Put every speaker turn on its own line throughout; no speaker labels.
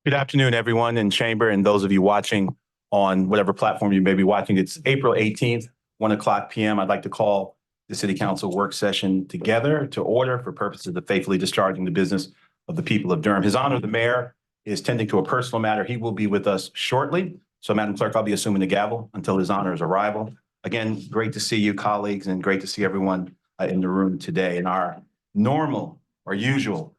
Good afternoon, everyone in chamber and those of you watching on whatever platform you may be watching. It's April 18th, 1:00 p.m. I'd like to call the City Council work session together to order for purposes of faithfully discharging the business of the people of Durham. His Honor, the Mayor is tending to a personal matter. He will be with us shortly. So, Madam Clerk, I'll be assuming the gavel until His Honor's arrival. Again, great to see you, colleagues, and great to see everyone in the room today in our normal or usual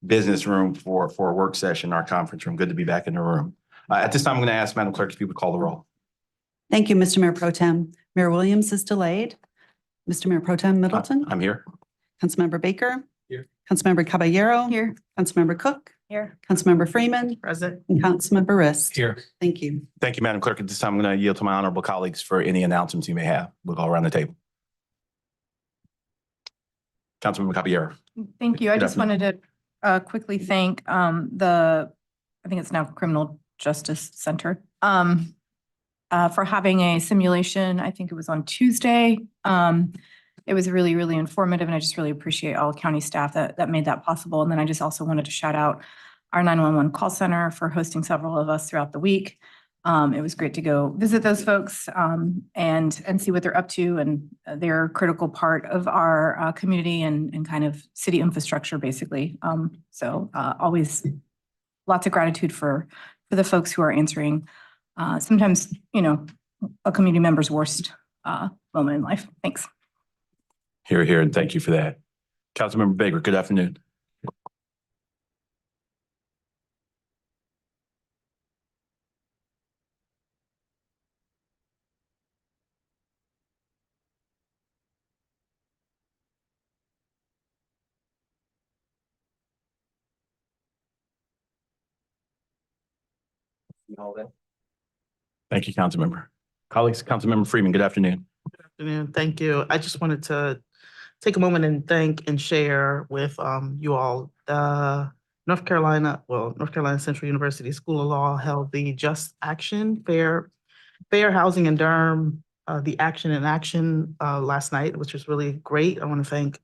business room for a work session, our conference room. Good to be back in the room. At this time, I'm going to ask Madam Clerk if you would call the roll.
Thank you, Mr. Mayor Pro Tem. Mayor Williams is delayed. Mr. Mayor Pro Tem Middleton.
I'm here.
Councilmember Baker.
Here.
Councilmember Caballero.
Here.
Councilmember Cook.
Here.
Councilmember Freeman.
Present.
And Councilmember Rist.
Here.
Thank you.
Thank you, Madam Clerk. At this time, I'm going to yield to my honorable colleagues for any announcements you may have. We'll go around the table. Councilmember Caballero.
Thank you. I
Good
just wanted to quickly thank I think it's now Criminal Justice Center, for having a simulation. I think it was on Tuesday. It was really, really informative, and I just really appreciate all county staff that made that possible. And then I just also wanted to shout out our 911 call center for hosting several of us throughout the week. It was great to go visit those folks and see what they're up to, and they're a critical part of our community and kind of city infrastructure, basically. So always lots of gratitude for the folks who are answering sometimes, a community member's worst moment in life. Thanks.
Here, here, and thank you for that. Councilmember Baker, good afternoon. Thank you, Councilmember. Colleagues, Councilmember Freeman, good afternoon.
Good afternoon. Thank you. I just wanted to take a moment and thank and share with you all. North Carolina Central University School of Law held the Just Action Fair Housing in Durham, the Action in Action last night, which was really great. I want to thank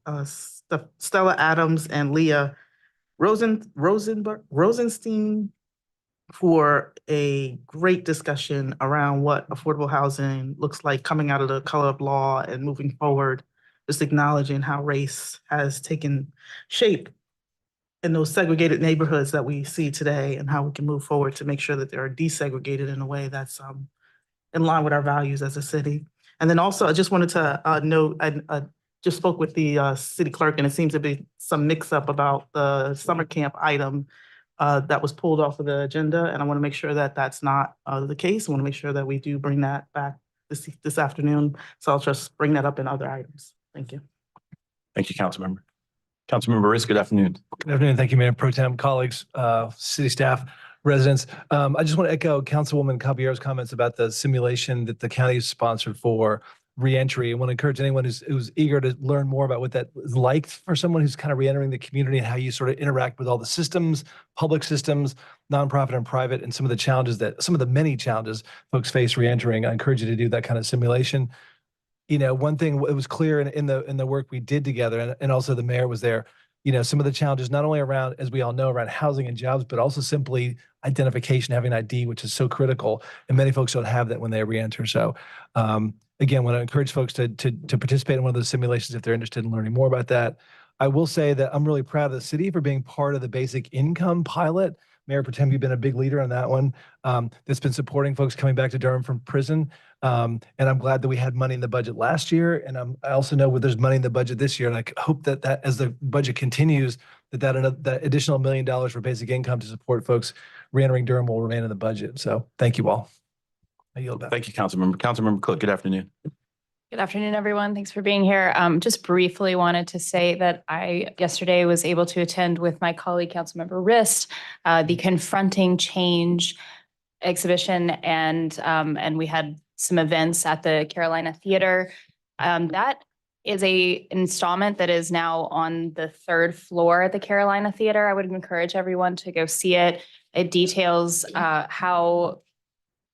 Stella Adams and Leah Rosenstein for a great discussion around what affordable housing looks like coming out of the color of law and moving forward, just acknowledging how race has taken shape in those segregated neighborhoods that we see today and how we can move forward to make sure that they're desegregated in a way that's in line with our values as a city. And then also, I just wanted to note, I just spoke with the city clerk, and it seems to be some mix up about the summer camp item that was pulled off of the agenda, and I want to make sure that that's not the case. I want to make sure that we do bring that back this afternoon. So I'll just bring that up in other items. Thank you.
Thank you, Councilmember. Councilmember Rist, good afternoon.
Good afternoon. Thank you, Mayor Pro Tem, colleagues, city staff, residents. I just want to echo Councilwoman Caballero's comments about the simulation that the county sponsored for reentry. I want to encourage anyone who's eager to learn more about what that is like for someone who's kind of reentering the community and how you sort of interact with all the systems, public systems, nonprofit and private, and some of the many challenges folks face reentering. I encourage you to do that kind of simulation. One thing it was clear in the work we did together, and also the mayor was there, some of the challenges, not only around, as we all know, around housing and jobs, but also simply identification, having an ID, which is so critical. And many folks don't have that when they reenter. So, again, want to encourage folks to participate in one of those simulations if they're interested in learning more about that. I will say that I'm really proud of the city for being part of the basic income pilot. Mayor Pro Tem, you've been a big leader on that one. That's been supporting folks coming back to Durham from prison. And I'm glad that we had money in the budget last year. And I also know there's money in the budget this year. And I hope that as the budget continues, that additional $1 million for basic income to support folks reentering Durham will remain in the budget. So thank you all. I yield back.
Thank you, Councilmember. Councilmember Cook, good afternoon.
Good afternoon, everyone. Thanks for being here. Just briefly wanted to say that I yesterday was able to attend with my colleague, Councilmember Rist, the Confronting Change exhibition, and we had some events at the Carolina Theater. That is a installment that is now on the 3rd floor at the Carolina Theater. I would encourage everyone to go see it. It details how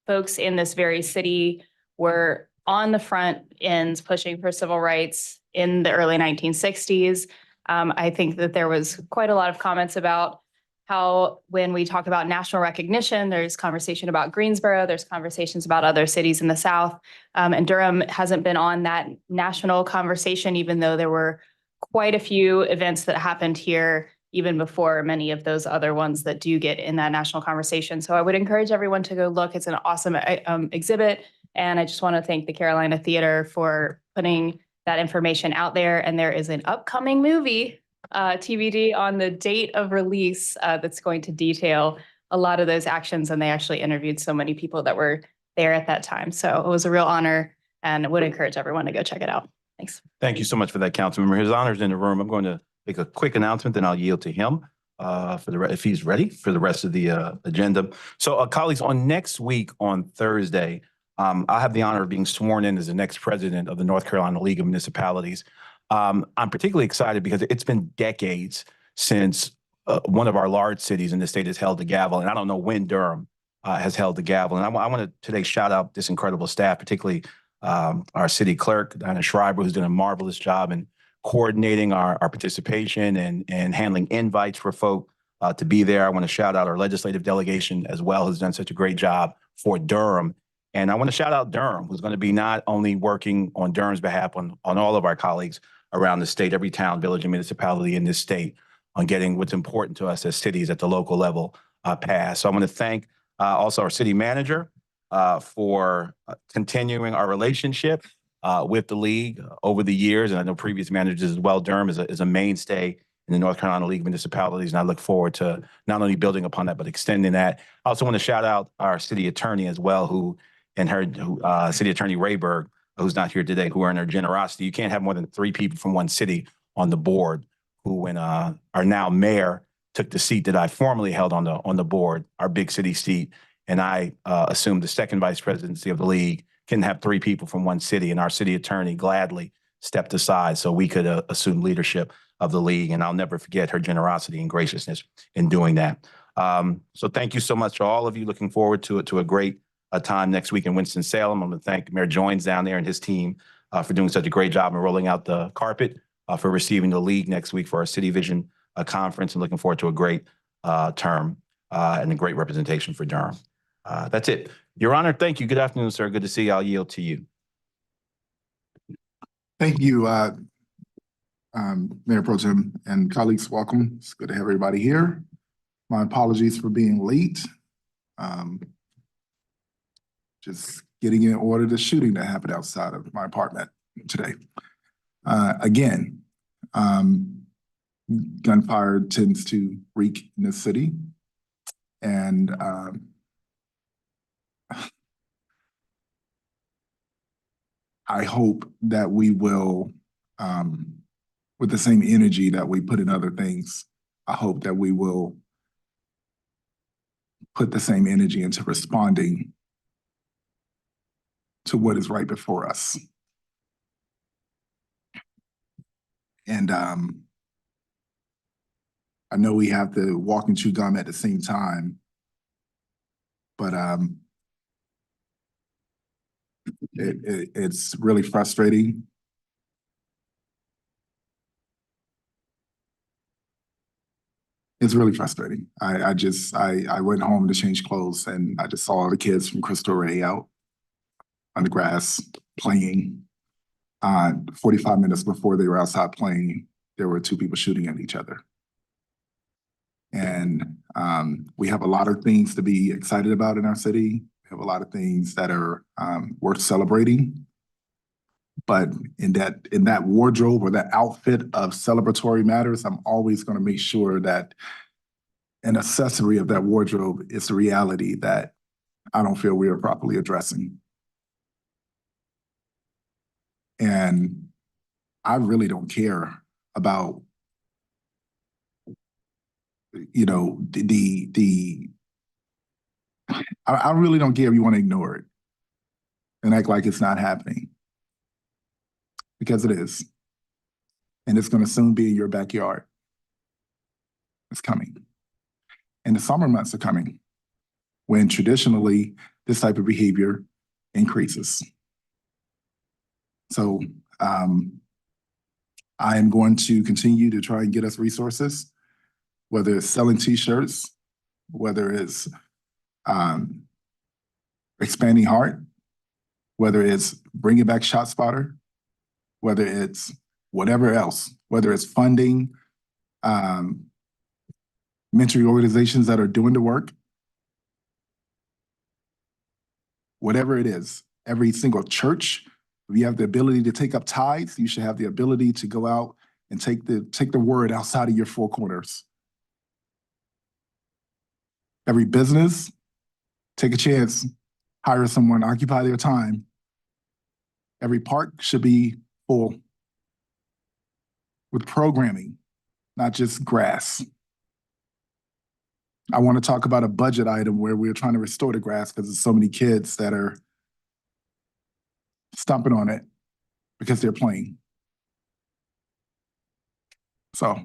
folks in this very city were on the front ends pushing for civil rights in the early 1960s. I think that there was quite a lot of comments about how when we talk about national recognition, there's conversation about Greensboro, there's conversations about other cities in the South. And Durham hasn't been on that national conversation, even though there were quite a few events that happened here even before many of those other ones that do get in that national conversation. So I would encourage everyone to go look. It's an awesome exhibit. And I just want to thank the Carolina Theater for putting that information out there. And there is an upcoming movie, TBD, on the date of release that's going to detail a lot of those actions. And they actually interviewed so many people that were there at that time. So it was a real honor and would encourage everyone to go check it out. Thanks.
Thank you so much for that, Councilmember. His honor's in the room. I'm going to make a quick announcement, then I'll yield to him if he's ready for the rest of the agenda. So colleagues, on next week on Thursday, I'll have the honor of being sworn in as the next president of the North Carolina League of Municipalities. I'm particularly excited because it's been decades since one of our large cities in the state has held the gavel, and I don't know when Durham has held the gavel. And I want to today shout out this incredible staff, particularly our city clerk, Diana Schreiber, who's done a marvelous job in coordinating our participation and handling invites for folk to be there. I want to shout out our legislative delegation as well, who's done such a great job for Durham. And I want to shout out Durham, who's going to be not only working on Durham's behalf on all of our colleagues around the state, every town, village, and municipality in this state, on getting what's important to us as cities at the local level passed. So I want to thank also our city manager for continuing our relationship with the league over the years. And I know previous managers as well. Durham is a mainstay in the North Carolina League of Municipalities. And I look forward to not only building upon that, but extending that. I also want to shout out our city attorney as well, City Attorney Rayberg, who's not here today, who are in her generosity. You can't have more than 3 people from one city on the board, who, when our now mayor took the seat that I formerly held on the board, our big city seat, and I assumed the second vice presidency of the league, can have 3 people from one city, and our city attorney gladly stepped aside so we could assume leadership of the league. And I'll never forget her generosity and graciousness in doing that. So thank you so much to all of you. Looking forward to a great time next week in Winston-Salem. I'm going to thank Mayor Joines down there and his team for doing such a great job in rolling out the carpet for receiving the league next week for our City Vision conference, and looking forward to a great term and a great representation for Durham. That's it. Your Honor, thank you. Good afternoon, sir. Good to see you. I'll yield to you.
Thank you, Mayor Pro Tem and colleagues. Welcome. It's good to have everybody here. My apologies for being late. Just getting in order the shooting that happened outside of my apartment today. Again, gunfire tends to reek in the city. And I hope that we will, with the same energy that we put in other things, I hope that we will put the same energy into responding to what is right before us. And I know we have to walk and chew gum at the same time, but it's really frustrating. It's really frustrating. I went home to change clothes and I just saw the kids from Crystal Ray out on the grass playing. 45 minutes before they were outside playing, there were 2 people shooting at each other. And we have a lot of things to be excited about in our city. We have a lot of things that are worth celebrating. But in that wardrobe or that outfit of celebratory matters, I'm always going to make sure that an accessory of that wardrobe is the reality that I don't feel we are properly addressing. And I really don't care about, you know, I really don't care if you want to ignore it and act like it's not happening, because it is. And it's going to soon be in your backyard. It's coming. And the summer months are coming, when traditionally this type of behavior increases. So I am going to continue to try and get us resources whether it's selling T-shirts, whether it's expanding heart, whether it's bringing back ShotSpotter, whether it's whatever else, whether it's funding mentoring organizations that are doing the work, whatever it is, every single church, if you have the ability to take up tithes, you should have the ability to go out and take the word outside of your four corners. Every business, take a chance, hire someone, occupy their time. Every park should be full with programming, not just grass. I want to talk about a budget item where we're trying to restore the grass because there's so many kids that are stomping on it because they're playing. So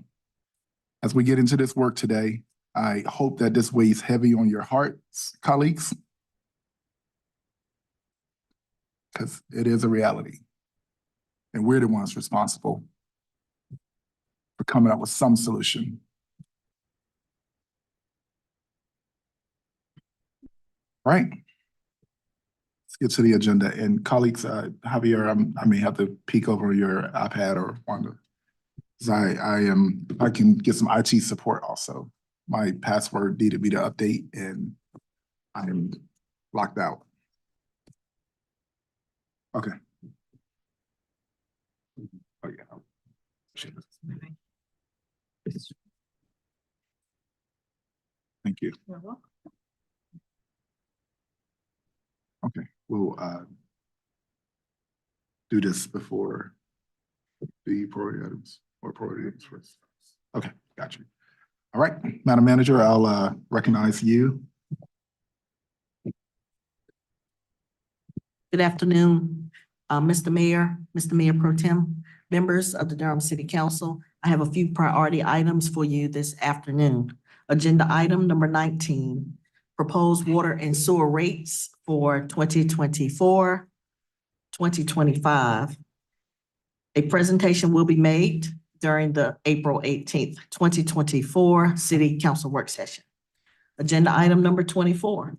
as we get into this work today, I hope that this weighs heavy on your hearts, colleagues, because it is a reality. And we're the ones responsible for coming up with some solution. Right. Let's get to the agenda. And colleagues, Javier, I may have to peek over your iPad or Wanda. I can get some IT support also. My password needed me to update and I am locked out. Okay. Oh, yeah. Thank you.
You're welcome.
Okay, we'll do this before the priority items or priority items first. Okay, got you. All right, Madam Manager, I'll recognize you.
Good afternoon, Mr. Mayor Pro Tem, members of the Durham City Council. I have a few priority items for you this afternoon. Agenda item number 19, proposed water and sewer rates for 2024, 2025. A presentation will be made during the April 18th, 2024 City Council work session. Agenda item number 24,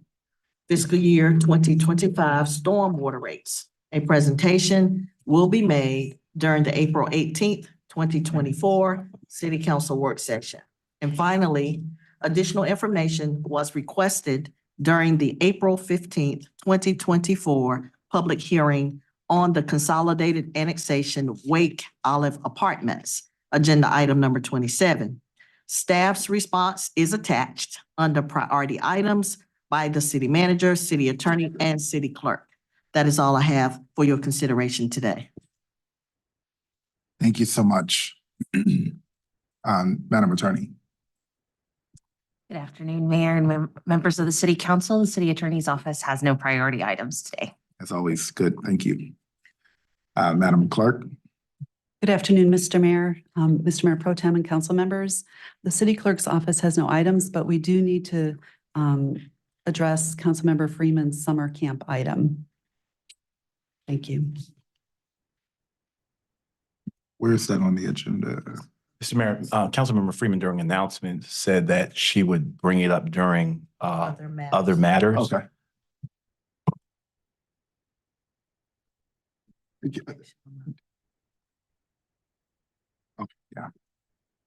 fiscal year 2025 stormwater rates. A presentation will be made during the April 18th, 2024 City Council work session. And finally, additional information was requested during the April 15th, 2024 public hearing on the consolidated annexation Wake Olive Apartments, agenda item number 27. Staff's response is attached under priority items by the city manager, city attorney, and city clerk. That is all I have for your consideration today.
Thank you so much, Madam Attorney.
Good afternoon, Mayor and members of the City Council. The City Attorney's Office has no priority items today.
As always, good, thank you. Madam Clerk.
Good afternoon, Mr. Mayor, Mr. Mayor Pro Tem and council members. The city clerk's office has no items, but we do need to address Councilmember Freeman's summer camp item. Thank you.
Where is that on the agenda?
Mr. Mayor, Councilmember Freeman during announcement said that she would bring it up during other matters.
Okay. Okay, yeah.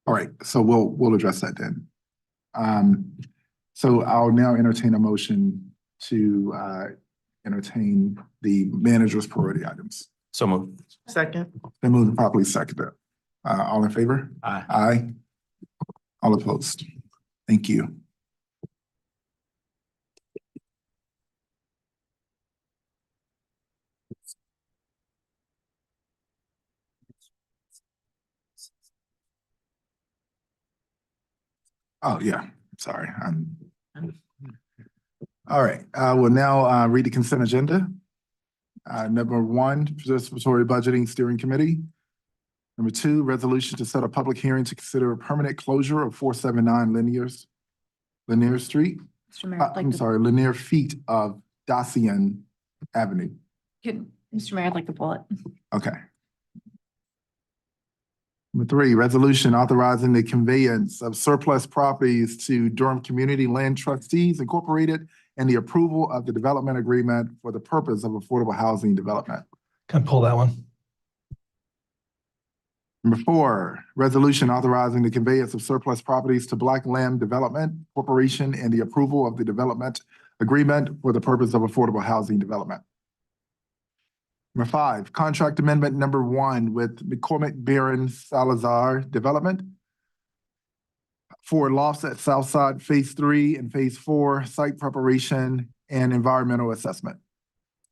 All right, so we'll address that then. So I'll now entertain a motion to entertain the manager's priority items.
So moved.
Second.
Then moved and properly seconded. All in favor?
Aye.
Aye. All opposed? Thank you. Oh, yeah, sorry. All right, we'll now read the consent agenda. Number 1, participatory budgeting steering committee. Number 2, resolution to set a public hearing to consider a permanent closure of 479 Lanier Street.
Mr. Mayor, I'd like
I'm
to,
sorry, Lanier feet of DACIAN Avenue.
Mr. Mayor, I'd like to pull it.
Okay. Number 3, resolution authorizing the conveyance of surplus properties to Durham Community Land Trustees Incorporated and the approval of the development agreement for the purpose of affordable housing development.
Can I pull that one?
Number 4, resolution authorizing the conveyance of surplus properties to Black Lamb Development Corporation and the approval of the development agreement for the purpose of affordable housing development. Number 5, contract amendment number 1 with McCormick Barron Salazar Development for lofts at Southside Phase 3 and Phase 4, site preparation and environmental assessment.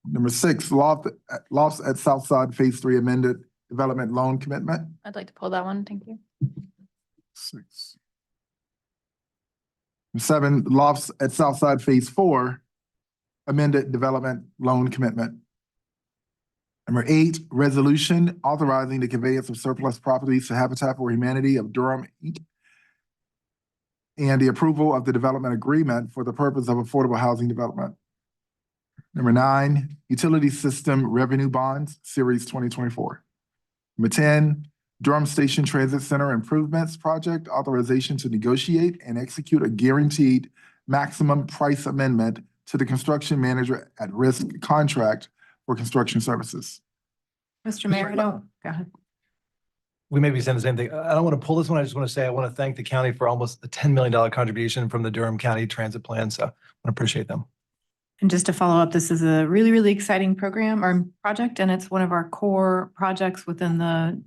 Number 6, lofts at Southside Phase 3 amended development loan commitment.
I'd like to pull that one. Thank you.
6. 7, lofts at Southside Phase 4 amended development loan commitment. Number 8, resolution authorizing the conveyance of surplus properties to Habitat for Humanity of Durham, Inc. and the approval of the development agreement for the purpose of affordable housing development. Number 9, utility system revenue bonds, Series 2024. Number 10, Durham Station Transit Center Improvements Project authorization to negotiate and execute a guaranteed maximum price amendment to the construction manager at risk contract for construction services.
Mr. Mayor, go ahead.
We may be saying the same thing. I don't want to pull this one. I just want to say I want to thank the county for almost a $10 million contribution from the Durham County Transit Plan. So I want to appreciate them.
And just to follow up, this is a really, really exciting program or project, and it's one of our core projects within the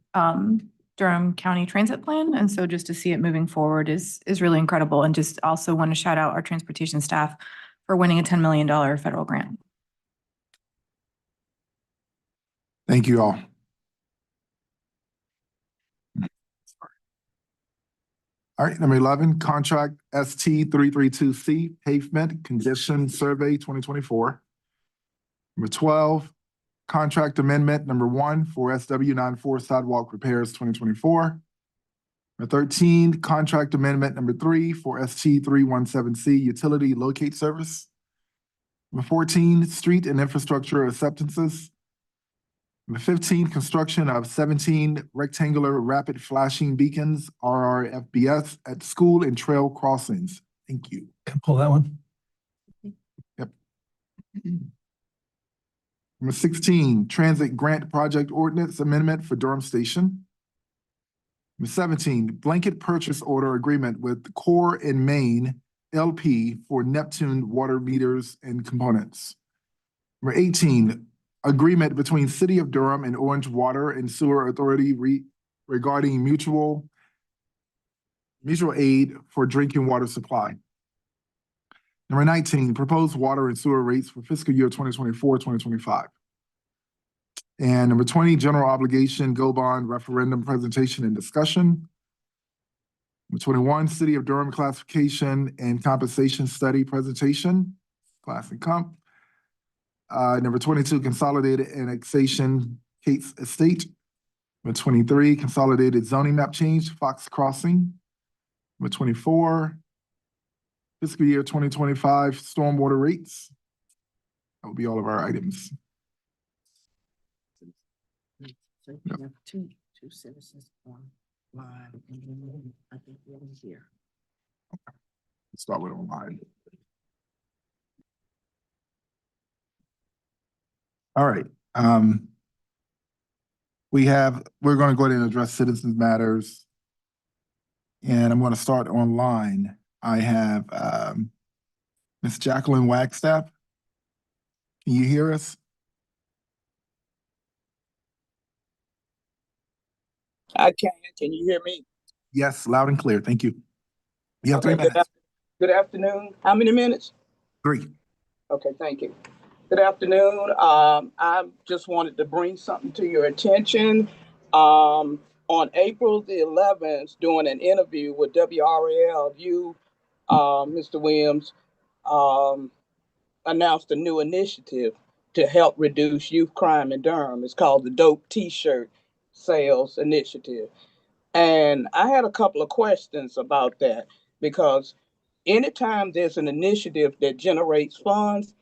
Durham County Transit Plan. And so just to see it moving forward is really incredible. And just also want to shout out our transportation staff for winning a $10 million federal grant.
Thank you all. All right, number 11, contract ST 332C pavement condition survey 2024. Number 12, contract amendment number 1 for SW 94 sidewalk repairs 2024. Number 13, contract amendment number 3 for ST 317C utility locate service. Number 14, street and infrastructure acceptances. Number 15, construction of 17 rectangular rapid flashing beacons, RRFBS, at school and trail crossings. Thank you.
Can I pull that one?
Yep. Number 16, transit grant project ordinance amendment for Durham Station. Number 17, blanket purchase order agreement with Core and Main LP for Neptune water meters and components. Number 18, agreement between City of Durham and Orange Water and Sewer Authority regarding mutual aid for drinking water supply. Number 19, proposed water and sewer rates for fiscal year 2024-2025. And number 20, general obligation go bond referendum presentation and discussion. Number 21, City of Durham classification and compensation study presentation, class and comp. Number 22, consolidated annexation Kate's Estate. Number 23, consolidated zoning map change, Fox Crossing. Number 24, fiscal year 2025 stormwater rates. That will be all of our items.
So you have two citizens on line, and then I think we're here.
Let's start with online. All right. We're going to go ahead and address citizens matters. And I'm going to start online. I have Ms. Jacqueline Wagstaff. Can you hear us?
I can. Can you hear me?
Yes, loud and clear. Thank you. You have 3
Okay,
minutes.
Good afternoon. How many minutes?
3.
Okay, thank you. Good afternoon. I just wanted to bring something to your attention. On April the 11th, during an interview with WRAL, you, Mr. Williams, announced a new initiative to help reduce youth crime in Durham. It's called the Dope T-Shirt Sales Initiative. And I had a couple of questions about that, because anytime there's an initiative that generates funds,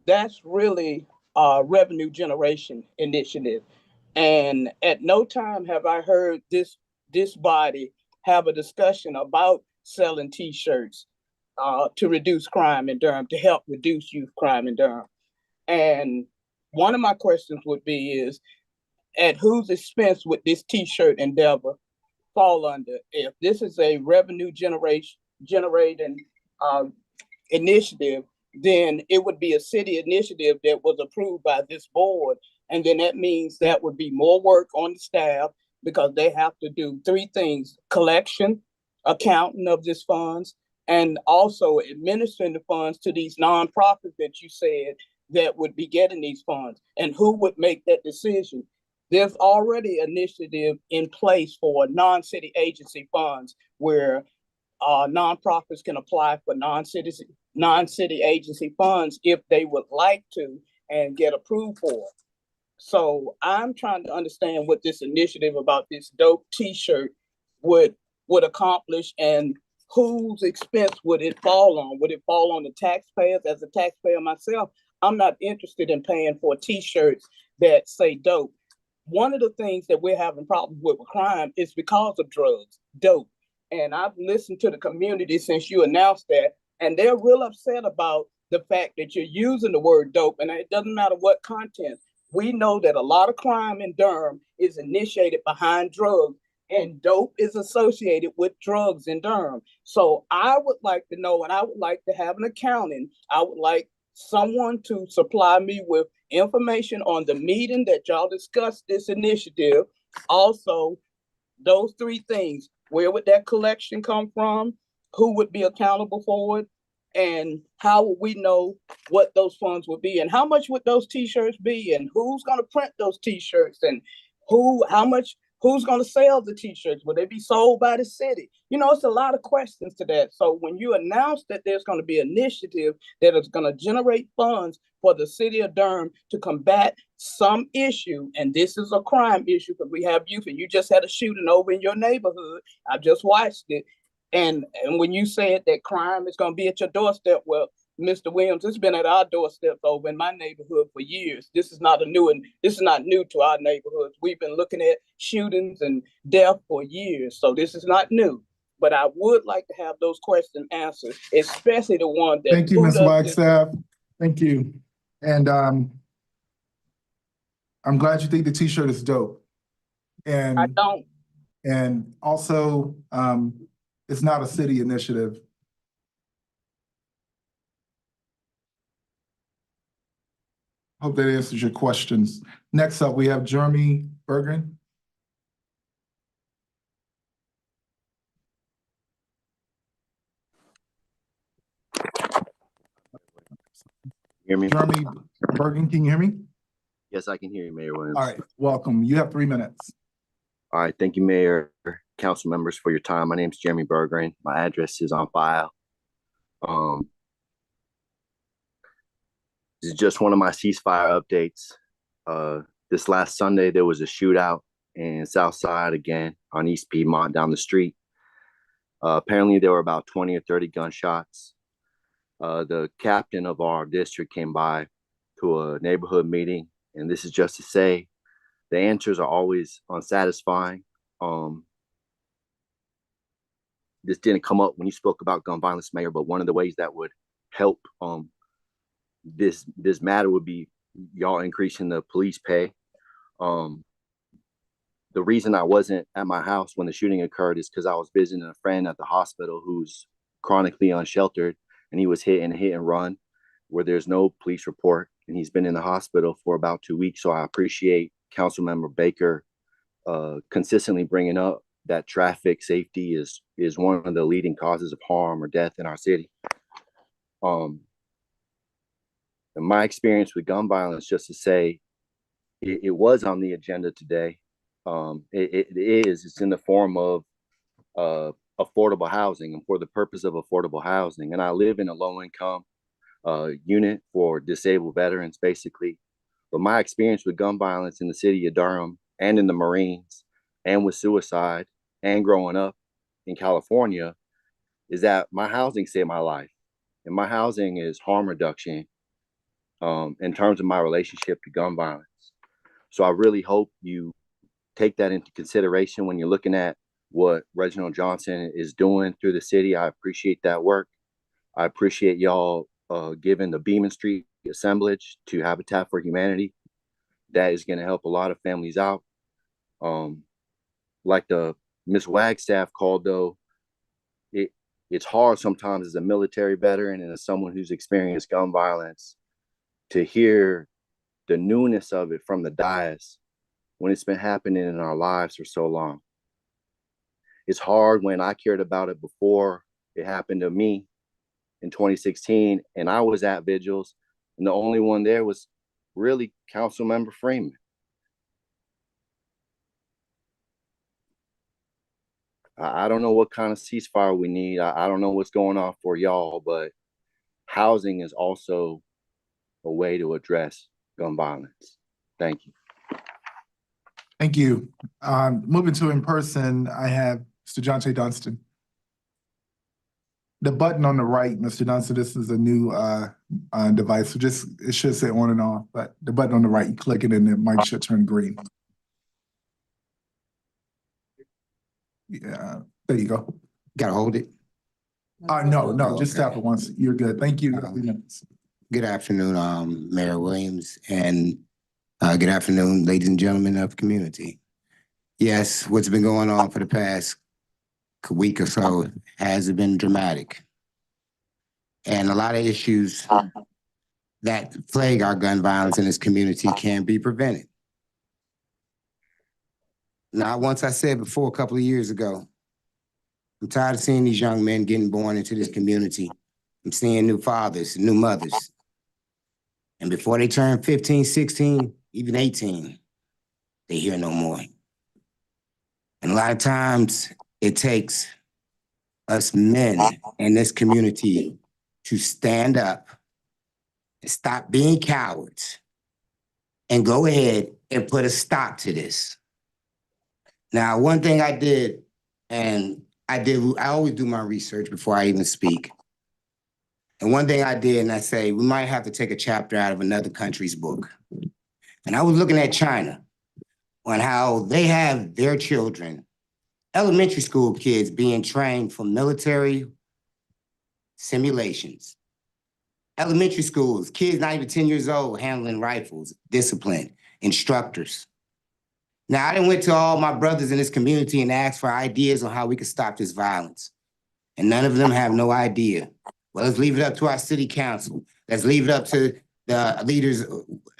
that's really a revenue generation initiative. And at no time have I heard this this body have a discussion about selling T-shirts to reduce crime in Durham, to help reduce youth crime in Durham. And one of my questions would be is, at whose expense would this T-shirt endeavor fall under? If this is a revenue generating initiative, then it would be a city initiative that was approved by this board. And then that means that would be more work on the staff, because they have to do three things: collection, accounting of these funds, and also administering the funds to these nonprofits that you said that would be getting these funds. And who would make that decision? There's already an initiative in place for non-city agency funds where nonprofits can apply for non-city agency funds if they would like to and get approved for it. So I'm trying to understand what this initiative about this dope T-shirt would accomplish, and whose expense would it fall on? Would it fall on the taxpayers? As a taxpayer myself, I'm not interested in paying for T-shirts that say dope. One of the things that we're having problems with crime is because of drugs, dope. And I've listened to the community since you announced that, and they're real upset about the fact that you're using the word dope, and it doesn't matter what content. We know that a lot of crime in Durham is initiated behind drugs, and dope is associated with drugs in Durham. So I would like to know, and I would like to have an accounting. I would like someone to supply me with information on the meeting that y'all discussed this initiative. Also, those three things: where would that collection come from? Who would be accountable for it? And how would we know what those funds would be? And how much would those T-shirts be? And who's going to print those T-shirts? And who's going to sell the T-shirts? Will they be sold by the city? You know, it's a lot of questions to that. So when you announce that there's going to be an initiative that is going to generate funds for the city of Durham to combat some issue, and this is a crime issue because we have youth, and you just had a shooting over in your neighborhood. I just watched it. And when you said that crime is going to be at your doorstep, well, Mr. Williams, it's been at our doorstep over in my neighborhood for years. This is not new to our neighborhoods. We've been looking at shootings and death for years, so this is not new. But I would like to have those questions answered, especially the one that.
Thank you, Ms. Wagstaff. Thank you. And I'm glad you think the T-shirt is dope. And
I don't.
And also, it's not a city initiative. Hope that answers your questions. Next up, we have Jeremy Bergen.
Hear me?
Jeremy Bergen, can you hear me?
Yes, I can hear you, Mayor Williams.
All right, welcome. You have 3 minutes.
All right, thank you, Mayor, council members, for your time. My name is Jeremy Berggren. My address is on file. This is just one of my ceasefire updates. This last Sunday, there was a shootout in Southside again on East Piedmont down the street. Apparently, there were about 20 or 30 gunshots. The captain of our district came by to a neighborhood meeting, and this is just to say the answers are always unsatisfying. This didn't come up when you spoke about gun violence, Mayor, but one of the ways that would help this matter would be y'all increasing the police pay. The reason I wasn't at my house when the shooting occurred is because I was visiting a friend at the hospital who's chronically unsheltered, and he was hit in a hit and run where there's no police report, and he's been in the hospital for about 2 weeks. So I appreciate Councilmember Baker consistently bringing up that traffic safety is one of the leading causes of harm or death in our city. In my experience with gun violence, just to say, it was on the agenda today. It's in the form of affordable housing, and for the purpose of affordable housing. And I live in a low-income unit for disabled veterans, basically. But my experience with gun violence in the city of Durham and in the Marines and with suicide and growing up in California is that my housing saved my life. And my housing is harm reduction in terms of my relationship to gun violence. So I really hope you take that into consideration when you're looking at what Reginald Johnson is doing through the city. I appreciate that work. I appreciate y'all giving the Beaman Street assemblage to Habitat for Humanity. That is going to help a lot of families out. Like the Ms. Wagstaff called, though, it's hard sometimes as a military veteran and as someone who's experienced gun violence to hear the newness of it from the dais when it's been happening in our lives for so long. It's hard when I cared about it before it happened to me in 2016, and I was at vigils, and the only one there was really Councilmember Freeman. I don't know what kind of ceasefire we need. I don't know what's going on for y'all, but housing is also a way to address gun violence. Thank you.
Thank you. Moving to in person, I have Mr. John J. Dunston. The button on the right, Mr. Dunston, this is a new device, so just, it should say on and off, but the button on the right, you click it and the mic should turn green. Yeah, there you go.
Gotta hold it.
No, just tap it once. You're good. Thank you.
Good afternoon, Mayor Williams, and good afternoon, ladies and gentlemen of the community. Yes, what's been going on for the past week or so has been dramatic. And a lot of issues that plague our gun violence in this community can be prevented. Now, once I said before a couple of years ago, I'm tired of seeing these young men getting born into this community. I'm seeing new fathers, new mothers. And before they turn 15, 16, even 18, they hear no more. And a lot of times it takes us men in this community to stand up and stop being cowards and go ahead and put a stop to this. Now, one thing I did, and I always do my research before I even speak. And one thing I did, and I say, we might have to take a chapter out of another country's book. And I was looking at China on how they have their children, elementary school kids, being trained for military simulations. Elementary schools, kids not even 10 years old, handling rifles, discipline, instructors. Now, I done went to all my brothers in this community and asked for ideas on how we could stop this violence. And none of them have no idea. Well, let's leave it up to our city council. Let's leave it up to the leaders.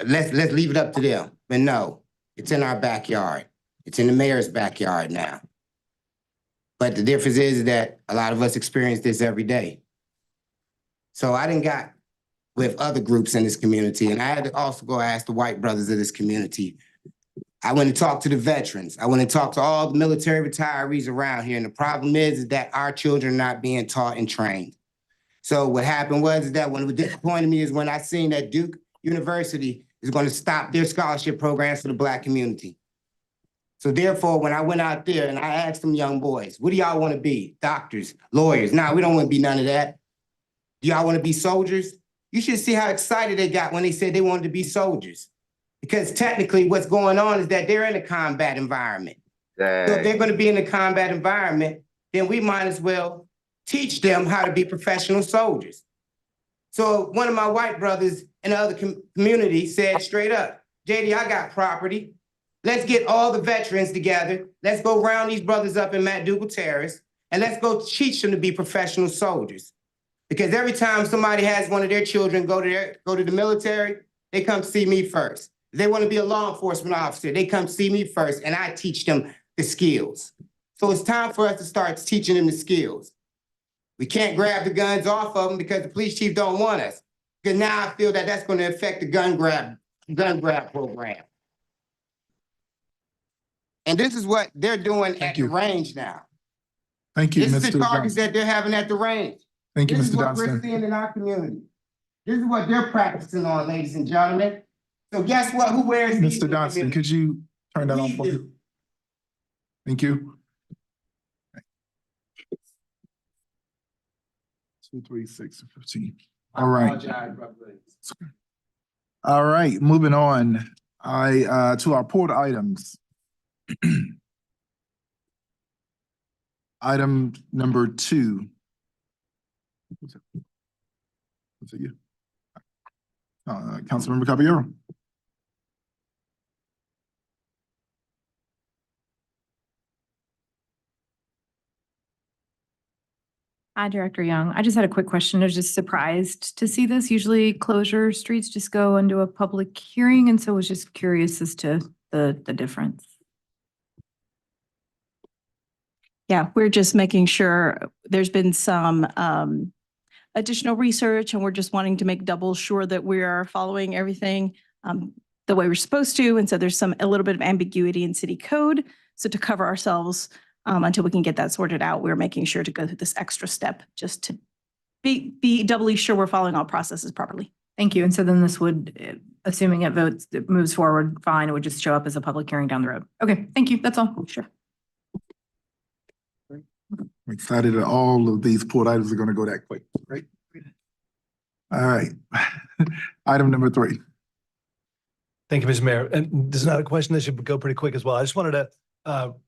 Let's leave it up to them. But no, it's in our backyard. It's in the mayor's backyard now. But the difference is that a lot of us experience this every day. So I done got with other groups in this community, and I had to also go ask the white brothers of this community. I went and talked to the veterans. I went and talked to all the military retirees around here. And the problem is that our children are not being taught and trained. So what happened was that what disappointed me is when I seen that Duke University is going to stop their scholarship programs for the Black community. So therefore, when I went out there and I asked them young boys, what do y'all want to be? Doctors, lawyers? Nah, we don't want to be none of that. Do y'all want to be soldiers? You should see how excited they got when they said they wanted to be soldiers. Because technically what's going on is that they're in a combat environment.
Dang.
So if they're going to be in a combat environment, then we might as well teach them how to be professional soldiers. So one of my white brothers in the other community said straight up, JD, I got property. Let's get all the veterans together. Let's go round these brothers up in MacDougal Terrace, and let's go teach them to be professional soldiers. Because every time somebody has one of their children go to the military, they come see me first. If they want to be a law enforcement officer, they come see me first, and I teach them the skills. So it's time for us to start teaching them the skills. We can't grab the guns off of them because the police chief don't want us. Because now I feel that that's going to affect the gun grab program. And this is what they're doing at the range now.
Thank you, Mr.
This is the targets
Johnson.
that they're having at the range.
Thank you,
This is
Mr.
what we're
Dunston.
seeing in our community. This is what they're practicing on, ladies and gentlemen. So guess what? Who wears these?
Mr. Dunston, could you turn that on
We
for me?
do.
Thank you. 2, 3, 6, 15. All right.
Apologize, Brother Williams.
All right, moving on. To our port items. Item number 2. Was it you? Councilmember Caballero.
Hi, Director Young. I just had a quick question. I was just surprised to see this. Usually closure streets just go into a public hearing, and so was just curious as to the difference.
Yeah, we're just making sure there's been some additional research, and we're just wanting to make double sure that we are following everything the way we're supposed to. And so there's a little bit of ambiguity in city code. So to cover ourselves until we can get that sorted out, we're making sure to go through this extra step just to be doubly sure we're following all processes properly.
Thank you. And so then this would, assuming it moves forward, fine, it would just show up as a public hearing down the road. Okay, thank you. That's all. Sure.
I'm excited that all of these pulled items are going to go that quick, right? All right. Item number 3.
Thank you, Mr. Mayor. And this is not a question that should go pretty quick as well. I just wanted to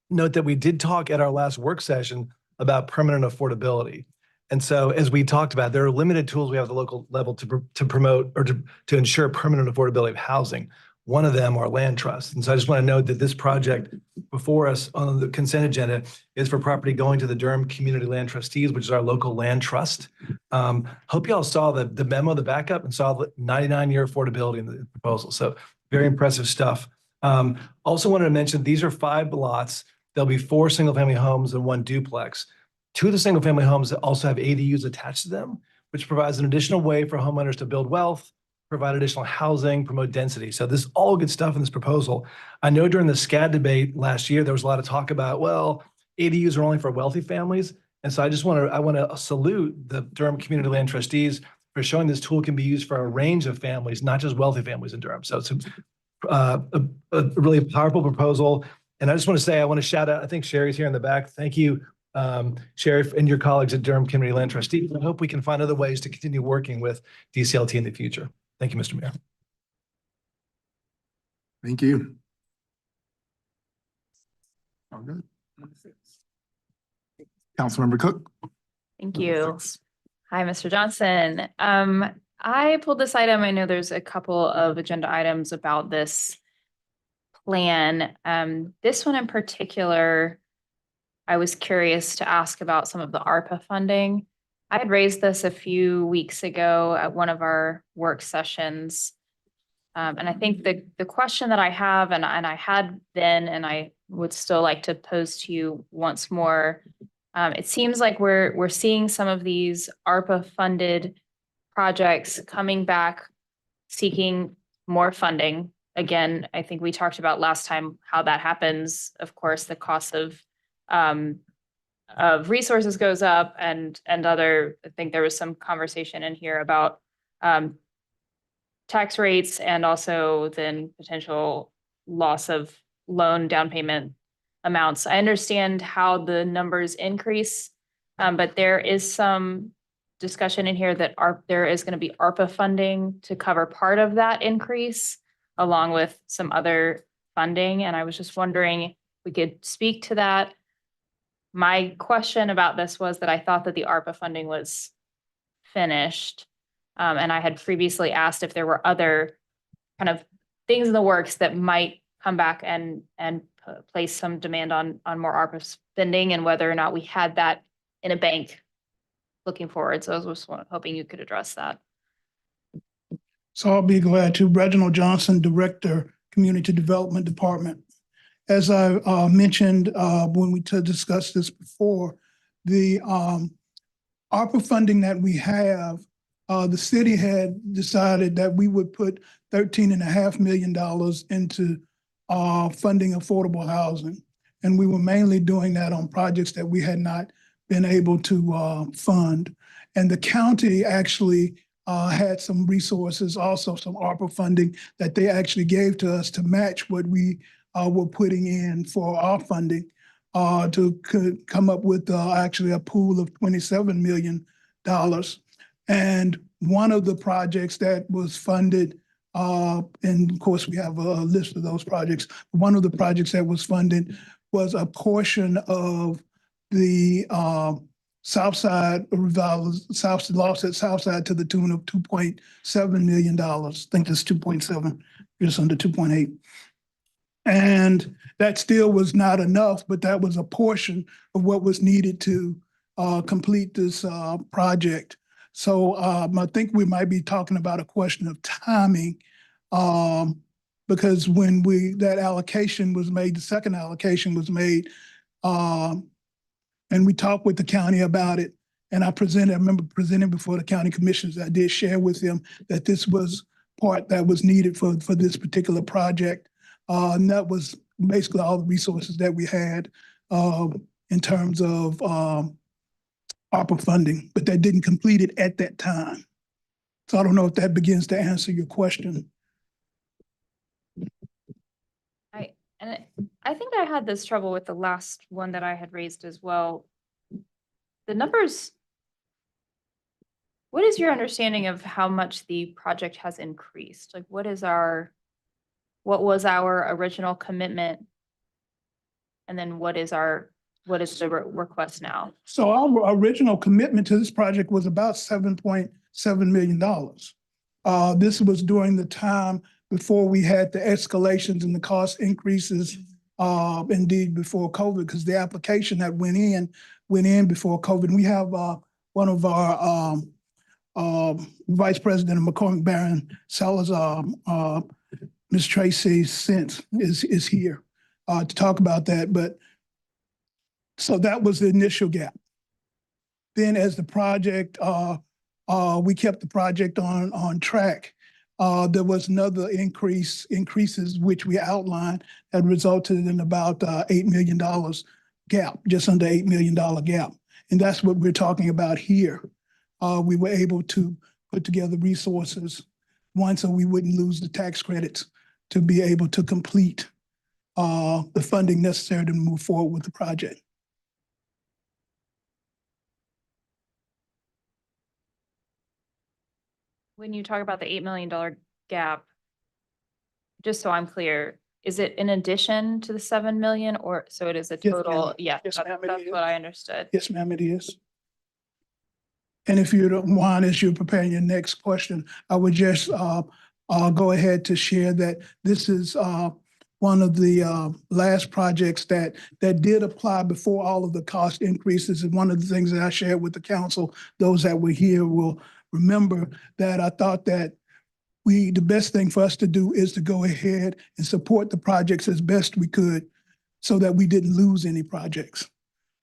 note that we did talk at our last work session about permanent affordability. And so as we talked about, there are limited tools we have at the local level to promote or to ensure permanent affordability of housing. One of them are land trusts. And so I just want to note that this project before us on the consent agenda is for property going to the Durham Community Land Trustees, which is our local land trust. Hope you all saw the memo, the backup, and saw the 99-year affordability in the proposal. So very impressive stuff. Also wanted to mention, these are 5 lots. There'll be 4 single-family homes and 1 duplex. 2 of the single-family homes also have ADUs attached to them, which provides an additional way for homeowners to build wealth, provide additional housing, promote density. So this is all good stuff in this proposal. I know during the SCAD debate last year, there was a lot of talk about, well, ADUs are only for wealthy families. And so I want to salute the Durham Community Land Trustees for showing this tool can be used for a range of families, not just wealthy families in Durham. So it's a really powerful proposal. And I just want to say, I want to shout out, I think Sherry's here in the back. Thank you, Sheriff, and your colleagues at Durham Community Land Trustees. I hope we can find other ways to continue working with DCLT in the future. Thank you, Mr. Mayor.
Thank you. All good. Councilmember Cook.
Thank you. Hi, Mr. Johnson. I pulled this item. I know there's a couple of agenda items about this plan. This one in particular, I was curious to ask about some of the ARPA funding. I had raised this a few weeks ago at one of our work sessions. And I think the question that I have, and I had then, and I would still like to pose to you once more, it seems like we're seeing some of these ARPA funded projects coming back, seeking more funding. Again, I think we talked about last time how that happens. Of course, the cost of resources goes up and I think there was some conversation in here about tax rates and also then potential loss of loan down payment amounts. I understand how the numbers increase, but there is some discussion in here that there is going to be ARPA funding to cover part of that increase along with some other funding. And I was just wondering if we could speak to that. My question about this was that I thought that the ARPA funding was finished. And I had previously asked if there were other kind of things in the works that might come back and place some demand on more ARPA spending and whether or not we had that in a bank looking forward. So I was just hoping you could address that.
So I'll be glad to. Reginald Johnson, Director, Community Development Department. As I mentioned when we discussed this before, the ARPA funding that we have, the city had decided that we would put $13.5 million into funding affordable housing. And we were mainly doing that on projects that we had not been able to fund. And the county actually had some resources, also some ARPA funding that they actually gave to us to match what we were putting in for our funding to come up with actually a pool of $27 million. And one of the projects that was funded, and of course we have a list of those projects, one of the projects that was funded was a portion of the Southside revival, lost at Southside to the tune of $2.7 million. I think that's 2.7, just under 2.8. And that still was not enough, but that was a portion of what was needed to complete this project. So I think we might be talking about a question of timing, because when that allocation was made, the second allocation was made, and we talked with the county about it. And I remember presenting before the county commissioners. I did share with them that this was part that was needed for this particular project. And that was basically all the resources that we had in terms of ARPA funding, but that didn't complete it at that time. So I don't know if that begins to answer your question.
I think I had this trouble with the last one that I had raised as well. The numbers, what is your understanding of how much the project has increased? Like what was our original commitment? And then what is the request now?
So our original commitment to this project was about $7.7 million. This was during the time before we had the escalations and the cost increases, indeed before COVID, because the application that went in before COVID. We have one of our Vice President of McCormick Barron Salazar, Ms. Tracy Sentz is here to talk about that. But so that was the initial gap. Then as the project, we kept the project on track. There was another increases which we outlined that resulted in about $8 million gap, just under $8 million gap. And that's what we're talking about here. We were able to put together resources, one, so we wouldn't lose the tax credits, to be able to complete the funding necessary to move forward with the project.
When you talk about the $8 million gap, just so I'm clear, is it in addition to the 7 million, or so it is a
Yes,
total?
ma'am.
Yeah,
Yes, ma'am, it
that's
is.
what I understood.
Yes, ma'am, it is. And if you don't mind, as you're preparing your next question, I would just go ahead to share that this is one of the last projects that did apply before all of the cost increases. And one of the things that I shared with the council, those that were here will remember that I thought that the best thing for us to do is to go ahead and support the projects as best we could so that we didn't lose any projects.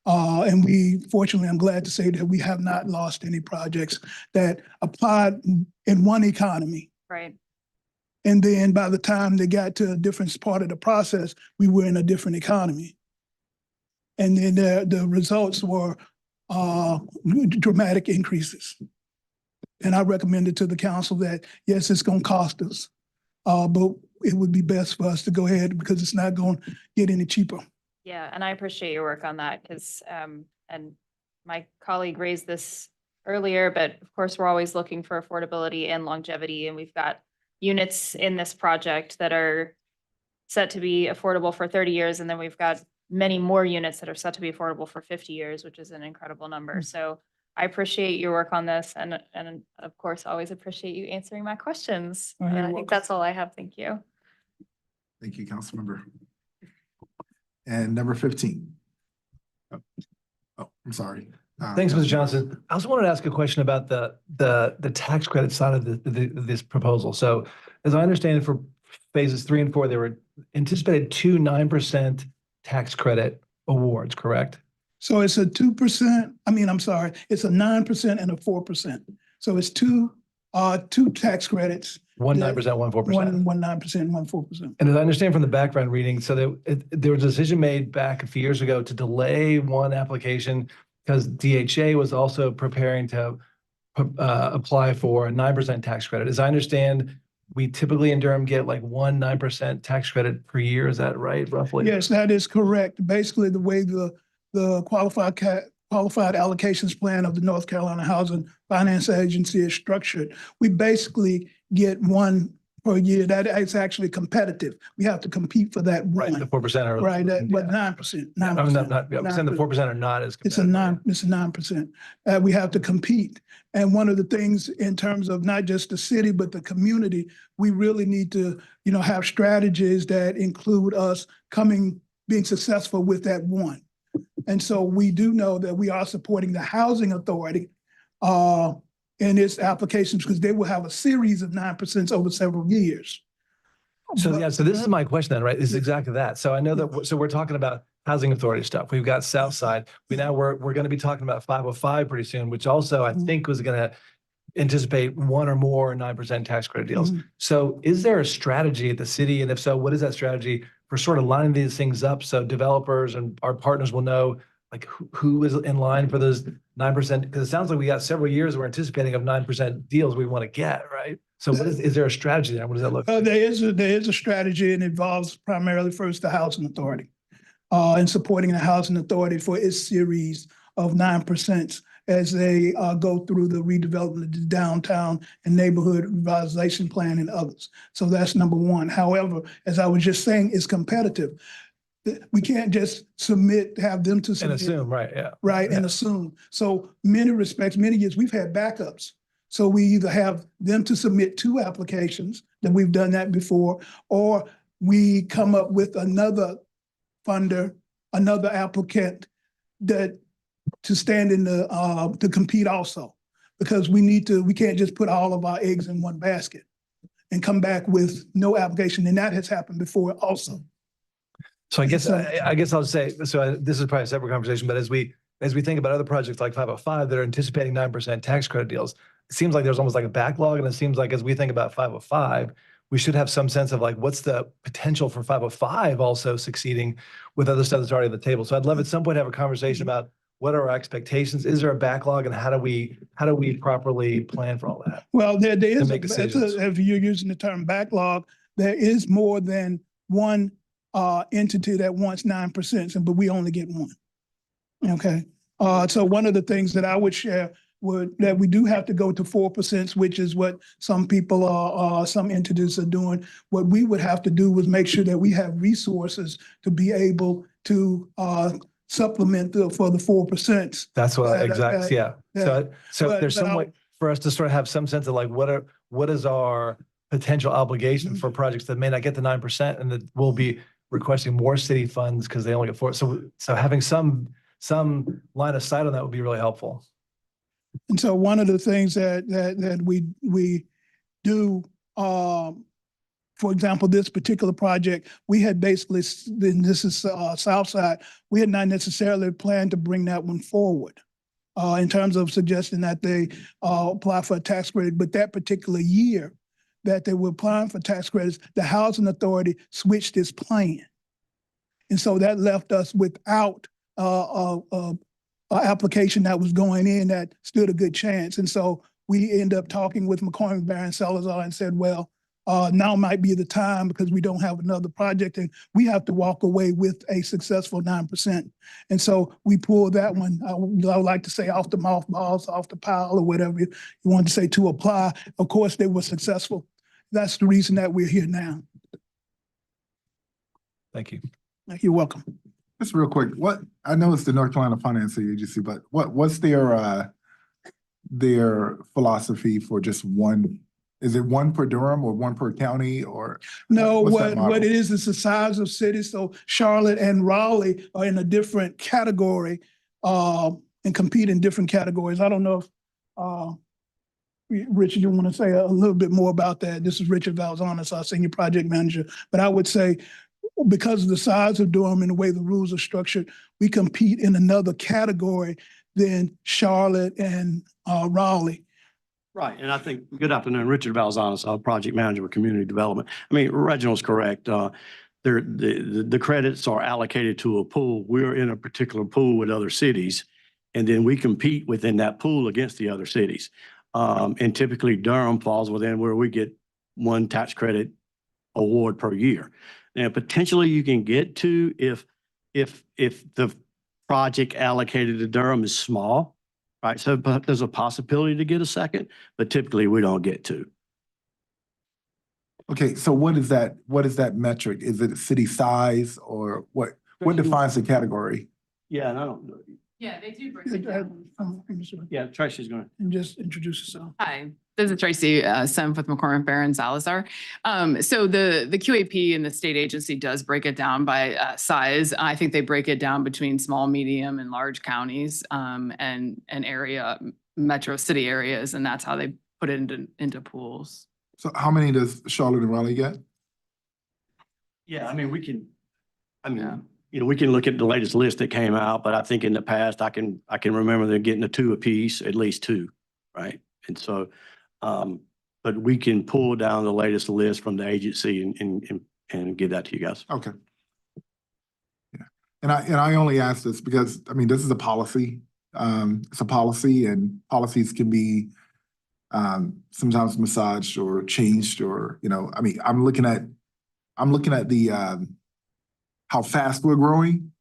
And fortunately, I'm glad to say that we have not lost any projects that applied in one economy.
Right.
And then by the time they got to a different part of the process, we were in a different economy. And then the results were dramatic increases. And I recommended to the council that, yes, it's going to cost us, but it would be best for us to go ahead because it's not going to get any cheaper.
Yeah, and I appreciate your work on that because, and my colleague raised this earlier, but of course, we're always looking for affordability and longevity, and we've got units in this project that are set to be affordable for 30 years, and then we've got many more units that are set to be affordable for 50 years, which is an incredible number. So I appreciate your work on this, and of course, always appreciate you answering my questions.
Oh, you're
And I
welcome.
think that's all I have. Thank you.
Thank you, Councilmember. And number 15. Oh, I'm sorry.
Thanks, Mr. Johnson. I also wanted to ask a question about the tax credit side of this proposal. So as I understand it, for phases 3 and 4, they were anticipated 2 9% tax credit awards, correct?
So it's a 2%, it's a 9% and a 4%. So it's two tax credits.
One 9%, one 4%.
One 9%, one 4%.
And as I understand from the background reading, so there was a decision made back a few years ago to delay one application because DHA was also preparing to apply for a 9% tax credit. As I understand, we typically in Durham get like 9% tax credit per year. Is that right, roughly?
Yes, that is correct. Basically, the way the qualified allocations plan of the North Carolina Housing Finance Agency is structured, we basically get one per year. That is actually competitive. We have to compete for that
Right, the
one.
4% are.
Right, but
yeah.
9%.
Yeah, I'm saying the 4% are not as
It's a
competitive.
it's a 9%. We have to compete. And one of the things in terms of not just the city, but the community, we really need to, have strategies that include us being successful with that one. And so we do know that we are supporting the Housing Authority in its applications because they will have a series of 9% over several years.
So yeah, so this is my question then, right? Is exactly that. So I know that, so we're talking about Housing Authority stuff. We've got Southside. We're going to be talking about 505 pretty soon, which also I think was going to anticipate one or more 9% tax credit deals. So is there a strategy at the city? And if so, what is that strategy for sort of lining these things up so developers and our partners will know like who is in line for those 9%? Because it sounds like we got several years we're anticipating of 9% deals we want to get, right? So what is there a strategy there? What does that look like?
There is a strategy, and it involves primarily first the Housing Authority and supporting the Housing Authority for its series of 9% as they go through the redevelopment of the downtown and neighborhood revitalization plan and others. So that's number one. However, as I was just saying, it's competitive. We can't just have them to submit.
And assume, right, yeah.
Right, and assume. So many years, we've had backups. So we either have them to submit 2 applications, that we've done that before, or we come up with another funder, another applicant to stand in to compete also. Because we can't just put all of our eggs in one basket and come back with no application. And that has happened before also.
So I guess I'll say, so this is probably a separate conversation, but as we think about other projects like 505 that are anticipating 9% tax credit deals, it seems like there's almost like a backlog. And it seems like as we think about 505, we should have some sense of like, what's the potential for 505 also succeeding with other stuff that's already on the table. So I'd love at some point to have a conversation about what are our expectations? Is there a backlog, and how do we properly plan for all that?
Well, there is,
if
you're using the term backlog, there is more than one entity that wants 9%, but we only get one. Okay. So one of the things that I would share that we do have to go to 4%, which is what some people some entities are doing. What we would have to do was make sure that we have resources to be able to supplement for the 4%.
That's what exactly. Yeah. So
But
there's some way for us to sort of have some sense of like what is our potential obligation for projects that may not get the 9%, and that we'll be requesting more city funds because they only get 4%. So having some line of sight on that would be really helpful.
And so one of the things that we do, for example, this particular project, we had basically, this is Southside, we had not necessarily planned to bring that one forward in terms of suggesting that they apply for a tax credit. But that particular year that they were applying for tax credits, the Housing Authority switched its plan. And so that left us without application that was going in that stood a good chance. And so we end up talking with McCormick, Barron, Salazar and said, well, now might be the time because we don't have another project and we have to walk away with a successful 9%. And so we pulled that one, I would like to say off the mothballs, off the pile or whatever you want to say to apply. Of course, they were successful. That's the reason that we're here now.
Thank you.
You're welcome.
Just real quick, I know it's the North Carolina Financing Agency, but what's their philosophy for just one? Is it one per Durham or one per county or?
No, what it is the size of cities. So Charlotte and Raleigh are in a different category and compete in different categories. I don't know if Richard, you want to say a little bit more about that? This is Richard Valzanis, our senior project manager. But I would say, because of the size of Durham and the way the rules are structured, we compete in another category than Charlotte and Raleigh.
Right, and I think, good afternoon, Richard Valzanis, our project manager with community development. I mean, Reginald's correct. The credits are allocated to a pool. We're in a particular pool with other cities, and then we compete within that pool against the other cities. And typically Durham falls within where we get one tax credit award per year. Now, potentially you can get to if the project allocated to Durham is small, right? So but there's a possibility to get a second, but typically we don't get to.
Okay, so what is that metric? Is it city size or what defines the category?
Yeah, and I don't know.
Yeah, they do break
Yeah, Tracy's going to.
And just introduce yourself.
Hi, this is Tracy Semp with McCormick Barron Salazar. So the QAP and the state agency does break it down by size. I think they break it down between small, medium, and large counties and area metro city areas, and that's how they put it into pools.
So how many does Charlotte and Raleigh get?
Yeah, I mean, you know, we can look at the latest list that came out, but I think in the past, I can remember them getting a 2 apiece, at least 2, right? And so, but we can pull down the latest list from the agency and give that to you guys.
Okay. Yeah, and I only ask this because, I mean, this is a policy. It's a policy, and policies can be sometimes massaged or changed, or, you know, I mean, I'm looking at the how fast we're growing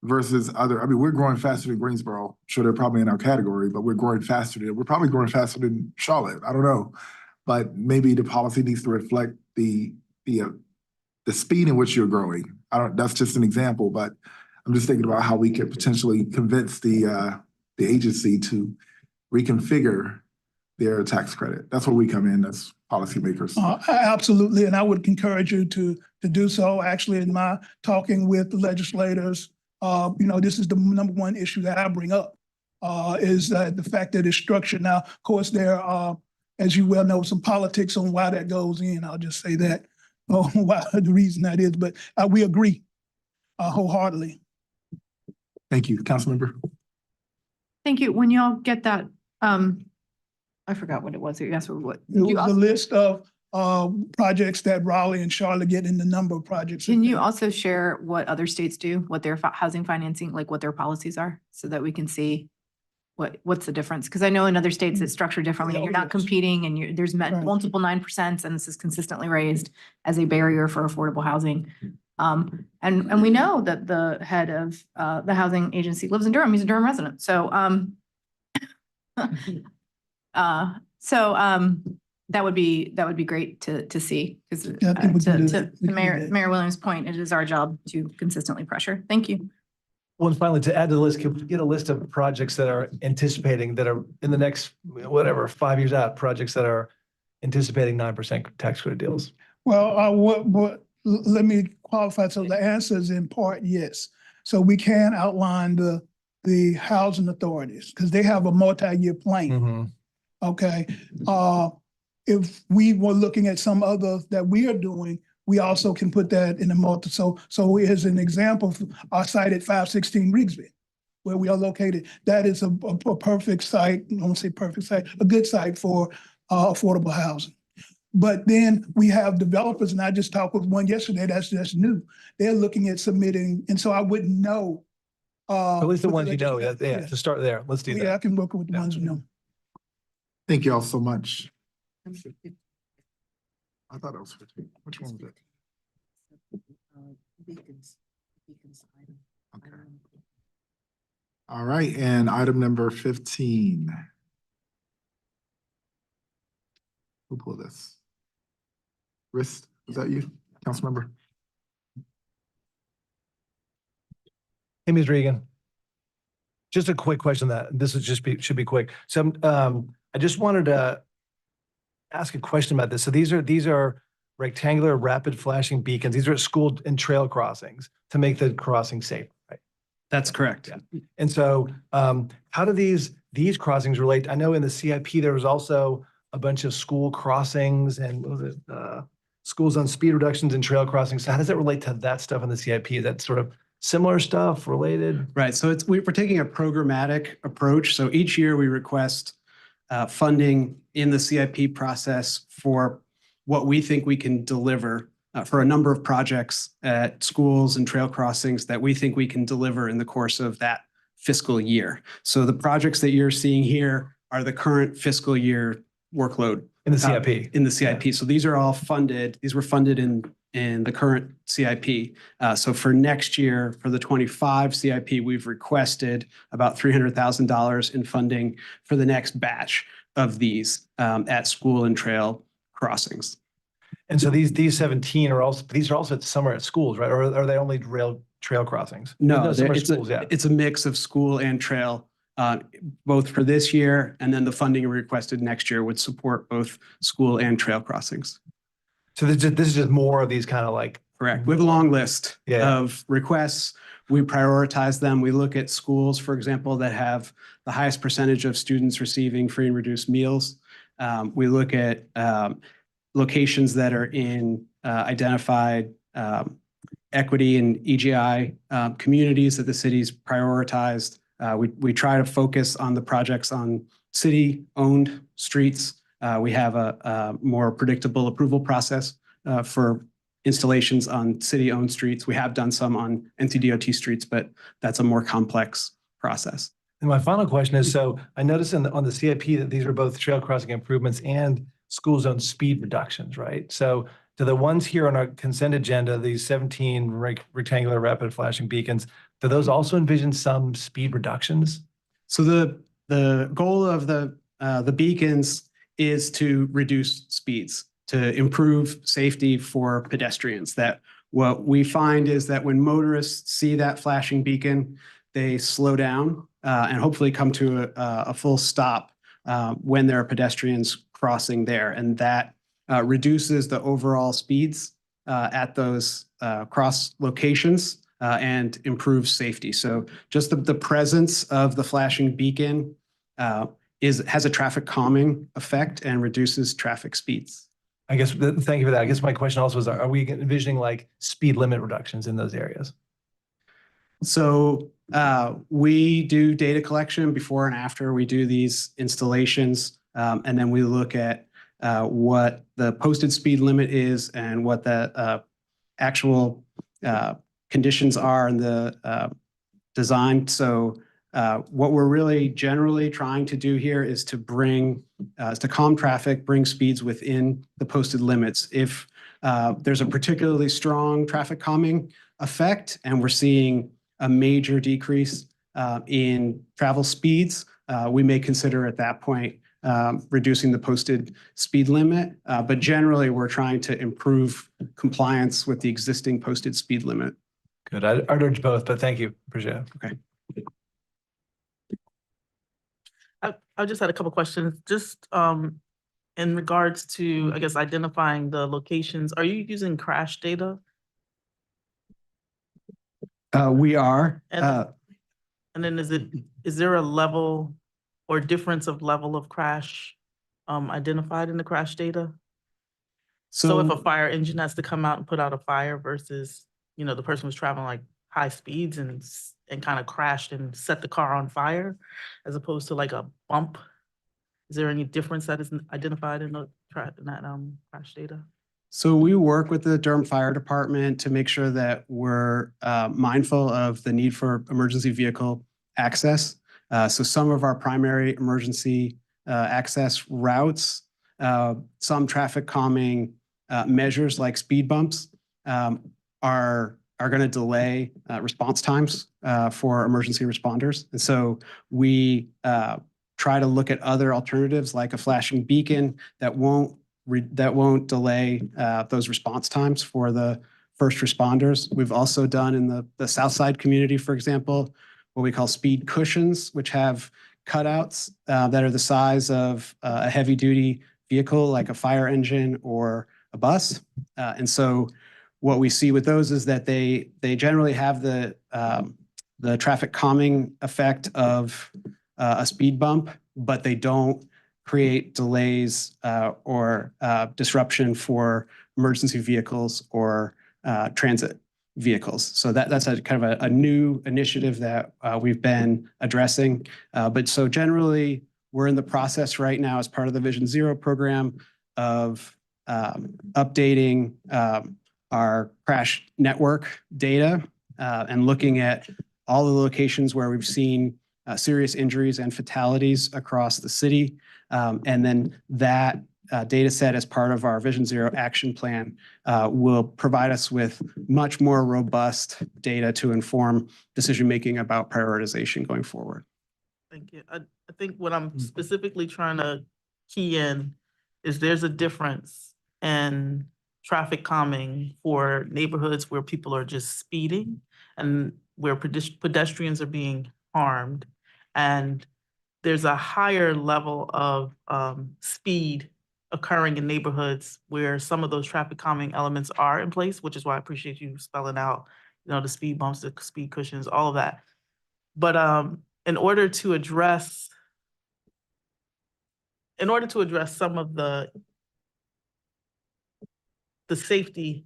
versus other. I mean, we're growing faster than Greensboro. Sure, they're probably in our category, but we're probably growing faster than Charlotte. I don't know, but maybe the policy needs to reflect the speed in which you're growing. That's just an example, but I'm just thinking about how we could potentially convince the agency to reconfigure their tax credit. That's where we come in as policymakers.
Absolutely, and I would encourage you to do so. Actually, in my talking with the legislators, you know, this is the number one issue that I bring up, is that the fact that it's structured. Now, of course, there are, as you well know, some politics on why that goes in. I'll just say that, why the reason that is, but we agree wholeheartedly.
Thank you, Councilmember.
Thank you. When y'all get that, I forgot what it was. You asked what.
It was a list of projects that Raleigh and Charlotte get in the number of projects.
Can you also share what other states do, what their housing financing, like what their policies are, so that we can see what's the difference? Because I know in other states it's structured differently, and you're not competing, and there's multiple 9%, and this is consistently raised as a barrier for affordable housing. And we know that the head of the housing agency lives in Durham. He's a Durham resident. So that would be great to see, because to Mayor Williams' point, it is our job to consistently pressure. Thank you.
Well, and finally, to add to the list, can we get a list of projects that are anticipating, that are in the next, whatever, 5 years out, projects that are anticipating 9% tax credit deals?
Well, let me qualify. So the answer is in part yes. So we can outline the housing authorities, because they have a multi-year plan.
Mm-hmm.
Okay. If we were looking at some others that we are doing, we also can put that in the multi. So as an example, our site at 516 Rigsby, where we are located, that is a perfect site. I won't say perfect site, a good site for affordable housing. But then we have developers, and I just talked with one yesterday that's new. They're looking at submitting, and so I wouldn't know.
At least the ones you know, yeah, to start there. Let's do that.
Yeah, I can work with the ones we know.
Thank you all so much. I thought it was 15. Which one was it? Okay. All right, and item number 15. Who pulled this? Rist, is that you, Councilmember?
Hey, Ms. Regan. Just a quick question that this is should be quick. So I just wanted to ask a question about this. So these are rectangular rapid flashing beacons. These are at school and trail crossings to make the crossing safe, right?
That's correct.
Yeah. And so how do these crossings relate? I know in the CIP there was also a bunch of school crossings and what was it, schools on speed reductions and trail crossings. So how does it relate to that stuff in the CIP? Is that sort of similar stuff related?
Right. So we're taking a programmatic approach. So each year we request funding in the CIP process for what we think we can deliver for a number of projects at schools and trail crossings that we think we can deliver in the course of that fiscal year. So the projects that you're seeing here are the current fiscal year workload.
In the CIP.
In the CIP. Yeah. So these are all funded. These were funded in the current CIP. So for next year, for the 25 CIP, we've requested about $300,000 in funding for the next batch of these at school and trail crossings.
And so these 17 are also, these are also at somewhere at schools, right? Or are they only trail crossings?
No,
some are
it's
schools, yeah.
it's a mix of school and trail, both for this year, and then the funding requested next year would support both school and trail crossings.
So this is just more of these kind of like.
Correct. We have a long list
Yeah.
of requests. We prioritize them. We look at schools, for example, that have the highest percentage of students receiving free and reduced meals. We look at locations that are in identified equity and EGI communities that the city's prioritized. We try to focus on the projects on city-owned streets. We have a more predictable approval process for installations on city-owned streets. We have done some on NCDOT streets, but that's a more complex process.
And my final question is, so I noticed on the CIP that these are both trail crossing improvements and school zone speed reductions, right? So do the ones here on our consent agenda, these 17 rectangular rapid flashing beacons, do those also envision some speed reductions?
So the goal of the beacons is to reduce speeds, to improve safety for pedestrians. That what we find is that when motorists see that flashing beacon, they slow down and hopefully come to a full stop when there are pedestrians crossing there. And that reduces the overall speeds at those cross locations and improves safety. So just the presence of the flashing beacon has a traffic calming effect and reduces traffic speeds.
I guess, thank you for that. I guess my question also is, are we envisioning like speed limit reductions in those areas?
So we do data collection before and after we do these installations. And then we look at what the posted speed limit is and what the actual conditions are in the design. So what we're really generally trying to do here is to calm traffic, bring speeds within the posted limits. If there's a particularly strong traffic calming effect and we're seeing a major decrease in travel speeds, we may consider at that point reducing the posted speed limit. But generally, we're trying to improve compliance with the existing posted speed limit.
Good. I'd urge both, but thank you. Appreciate it.
Okay.
I just had a couple questions, just in regards to, I guess, identifying the locations. Are you using crash data?
We are.
And then is there a level or difference of level of crash identified in the crash data? So if a fire engine has to come out and put out a fire versus, the person was traveling like high speeds and kind of crashed and set the car on fire, as opposed to like a bump, is there any difference that is identified in that crash data?
So we work with the Durham Fire Department to make sure that we're mindful of the need for emergency vehicle access. So some of our primary emergency access routes, some traffic calming measures like speed bumps are going to delay response times for emergency responders. And so we try to look at other alternatives like a flashing beacon that won't delay those response times for the first responders. We've also done in the Southside community, for example, what we call speed cushions, which have cutouts that are the size of a heavy duty vehicle like a fire engine or a bus. And so what we see with those is that they generally have the traffic calming effect of a speed bump, but they don't create delays or disruption for emergency vehicles or transit vehicles. So that's a kind of a new initiative that we've been addressing. But so generally, we're in the process right now as part of the Vision Zero program of updating our crash network data and looking at all the locations where we've seen serious injuries and fatalities across the city. And then that data set as part of our Vision Zero action plan will provide us with much more robust data to inform decision-making about prioritization going forward.
Thank you. I think what I'm specifically trying to key in is there's a difference in traffic calming for neighborhoods where people are just speeding and where pedestrians are being harmed. And there's a higher level of speed occurring in neighborhoods where some of those traffic calming elements are in place, which is why I appreciate you spelling out, the speed bumps, the speed cushions, all of that. But in order to address some of the safety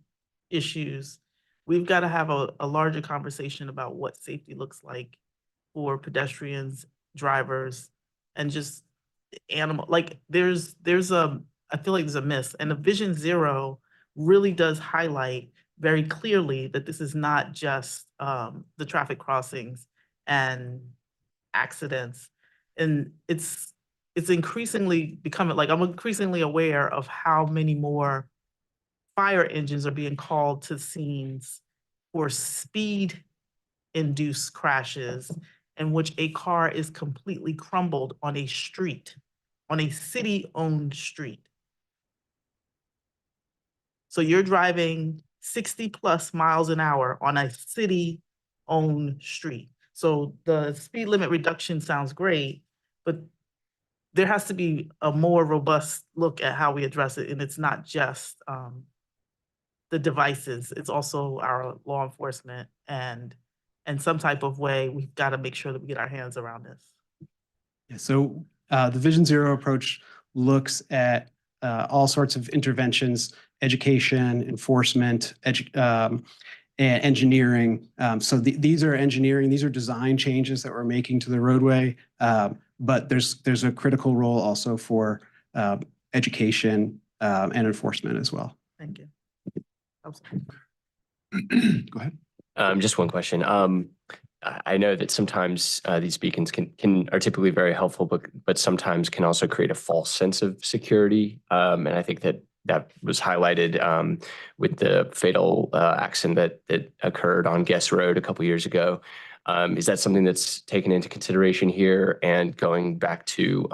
issues, we've got to have a larger conversation about what safety looks like for pedestrians, drivers, and just animal. Like I feel like there's a miss, and the Vision Zero really does highlight very clearly that this is not just the traffic crossings and accidents. And it's increasingly becoming, like, I'm increasingly aware of how many more fire engines are being called to scenes for speed-induced crashes in which a car is completely crumbled on a street, on a city-owned street. So you're driving 60+ miles an hour on a city-owned street. So the speed limit reduction sounds great, but there has to be a more robust look at how we address it. And it's not just the devices, it's also our law enforcement, and some type of way we've got to make sure that we get our hands around this.
Yeah, so the Vision Zero approach looks at all sorts of interventions, education, enforcement, and engineering. So these are engineering, these are design changes that we're making to the roadway, but there's a critical role also for education and enforcement as well.
Thank you.
Go ahead.
Just one question. I know that sometimes these beacons are typically very helpful, but sometimes can also create a false sense of security. And I think that was highlighted with the fatal accident that occurred on Guest Road a couple years ago. Is that something that's taken into consideration here? And going back to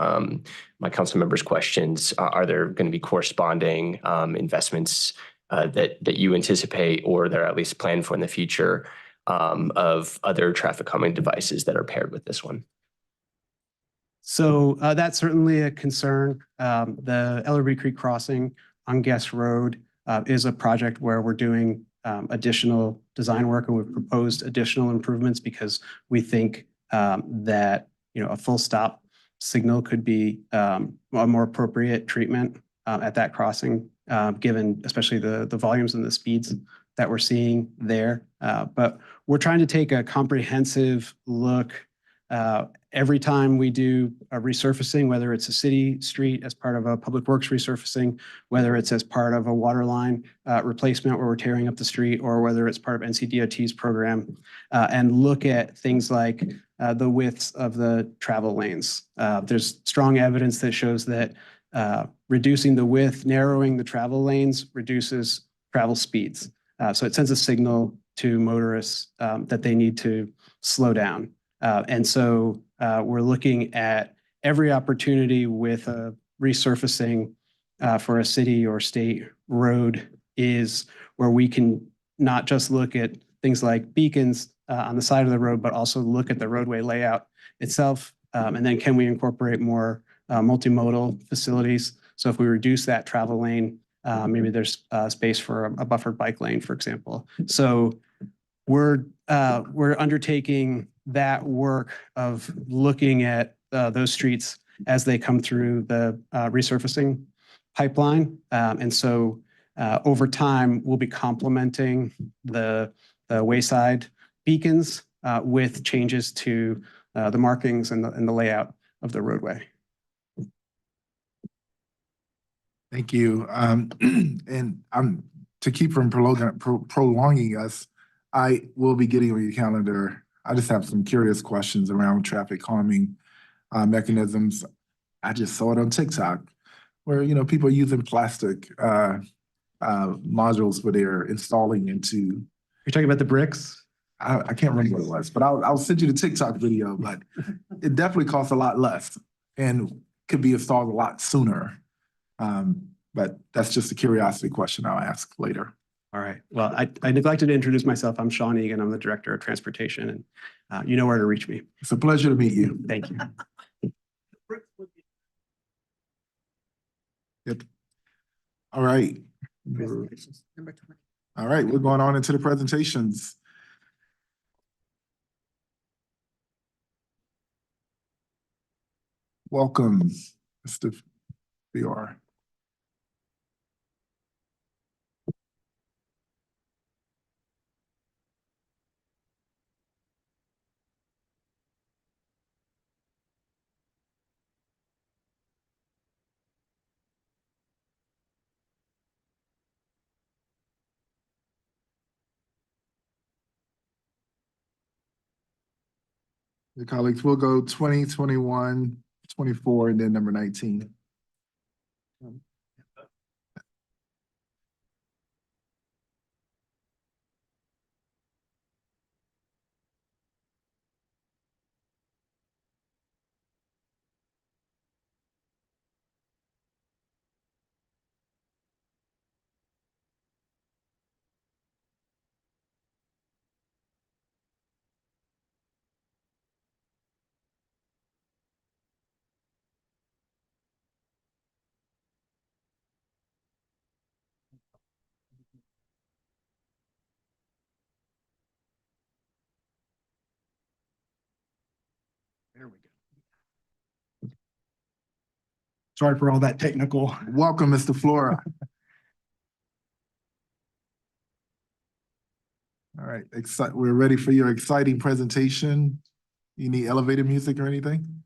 my council members' questions, are there going to be corresponding investments that you anticipate, or that are at least planned for in the future, of other traffic calming devices that are paired with this one?
So that's certainly a concern. The Ellerby Creek Crossing on Guest Road is a project where we're doing additional design work, and we've proposed additional improvements because we think that a full stop signal could be a more appropriate treatment at that crossing, given especially the volumes and the speeds that we're seeing there. But we're trying to take a comprehensive look every time we do a resurfacing, whether it's a city street as part of a public works resurfacing, whether it's as part of a water line replacement where we're tearing up the street, or whether it's part of NCDOT's program, and look at things like the widths of the travel lanes. There's strong evidence that shows that reducing the width, narrowing the travel lanes reduces travel speeds. So it sends a signal to motorists that they need to slow down. And so we're looking at every opportunity with a resurfacing for a city or state road is where we can not just look at things like beacons on the side of the road, but also look at the roadway layout itself. And then can we incorporate more multimodal facilities? So if we reduce that travel lane, maybe there's space for a buffered bike lane, for example. So we're undertaking that work of looking at those streets as they come through the resurfacing pipeline. And so over time, we'll be complementing the wayside beacons with changes to the markings and the layout of the roadway.
Thank you. And to keep from prolonging us, I will be getting on your calendar. I just have some curious questions around traffic calming mechanisms. I just saw it on TikTok where, people are using plastic modules where they're installing into.
You're talking about the bricks?
I can't remember what it was, but I'll send you the TikTok video, but it definitely costs a lot less and could be installed a lot sooner. But that's just a curiosity question I'll ask later.
All right. Well, I neglected to introduce myself. I'm Sean Egan. I'm the Director of Transportation, and you know where to reach me.
It's a pleasure to meet you.
Thank you.
Yep. All right.
Number 20.
All right, we're going on into the presentations. Welcome, Mr. BR. The colleagues will go 20, 21, 24, and then number 19.
There we go. Sorry for all that technical.
Welcome, Mr. Flora. All right, we're ready for your exciting presentation. You need elevator music or anything?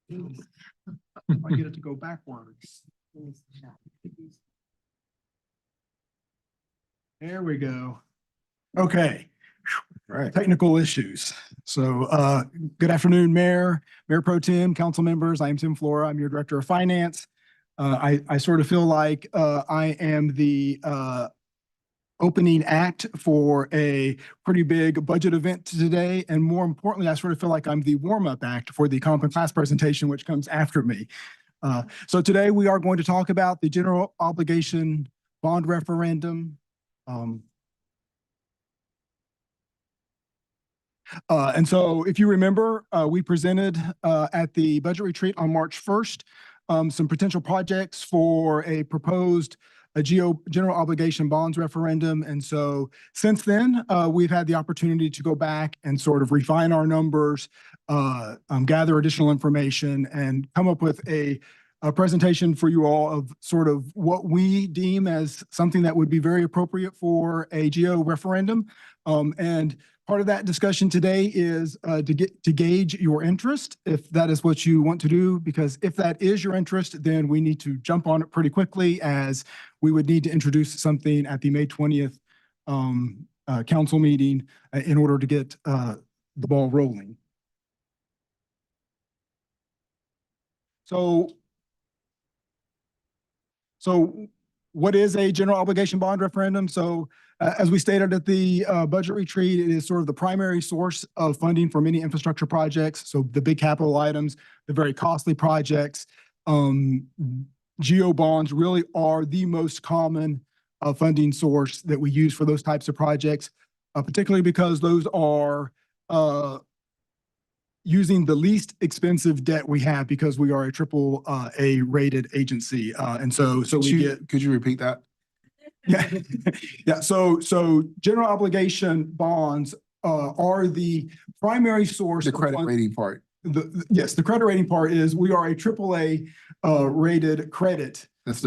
I get it to go backwards. There we go. Okay.
All right.
Technical issues. So good afternoon, Mayor Pro Tem, council members. I am Tim Flora. I'm your Director of Finance. I sort of feel like I am the opening act for a pretty big budget event today. And more importantly, I sort of feel like I'm the warm-up act for the comp and class presentation, which comes after me. So today we are going to talk about the general obligation bond referendum. And so if you remember, we presented at the budget retreat on March 1st, some potential projects for a proposed general obligation bonds referendum. And so since then, we've had the opportunity to go back and sort of refine our numbers, gather additional information, and come up with a presentation for you all of sort of what we deem as something that would be very appropriate for a GO referendum. And part of that discussion today is to gauge your interest, if that is what you want to do, because if that is your interest, then we need to jump on it pretty quickly, as we would need to introduce something at the May 20th council meeting in order to get the ball rolling. So what is a general obligation bond referendum? So as we stated at the budget retreat, it is sort of the primary source of funding for many infrastructure projects. So the big capital items, the very costly projects, GO bonds really are the most common funding source that we use for those types of projects, particularly because those are using the least expensive debt we have, because we are a AAA rated agency. And so
Could you repeat that?
Yeah. Yeah. So general obligation bonds are the primary source.
The credit rating part.
Yes, the credit rating part is we are a AAA rated credit.
That's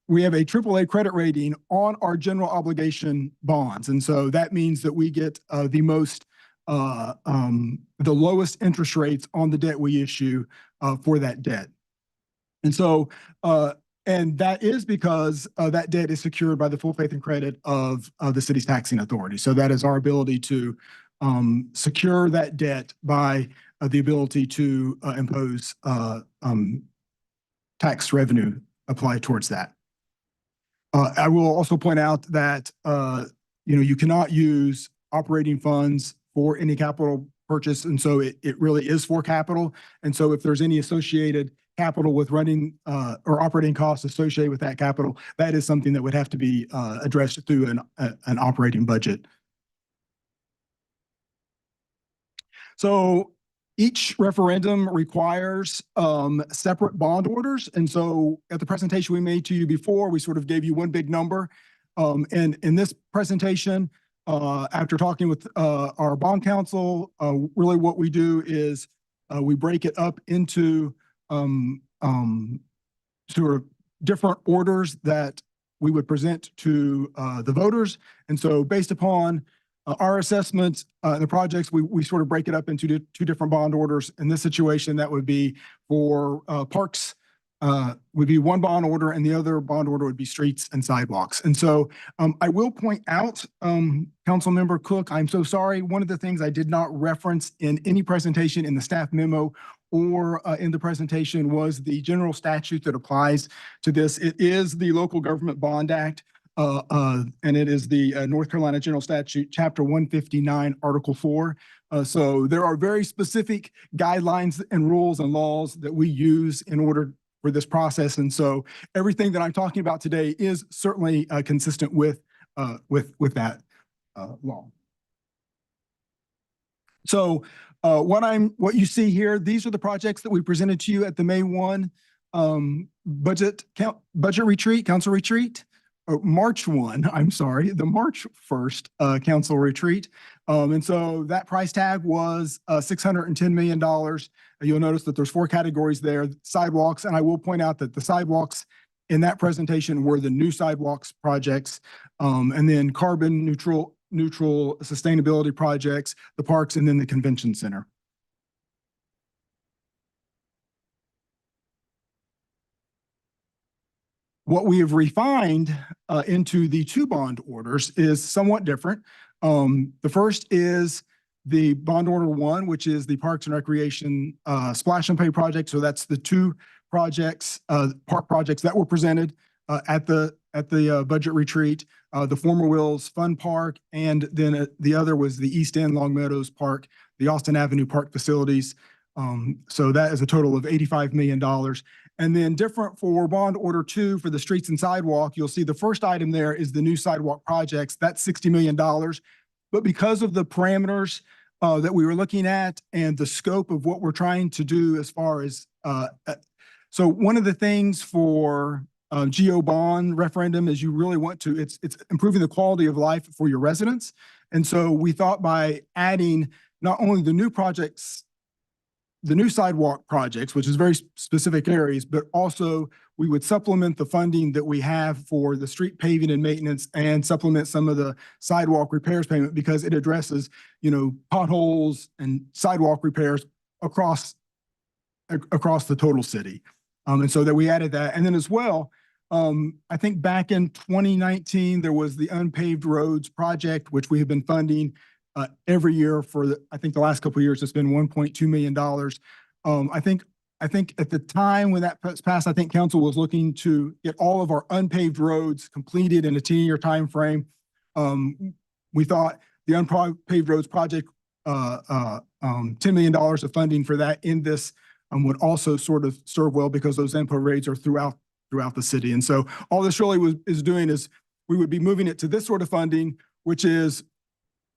we have a AAA credit rating on our general obligation bonds. And so that means that we get the most the lowest interest rates on the debt we issue for that debt. And so, and that is because that debt is secured by the full faith and credit of the city's taxing authority. So that is our ability to secure that debt by the ability to impose tax revenue applied towards that. I will also point out that you cannot use operating funds for any capital purchase. And so it really is for capital. And so if there's any associated
capital with running or operating costs associated with that capital, that is something that would have to be addressed through an operating budget. So each referendum requires separate bond orders. And so at the presentation we made to you before, we sort of gave you one big number. And in this presentation, after talking with our bond counsel, really what we do is we break it up into sort of different orders that we would present to the voters. And so based upon our assessments, the projects, we sort of break it up into two different bond orders. In this situation, that would be for parks, would be one bond order, and the other bond order would be streets and sidewalks. And so I will point out, Councilmember Cook, I'm so sorry. One of the things I did not reference in any presentation in the staff memo or in the presentation was the general statute that applies to this. It is the Local Government Bond Act. And it is the North Carolina General Statute, Chapter 159, Article 4. So there are very specific guidelines and rules and laws that we use in order for this process. And so everything that I'm talking about today is certainly consistent with that law. So what you see here, these are the projects that we presented to you at the May 1 budget retreat, council retreat. March 1, I'm sorry, the March 1st council retreat. And so that price tag was $610 million. You'll notice that there's 4 categories there, sidewalks. And I will point out that the sidewalks in that presentation were the new sidewalks projects, and then carbon neutral sustainability projects, the parks, and then the convention center. What we have refined into the 2 bond orders is somewhat different. The first is the bond order 1, which is the Parks and Recreation Splash and Pay project. So that's the 2 projects, park projects that were presented at the budget retreat. The former Wills Fun Park, and then the other was the East End Long Meadows Park, the Austin Avenue Park facilities. So that is a total of $85 million. And then different for bond order 2 for the streets and sidewalk, you'll see the first item there is the new sidewalk projects. That's $60 million. But because of the parameters that we were looking at and the scope of what we're trying to do as far as, so one of the things for GO bond referendum is you really want to, it's improving the quality of life for your residents. And so we thought by adding not only the new projects, the new sidewalk projects, which is very specific areas, but also we would supplement the funding that we have for the street paving and maintenance and supplement some of the sidewalk repairs payment because it addresses, potholes and sidewalk repairs across the total city. And so that we added that. And then as well, I think back in 2019, there was the unpaved roads project, which we have been funding every year for I think the last couple of years, it's been $1.2 million. I think at the time when that passed, I think council was looking to get all of our unpaved roads completed in a 10-year time frame. We thought the unpaved roads project, $10 million of funding for that in this would also sort of serve well because those input rates are throughout the city. And so all this really is doing is we would be moving it to this sort of funding, which is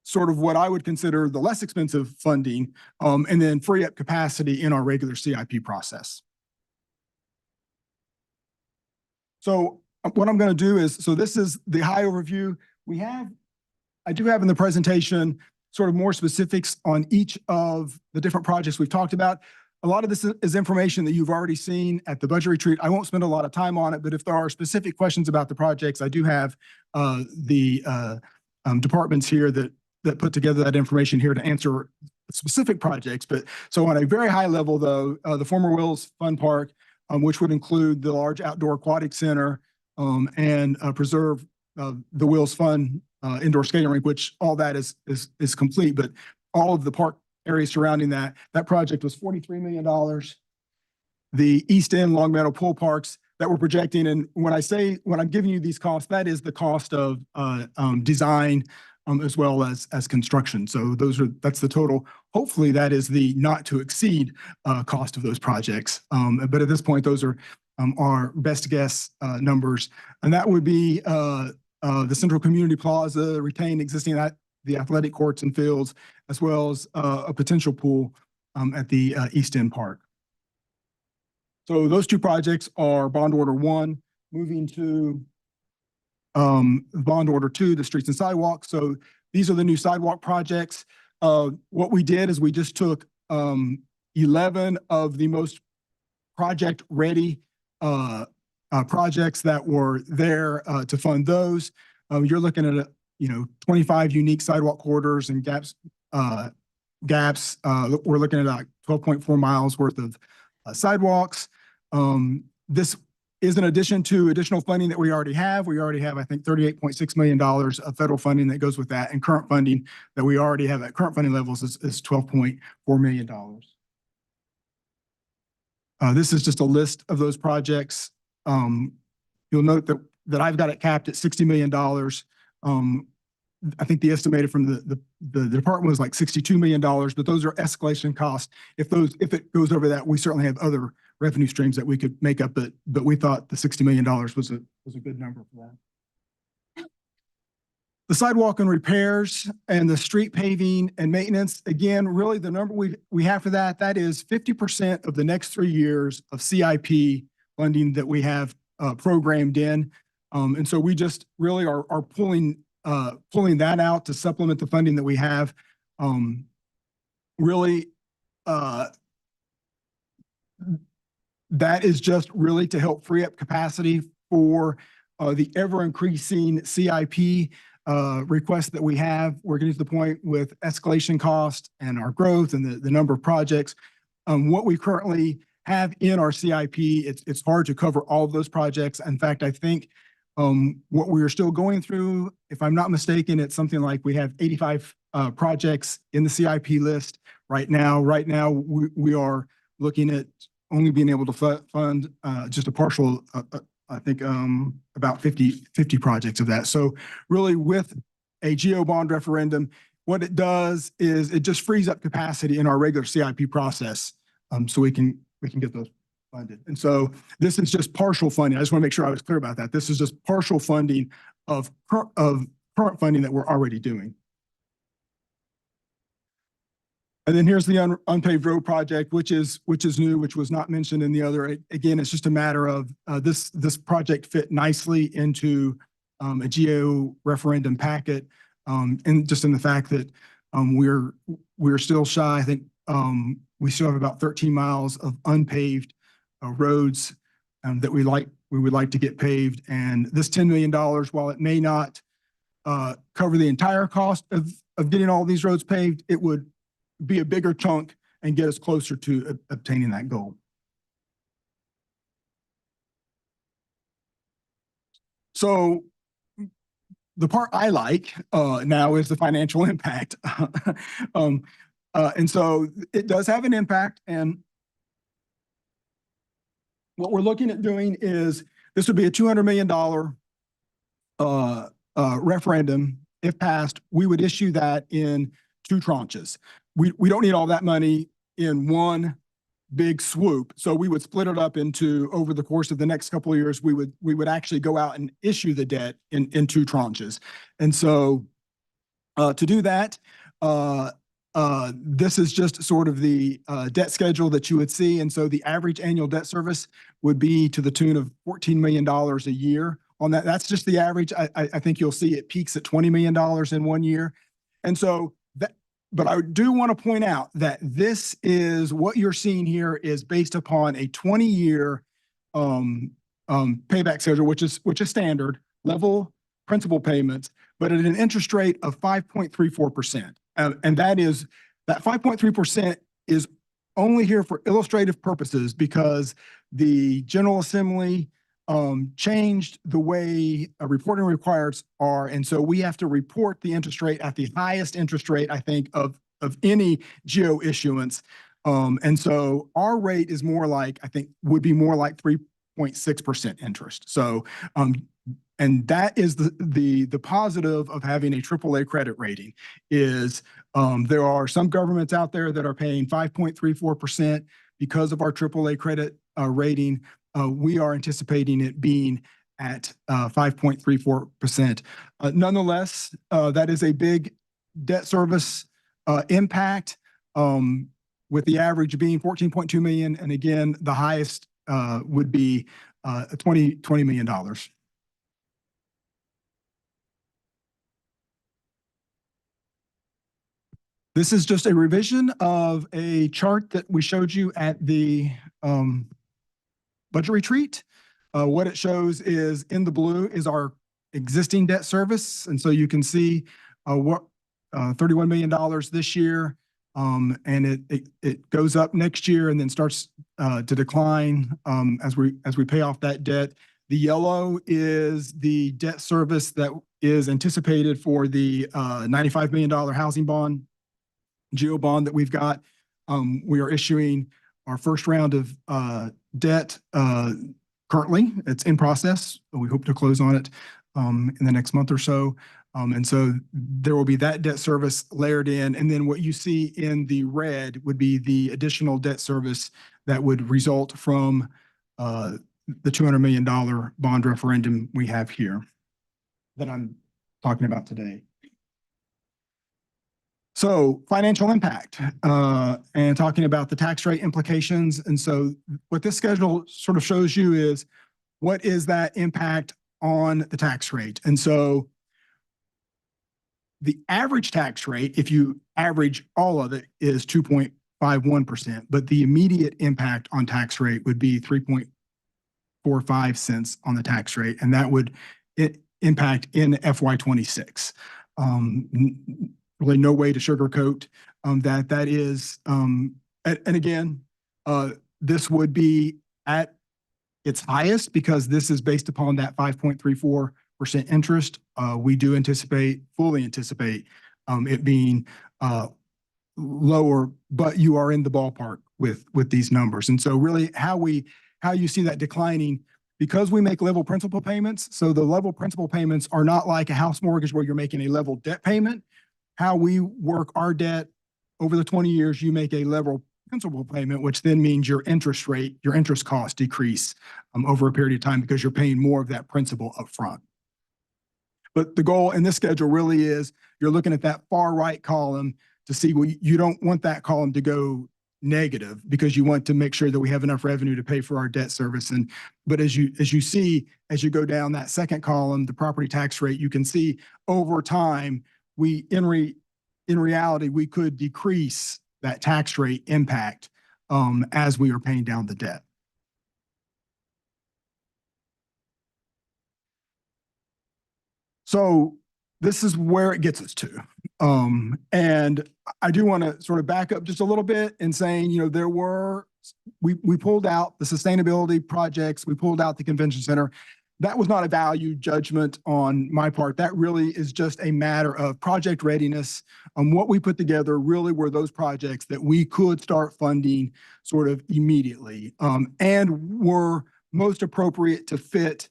sort of what I would consider the less expensive funding, and then free up capacity in our regular CIP process. So what I'm going to do is, so this is the high overview. I do have in the presentation sort of more specifics on each of the different projects we've talked about. A lot of this is information that you've already seen at the budget retreat. I won't spend a lot of time on it, but if there are specific questions about the projects, I do have the departments here that put together that information here to answer specific projects. But so on a very high level, though, the former Wills Fun Park, which would include the large outdoor aquatic center and preserve the Wills Fun indoor skating rink, which all that is complete. But all of the park areas surrounding that project was $43 million. The East End Long Meadow Pool Parks that we're projecting, and when I'm giving you these costs, that is the cost of design, as well as construction. So that's the total. Hopefully that is the not to exceed cost of those projects. But at this point, those are our best guess numbers. And that would be the Central Community Plaza, retain existing the athletic courts and fields, as well as a potential pool at the East End Park. So those two projects are bond order 1, moving to bond order 2, the streets and sidewalks. So these are the new sidewalk projects. What we did is we just took 11 of the most project ready projects that were there to fund those. You're looking at 25 unique sidewalk corridors and gaps. We're looking at like 12.4 miles worth of sidewalks. This is in addition to additional funding that we already have. We already have, I think, $38.6 million of federal funding that goes with that, and current funding that we already have at current funding levels is $12.4 million. This is just a list of those projects. You'll note that I've got it capped at $60 million. I think the estimated from the department was like $62 million, but those are escalation costs. If it goes over that, we certainly have other revenue streams that we could make up, but we thought the $60 million was a good number for that. The sidewalk and repairs and the street paving and maintenance, again, really the number we have for that is 50% of the next 3 years of CIP funding that we have programmed in. And so we just really are pulling that out to supplement the funding that we have. That is just really to help free up capacity for the ever increasing CIP requests that we have. We're getting to the point with escalation cost and our growth and the number of projects. What we currently have in our CIP, it's hard to cover all of those projects. In fact, I think what we are still going through, if I'm not mistaken, it's something like we have 85 projects in the CIP list right now. Right now, we are looking at only being able to fund just a partial, I think about 50 projects of that. So really with a GO bond referendum, what it does is it just frees up capacity in our regular CIP process so we can get those funded. And so this is just partial funding. I just want to make sure I was clear about that. This is just partial funding of current funding that we're already doing. And then here's the unpaved road project, which is new, which was not mentioned in the other. Again, it's just a matter of this project fit nicely into a GO referendum packet, and just in the fact that we're still shy. I think we still have about 13 miles of unpaved roads that we would like to get paved. And this $10 million, while it may not cover the entire cost of getting all these roads paved, it would be a bigger chunk and get us closer to obtaining that goal. So the part I like now is the financial impact. And so it does have an impact. And what we're looking at doing is this would be a $200 million referendum. If passed, we would issue that in 2 tranches. We don't need all that money in one big swoop. So we would split it up into, over the course of the next couple of years, we would actually go out and issue the debt in 2 tranches. And so to do that, this is just sort of the debt schedule that you would see. And so the average annual debt service would be to the tune of $14 million a year on that. That's just the average. I think you'll see it peaks at $20 million in 1 year. And so but I do want to point out that this is what you're seeing here is based upon a 20-year payback schedule, which is standard level principal payments, but at an interest rate of 5.34%. And that 5.3% is only here for illustrative purposes because the General Assembly changed the way reporting requirements are. And so we have to report the interest rate at the highest interest rate, I think, of any GO issuance. And so our rate is more like, I think, would be more like 3.6% interest. So And that is the positive of having a AAA credit rating is there are some governments out there that are paying 5.34% because of our AAA credit rating. We are anticipating it being at 5.34%. Nonetheless, that is a big debt service impact, with the average being 14.2 million. And again, the highest would be $20 million. This is just a revision of a chart that we showed you at the budget retreat. What it shows is in the blue is our existing debt service. And so you can see what $31 million this year. And it goes up next year and then starts to decline as we pay off that debt. The yellow is the debt service that is anticipated for the $95 million housing bond, GEO bond that we've got. We are issuing our first round of debt currently. It's in process. We hope to close on it in the next month or so. And so there will be that debt service layered in. And then what you see in the red would be the additional debt service that would result from the $200 million bond referendum we have here that I'm talking about today. So financial impact and talking about the tax rate implications. And so what this schedule sort of shows you is what is that impact on the tax rate. And so the average tax rate, if you average all of it, is 2.51%, but the immediate impact on tax rate would be 3.45 cents on the tax rate. And that would impact in FY26. Really no way to sugarcoat that. That is, and again, this would be at its highest because this is based upon that 5.34% interest. We do fully anticipate it being lower, but you are in the ballpark with these numbers. And so really how you see that declining, because we make level principal payments. So the level principal payments are not like a house mortgage where you're making a level debt payment. How we work our debt over the 20 years, you make a level principal payment, which then means your interest rate, your interest costs decrease over a period of time because you're paying more of that principal up front. But the goal in this schedule really is you're looking at that far right column to see, well, you don't want that column to go negative because you want to make sure that we have enough revenue to pay for our debt service. But as you see, as you go down that second column, the property tax rate, you can see over time, in reality, we could decrease that tax rate impact as we are paying down the debt. So this is where it gets us to. And I do want to sort of back up just a little bit and saying, we pulled out the sustainability projects, we pulled out the convention center. That was not a value judgment on my part. That really is just a matter of project readiness. What we put together really were those projects that we could start funding sort of immediately and were most appropriate to fit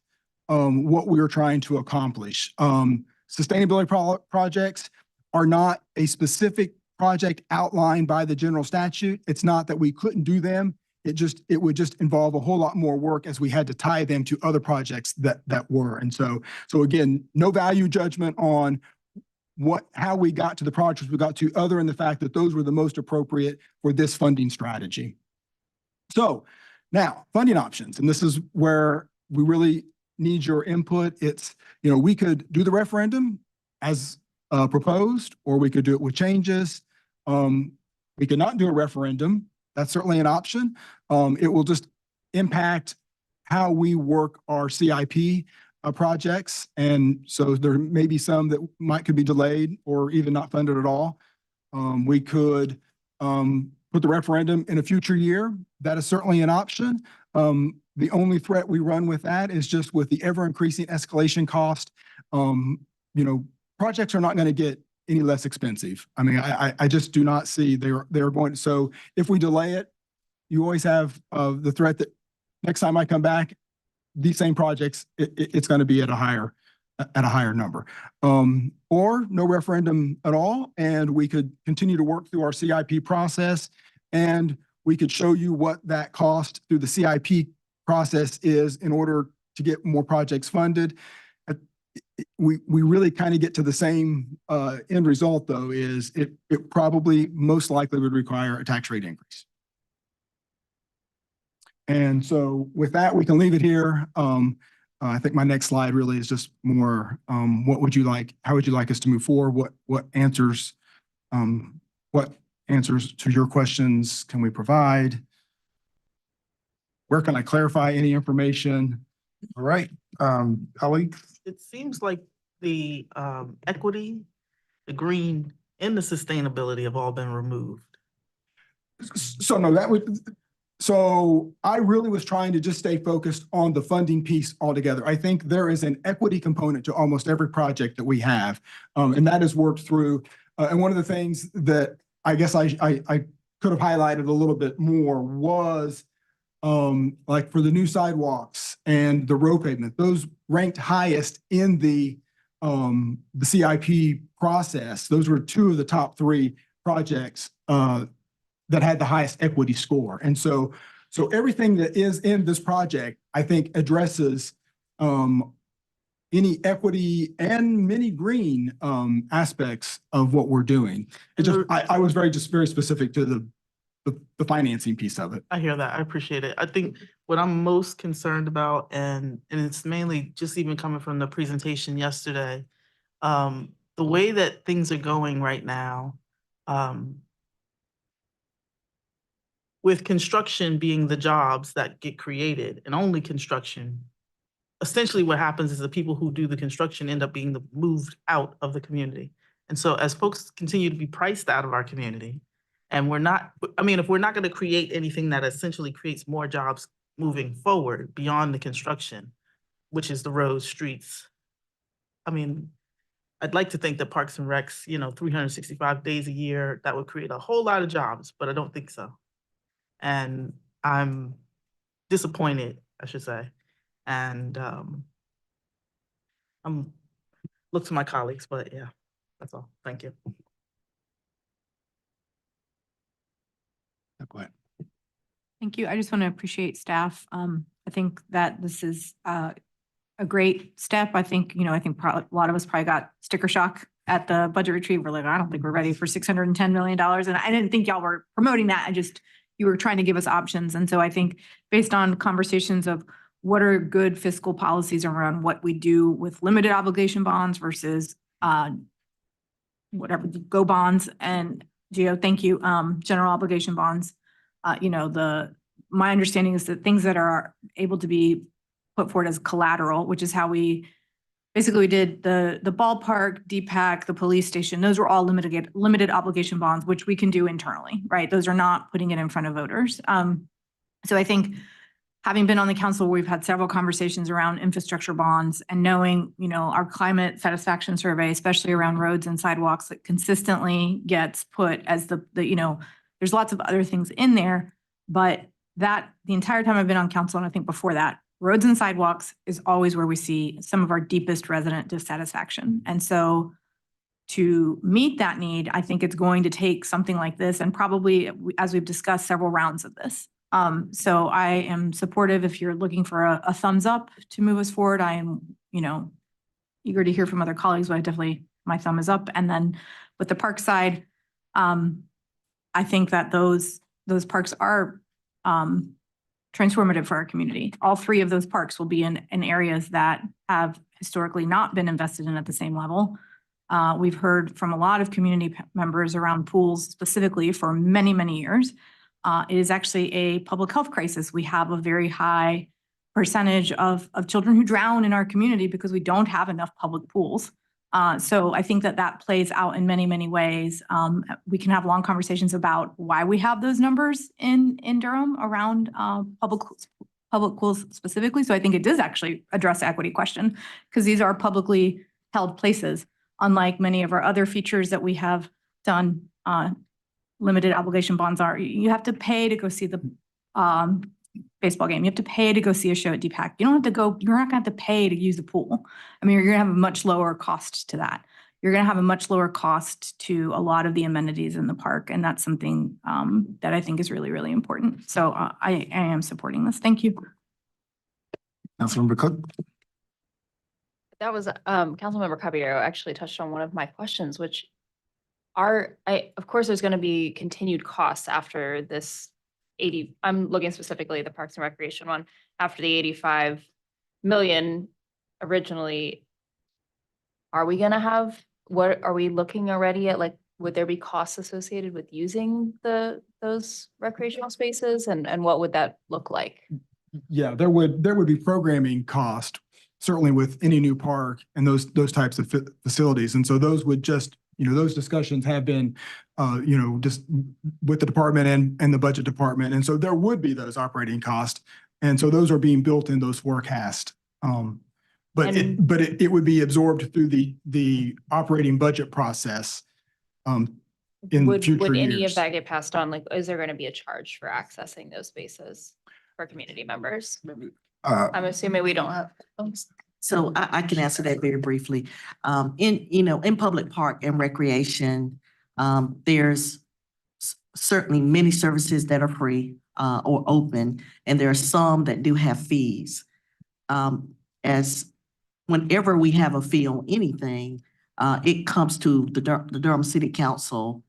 what we were trying to accomplish. Sustainability projects are not a specific project outlined by the general statute. It's not that we couldn't do them. It would just involve a whole lot more work as we had to tie them to other projects that were. And so again, no value judgment on how we got to the projects we got to, other than the fact that those were the most appropriate for this funding strategy. So now funding options, and this is where we really need your input. It's, we could do the referendum as proposed, or we could do it with changes. We could not do a referendum. That's certainly an option. It will just impact how we work our CIP projects. And so there may be some that could be delayed or even not funded at all. We could put the referendum in a future year. That is certainly an option. The only threat we run with that is just with the ever increasing escalation cost. Projects are not going to get any less expensive. I mean, I just do not see they're going to. So if we delay it, you always have the threat that next time I come back, these same projects, it's going to be at a higher number. Or no referendum at all, and we could continue to work through our CIP process, and we could show you what that cost through the CIP process is in order to get more projects funded. We really kind of get to the same end result, though, is it probably most likely would require a tax rate increase. And so with that, we can leave it here. I think my next slide really is just more, what would you like, how would you like us to move forward? What answers to your questions can we provide? Where can I clarify any information? All right, colleagues.
It seems like the equity, the green, and the sustainability have all been removed.
So no, so I really was trying to just stay focused on the funding piece altogether. I think there is an equity component to almost every project that we have, and that is worked through. And one of the things that I guess I could have highlighted a little bit more was like for the new sidewalks and the road pavement, those ranked highest in the CIP process. Those were two of the top 3 projects that had the highest equity score. And so everything that is in this project, I think, addresses any equity and many green aspects of what we're doing. It just, I was very specific to the financing piece of it.
I hear that. I appreciate it. I think what I'm most concerned about, and it's mainly just even coming from the presentation yesterday, the way that things are going right now, with construction being the jobs that get created and only construction, essentially what happens is the people who do the construction end up being moved out of the community. And so as folks continue to be priced out of our community, and we're not, I mean, if we're not going to create anything that essentially creates more jobs moving forward beyond the construction, which is the roads, streets. I mean, I'd like to think that Parks and Recs, 365 days a year, that would create a whole lot of jobs, but I don't think so. And I'm disappointed, I should say. And I'm look to my colleagues, but yeah, that's all. Thank you.
Go ahead.
Thank you. I just want to appreciate staff. I think that this is a great step. I think, a lot of us probably got sticker shock at the budget retreat. We're like, I don't think we're ready for $610 million. And I didn't think y'all were promoting that. You were trying to give us options. And so I think based on conversations of what are good fiscal policies around what we do with limited obligation bonds versus whatever, go bonds and Gio, thank you, general obligation bonds. My understanding is that things that are able to be put forward as collateral, which is how we did the ballpark, DPAC, the police station, those were all limited obligation bonds, which we can do internally, right? Those are not putting it in front of voters. So I think having been on the council, we've had several conversations around infrastructure bonds and knowing, our climate satisfaction survey, especially around roads and sidewalks, that consistently gets put as there's lots of other things in there, but that the entire time I've been on council, and I think before that, roads and sidewalks is always where we see some of our deepest resident dissatisfaction. And so to meet that need, I think it's going to take something like this and probably, as we've discussed, several rounds of this. So I am supportive if you're looking for a thumbs up to move us forward. I am, eager to hear from other colleagues, but my thumb is up. And then with the park side, I think that those parks are transformative for our community. All 3 of those parks will be in areas that have historically not been invested in at the same level. We've heard from a lot of community members around pools specifically for many, many years. It is actually a public health crisis. We have a very high percentage of children who drown in our community because we don't have enough public pools. So I think that plays out in many, many ways. We can have long conversations about why we have those numbers in Durham around public pools specifically. So I think it does actually address the equity question because these are publicly held places, unlike many of our other features that we have done. Limited obligation bonds are, you have to pay to go see the baseball game. You have to pay to go see a show at DPAC. You don't have to go, you're not gonna have to pay to use the pool. I mean, you're gonna have a much lower cost to that. You're gonna have a much lower cost to a lot of the amenities in the park. And that's something that I think is really, really important. So I am supporting this. Thank you.
Councilmember Cook?
That was, Councilmember Caballero actually touched on one of my questions, which of course, there's gonna be continued costs after this 80, I'm looking specifically at the Parks and Recreation one, after the 85 million originally. Are we gonna have, what are we looking already at, like, would there be costs associated with using those recreational spaces, and what would that look like?
Yeah, there would be programming cost, certainly with any new park and those types of facilities. And so those would just, those discussions have been, just with the department and the budget department. And so there would be those operating costs. And so those are being built in those forecasts. But it would be absorbed through the operating budget process in future
Would any of
years.
that get passed on? Like, is there gonna be a charge for accessing those spaces for community members? I'm assuming we don't have.
So I can answer that very briefly. In public park and recreation, there's certainly many services that are free or open, and there are some that do have fees. As whenever we have a fee on anything, it comes to the Durham City Council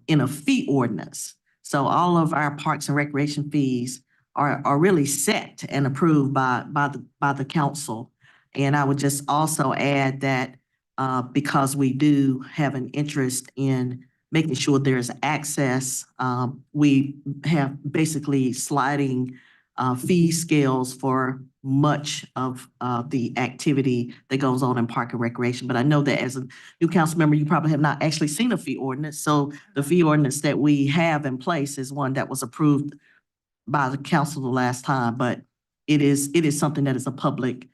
in a fee ordinance. So all of our parks and recreation fees are really set and approved by the council. And I would just also add that because we do have an interest in making sure there's access, we have basically sliding fee scales for much of the activity that goes on in park and recreation. But I know that as a new council member, you probably have not actually seen a fee ordinance. So the fee ordinance that we have in place is one that was approved by the council the last time, but it is something that is a public,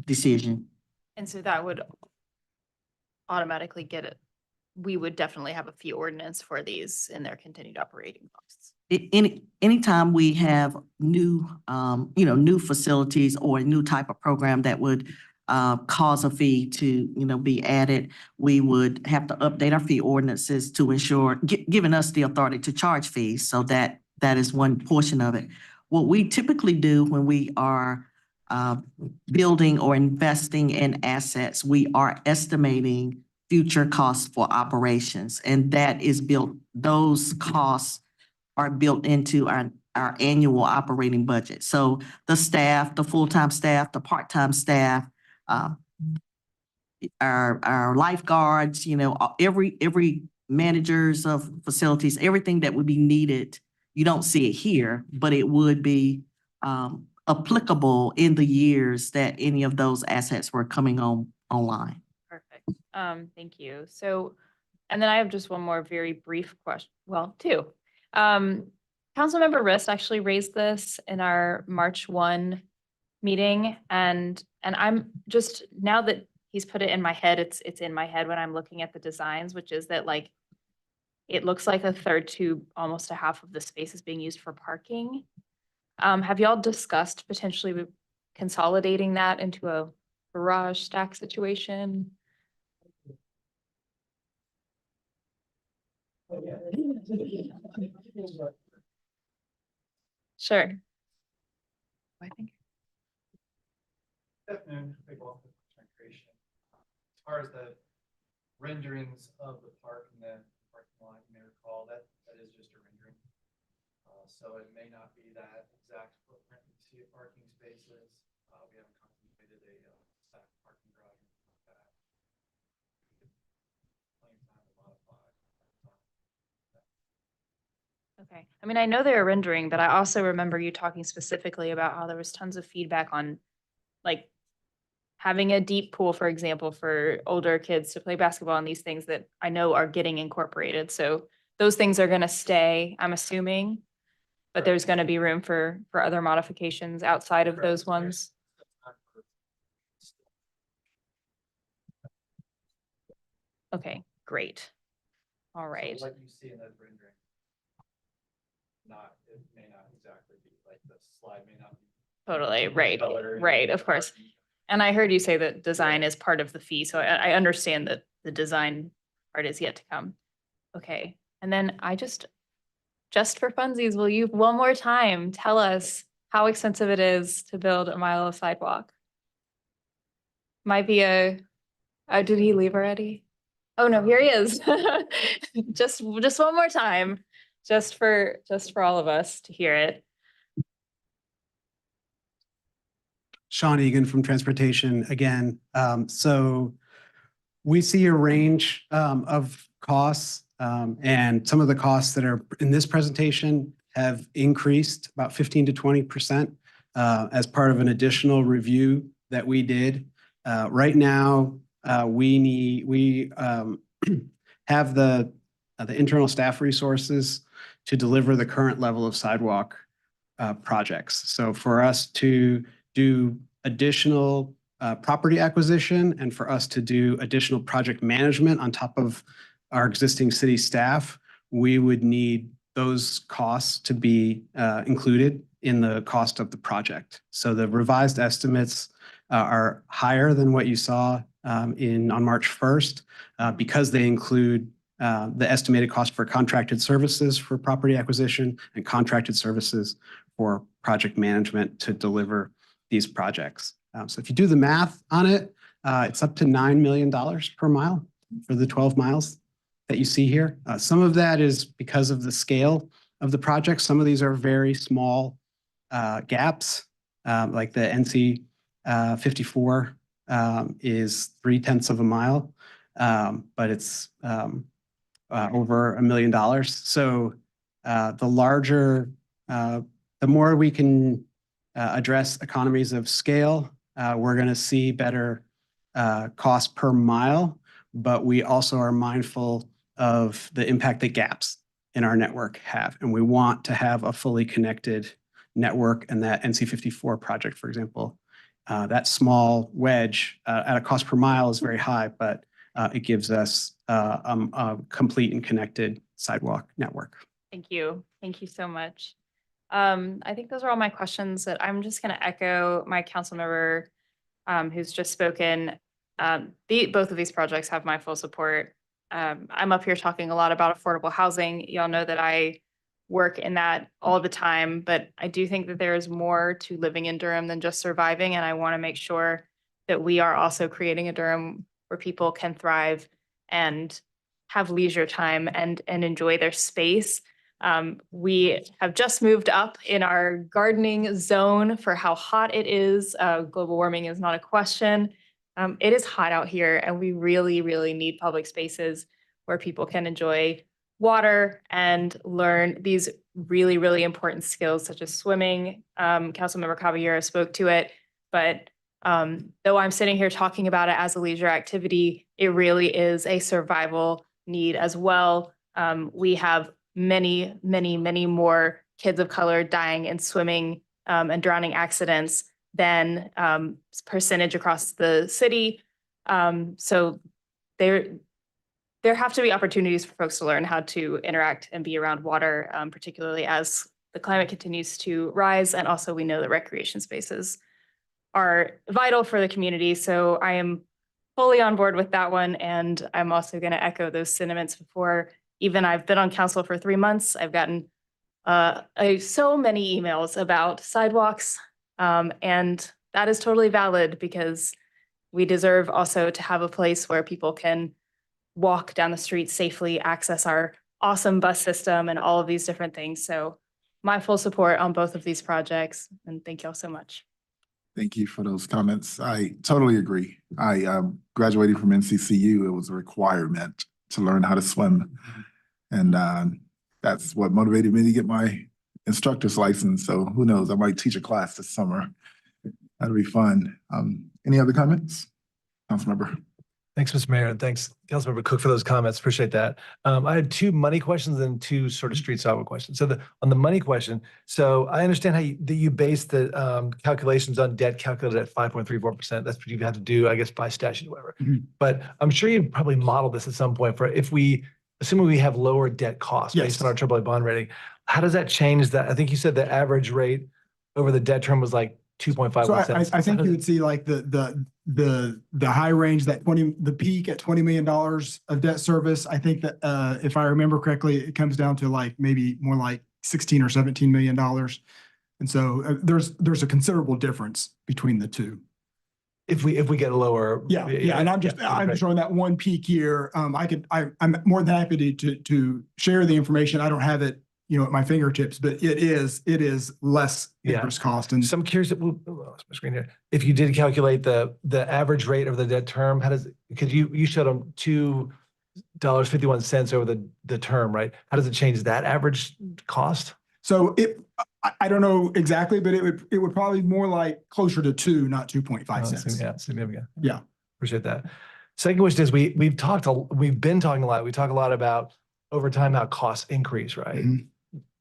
decision.
And so that would automatically get it. We would definitely have a fee ordinance for these in their continued operating costs.
Anytime we have new, new facilities or a new type of program that would cause a fee to, be added, we would have to update our fee ordinances to ensure, giving us the authority to charge fees. So that is one portion of it. What we typically do when we are building or investing in assets, we are estimating future costs for operations, and that is built, those costs are built into our annual operating budget. So the staff, the full-time staff, the part-time staff, our lifeguards, every managers of facilities, everything that would be needed. You don't see it here, but it would be applicable in the years that any of those assets were coming online.
Perfect. Thank you. So, and then I have just one more very brief question. Well, two. Councilmember Rist actually raised this in our March 1 meeting, and I'm just, now that he's put it in my head, it's in my head when I'm looking at the designs, which is that, like, it looks like a third to almost a half of the space is being used for parking. Have y'all discussed potentially consolidating that into a garage stack situation? Sure. I think.
Afternoon, recreation. As far as the renderings of the park and the parking lot, you may recall that is just a rendering. So it may not be that exact footprint you see of parking spaces. We haven't contemplated a staff parking garage like that. Plenty of time to modify.
Okay. I mean, I know they're rendering, but I also remember you talking specifically about how there was tons of feedback on, like, having a deep pool, for example, for older kids to play basketball, and these things that I know are getting incorporated. So those things are going to stay, I'm assuming, but there's going to be room for other modifications outside of those ones. Okay, great. All right.
So what you see in those renderings, not
It may not exactly be like the slide may not be.
Totally, right,
color.
right, of course. And I heard you say that design is part of the fee, so I understand that the design part is yet to come. Okay, and then just for funsies, will you one more time tell us how expensive it is to build a mile of sidewalk? Might be did he leave already? Oh no, here he is. Just one more time, just for all of us to hear it.
Sean Egan from Transportation again. So we see a range of costs, and some of the costs that are in this presentation have increased about 15 to 20% as part of an additional review that we did. Right now, we have the internal staff resources to deliver the current level of sidewalk projects. So for us to do additional property acquisition and for us to do additional project management on top of our existing city staff, we would need those costs to be included in the cost of the project. So the revised estimates are higher than what you saw on March 1st because they include the estimated cost for contracted services for property acquisition and contracted services for project management to deliver these projects. So if you do the math on it, it's up to $9 million per mile for the 12 miles that you see here. Some of that is because of the scale of the project. Some of these are very small gaps, like the NC 54 is 0.3 of a mile, but it's over $1 million. So the more we can address economies of scale, we're going to see better cost per mile, but we also are mindful of the impact that gaps in our network have. And we want to have a fully connected network, and that NC 54 project, for example, that small wedge at a cost per mile is very high, but it gives us a complete and connected sidewalk network.
Thank you. Thank you so much. I think those are all my questions. That I'm just going to echo my council member who's just spoken. Both of these projects have my full support. I'm up here talking a lot about affordable housing. Y'all know that I work in that all the time, but I do think that there is more to living in Durham than just surviving. And I want to make sure that we are also creating a Durham where people can thrive and have leisure time and enjoy their space. We have just moved up in our gardening zone for how hot it is. Global warming is not a question. It is hot out here, and we really, really need public spaces where people can enjoy water and learn these really, really important skills such as swimming. Councilmember Caballero spoke to it, but though I'm sitting here talking about it as a leisure activity, it really is a survival need as well. We have many, many, many more kids of color dying in swimming and drowning accidents than percentage across the city. So there have to be opportunities for folks to learn how to interact and be around water, particularly as the climate continues to rise. And also we know that recreation spaces are vital for the community. So I am fully on board with that one. And I'm also going to echo those sentiments before even I've been on council for 3 months. I've gotten so many emails about sidewalks. And that is totally valid because we deserve also to have a place where people can walk down the street safely, access our awesome bus system and all of these different things. So my full support on both of these projects. And thank you all so much.
Thank you for those comments. I totally agree. I graduated from NCCU. It was a requirement to learn how to swim. And that's what motivated me to get my instructor's license. So who knows, I might teach a class this summer. That'll be fun. Any other comments? Councilmember.
Thanks, Mr. Mayor, and thanks, Councilmember Cook, for those comments. Appreciate that. I had 2 money questions and 2 sort of street sidewalk questions. So on the money question, so I understand how you base the calculations on debt calculated at 5.34%. That's what you have to do, I guess, by statute, or whatever.
Mm-hmm.
But I'm sure you probably model this at some point for if we, assuming we have lower debt costs
Yes.
based on our AAA bond rating, How does that change that? I think you said the average rate over the debt term was like 2.51
So
cents.
I think you would see like the high range, the peak at $20 million of debt service. I think that if I remember correctly, it comes down to like maybe more like 16 or $17 million. And so there's a considerable difference between the two.
If we get a lower.
Yeah. And I'm just showing that one peak year. I'm more than happy to share the information. I don't have it, at my fingertips, but it is less interest cost. And
So I'm curious, lost my screen here. If you did calculate the average rate of the debt term, because you showed them $2.51 over the term, right? How does it change that average cost?
So I don't know exactly, but it would probably be more like closer to 2, not 2.5 cents.
Yeah, significant.
Yeah.
Appreciate that. Second question is we've been talking a lot. We talk a lot about over time how costs increase, right?
Mhm.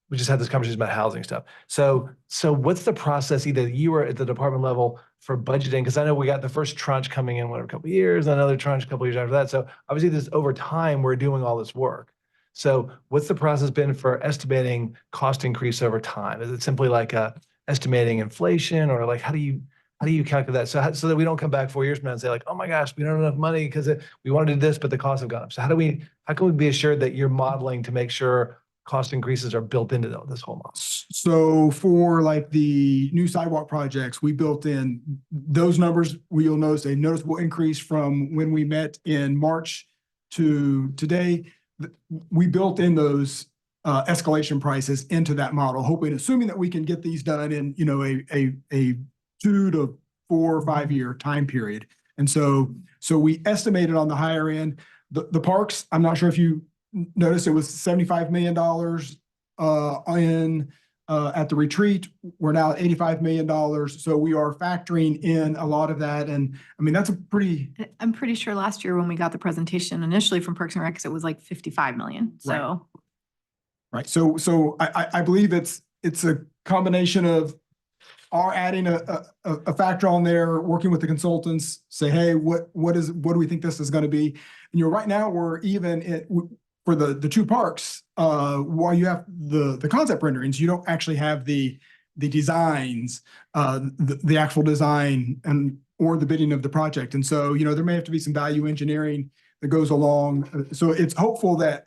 We just had this conversation about housing stuff. So what's the process, either you were at the department level, for budgeting? Because I know we got the first tranche coming in, a couple of years, another tranche a couple of years after that. So obviously this over time, we're doing all this work. So what's the process been for estimating cost increase over time? Is it simply like estimating inflation, or like how do you calculate that? So that we don't come back 4 years from now and say like, oh my gosh, we don't have enough money because we wanted to do this, but the costs have gone up. So how can we be assured that you're modeling to make sure cost increases are built into this whole model?
So for like the new sidewalk projects, we built in those numbers. You'll notice a noticeable increase from when we met in March to today. We built in those escalation prices into that model, assuming that we can get these done in, a 2 to 4 or 5 year time period. And so we estimated on the higher end, the parks. I'm not sure if you noticed, it was $75 million at the retreat. We're now at $85 million. So we are factoring in a lot of that. And I mean, that's a pretty.
I'm pretty sure last year when we got the presentation initially from Parks and Recs, it was like 55 million. So.
Right. So I believe it's a combination of our adding a factor on there, working with the consultants, say, hey, what do we think this is going to be? And right now we're even for the two parks, while you have the concept renderings, you don't actually have the designs, the actual design or the bidding of the project. And so, there may have to be some value engineering that goes along. So it's hopeful that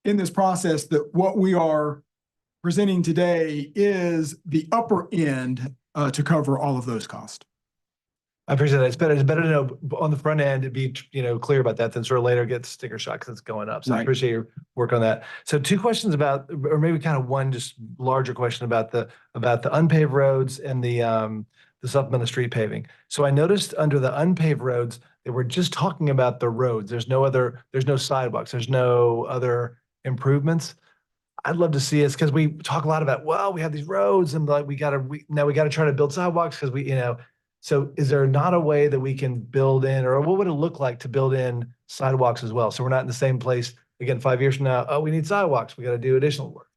in this process that what we are presenting today is the upper end to cover all of those costs.
I appreciate that. It's better to know on the front end to be, clear about that than sort of later get sticker shock because it's going up. So I appreciate your work on that. So 2 questions about, or maybe kind of one just larger question about the unpaved roads and the supplemental street paving. So I noticed under the unpaved roads, they were just talking about the roads. There's no sidewalks. There's no other improvements. I'd love to see us, because we talk a lot about, well, we have these roads and like now we got to try to build sidewalks because so is there not a way that we can build in, or what would it look like to build in sidewalks as well? So we're not in the same place again 5 years from now. Oh, we need sidewalks. We got to do additional work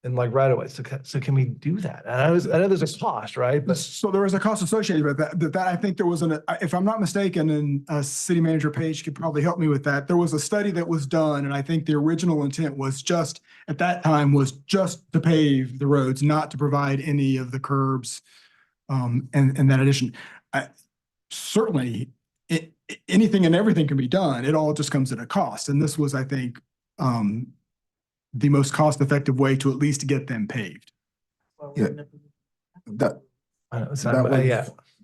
and like right away. So can we do that? And I know there's a cost, right? But
so there was a cost associated with that. That I think there was if I'm not mistaken, and City Manager Page could probably help me with that. There was a study that was done, and I think the original intent was just at that time was just to pave the roads, not to provide any of the curbs. And that addition, certainly anything and everything can be done. It all just comes at a cost. And this was, I think, the most cost-effective way to at least get them paved.
Yeah. That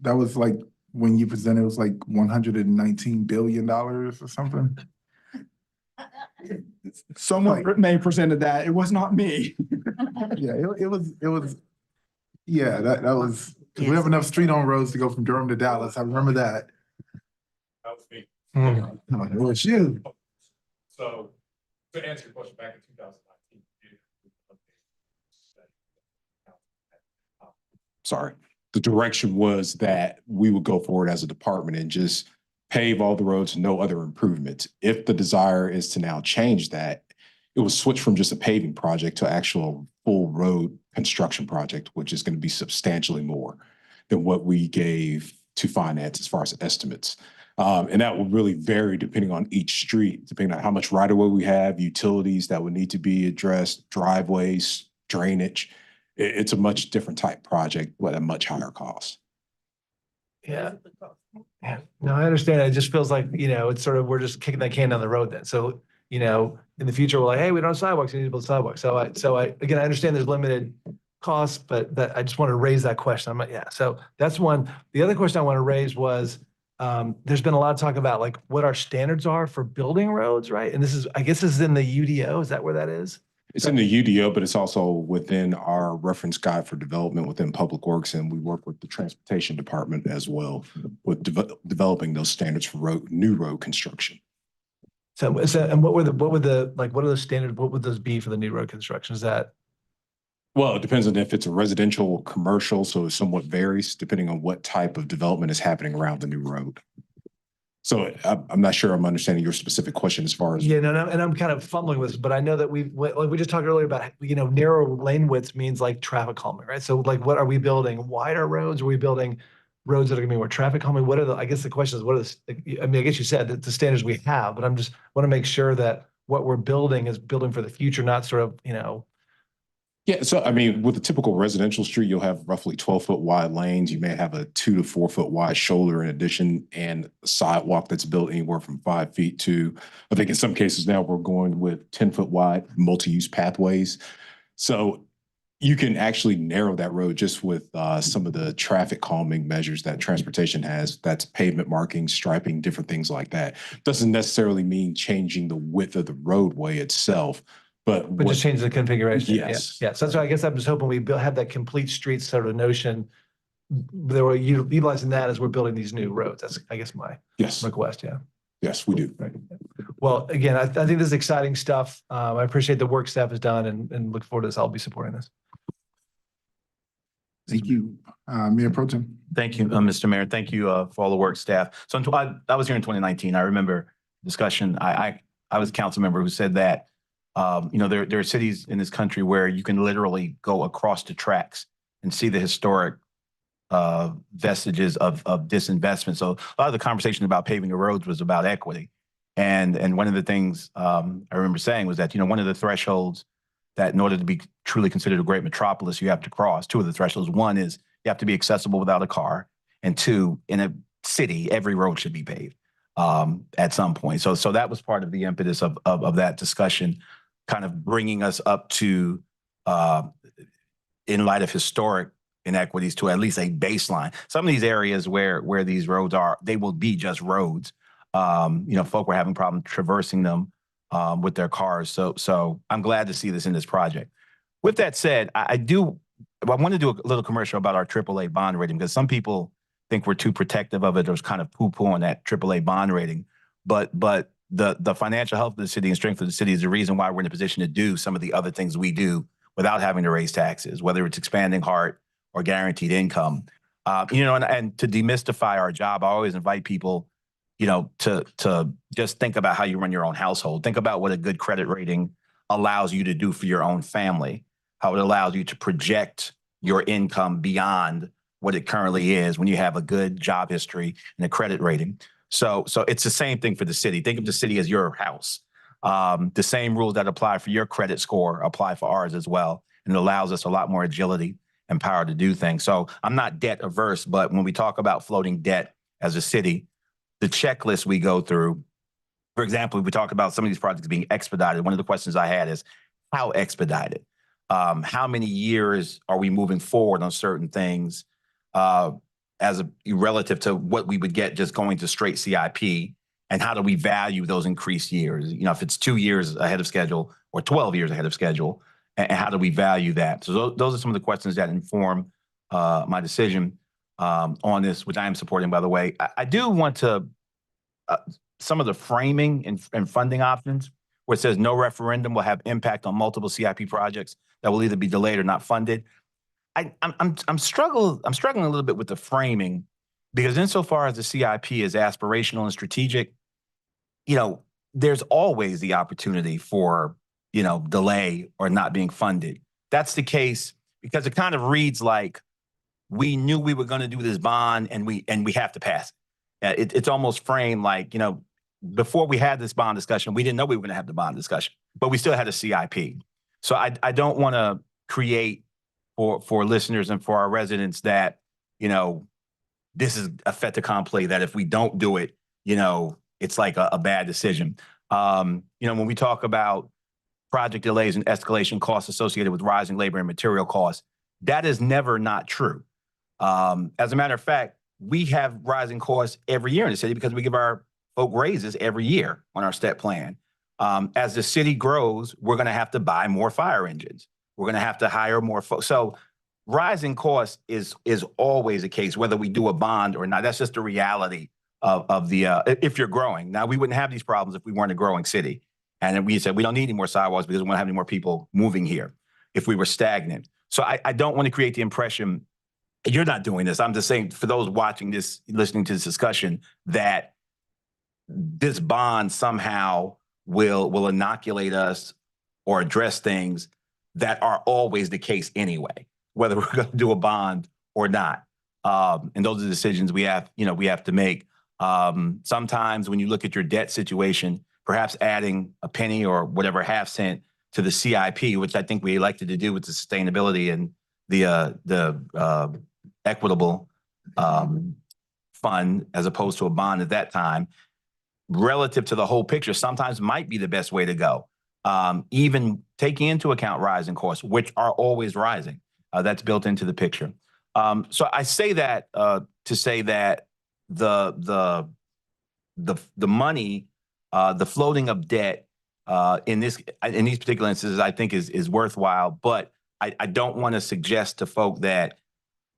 was like when you presented, it was like $119 billion or something.
Someone may have presented that. It was not me.
Yeah, it was. Yeah, that was. We have enough street-on roads to go from Durham to Dallas. I remember that.
That was me.
No, it was you.
So to answer your question, back in 2019.
Sorry, the direction was that we would go forward as a department and just pave all the roads, no other improvements. If the desire is to now change that, it was switch from just a paving project to actual full road construction project, which is going to be substantially more than what we gave to finance as far as estimates. And that will really vary depending on each street, depending on how much right of way we have, utilities that would need to be addressed, driveways, drainage. It's a much different type project, but a much higher cost.
Yeah. Yeah. No, I understand. It just feels like, it's sort of, we're just kicking that can down the road then. So, in the future, we're like, hey, we don't have sidewalks, we need to build sidewalks. Again, I understand there's limited costs, but I just want to raise that question. I'm like, yeah, so that's one. The other question I want to raise was, there's been a lot of talk about like what our standards are for building roads, right? And I guess this is in the UDO. Is that where that is?
It's in the UDO, but it's also within our reference guide for development within Public Works, and we work with the Transportation Department as well with developing those standards for new road construction.
So and what are those standards? What would those be for the new road construction? Is that?
Well, it depends on if it's a residential or commercial, so it somewhat varies depending on what type of development is happening around the new road. So I'm not sure I'm understanding your specific question as far as.
Yeah, no, and I'm kind of fumbling with this, but I know that we just talked earlier about, narrow lane widths means like traffic calming, right? So like, what are we building? Wider roads? Are we building roads that are gonna be more traffic calming? I guess the question is, I guess you said that the standards we have, but I'm just want to make sure that what we're building is building for the future, not sort of,
Yeah, so I mean, with a typical residential street, you'll have roughly 12-foot wide lanes. You may have a 2 to 4 foot wide shoulder in addition, and a sidewalk that's built anywhere from 5 feet to, I think in some cases now we're going with 10-foot wide multi-use pathways. So you can actually narrow that road just with some of the traffic calming measures that transportation has. That's pavement marking, striping, different things like that. Doesn't necessarily mean changing the width of the roadway itself. But
just change the configuration.
Yes.
Yeah. So that's why I guess I'm just hoping we have that complete street sort of notion. That we're utilizing that as we're building these new roads. That's, I guess, my request. Yeah.
Yes, we do.
Right. Well, again, I think this is exciting stuff. I appreciate the work staff has done and look forward to this. I'll be supporting this.
Thank you. Mayor Pro Tem.
Thank you, Mr. Mayor. Thank you for all the work staff. So I was here in 2019. I remember discussion. I was a council member who said that there are cities in this country where you can literally go across the tracks and see the historic vestiges of disinvestment. So a lot of the conversation about paving the roads was about equity. And one of the things I remember saying was that, one of the thresholds that in order to be truly considered a great metropolis, you have to cross. Two of the thresholds. One is you have to be accessible without a car. And two, in a city, every road should be paved at some point. So that was part of the impetus of that discussion, kind of bringing us up to, in light of historic inequities, to at least a baseline. Some of these areas where these roads are, they will be just roads. Folk were having problems traversing them with their cars. So I'm glad to see this in this project. With that said, I want to do a little commercial about our AAA bond rating, because some people think we're too protective of it. There's kind of poo-poo on that AAA bond rating. But the financial health of the city and strength of the city is the reason why we're in a position to do some of the other things we do without having to raise taxes, whether it's expanding HART or guaranteed income. And to demystify our job, I always invite people, to just think about how you run your own household. Think about what a good credit rating allows you to do for your own family, how it allows you to project your income beyond what it currently is when you have a good job history and a credit rating. So it's the same thing for the city. Think of the city as your house. The same rules that apply for your credit score apply for ours as well. And it allows us a lot more agility and power to do things. So I'm not debt averse, but when we talk about floating debt as a city, the checklist we go through, for example, we talk about some of these projects being expedited. One of the questions I had is how expedited? How many years are we moving forward on certain things relative to what we would get just going to straight CIP? And how do we value those increased years? If it's 2 years ahead of schedule or 12 years ahead of schedule, and how do we value that? So those are some of the questions that inform my decision on this, which I am supporting, by the way. I do want to, some of the framing and funding options where it says no referendum will have impact on multiple CIP projects that will either be delayed or not funded. I'm struggling a little bit with the framing, because insofar as the CIP is aspirational and strategic, there's always the opportunity for, delay or not being funded. That's the case because it kind of reads like we knew we were going to do this bond and we have to pass it. It's almost framed like, before we had this bond discussion, we didn't know we were going to have the bond discussion, but we still had a CIP. So I don't want to create for listeners and for our residents that, this is a fait accompli, that if we don't do it, it's like a bad decision. When we talk about project delays and escalation costs associated with rising labor and material costs, that is never not true. As a matter of fact, we have rising costs every year in the city because we give our folk raises every year on our step plan. As the city grows, we're going to have to buy more fire engines. We're going to have to hire more folks. So rising costs is always the case, whether we do a bond or not. That's just the reality of the, if you're growing. Now, we wouldn't have these problems if we weren't a growing city. And then we said, we don't need any more sidewalks because we don't have any more people moving here if we were stagnant. So I don't want to create the impression, you're not doing this. I'm just saying for those watching this, listening to this discussion, that this bond somehow will inoculate us or address things that are always the case anyway, whether we're going to do a bond or not. And those are the decisions we have to make. Sometimes when you look at your debt situation, perhaps adding a penny or whatever half cent to the CIP, which I think we elected to do with the sustainability and the equitable fund, as opposed to a bond at that time, relative to the whole picture, sometimes might be the best way to go. Even taking into account rising costs, which are always rising, that's built into the picture. So I say that to say that the money, the floating of debt in these particular instances, I think is worthwhile. But I don't want to suggest to folk that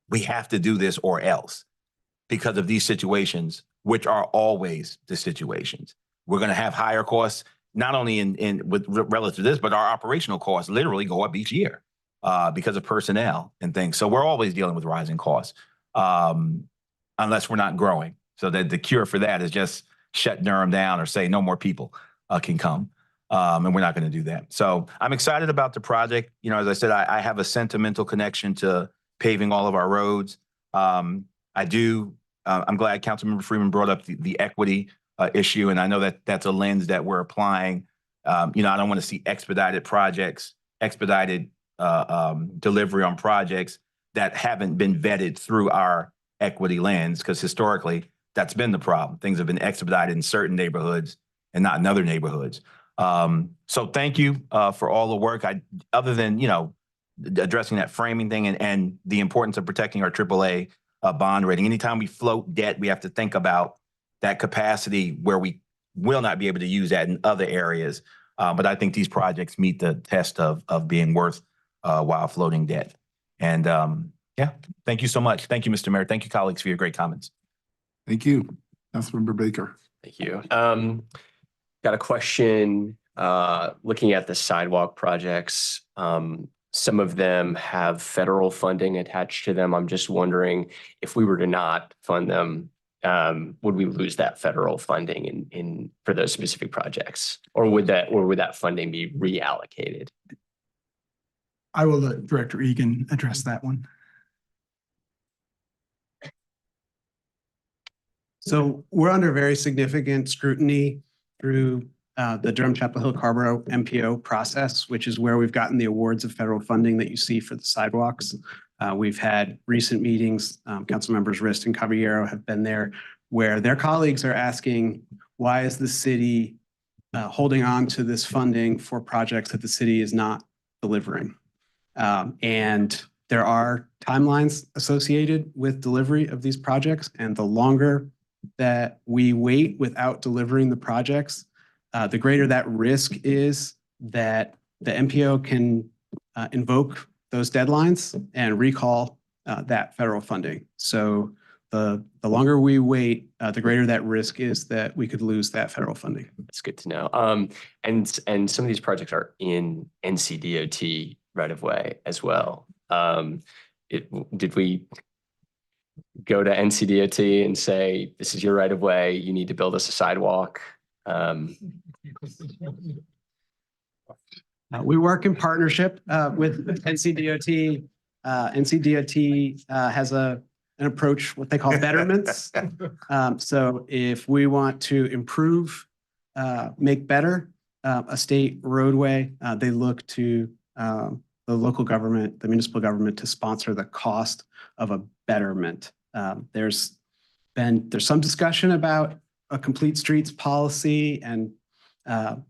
we have to do this or else, because of these situations, which are always the situations. We're going to have higher costs, not only with relative to this, but our operational costs literally go up each year because of personnel and things. So we're always dealing with rising costs unless we're not growing. So that the cure for that is just shut Durham down or say no more people can come. And we're not going to do that. So I'm excited about the project. As I said, I have a sentimental connection to paving all of our roads. I'm glad Councilmember Freeman brought up the equity issue. And I know that that's a lens that we're applying. I don't want to see expedited delivery on projects that haven't been vetted through our equity lens, because historically that's been the problem. Things have been expedited in certain neighborhoods and not in other neighborhoods. So thank you for all the work. Other than, addressing that framing thing and the importance of protecting our AAA bond rating. Anytime we float debt, we have to think about that capacity where we will not be able to use that in other areas. But I think these projects meet the test of being worth while floating debt. And thank you so much. Thank you, Mr. Mayor. Thank you, colleagues, for your great comments.
Thank you. Councilmember Baker.
Thank you. Got a question looking at the sidewalk projects. Some of them have federal funding attached to them. I'm just wondering if we were to not fund them, would we lose that federal funding for those specific projects, or would that funding be reallocated?
I will let Director Egan address that one.
So we're under very significant scrutiny through the Durham Chapel Hill Carborough MPO process, which is where we've gotten the awards of federal funding that you see for the sidewalks. We've had recent meetings, Council Members Rist and Caballero have been there, where their colleagues are asking, why is the city holding on to this funding for projects that the city is not delivering? And there are timelines associated with delivery of these projects, and the longer that we wait without delivering the projects, the greater that risk is that the MPO can invoke those deadlines and recall that federal funding. So the longer we wait, the greater that risk is that we could lose that federal funding.
That's good to know. And some of these projects are in NCDOT right of way as well. Did we go to NCDOT and say, this is your right of way, you need to build us a sidewalk?
We work in partnership with NCDOT. NCDOT has an approach, what they call betterments. So if we want to improve, make better a state roadway, they look to the local government, the municipal government to sponsor the cost of a betterment. There's some discussion about a complete streets policy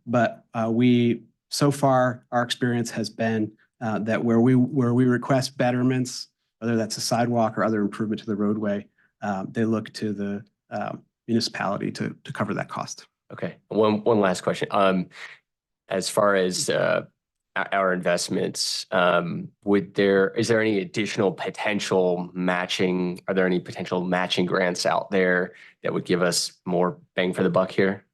but so far our experience has been that where we request betterments, whether that's a sidewalk or other improvement to the roadway, they look to the municipality to cover that cost.
Okay, one last question. As far as our investments, is there any additional potential matching? Are there any potential matching grants out there that would give us more bang for the buck here?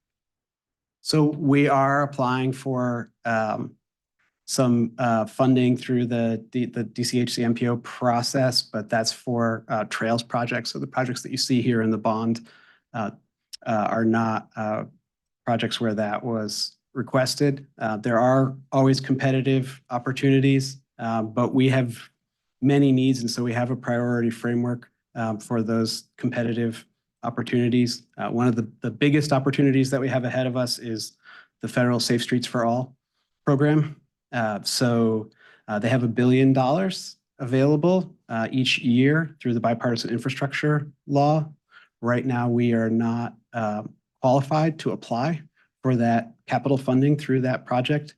So we are applying for some funding through the DCHC MPO process, but that's for trails projects. So the projects that you see here in the bond are not projects where that was requested. There are always competitive opportunities, but we have many needs, and so we have a priority framework for those competitive opportunities. One of the biggest opportunities that we have ahead of us is the federal Safe Streets for All program. So they have $1 billion available each year through the bipartisan infrastructure law. Right now, we are not qualified to apply for that capital funding through that project.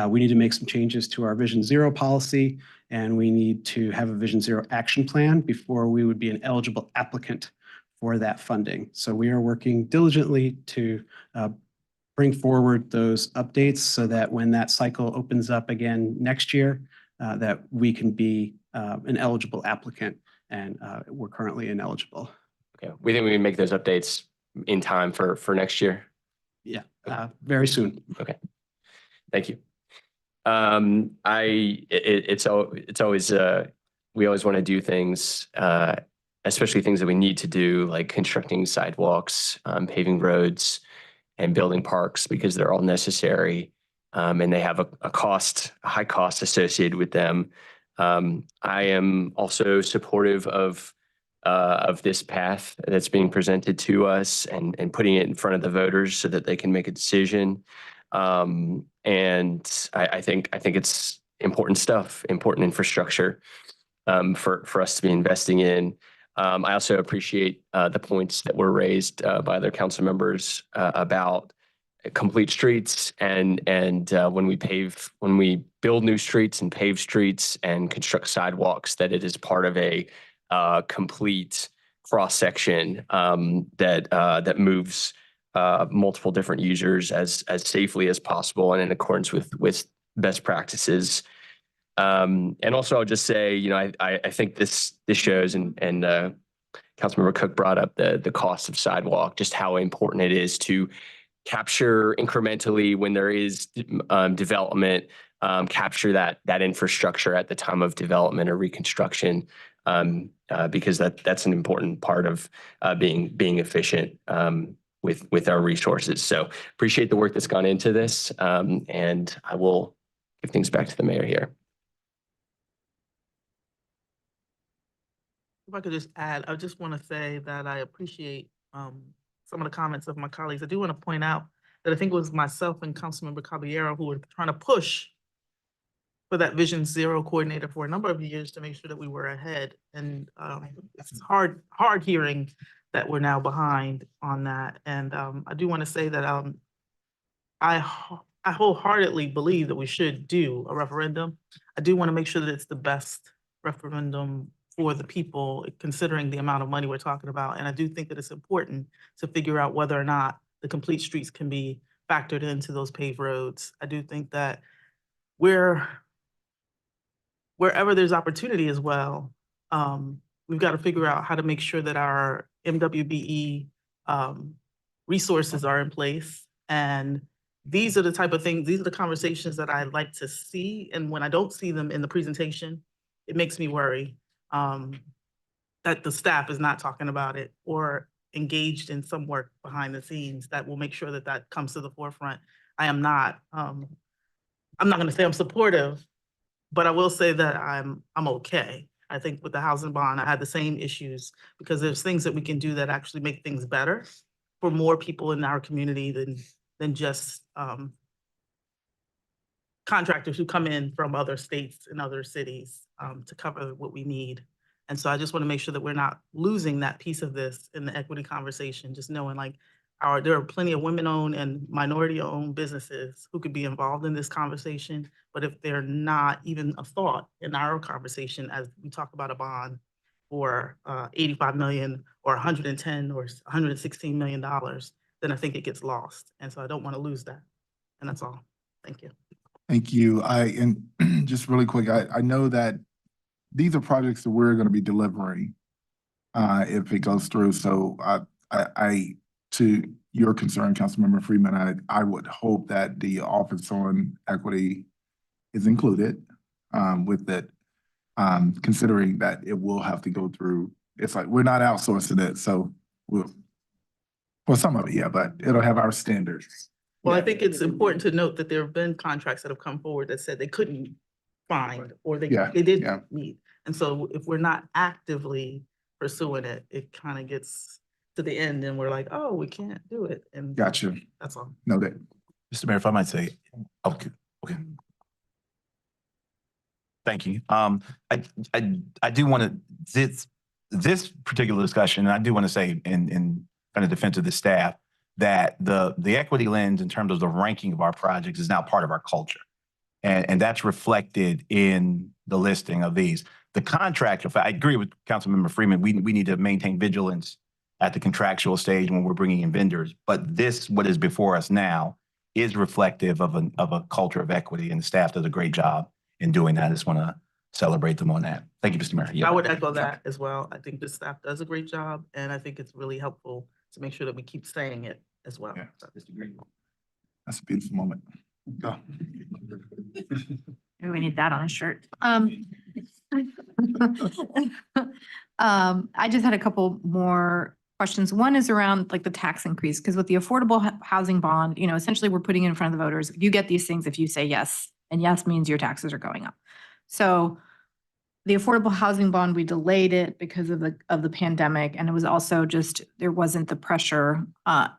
We need to make some changes to our Vision Zero policy, and we need to have a Vision Zero action plan before we would be an eligible applicant for that funding. So we are working diligently to bring forward those updates so that when that cycle opens up again next year, that we can be an eligible applicant, and we're currently ineligible.
Okay, we think we can make those updates in time for next year.
Yeah, very soon.
Okay, thank you. It's always we always want to do things, especially things that we need to do, like constructing sidewalks, paving roads, and building parks, because they're all necessary, and they have a high cost associated with them. I am also supportive of this path that's being presented to us and putting it in front of the voters so that they can make a decision. And I think it's important stuff, important infrastructure for us to be investing in. I also appreciate the points that were raised by other council members about complete streets and when we build new streets and pave streets and construct sidewalks, that it is part of a complete cross section that moves multiple different users as safely as possible and in accordance with best practices. And also, I'll just say, I think this shows, and Councilmember Cook brought up the cost of sidewalk, just how important it is to capture incrementally when there is development, capture that infrastructure at the time of development or reconstruction, because that's an important part of being efficient with our resources. So appreciate the work that's gone into this, and I will give things back to the mayor here.
If I could just add, I just want to say that I appreciate some of the comments of my colleagues. I do want to point out that I think it was myself and Councilmember Caballero who were trying to push for that Vision Zero coordinator for a number of years to make sure that we were ahead. And it's hard hearing that we're now behind on that. And I do want to say that I wholeheartedly believe that we should do a referendum. I do want to make sure that it's the best referendum for the people, considering the amount of money we're talking about. And I do think that it's important to figure out whether or not the complete streets can be factored into those paved roads. I do think that wherever there's opportunity as well, we've got to figure out how to make sure that our MWBE resources are in place. And these are the type of things, these are the conversations that I like to see. And when I don't see them in the presentation, it makes me worry that the staff is not talking about it or engaged in some work behind the scenes that will make sure that that comes to the forefront. I'm not going to say I'm supportive, but I will say that I'm okay. I think with the housing bond, I had the same issues because there's things that we can do that actually make things better for more people in our community than just contractors who come in from other states and other cities to cover what we need. And so I just want to make sure that we're not losing that piece of this in the equity conversation, just knowing like there are plenty of women-owned and minority-owned businesses who could be involved in this conversation. But if they're not even a thought in our conversation as we talk about a bond for 85 million or 110 or 116 million dollars, then I think it gets lost. And so I don't want to lose that. And that's all. Thank you.
Thank you. And just really quick, I know that these are projects that we're going to be delivering if it goes through. So to your concern, Councilmember Freeman, I would hope that the Office on Equity is included with it, considering that it will have to go through. It's like we're not outsourcing it, so well, some of it, yeah, but it'll have our standards.
Well, I think it's important to note that there have been contracts that have come forward that said they couldn't find or they didn't meet. And so if we're not actively pursuing it, it kind of gets to the end and we're like, oh, we can't do it. And
Gotcha.
That's all.
Noted.
Mr. Mayor, if I might say, okay. Thank you. I do want to, this particular discussion, and I do want to say in kind of defense of the staff, that the equity lens in terms of the ranking of our projects is now part of our culture. And that's reflected in the listing of these. The contractual, I agree with Councilmember Freeman, we need to maintain vigilance at the contractual stage when we're bringing in vendors. But this, what is before us now, is reflective of a culture of equity, and the staff does a great job in doing that. I just want to celebrate them on that. Thank you, Mr. Mayor. Yeah.
I would echo that as well. I think the staff does a great job, and I think it's really helpful to make sure that we keep saying it as well.
Yeah. That's a beautiful moment. Go.
We need that on a shirt. I just had a couple more questions. One is around like the tax increase, because with the affordable housing bond, essentially we're putting it in front of the voters. You get these things if you say yes, and yes means your taxes are going up. So the affordable housing bond, we delayed it because of the pandemic, and it was also just, there wasn't the pressure.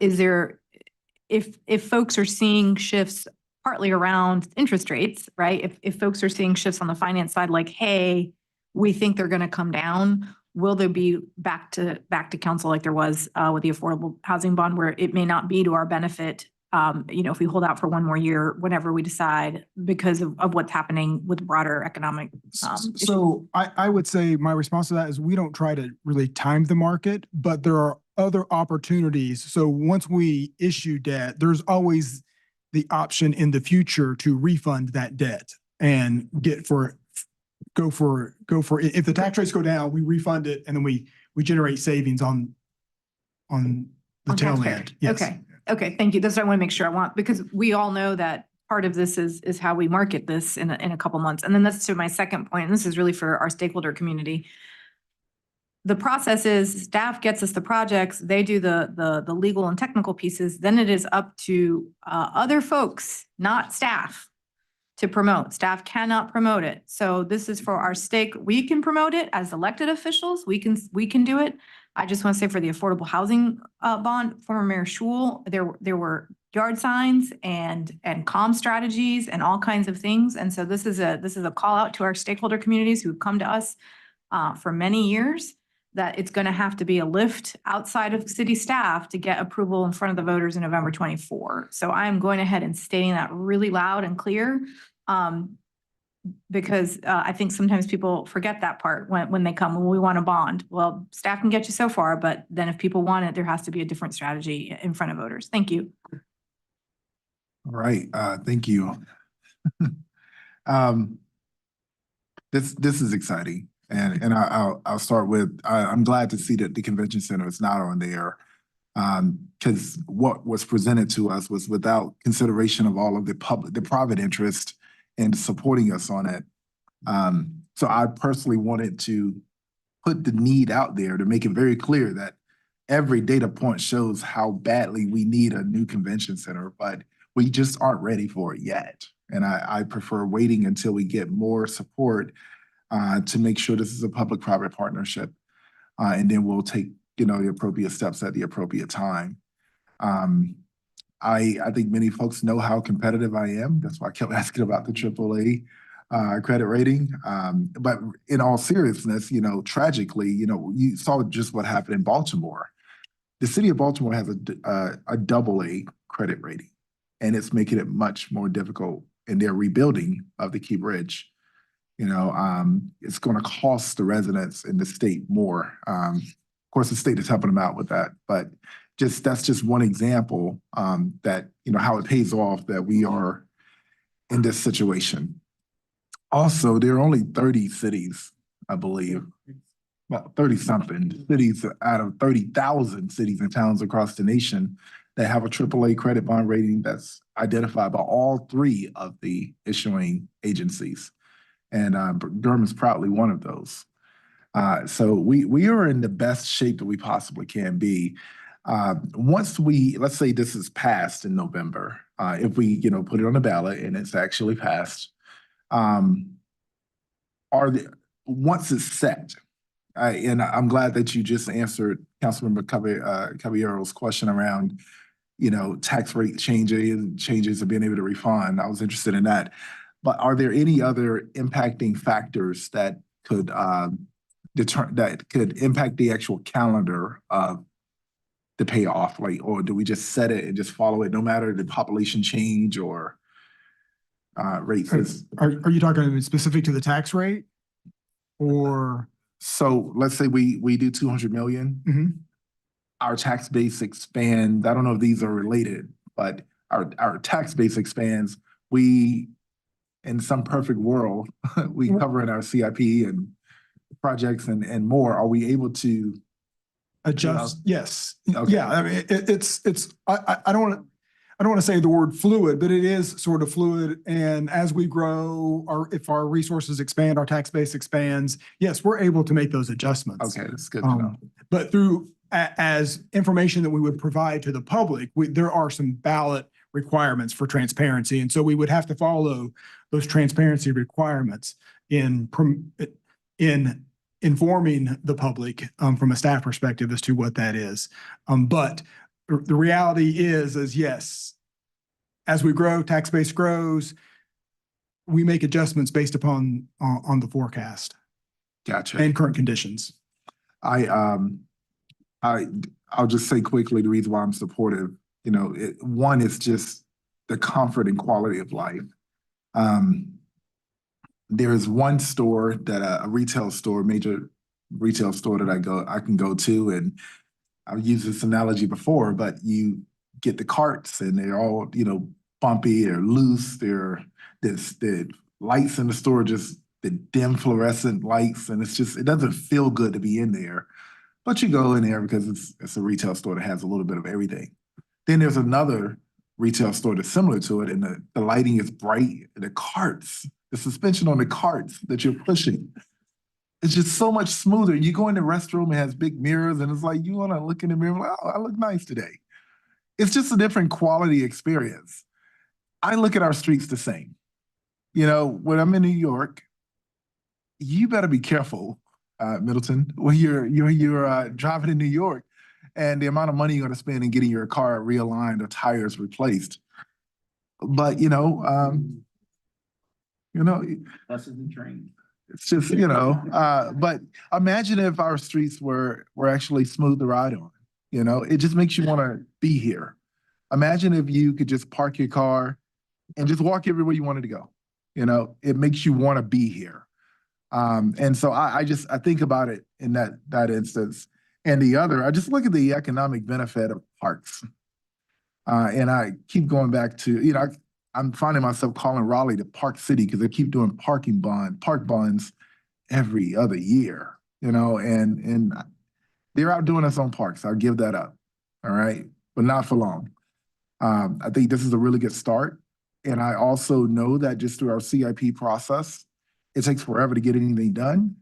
If folks are seeing shifts partly around interest rates, right? If folks are seeing shifts on the finance side, like, hey, we think they're going to come down, will there be back to council like there was with the affordable housing bond, where it may not be to our benefit, if we hold out for one more year, whenever we decide, because of what's happening with broader economic
So I would say my response to that is we don't try to really time the market, but there are other opportunities. So once we issue debt, there's always the option in the future to refund that debt and go for if the tax rates go down, we refund it, and then we generate savings on the tail end. Yes.
Okay, thank you. That's what I want to make sure because we all know that part of this is how we market this in a couple months. And then that's to my second point, and this is really for our stakeholder community. The process is staff gets us the projects, they do the legal and technical pieces, then it is up to other folks, not staff, to promote. Staff cannot promote it. So this is for our stake. We can promote it as elected officials. We can do it. I just want to say for the affordable housing bond, former Mayor Schul, there were yard signs and comm strategies and all kinds of things. And so this is a call out to our stakeholder communities who've come to us for many years, that it's going to have to be a lift outside of city staff to get approval in front of the voters in November 24. So I'm going ahead and stating that really loud and clear, because I think sometimes people forget that part when they come, when we want a bond. Well, staff can get you so far, but then if people want it, there has to be a different strategy in front of voters. Thank you.
All right, thank you. This is exciting. And I'll start with, I'm glad to see that the convention center is not on there, because what was presented to us was without consideration of all of the private interest in supporting us on it. So I personally wanted to put the need out there to make it very clear that every data point shows how badly we need a new convention center, but we just aren't ready for it yet. And I prefer waiting until we get more support to make sure this is a public-private partnership. And then we'll take, the appropriate steps at the appropriate time. I think many folks know how competitive I am. That's why I kept asking about the AAA credit rating. But in all seriousness, you know, tragically, you know, you saw just what happened in Baltimore. The city of Baltimore has a AA credit rating, and it's making it much more difficult in their rebuilding of the Key Bridge. You know, it's going to cost the residents in the state more. Of course, the state is helping them out with that, but that's just one example that, you know, how it pays off that we are in this situation. Also, there are only 30 cities, I believe, about 30-something cities out of 30,000 cities and towns across the nation that have a AAA credit bond rating that's identified by all three of the issuing agencies. And Durham is proudly one of those. So we are in the best shape that we possibly can be. Once let's say this is passed in November, if we, you know, put it on the ballot and it's actually passed, once it's set, and I'm glad that you just answered Councilmember Caballero's question around, you know, tax rate changes of being able to refund. I was interested in that. But are there any other impacting factors that could impact the actual calendar of the payoff rate, or do we just set it and just follow it no matter the population change or rates?
Are you talking specific to the tax rate, or?
So let's say we do 200 million.
Mm-hmm.
Our tax base expands. I don't know if these are related, but our tax base expands. In some perfect world, we cover in our CIP and projects and more. Are we able to
Adjust? Yes.
Okay.
Yeah. I mean, I don't want to say the word fluid, but it is sort of fluid. And as we grow, if our resources expand, our tax base expands, yes, we're able to make those adjustments.
Okay, that's good to know.
But as information that we would provide to the public, there are some ballot requirements for transparency. And so we would have to follow those transparency requirements in informing the public from a staff perspective as to what that is. But the reality is yes, as we grow, tax base grows, we make adjustments based upon on the forecast.
Gotcha.
And current conditions.
I'll just say quickly the reason why I'm supportive. You know, one is just the comfort and quality of life. There is one store that a retail store, major retail store that I can go to, and I've used this analogy before, but you get the carts and they're all, you know, bumpy, they're loose, the lights in the store, just the dim fluorescent lights, and it doesn't feel good to be in there. But you go in there because it's a retail store that has a little bit of everything. Then there's another retail store that's similar to it, and the lighting is bright, and the suspension on the carts that you're pushing, it's just so much smoother. You go in the restroom, it has big mirrors, and it's like you want to look in the mirror, like, oh, I look nice today. It's just a different quality experience. I look at our streets the same. You know, when I'm in New York, you better be careful, Middleton, when you're driving in New York, and the amount of money you're going to spend in getting your car realigned or tires replaced. But buses and trains. It's just, but imagine if our streets were actually smooth to ride on. You know, it just makes you want to be here. Imagine if you could just park your car and just walk everywhere you wanted to go. You know, it makes you want to be here. And so I think about it in that instance. And the other, I just look at the economic benefit of parks. And I keep going back to, I'm finding myself calling Raleigh the Park City because they keep doing park bonds every other year, and they're outdoing us on parks. I'll give that up. All right. But not for long. I think this is a really good start. And I also know that just through our CIP process, it takes forever to get anything done.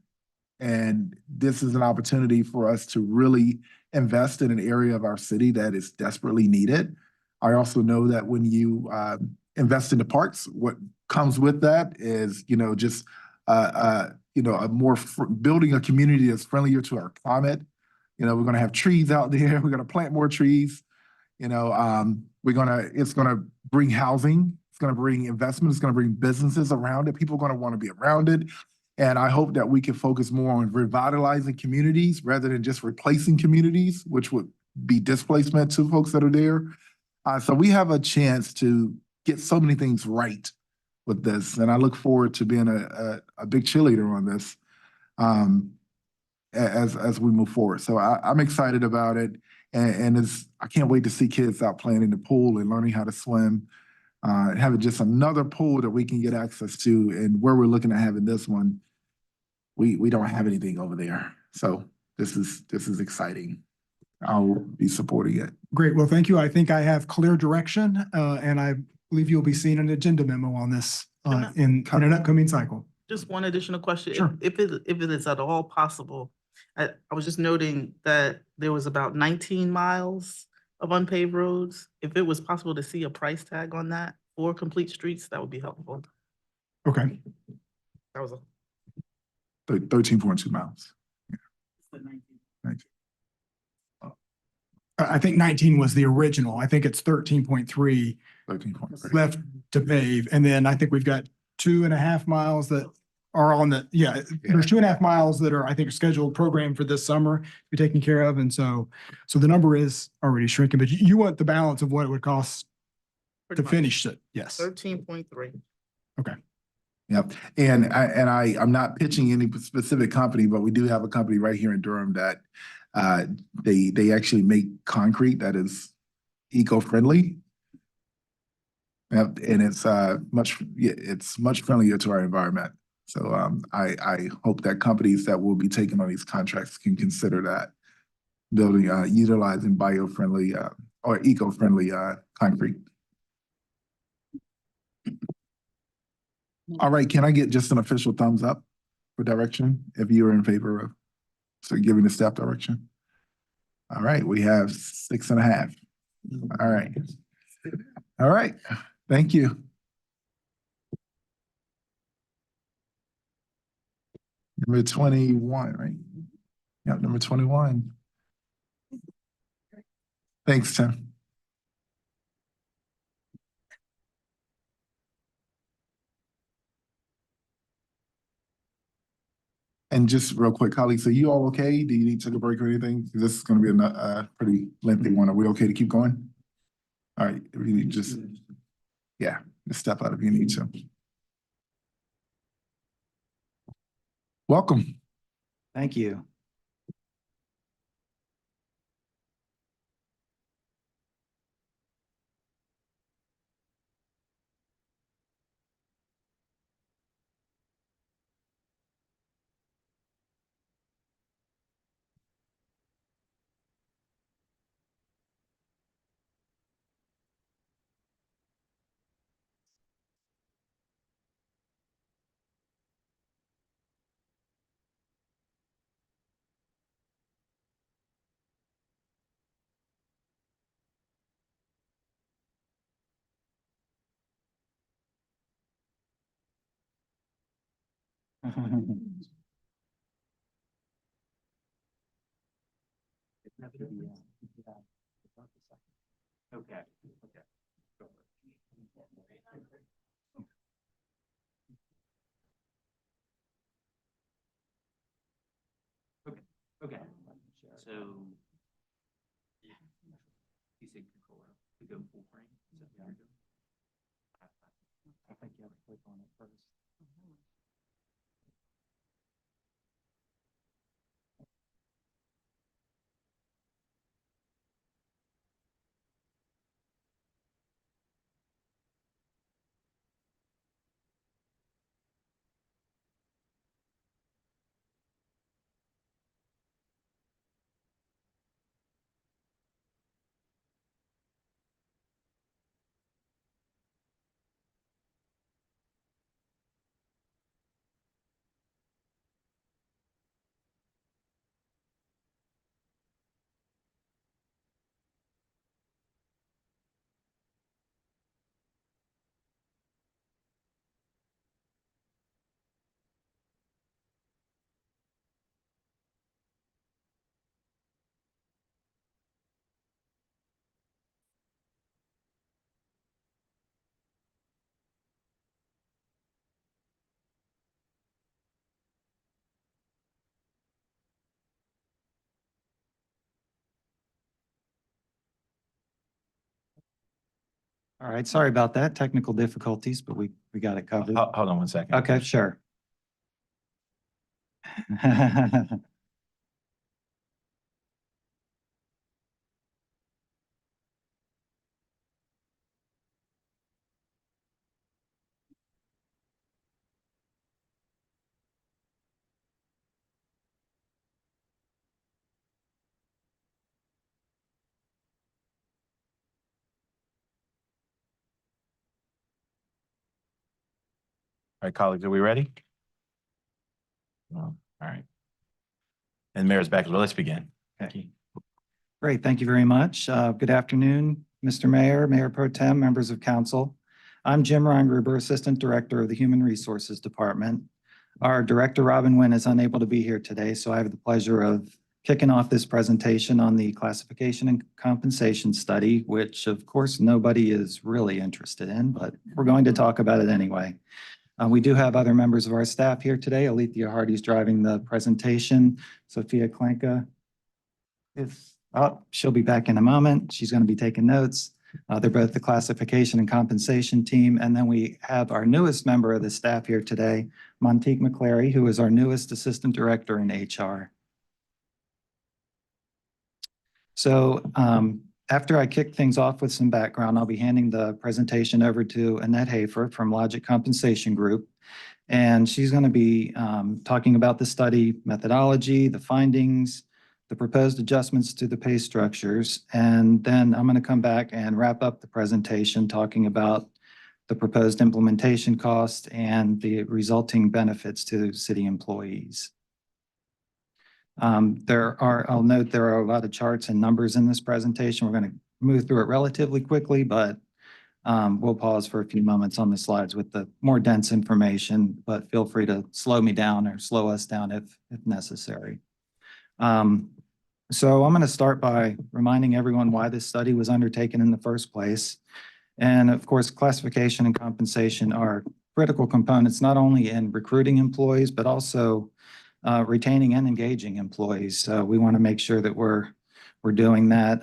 And this is an opportunity for us to really invest in an area of our city that is desperately needed. I also know that when you invest in the parks, what comes with that is, building a community that's friendlier to our climate. We're going to have trees out there. We're going to plant more trees. It's gonna bring housing, it's gonna bring investment, it's gonna bring businesses around it. People are gonna want to be around it. And I hope that we can focus more on revitalizing communities rather than just replacing communities, which would be displacement to folks that are there. So we have a chance to get so many things right with this, and I look forward to being a big cheerleader on this as we move forward. So I'm excited about it, and I can't wait to see kids out playing in the pool and learning how to swim, and having just another pool that we can get access to. And where we're looking at having this one, we don't have anything over there, so this is exciting. I'll be supporting it.
Great. Well, thank you. I think I have clear direction, and I believe you'll be seeing an agenda memo on this in an upcoming cycle.
Just one additional question.
Sure.
If it is at all possible, I was just noting that there was about 19 miles of unpaved roads. If it was possible to see a price tag on that for complete streets, that would be helpful.
Okay.
That was a
13.2 miles. Yeah. 19.
I think 19 was the original. I think it's 13.3
13.3
left to pave. And then I think we've got 2.5 miles that are on the, there's 2.5 miles that are, I think, scheduled program for this summer to be taken care of. And so the number is already shrinking, but you want the balance of what it would cost to finish it. Yes.
13.3.
Okay.
Yep. And I'm not pitching any specific company, but we do have a company right here in Durham that they actually make concrete that is eco-friendly. Yep. And it's much friendlier to our environment. So I hope that companies that will be taking on these contracts can consider that, building utilizing bio-friendly or eco-friendly concrete. All right, can I get just an official thumbs up for direction if you're in favor of giving the staff direction? All right, we have 6.5. All right. All right, thank you. Number 21, right? Yep, number 21. Thanks, Tim. And just real quick, colleagues, are you all okay? Do you need to take a break or anything? This is going to be a pretty lengthy one. Are we okay to keep going? All right, we need just step out if you need to. Welcome.
Thank you. Okay. Okay. So you said control to go full frame. Is that what you're doing? I think you have to click on it first. All right, sorry about that, technical difficulties, but we got it covered.
Hold on one second.
Okay, sure.
All right, colleagues, are we ready? All right. And Mayor's back, well, let's begin.
Okay. Great, thank you very much. Good afternoon, Mr. Mayor, Mayor Pro Tem, members of council. I'm Jim Reingruber, Assistant Director of the Human Resources Department. Our Director, Robin Nguyen, is unable to be here today, so I have the pleasure of kicking off this presentation on the classification and compensation study, which of course nobody is really interested in, but we're going to talk about it anyway. We do have other members of our staff here today. Alethea Hardy's driving the presentation. Sophia Klenka she'll be back in a moment. She's going to be taking notes. They're both the classification and compensation team. And then we have our newest member of the staff here today, Montique McClary, who is our newest Assistant Director in HR. So after I kick things off with some background, I'll be handing the presentation over to Annette Hafer from Logic Compensation Group. And she's going to be talking about the study methodology, the findings, the proposed adjustments to the pay structures. And then I'm going to come back and wrap up the presentation talking about the proposed implementation cost and the resulting benefits to city employees. I'll note there are a lot of charts and numbers in this presentation. We're going to move through it relatively quickly, but we'll pause for a few moments on the slides with the more dense information, but feel free to slow me down or slow us down if necessary. So I'm going to start by reminding everyone why this study was undertaken in the first place. And of course, classification and compensation are critical components, not only in recruiting employees, but also retaining and engaging employees. So we want to make sure that we're doing that,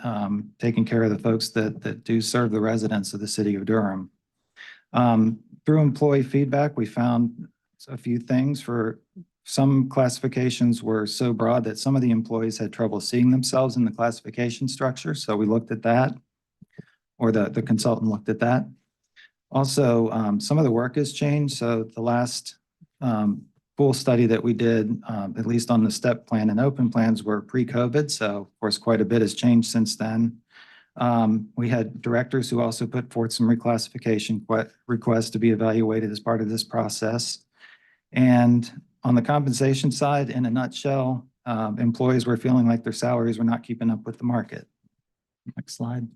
taking care of the folks that do serve the residents of the city of Durham. Through employee feedback, we found a few things. For some classifications were so broad that some of the employees had trouble seeing themselves in the classification structure. So we looked at that, or the consultant looked at that. Also, some of the work has changed. So the last full study that we did, at least on the STEP plan and open plans, were pre-COVID. So of course, quite a bit has changed since then. We had directors who also put forth some reclassification requests to be evaluated as part of this process. And on the compensation side, in a nutshell, employees were feeling like their salaries were not keeping up with the market. Next slide.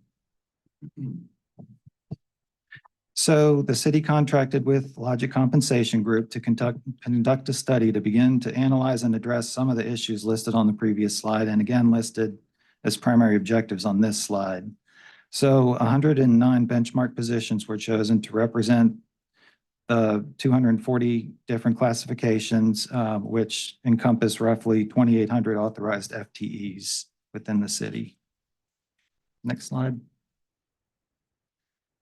So the city contracted with Logic Compensation Group to conduct a study to begin to analyze and address some of the issues listed on the previous slide, and again listed as primary objectives on this slide. So 109 benchmark positions were chosen to represent 240 different classifications, which encompass roughly 2,800 authorized FTEs within the city. Next slide.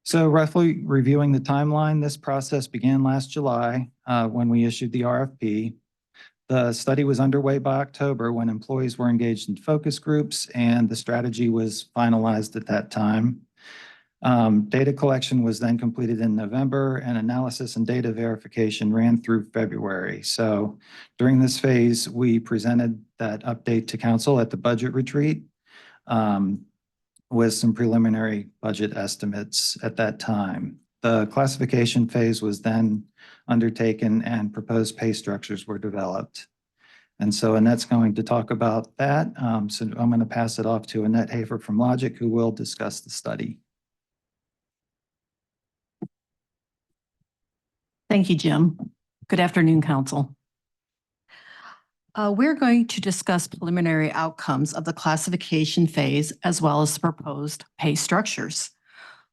So roughly reviewing the timeline, this process began last July when we issued the RFP. The study was underway by October when employees were engaged in focus groups and the strategy was finalized at that time. Data collection was then completed in November and analysis and data verification ran through February. So during this phase, we presented that update to council at the budget retreat with some preliminary budget estimates at that time. The classification phase was then undertaken and proposed pay structures were developed. And so Annette's going to talk about that. So I'm going to pass it off to Annette Hafer from Logic, who will discuss the study.
Thank you, Jim. Good afternoon, Council. We're going to discuss preliminary outcomes of the classification phase as well as the proposed pay structures.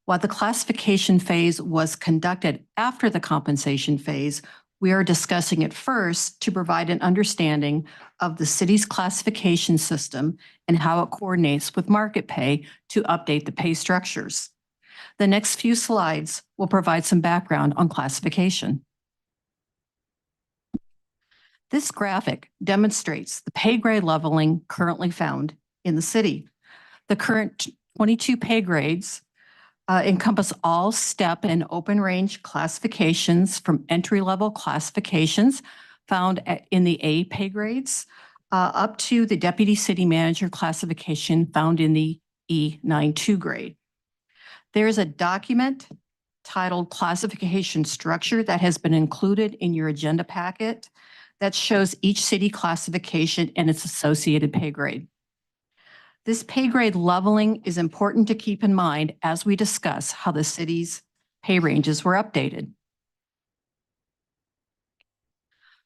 While the classification phase was conducted after the compensation phase, we are discussing it first to provide an understanding of the city's classification system and how it coordinates with market pay to update the pay structures. The next few slides will provide some background on classification. This graphic demonstrates the pay grade leveling currently found in the city. The current 22 pay grades encompass all step and open range classifications from entry-level classifications found in the A pay grades up to the deputy city manager classification found in the E92 grade. There is a document titled Classification Structure that has been included in your agenda packet that shows each city classification and its associated pay grade. This pay grade leveling is important to keep in mind as we discuss how the city's pay ranges were updated.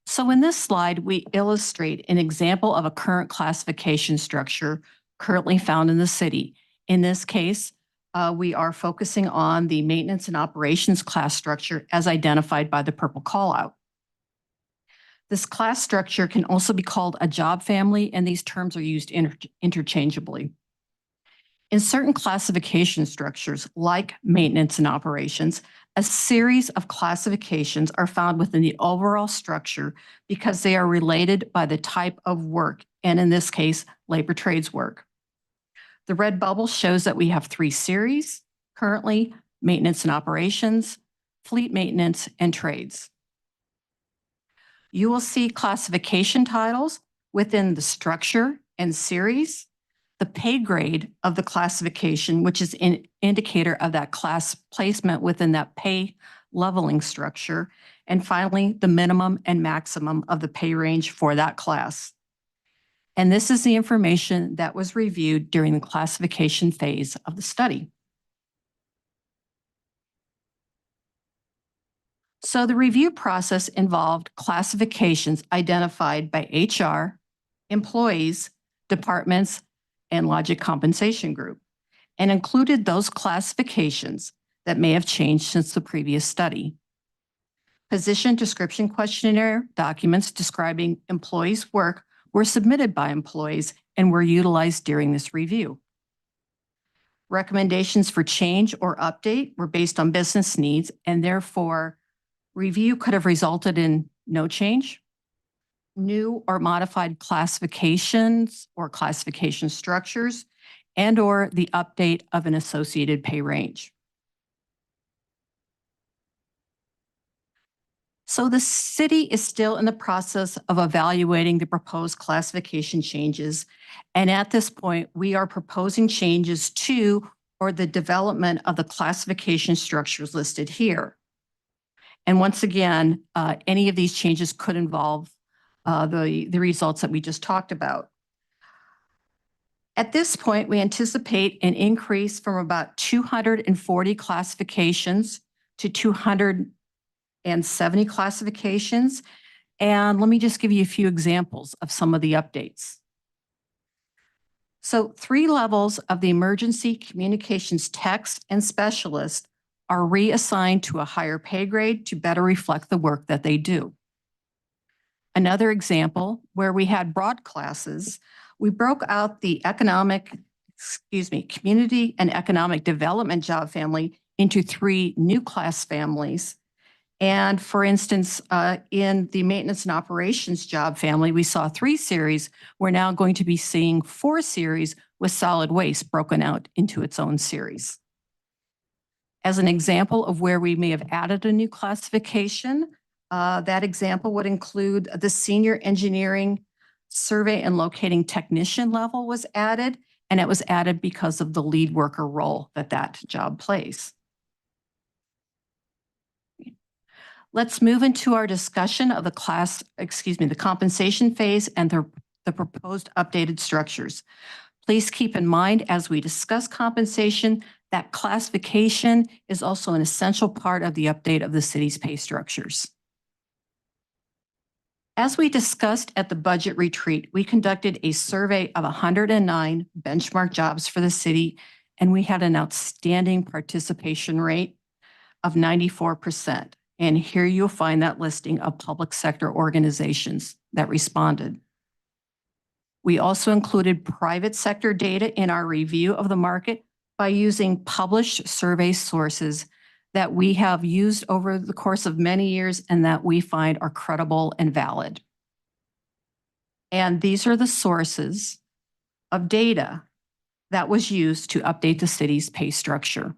So in this slide, we illustrate an example of a current classification structure currently found in the city. In this case, we are focusing on the maintenance and operations class structure as identified by the purple callout. This class structure can also be called a job family, and these terms are used interchangeably. In certain classification structures, like maintenance and operations, a series of classifications are found within the overall structure because they are related by the type of work, and in this case, labor trades work. The red bubble shows that we have 3 series currently: maintenance and operations, fleet maintenance, and trades. You will see classification titles within the structure and series, the pay grade of the classification, which is an indicator of that class placement within that pay leveling structure, and finally, the minimum and maximum of the pay range for that class. And this is the information that was reviewed during the classification phase of the study. So the review process involved classifications identified by HR, employees, departments, and Logic Compensation Group, and included those classifications that may have changed since the previous study. Position description questionnaire documents describing employees' work were submitted by employees and were utilized during this review. Recommendations for change or update were based on business needs, and therefore review could have resulted in no change, new or modified classifications or classification structures, and/or the update of an associated pay range. So the city is still in the process of evaluating the proposed classification changes. And at this point, we are proposing changes to or the development of the classification structures listed here. And once again, any of these changes could involve the results that we just talked about. At this point, we anticipate an increase from about 240 classifications to 270 classifications. And let me just give you a few examples of some of the updates. So 3 levels of the emergency communications text and specialist are reassigned to a higher pay grade to better reflect the work that they do. Another example where we had broad classes, we broke out the community and economic development job family into 3 new class families. And for instance, in the maintenance and operations job family, we saw 3 series. We're now going to be seeing 4 series with solid waste broken out into its own series. As an example of where we may have added a new classification, that example would include the senior engineering survey and locating technician level was added, and it was added because of the lead worker role that job plays. Let's move into our discussion of the compensation phase and the proposed updated structures. Please keep in mind as we discuss compensation that classification is also an essential part of the update of the city's pay structures. As we discussed at the budget retreat, we conducted a survey of 109 benchmark jobs for the city, and we had an outstanding participation rate of 94%. And here you'll find that listing of public sector organizations that responded. We also included private sector data in our review of the market, by using published survey sources that we have used over the course of many years and that we find are credible and valid. And these are the sources of data that was used to update the city's pay structure.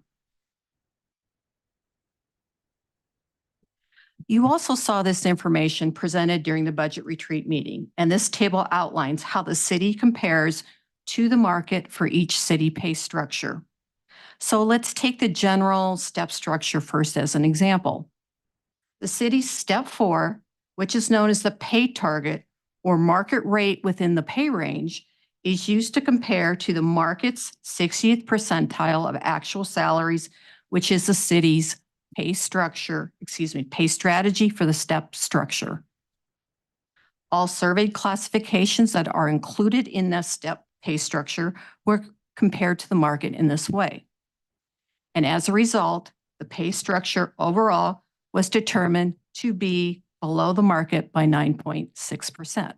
You also saw this information presented during the budget retreat meeting, and this table outlines how the city compares to the market for each city pay structure. So let's take the general step structure first as an example. The city's step 4, which is known as the pay target or market rate within the pay range, is used to compare to the market's 60th percentile of actual salaries, which is the city's pay strategy for the step structure. All surveyed classifications that are included in the step pay structure were compared to the market in this way. And as a result, the pay structure overall was determined to be below the market by 9.6%.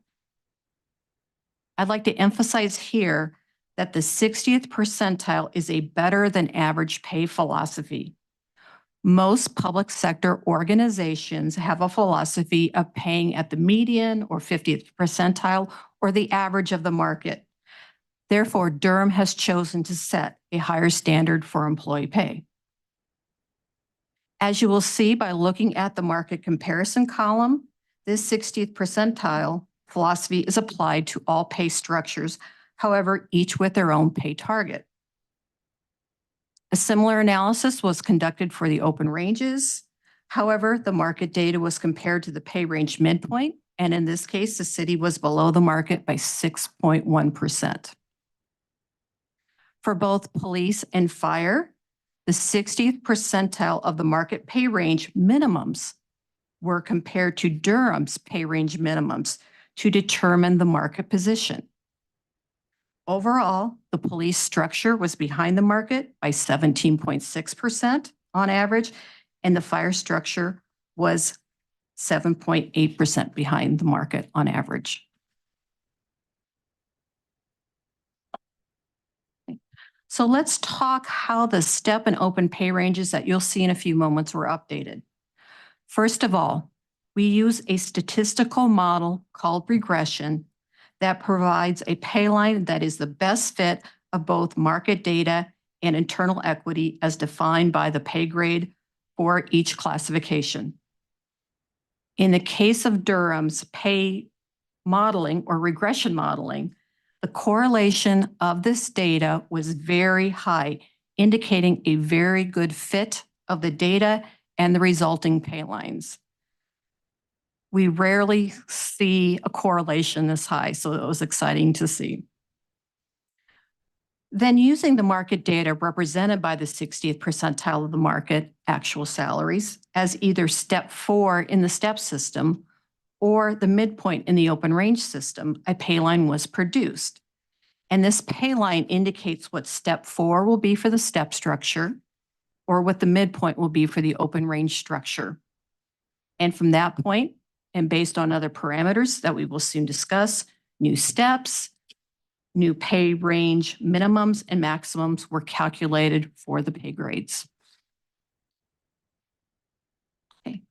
I'd like to emphasize here that the 60th percentile is a better than average pay philosophy. Most public sector organizations have a philosophy of paying at the median or 50th percentile or the average of the market. Therefore, Durham has chosen to set a higher standard for employee pay. As you will see by looking at the market comparison column, this 60th percentile philosophy is applied to all pay structures, however, each with their own pay target. A similar analysis was conducted for the open ranges. However, the market data was compared to the pay range midpoint, and in this case, the city was below the market by 6.1%. For both police and fire, the 60th percentile of the market pay range minimums were compared to Durham's pay range minimums to determine the market position. Overall, the police structure was behind the market by 17.6% on average, and the fire structure was 7.8% behind the market on average. So let's talk how the step and open pay ranges that you'll see in a few moments were updated. First of all, we use a statistical model called regression that provides a pay line that is the best fit of both market data and internal equity as defined by the pay grade for each classification. In the case of Durham's pay modeling or regression modeling, the correlation of this data was very high, indicating a very good fit of the data and the resulting pay lines. We rarely see a correlation this high, so it was exciting to see. Then using the market data represented by the 60th percentile of the market actual salaries as either step 4 in the step system or the midpoint in the open range system, a pay line was produced. And this pay line indicates what step 4 will be for the step structure or what the midpoint will be for the open range structure. And from that point, and based on other parameters that we will soon discuss, new steps, new pay range minimums and maximums were calculated for the pay grades. Okay,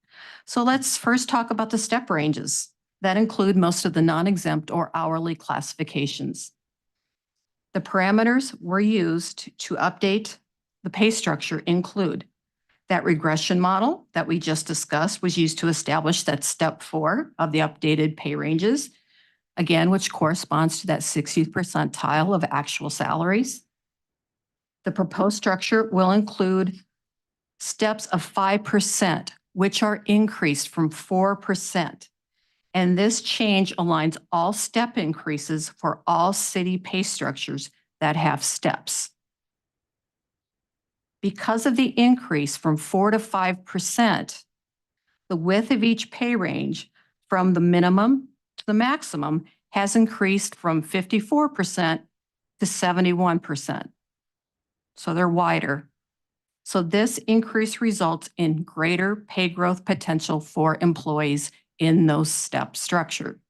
so let's first talk about the step ranges that include most of the non-exempt or hourly classifications. The parameters were used to update the pay structure include that regression model that we just discussed was used to establish that step 4 of the updated pay ranges, again, which corresponds to that 60th percentile of actual salaries. The proposed structure will include steps of 5%, which are increased from 4%. And this change aligns all step increases for all city pay structures that have steps. Because of the increase from 4 to 5%, the width of each pay range from the minimum to the maximum has increased from 54% to 71%. So they're wider. So this increase results in greater pay growth potential for employees in those step structure.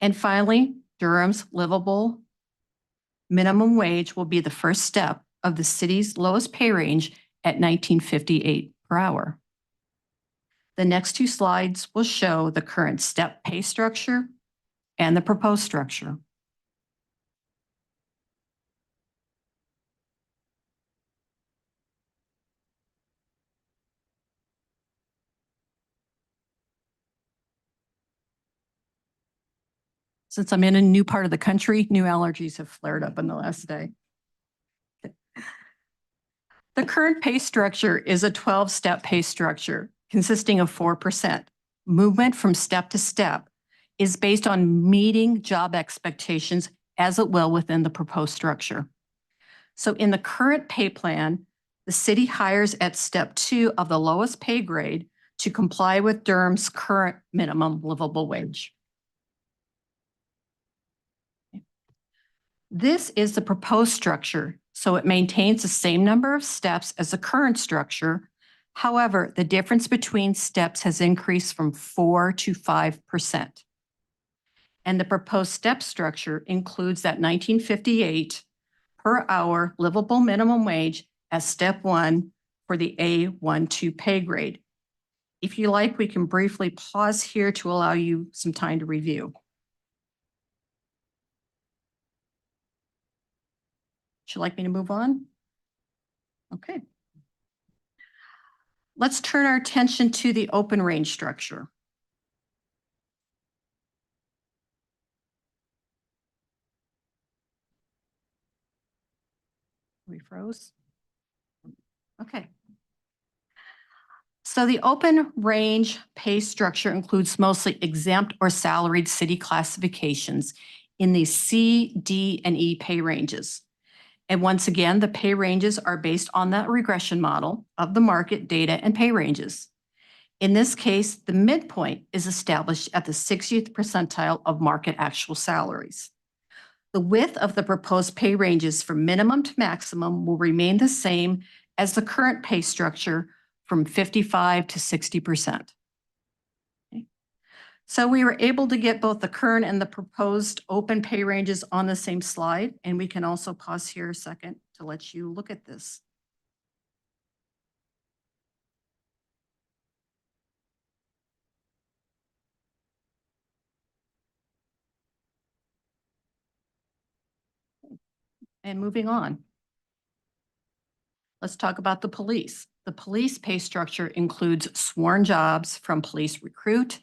And finally, Durham's livable minimum wage will be the first step of the city's lowest pay range at $19.58 per hour. The next two slides will show the current step pay structure and the proposed structure. Since I'm in a new part of the country, new allergies have flared up in the last day. The current pay structure is a 12-step pay structure consisting of 4%. Movement from step to step is based on meeting job expectations as it will within the proposed structure. So in the current pay plan, the city hires at step 2 of the lowest pay grade to comply with Durham's current minimum livable wage. This is the proposed structure, so it maintains the same number of steps as the current structure. However, the difference between steps has increased from 4 to 5%. And the proposed step structure includes that $19.58 per hour livable minimum wage as step 1 for the A12 pay grade. If you like, we can briefly pause here to allow you some time to review. Would you like me to move on? Okay. Let's turn our attention to the open range structure. We froze. Okay. So the open range pay structure includes mostly exempt or salaried city classifications in the C, D, and E pay ranges. And once again, the pay ranges are based on that regression model of the market data and pay ranges. In this case, the midpoint is established at the 60th percentile of market actual salaries. The width of the proposed pay ranges from minimum to maximum will remain the same as the current pay structure from 55 to 60%. So we were able to get both the current and the proposed open pay ranges on the same slide, and we can also pause here a second to let you look at this. And moving on. Let's talk about the police. The police pay structure includes sworn jobs from police recruit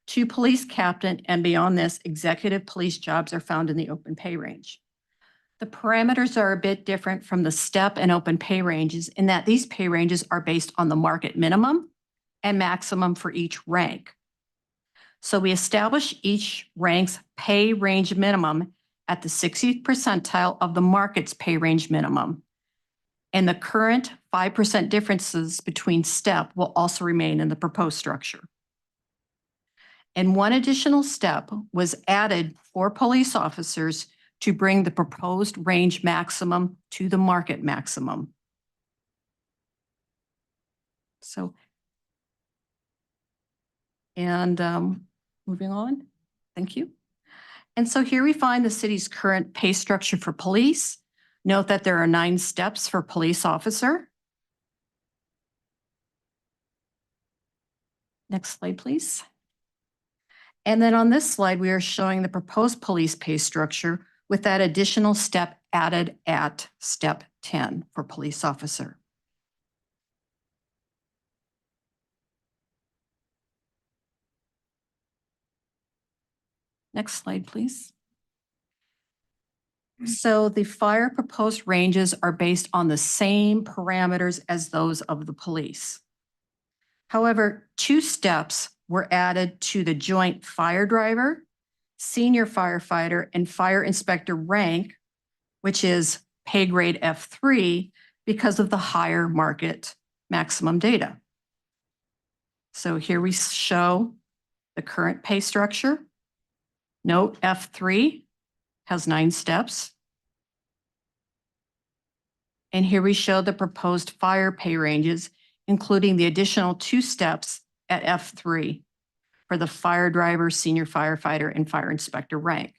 to police captain, and beyond this, executive police jobs are found in the open pay range. The parameters are a bit different from the step and open pay ranges in that these pay ranges are based on the market minimum and maximum for each rank. So we establish each rank's pay range minimum at the 60th percentile of the market's pay range minimum. And the current 5% differences between step will also remain in the proposed structure. And one additional step was added for police officers to bring the proposed range maximum to the market maximum. So, and moving on, thank you. And so here we find the city's current pay structure for police. Note that there are 9 steps for police officer. Next slide, please. And then on this slide, we are showing the proposed police pay structure with that additional step added at step 10 for police officer. Next slide, please. So the fire proposed ranges are based on the same parameters as those of the police. However, 2 steps were added to the joint fire driver, senior firefighter, and fire inspector rank, which is pay grade F3 because of the higher market maximum data. So here we show the current pay structure. Note F3 has 9 steps. And here we show the proposed fire pay ranges, including the additional 2 steps at F3 for the fire driver, senior firefighter, and fire inspector rank.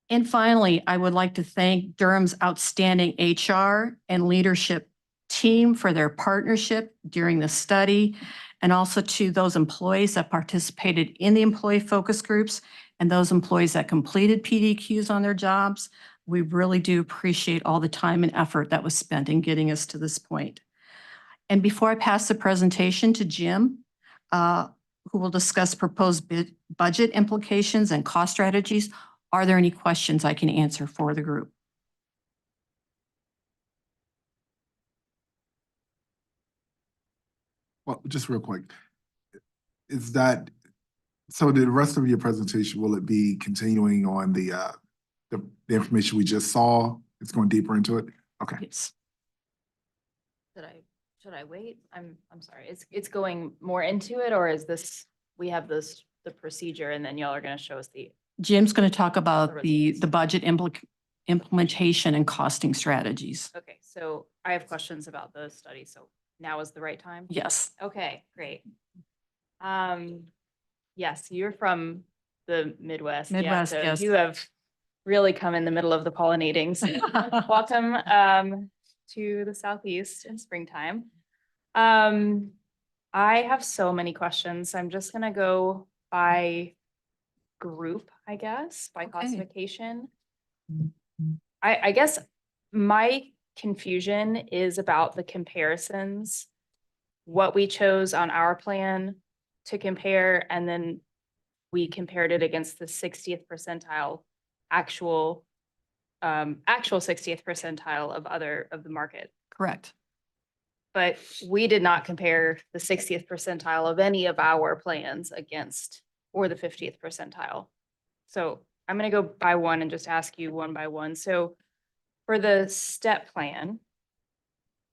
And finally, I would like to thank Durham's outstanding HR and leadership team for their partnership during the study, and also to those employees that participated in the employee focus groups and those employees that completed PDQs on their jobs. We really do appreciate all the time and effort that was spent in getting us to this point. And before I pass the presentation to Jim, who will discuss proposed budget implications and cost strategies, are there any questions I can answer for the group?
Well, just real quick, is that, so the rest of your presentation, will it be continuing on the information we just saw? It's going deeper into it? Okay.
Yes.
Should I wait? I'm sorry. It's going more into it, or is this, we have the procedure and then y'all are going to show us the.
Jim's going to talk about the budget implementation and costing strategies.
Okay, so I have questions about the study. So now is the right time?
Yes.
Okay, great. Yes, you're from the Midwest. Yeah,
Midwest,
so
yes.
you have really come in the middle of the pollinating. So welcome to the Southeast in springtime. I have so many questions. I'm just gonna go by group, I guess, by classification. I guess my confusion is about the comparisons, what we chose on our plan to compare, and then we compared it against the 60th percentile actual 60th percentile of the market.
Correct.
But we did not compare the 60th percentile of any of our plans against, or the 50th percentile. So I'm going to go by one and just ask you one by one. So for the STEP plan,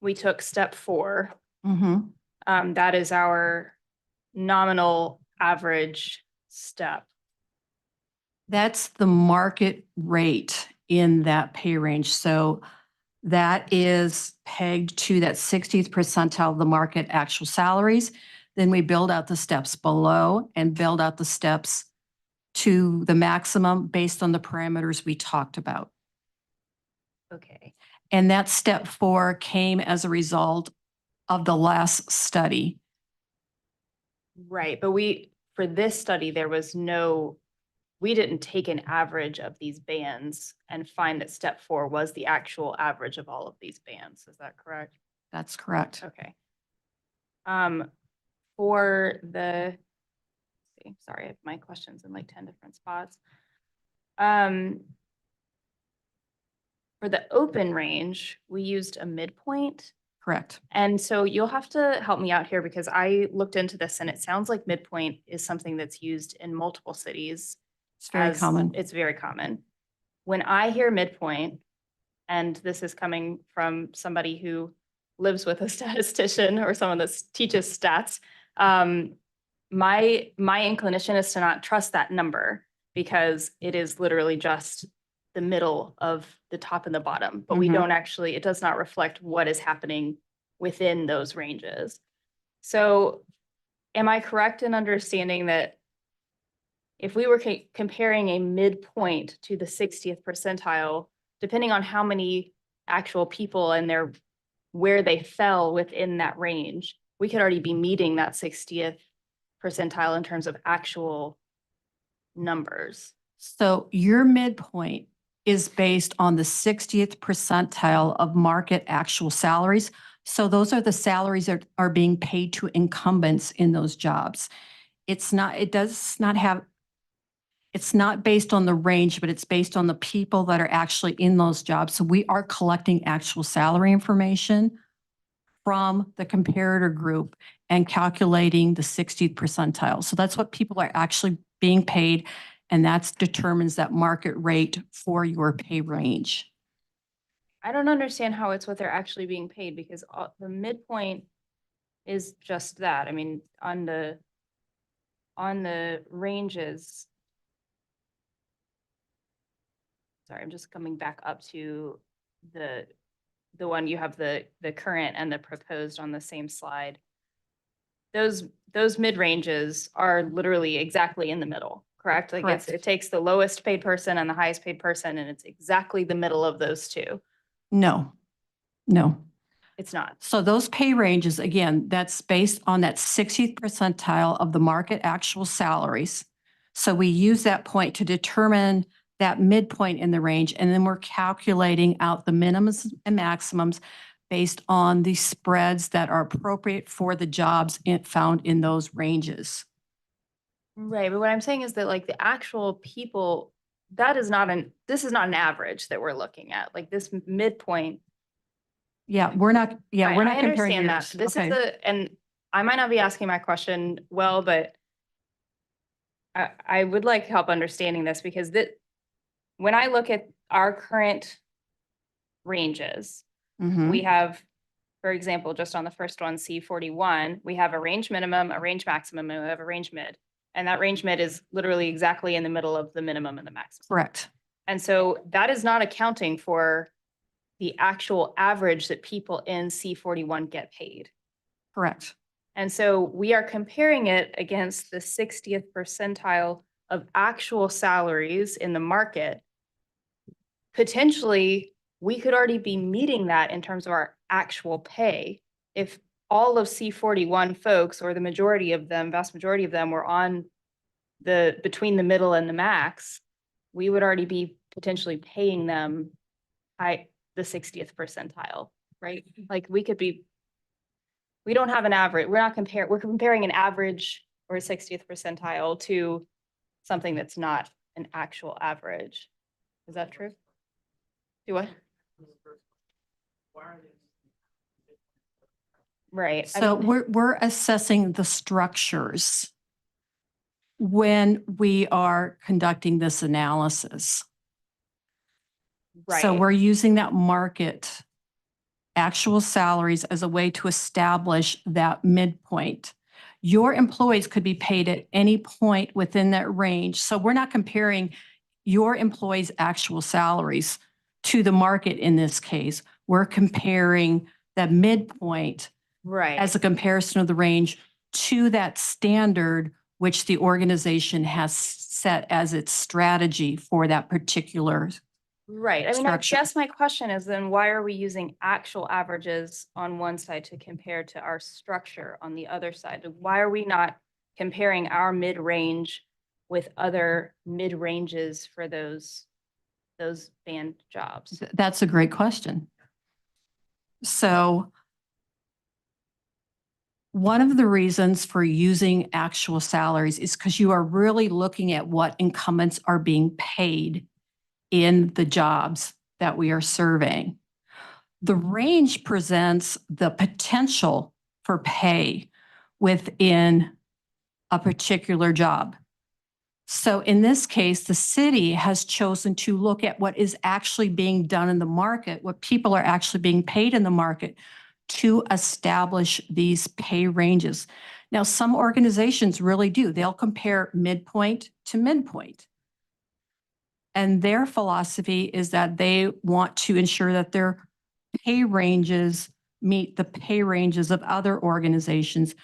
we took step 4. That is our nominal average step.
That's the market rate in that pay range. So that is pegged to that 60th percentile of the market actual salaries. Then we build out the steps below and build out the steps to the maximum based on the parameters we talked about.
Okay.
And that step 4 came as a result of the last study.
Right, but for this study, we didn't take an average of these bands and find that step 4 was the actual average of all of these bands. Is that correct?
That's correct.
Okay. For the, sorry, I have my questions in like 10 different spots. For the open range, we used a midpoint.
Correct.
And so you'll have to help me out here because I looked into this and it sounds like midpoint is something that's used in multiple cities.
It's very common.
It's very common. When I hear midpoint, and this is coming from somebody who lives with a statistician or someone that teaches stats, my inclination is to not trust that number because it is literally just the middle of the top and the bottom, but we don't actually, it does not reflect what is happening within those ranges. So am I correct in understanding that if we were comparing a midpoint to the 60th percentile, depending on how many actual people and where they fell within that range, we could already be meeting that 60th percentile in terms of actual numbers?
So your midpoint is based on the 60th percentile of market actual salaries. So those are the salaries that are being paid to incumbents in those jobs. It's not based on the range, but it's based on the people that are actually in those jobs. So we are collecting actual salary information from the comparator group and calculating the 60th percentile. So that's what people are actually being paid, and that determines that market rate for your pay range.
I don't understand how it's what they're actually being paid because the midpoint is just that. I mean, on the ranges. Sorry, I'm just coming back up to the one you have the current and the proposed on the same slide. Those mid ranges are literally exactly in the middle, correct? Like
Correct.
it takes the lowest paid person and the highest paid person, and it's exactly the middle of those two.
No, no.
It's not.
So those pay ranges, again, that's based on that 60th percentile of the market actual salaries. So we use that point to determine that midpoint in the range, and then we're calculating out the minimums and maximums based on the spreads that are appropriate for the jobs found in those ranges.
Right, but what I'm saying is that like the actual people, this is not an average that we're looking at. Like this midpoint.
Yeah, we're not comparing
understand
yours.
that. This
Okay.
is and I might not be asking my question well, but I would like help understanding this because when I look at our current ranges,
Mhm.
we have, for example, just on the first one, C41, we have a range minimum, a range maximum, and we have a range mid. And that range mid is literally exactly in the middle of the minimum and the maximum.
Correct.
And so that is not accounting for the actual average that people in C41 get paid.
Correct.
And so we are comparing it against the 60th percentile of actual salaries in the market. Potentially, we could already be meeting that in terms of our actual pay. If all of C41 folks, or the majority of them, vast majority of them, were on between the middle and the max, we would already be potentially paying them the 60th percentile, right? Like we don't have an average. We're comparing an average or a 60th percentile to something that's not an actual average. Is that true? Do what? Right.
So we're assessing the structures when we are conducting this analysis. So
Right.
we're using that market actual salaries as a way to establish that midpoint. Your employees could be paid at any point within that range. So we're not comparing your employees' actual salaries to the market in this case. We're comparing that midpoint
Right.
as a comparison of the range to that standard which the organization has set as its strategy for that particular.
Right. I mean, I
structure.
guess my question is then why are we using actual averages on one side to compare to our structure on the other side? Why are we not comparing our mid-range with other mid-ranges for those band jobs?
That's a great question. So one of the reasons for using actual salaries is because you are really looking at what incumbents are being paid in the jobs that we are surveying. The range presents the potential for pay within a particular job. So in this case, the city has chosen to look at what is actually being done in the market, what people are actually being paid in the market to establish these pay ranges. Now, some organizations really do. They'll compare midpoint to midpoint. And their philosophy is that they want to ensure that their pay ranges meet the pay ranges of other organizations.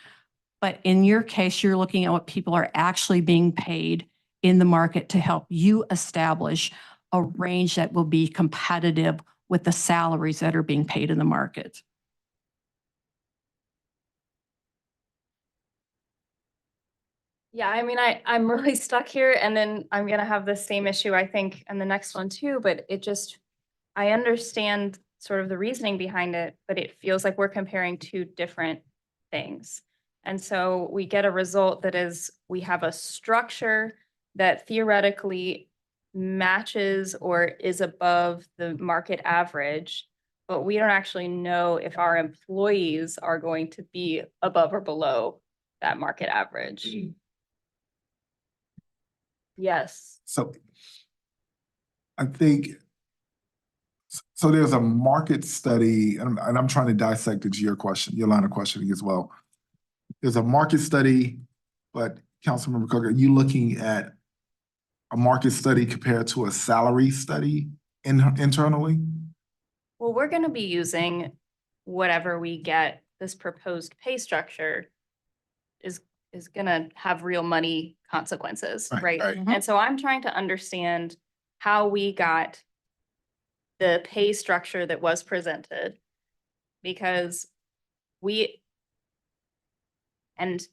But in your case, you're looking at what people are actually being paid in the market to help you establish a range that will be competitive with the salaries that are being paid in the market.
Yeah, I mean, I'm really stuck here, and then I'm gonna have the same issue, I think, in the next one too, but I understand sort of the reasoning behind it, but it feels like we're comparing two different things. And so we get a result that is, we have a structure that theoretically matches or is above the market average, but we don't actually know if our employees are going to be above or below that market average. Yes.
So I think, so there's a market study, and I'm trying to dissect into your line of questioning as well. There's a market study, but Councilmember Cook, are you looking at a market study compared to a salary study internally?
Well, we're going to be using whatever we get. This proposed pay structure is going to have real money consequences,
Right,
right?
right.
And so I'm trying to understand how we got the pay structure that was presented, because and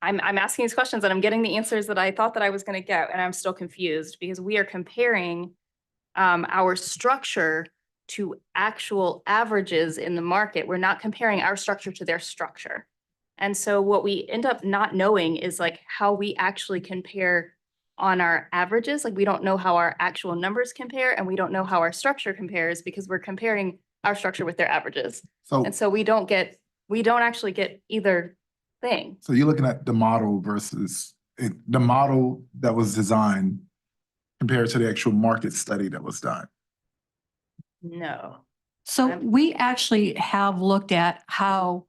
I'm asking these questions and I'm getting the answers that I thought that I was going to get, and I'm still confused because we are comparing our structure to actual averages in the market. We're not comparing our structure to their structure. And so what we end up not knowing is like how we actually compare on our averages. Like we don't know how our actual numbers compare, and we don't know how our structure compares because we're comparing our structure with their averages.
So,
And so we don't actually get either thing.
so you're looking at the model versus the model that was designed compared to the actual market study that was done.
No.
So we actually have looked at how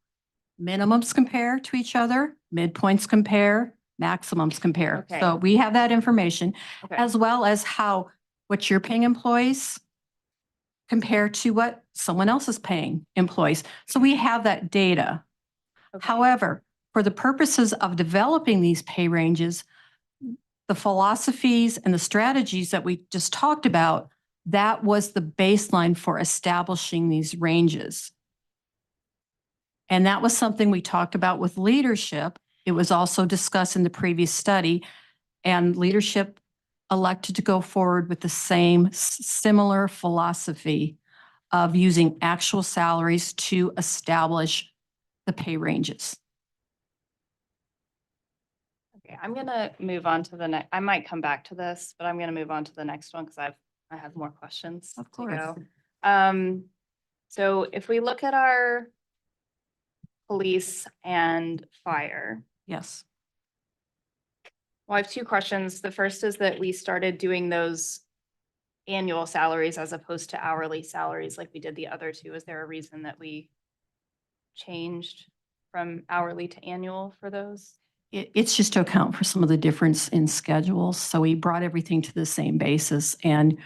minimums compare to each other, midpoints compare, maximums compare.
Okay.
So we have that information,
Okay.
as well as how what you're paying employees compare to what someone else is paying employees. So we have that data.
Okay.
However, for the purposes of developing these pay ranges, the philosophies and the strategies that we just talked about, that was the baseline for establishing these ranges. And that was something we talked about with leadership. It was also discussed in the previous study, and leadership elected to go forward with the same similar philosophy of using actual salaries to establish the pay ranges.
Okay, I'm gonna move on to the next. I might come back to this, but I'm gonna move on to the next one because I have more questions.
Of
to
course.
go. So if we look at our police and fire,
Yes.
well, I have two questions. The first is that we started doing those annual salaries as opposed to hourly salaries like we did the other two. Is there a reason that we changed from hourly to annual for those?
It's just to account for some of the difference in schedules. So we brought everything to the same basis and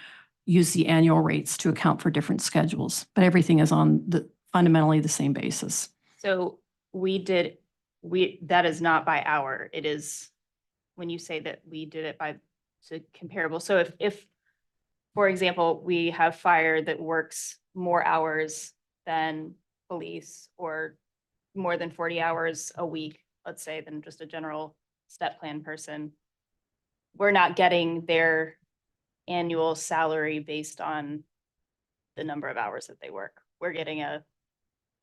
used the annual rates to account for different schedules, but everything is on the fundamentally the same basis.
So that is not by hour. It is when you say that we did it by comparable. So if, for example, we have fire that works more hours than police or more than 40 hours a week, let's say, than just a general step plan person, we're not getting their annual salary based on the number of hours that they work. We're getting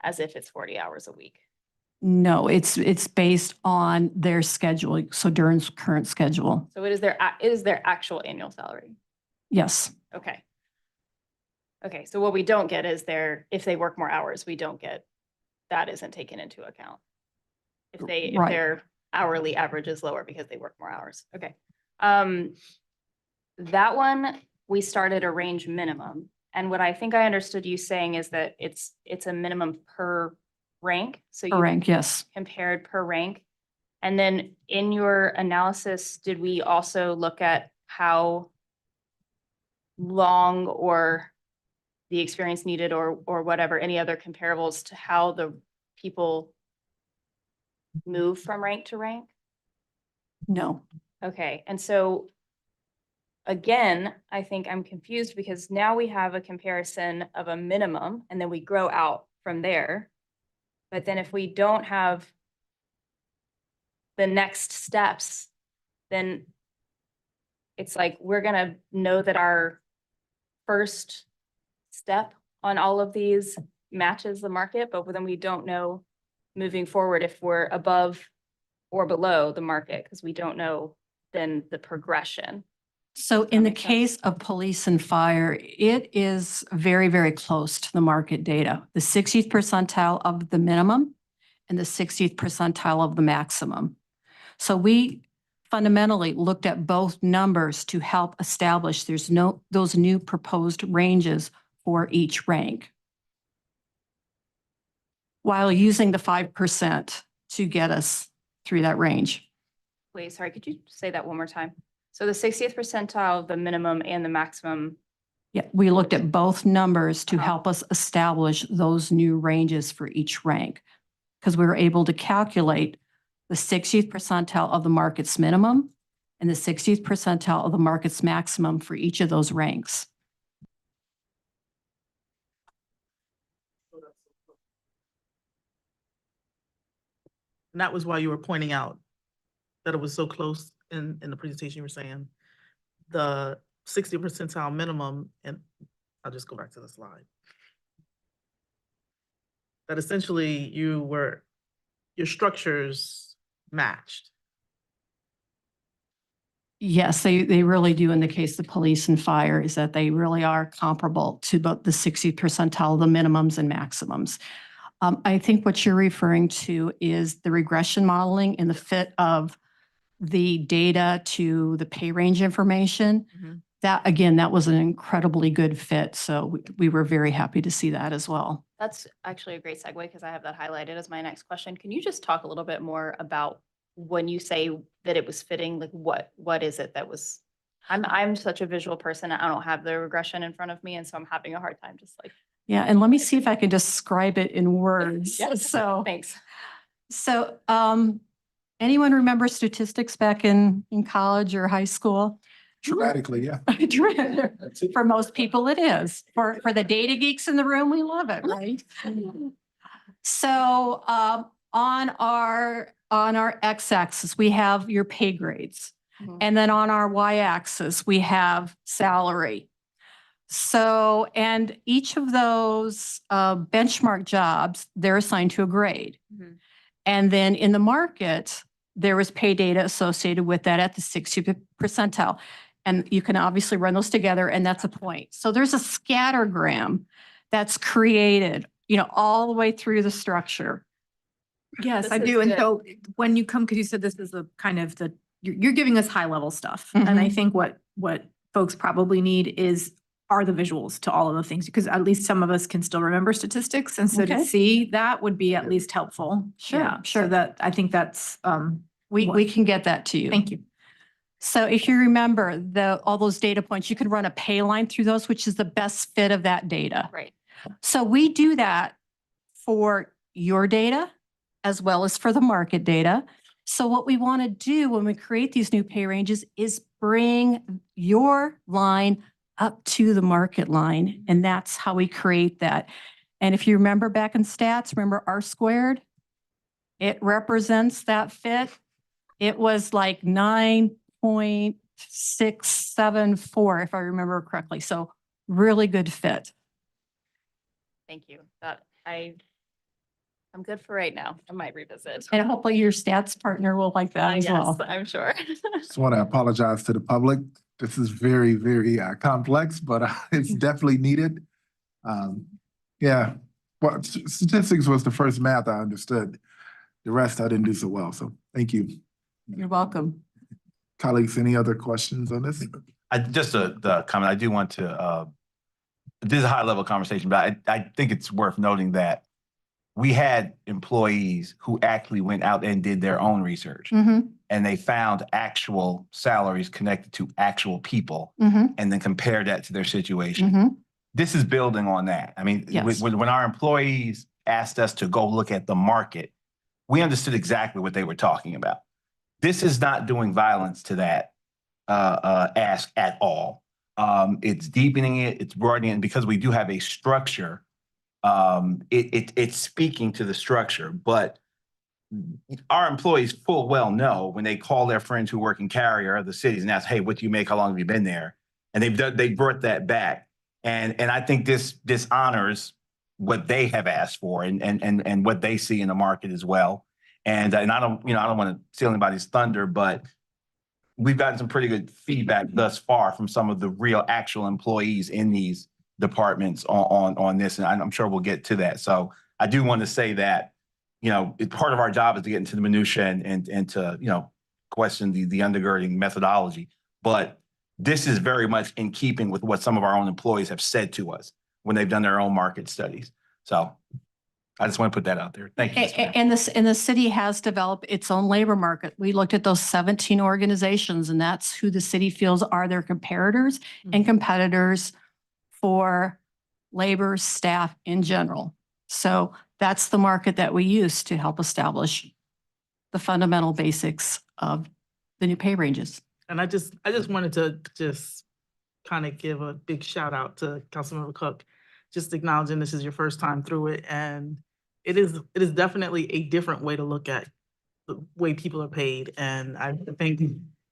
as if it's 40 hours a week.
No, it's based on their schedule. So Durham's current schedule.
So it is their actual annual salary.
Yes.
Okay. Okay, so what we don't get is if they work more hours, we don't get, that isn't taken into account. If their hourly average is lower because they work more hours. Okay. That one, we started a range minimum. And what I think I understood you saying is that it's a minimum per rank. So
Per rank, yes.
compared per rank. And then in your analysis, did we also look at how long or the experience needed or whatever, any other comparables to how the people move from rank to rank?
No.
Okay, and so again, I think I'm confused because now we have a comparison of a minimum and then we grow out from there. But then if we don't have the next steps, then it's like we're gonna know that our first step on all of these matches the market, but then we don't know moving forward if we're above or below the market because we don't know then the progression.
So in the case of police and fire, it is very, very close to the market data. The 60th percentile of the minimum and the 60th percentile of the maximum. So we fundamentally looked at both numbers to help establish those new proposed ranges for each rank, while using the 5% to get us through that range.
Wait, sorry, could you say that one more time? So the 60th percentile of the minimum and the maximum.
Yeah, we looked at both numbers to help us establish those new ranges for each rank, because we were able to calculate the 60th percentile of the market's minimum and the 60th percentile of the market's maximum for each of those ranks.
And that was why you were pointing out that it was so close in the presentation you were saying. The 60 percentile minimum, and I'll just go back to the slide. That essentially your structures matched.
Yes, they really do in the case of police and fire, is that they really are comparable to both the 60th percentile, the minimums and maximums. I think what you're referring to is the regression modeling and the fit of the data to the pay range information. That, again, that was an incredibly good fit. So we were very happy to see that as well.
That's actually a great segue because I have that highlighted as my next question. Can you just talk a little bit more about when you say that it was fitting, like what is it that was, I'm such a visual person. I don't have the regression in front of me. And so I'm having a hard time just like.
Yeah, and let me see if I can describe it in words.
Yes,
So
thanks.
So anyone remember statistics back in college or high school?
Dramatically, yeah.
For most people, it is. For the data geeks in the room, we love it, right? So on our x-axis, we have your pay grades. And then on our y-axis, we have salary. So, and each of those benchmark jobs, they're assigned to a grade. And then in the market, there was pay data associated with that at the 60th percentile. And you can obviously run those together, and that's a point. So there's a scattergram that's created, all the way through the structure.
Yes,
This
I
is
do. And
good.
so when you come, because you said this is the kind of you're giving us high level stuff. And I think what folks probably need are the visuals to all of the things, because at least some of us can still remember statistics. And so to
Okay.
see that would be at least helpful.
Sure,
Yeah,
sure.
So that, I think that's,
We can get that to you.
thank you.
So if you remember all those data points, you could run a pay line through those, which is the best fit of that data.
Right.
So we do that for your data as well as for the market data. So what we want to do when we create these new pay ranges is bring your line up to the market line. And that's how we create that. And if you remember back in stats, remember R squared? It represents that fit. It was like 9.674, if I remember correctly. So really good fit.
Thank you. I'm good for right now. I might revisit.
And hopefully your stats partner will like that as well.
Yes, I'm sure.
Just want to apologize to the public. This is very, very complex, but it's definitely needed. Yeah, well, statistics was the first math I understood. The rest I didn't do so well, so thank you.
You're welcome.
Colleagues, any other questions on this?
Just the comment, I do want to, this is a high level conversation, but I think it's worth noting that we had employees who actually went out and did their own research. And they found actual salaries connected to actual people and then compared that to their situation. This is building on that. I mean,
Yes.
when our employees asked us to go look at the market, we understood exactly what they were talking about. This is not doing violence to that ask at all. It's deepening it, it's broadening it, and because we do have a structure, it's speaking to the structure, but our employees full well know when they call their friends who work in carrier or other cities and ask, hey, what do you make? How long have you been there? And they brought that back. And I think this honors what they have asked for and what they see in the market as well. And I don't want to steal anybody's thunder, but we've gotten some pretty good feedback thus far from some of the real actual employees in these departments on this. And I'm sure we'll get to that. So I do want to say that, part of our job is to get into the minutia and to, question the undergirding methodology. But this is very much in keeping with what some of our own employees have said to us when they've done their own market studies. So I just want to put that out there. Thank you.
And the city has developed its own labor market. We looked at those 17 organizations, and that's who the city feels are their comparators and competitors for labor staff in general. So that's the market that we use to help establish the fundamental basics of the new pay ranges.
And I just wanted to just kind of give a big shout out to Councilmember Cook, just acknowledging this is your first time through it. And it is definitely a different way to look at the way people are paid. And I think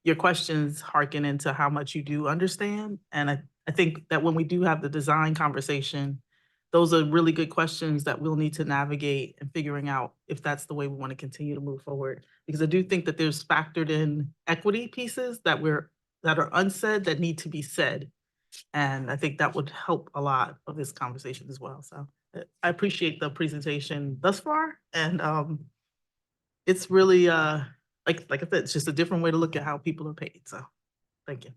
your questions hearken into how much you do understand. And I think that when we do have the design conversation, those are really good questions that we'll need to navigate and figuring out if that's the way we want to continue to move forward. Because I do think that there's factored in equity pieces that are unsaid that need to be said. And I think that would help a lot of this conversation as well. So I appreciate the presentation thus far. And it's really, like I said, it's just a different way to look at how people are paid. So thank you.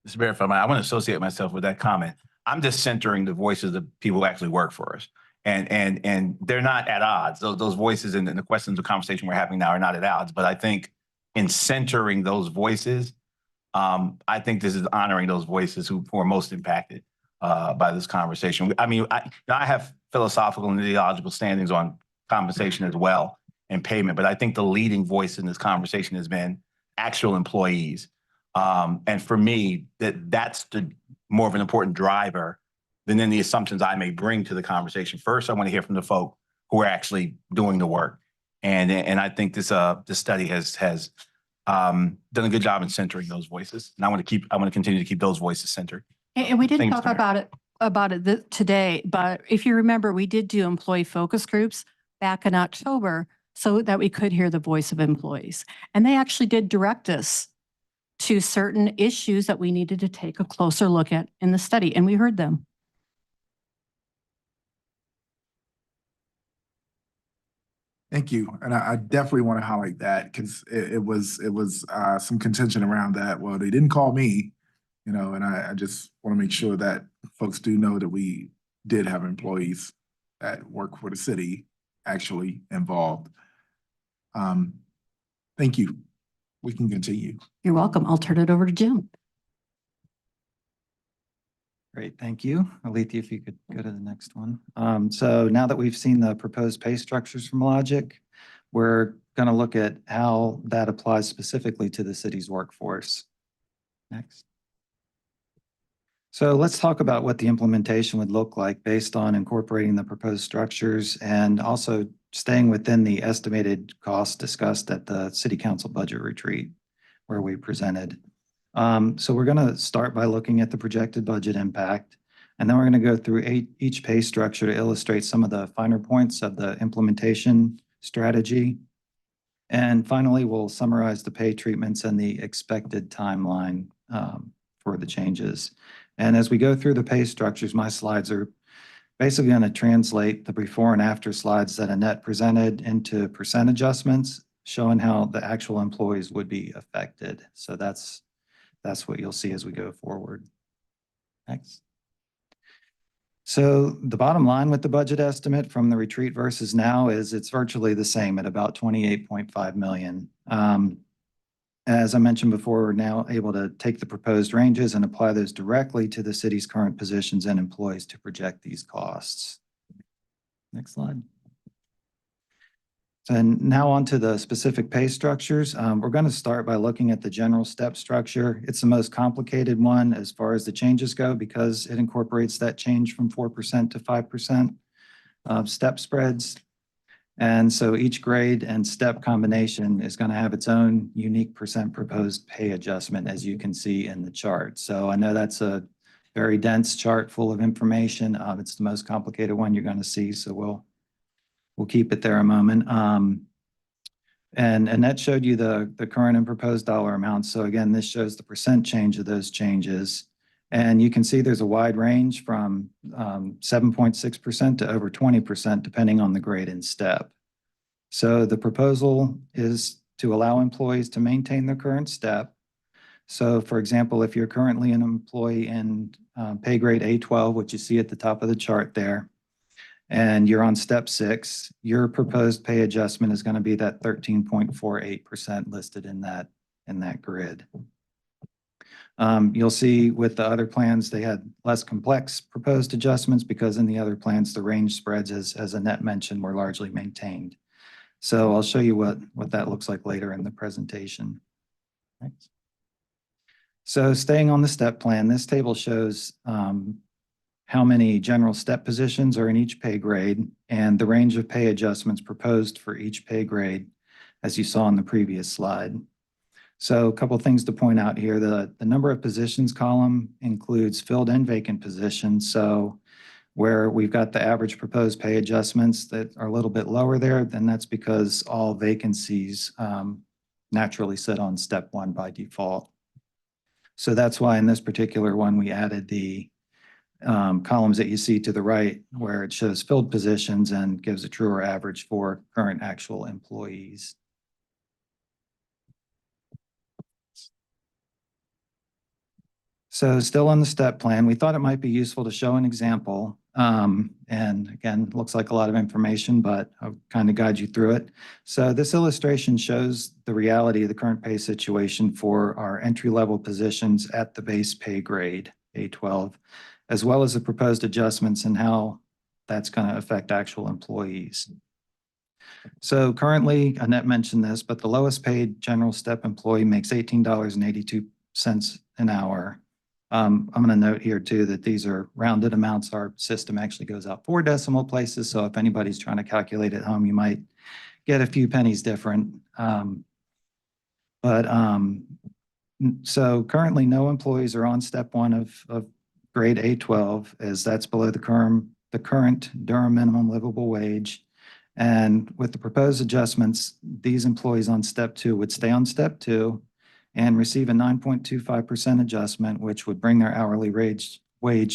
Mr. Mayor, if I might, I want to associate myself with that comment. I'm just centering the voices of people who actually work for us. And they're not at odds. Those voices and the questions of conversation we're having now are not at odds. But I think in centering those voices, I think this is honoring those voices who are most impacted by this conversation. I mean, I have philosophical and ideological standings on compensation as well and payment, but I think the leading voice in this conversation has been actual employees. And for me, that's the more of an important driver than any assumptions I may bring to the conversation. First, I want to hear from the folk who are actually doing the work. And I think this study has done a good job in centering those voices. And I want to continue to keep those voices centered.
And we didn't
Thanks,
talk
Mayor.
about it today, but if you remember, we did do employee focus groups back in October so that we could hear the voice of employees. And they actually did direct us to certain issues that we needed to take a closer look at in the study, and we heard them.
Thank you. And I definitely want to highlight that because it was some contention around that. Well, they didn't call me, and I just want to make sure that folks do know that we did have employees that work for the city actually involved. Thank you. We can continue.
You're welcome. I'll turn it over to Jim.
Great, thank you. Alethea, if you could go to the next one. So now that we've seen the proposed pay structures from Logic, we're going to look at how that applies specifically to the city's workforce. Next. So let's talk about what the implementation would look like based on incorporating the proposed structures and also staying within the estimated costs discussed at the City Council budget retreat where we presented. So we're going to start by looking at the projected budget impact, and then we're going to go through each pay structure to illustrate some of the finer points of the implementation strategy. And finally, we'll summarize the pay treatments and the expected timeline for the changes. And as we go through the pay structures, my slides are basically going to translate the before and after slides that Annette presented into percent adjustments, showing how the actual employees would be affected. So that's what you'll see as we go forward. Next. So the bottom line with the budget estimate from the retreat versus now is it's virtually the same at about 28.5 million. As I mentioned before, we're now able to take the proposed ranges and apply those directly to the city's current positions and employees to project these costs. Next slide. And now on to the specific pay structures. We're going to start by looking at the general step structure. It's the most complicated one as far as the changes go because it incorporates that change from 4% to 5% step spreads. And so each grade and step combination is going to have its own unique percent proposed pay adjustment, as you can see in the chart. So I know that's a very dense chart full of information. It's the most complicated one you're going to see, so we'll keep it there a moment. And Annette showed you the current and proposed dollar amounts. So again, this shows the percent change of those changes. And you can see there's a wide range from 7.6% to over 20%, depending on the grade and step. So the proposal is to allow employees to maintain their current step. So for example, if you're currently an employee in pay grade A12, which you see at the top of the chart there, and you're on step 6, your proposed pay adjustment is going to be that 13.48% listed in that grid. You'll see with the other plans, they had less complex proposed adjustments because in the other plans, the range spreads, as Annette mentioned, were largely maintained. So I'll show you what that looks like later in the presentation. Thanks. So staying on the step plan, this table shows how many general step positions are in each pay grade and the range of pay adjustments proposed for each pay grade, as you saw in the previous slide. So a couple of things to point out here. The number of positions column includes filled and vacant positions. So where we've got the average proposed pay adjustments that are a little bit lower there, then that's because all vacancies naturally sit on step one by default. So that's why in this particular one, we added the columns that you see to the right where it shows filled positions and gives a truer average for current actual employees. So still on the step plan, we thought it might be useful to show an example. And again, looks like a lot of information, but I'll kind of guide you through it. So this illustration shows the reality of the current pay situation for our entry-level positions at the base pay grade, A12, as well as the proposed adjustments and how that's going to affect actual employees. So currently, Annette mentioned this, but the lowest paid general step employee makes $18.82 an hour. I'm going to note here too that these are rounded amounts. Our system actually goes out 4 decimal places. So if anybody's trying to calculate at home, you might get a few pennies different. So currently no employees are on step one of grade A12, as that's below the current Durham minimum livable wage. And with the proposed adjustments, these employees on step two would stay on step two and receive a 9.25% adjustment, which would bring their hourly wage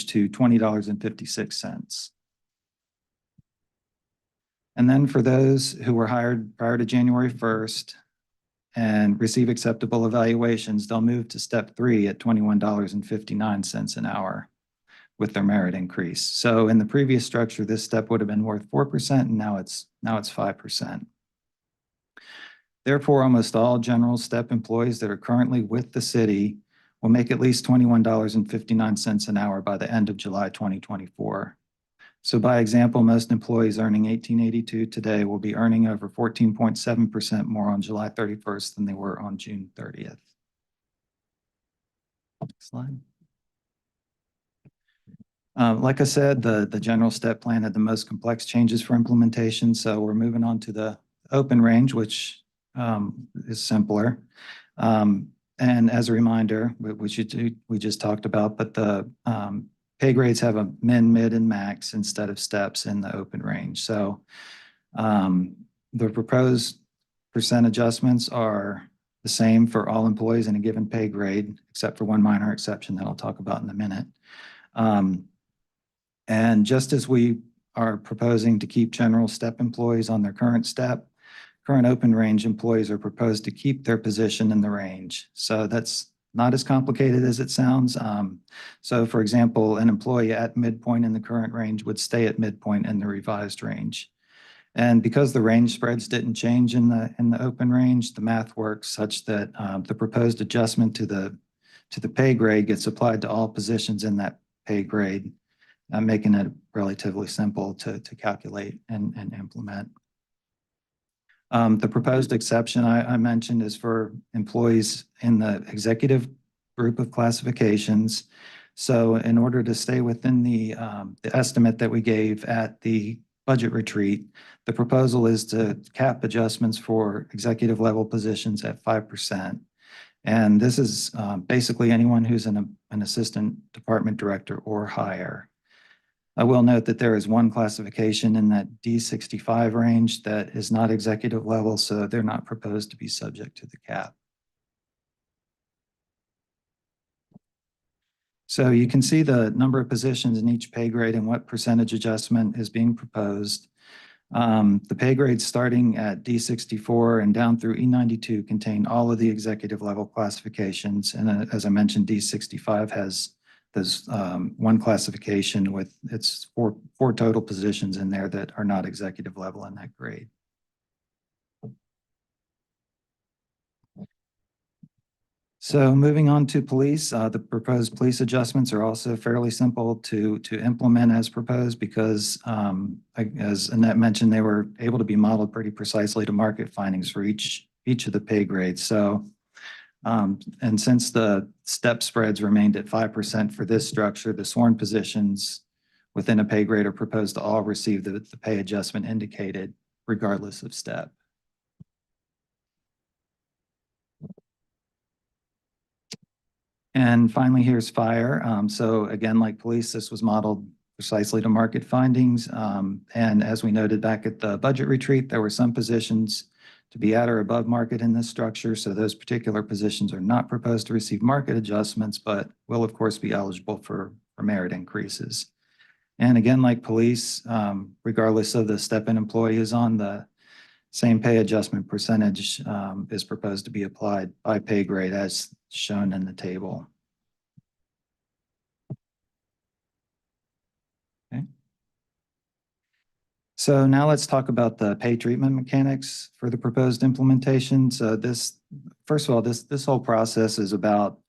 to $20.56. And then for those who were hired prior to January 1st and receive acceptable evaluations, they'll move to step three at $21.59 an hour with their merit increase. So in the previous structure, this step would have been worth 4%, and now it's 5%. Therefore, almost all general step employees that are currently with the city will make at least $21.59 an hour by the end of July 2024. So by example, most employees earning $18.82 today will be earning over 14.7% more on July 31st than they were on June 30th. Next slide. Like I said, the general step plan had the most complex changes for implementation. So we're moving on to the open range, which is simpler. And as a reminder, which we just talked about, but the pay grades have a min, mid, and max instead of steps in the open range. So the proposed percent adjustments are the same for all employees in a given pay grade, except for one minor exception that I'll talk about in a minute. And just as we are proposing to keep general step employees on their current step, current open range employees are proposed to keep their position in the range. So that's not as complicated as it sounds. So for example, an employee at midpoint in the current range would stay at midpoint in the revised range. And because the range spreads didn't change in the open range, the math works such that the proposed adjustment to the pay grade gets applied to all positions in that pay grade, making it relatively simple to calculate and implement. The proposed exception I mentioned is for employees in the executive group of classifications. So in order to stay within the estimate that we gave at the budget retreat, the proposal is to cap adjustments for executive level positions at 5%. And this is basically anyone who's an assistant department director or higher. I will note that there is one classification in that D65 range that is not executive level, so they're not proposed to be subject to the cap. So you can see the number of positions in each pay grade and what percentage adjustment is being proposed. The pay grades starting at D64 and down through E92 contain all of the executive level classifications. And as I mentioned, D65 has there's one classification with its four total positions in there that are not executive level in that grade. So moving on to police, the proposed police adjustments are also fairly simple to implement as proposed because, as Annette mentioned, they were able to be modeled pretty precisely to market findings for each of the pay grades. So And since the step spreads remained at 5% for this structure, the sworn positions within a pay grade are proposed to all receive the pay adjustment indicated regardless of step. And finally, here's fire. So again, like police, this was modeled precisely to market findings. And as we noted back at the budget retreat, there were some positions to be at or above market in this structure. So those particular positions are not proposed to receive market adjustments, but will of course be eligible for merit increases. And again, like police, regardless of the step-in employee is on, the same pay adjustment percentage is proposed to be applied by pay grade as shown in the table. Okay. So now let's talk about the pay treatment mechanics for the proposed implementation. So first of all, this whole process is about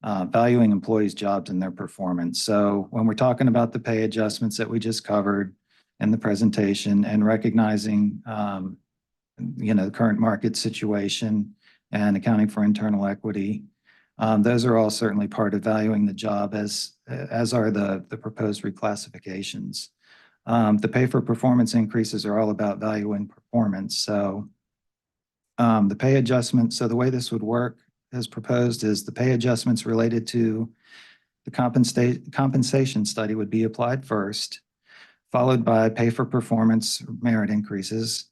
valuing employees' jobs and their performance. So when we're talking about the pay adjustments that we just covered in the presentation and recognizing the current market situation and accounting for internal equity, those are all certainly part of valuing the job, as are the proposed reclassifications. The pay for performance increases are all about valuing performance. So the pay adjustment, so the way this would work as proposed is the pay adjustments related to the compensation study would be applied first, followed by pay for performance merit increases.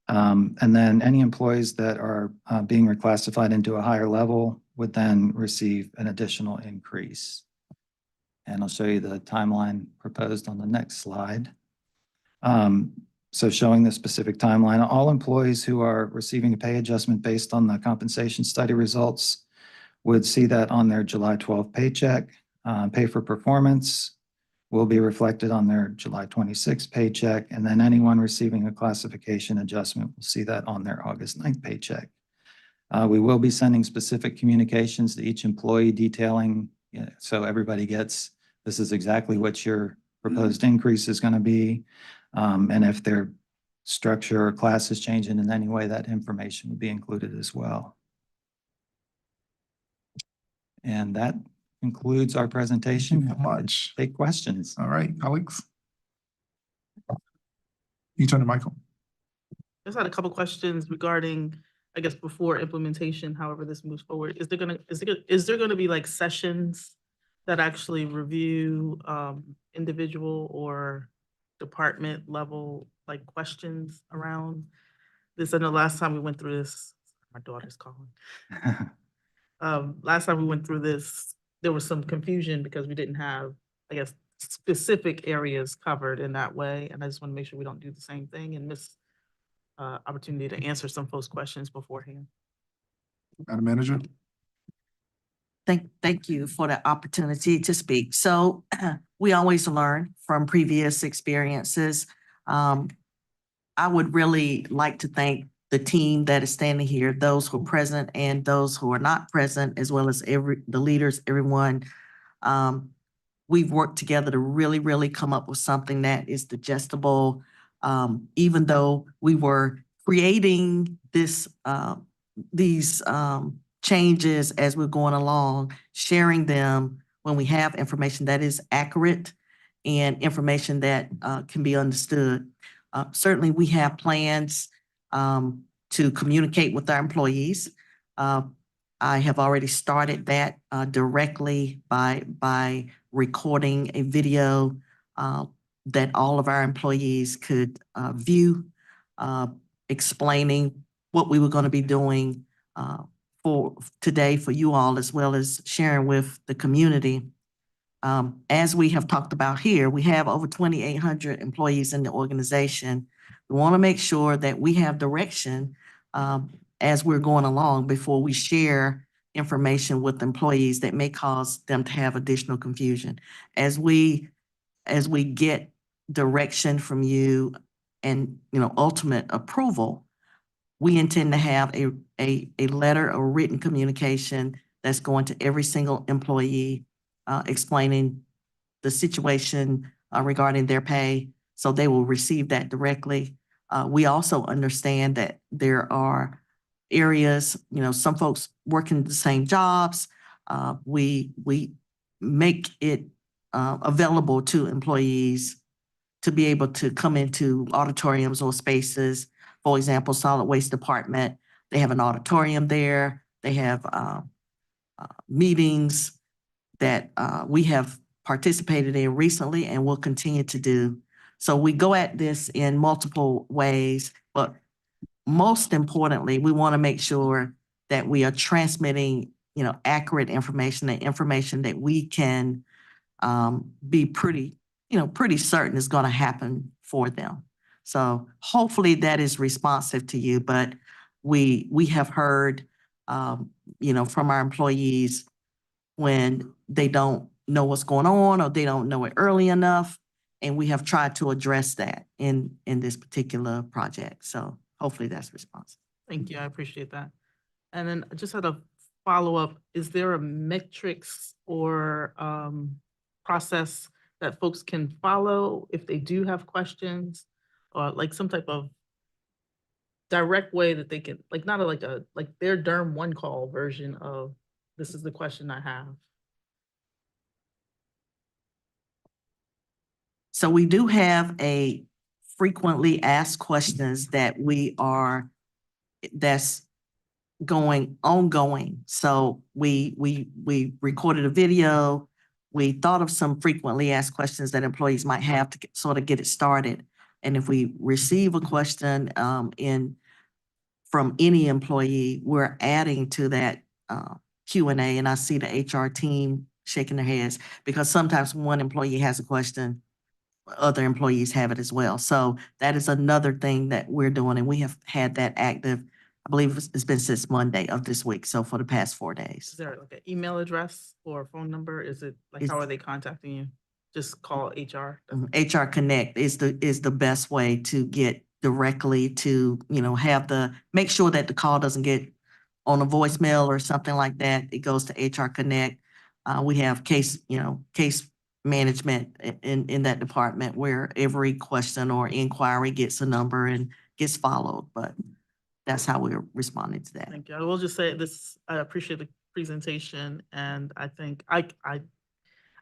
And then any employees that are being reclassified into a higher level would then receive an additional increase. And I'll show you the timeline proposed on the next slide. So showing the specific timeline, all employees who are receiving a pay adjustment based on the compensation study results would see that on their July 12th paycheck. Pay for performance will be reflected on their July 26th paycheck, and then anyone receiving a classification adjustment will see that on their August 9th paycheck. We will be sending specific communications to each employee detailing, so everybody gets, this is exactly what your proposed increase is going to be. And if their structure or class is changing in any way, that information will be included as well. And that concludes our presentation.
Thank you so much.
Take questions.
All right, colleagues. You turn the mic on.
Just had a couple questions regarding, I guess, before implementation, however this moves forward. Is there gonna be like sessions that actually review individual or department level like questions around this? I know last time we went through this, my daughter's calling. Last time we went through this, there was some confusion because we didn't have, I guess, specific areas covered in that way. And I just want to make sure we don't do the same thing and miss opportunity to answer some folks' questions beforehand.
Madam Manager.
Thank you for the opportunity to speak. So we always learn from previous experiences. I would really like to thank the team that is standing here, those who are present and those who are not present, as well as the leaders, everyone. We've worked together to really come up with something that is digestible. Even though we were creating these changes as we're going along, sharing them when we have information that is accurate and information that can be understood. Certainly, we have plans to communicate with our employees. I have already started that directly by recording a video that all of our employees could view, explaining what we were going to be doing for today for you all, as well as sharing with the community. As we have talked about here, we have over 2,800 employees in the organization. We want to make sure that we have direction as we're going along before we share information with employees that may cause them to have additional confusion. As we get direction from you and ultimate approval, we intend to have a letter or written communication that's going to every single employee explaining the situation regarding their pay, so they will receive that directly. We also understand that there are areas, some folks working the same jobs. We make it available to employees to be able to come into auditoriums or spaces. For example, solid waste department, they have an auditorium there. They have meetings that we have participated in recently and will continue to do. So we go at this in multiple ways, but most importantly, we want to make sure that we are transmitting, accurate information, the information that we can be pretty certain is going to happen for them. So hopefully that is responsive to you, but we have heard, from our employees when they don't know what's going on or they don't know it early enough. And we have tried to address that in this particular project. So hopefully that's responsive.
Thank you. I appreciate that. And then I just had a follow-up. Is there a metrics or process that folks can follow if they do have questions, or like some type of direct way that they can, like not like their Durham one call version of this is the question I have?
So we do have a frequently asked questions that's ongoing. So we recorded a video. We thought of some frequently asked questions that employees might have to sort of get it started. And if we receive a question from any employee, we're adding to that Q&A. And I see the HR team shaking their heads because sometimes one employee has a question, other employees have it as well. So that is another thing that we're doing. And we have had that active, I believe it's been since Monday of this week. So for the past 4 days.
Is there like an email address or a phone number? Is it like, how are they contacting you? Just call HR?
HR Connect is the best way to get directly to, make sure that the call doesn't get on a voicemail or something like that. It goes to HR Connect. We have case management in that department where every question or inquiry gets a number and gets followed, but that's how we're responding to that.
Thank you. I will just say this, I appreciate the presentation, and I think I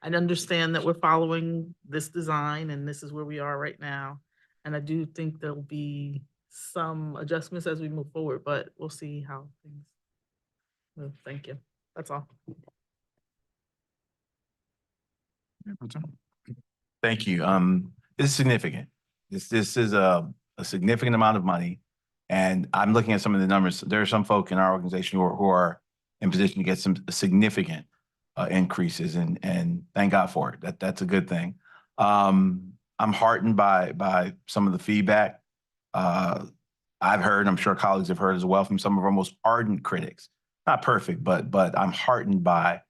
understand that we're following this design and this is where we are right now. And I do think there'll be some adjustments as we move forward, but we'll see how things move. Thank you. That's all.
Thank you. This is significant. This is a significant amount of money. And I'm looking at some of the numbers. There are some folk in our organization who are in position to get some significant increases, and thank God for it. That's a good thing. I'm heartened by some of the feedback I've heard, I'm sure colleagues have heard as well, from some of our most ardent critics. Not perfect, but I'm heartened by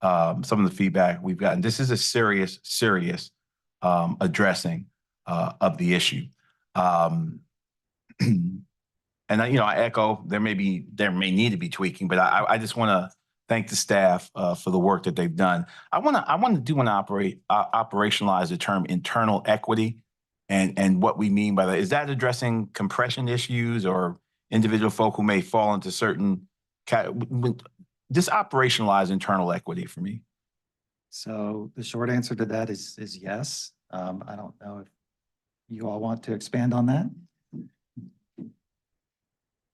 some of the feedback we've gotten. This is a serious addressing of the issue. And I echo, there may need to be tweaking, but I just want to thank the staff for the work that they've done. I want to operationalize the term internal equity and what we mean by that. Is that addressing compression issues or individual folk who may fall into certain just operationalize internal equity for me?
So the short answer to that is yes. I don't know if you all want to expand on that.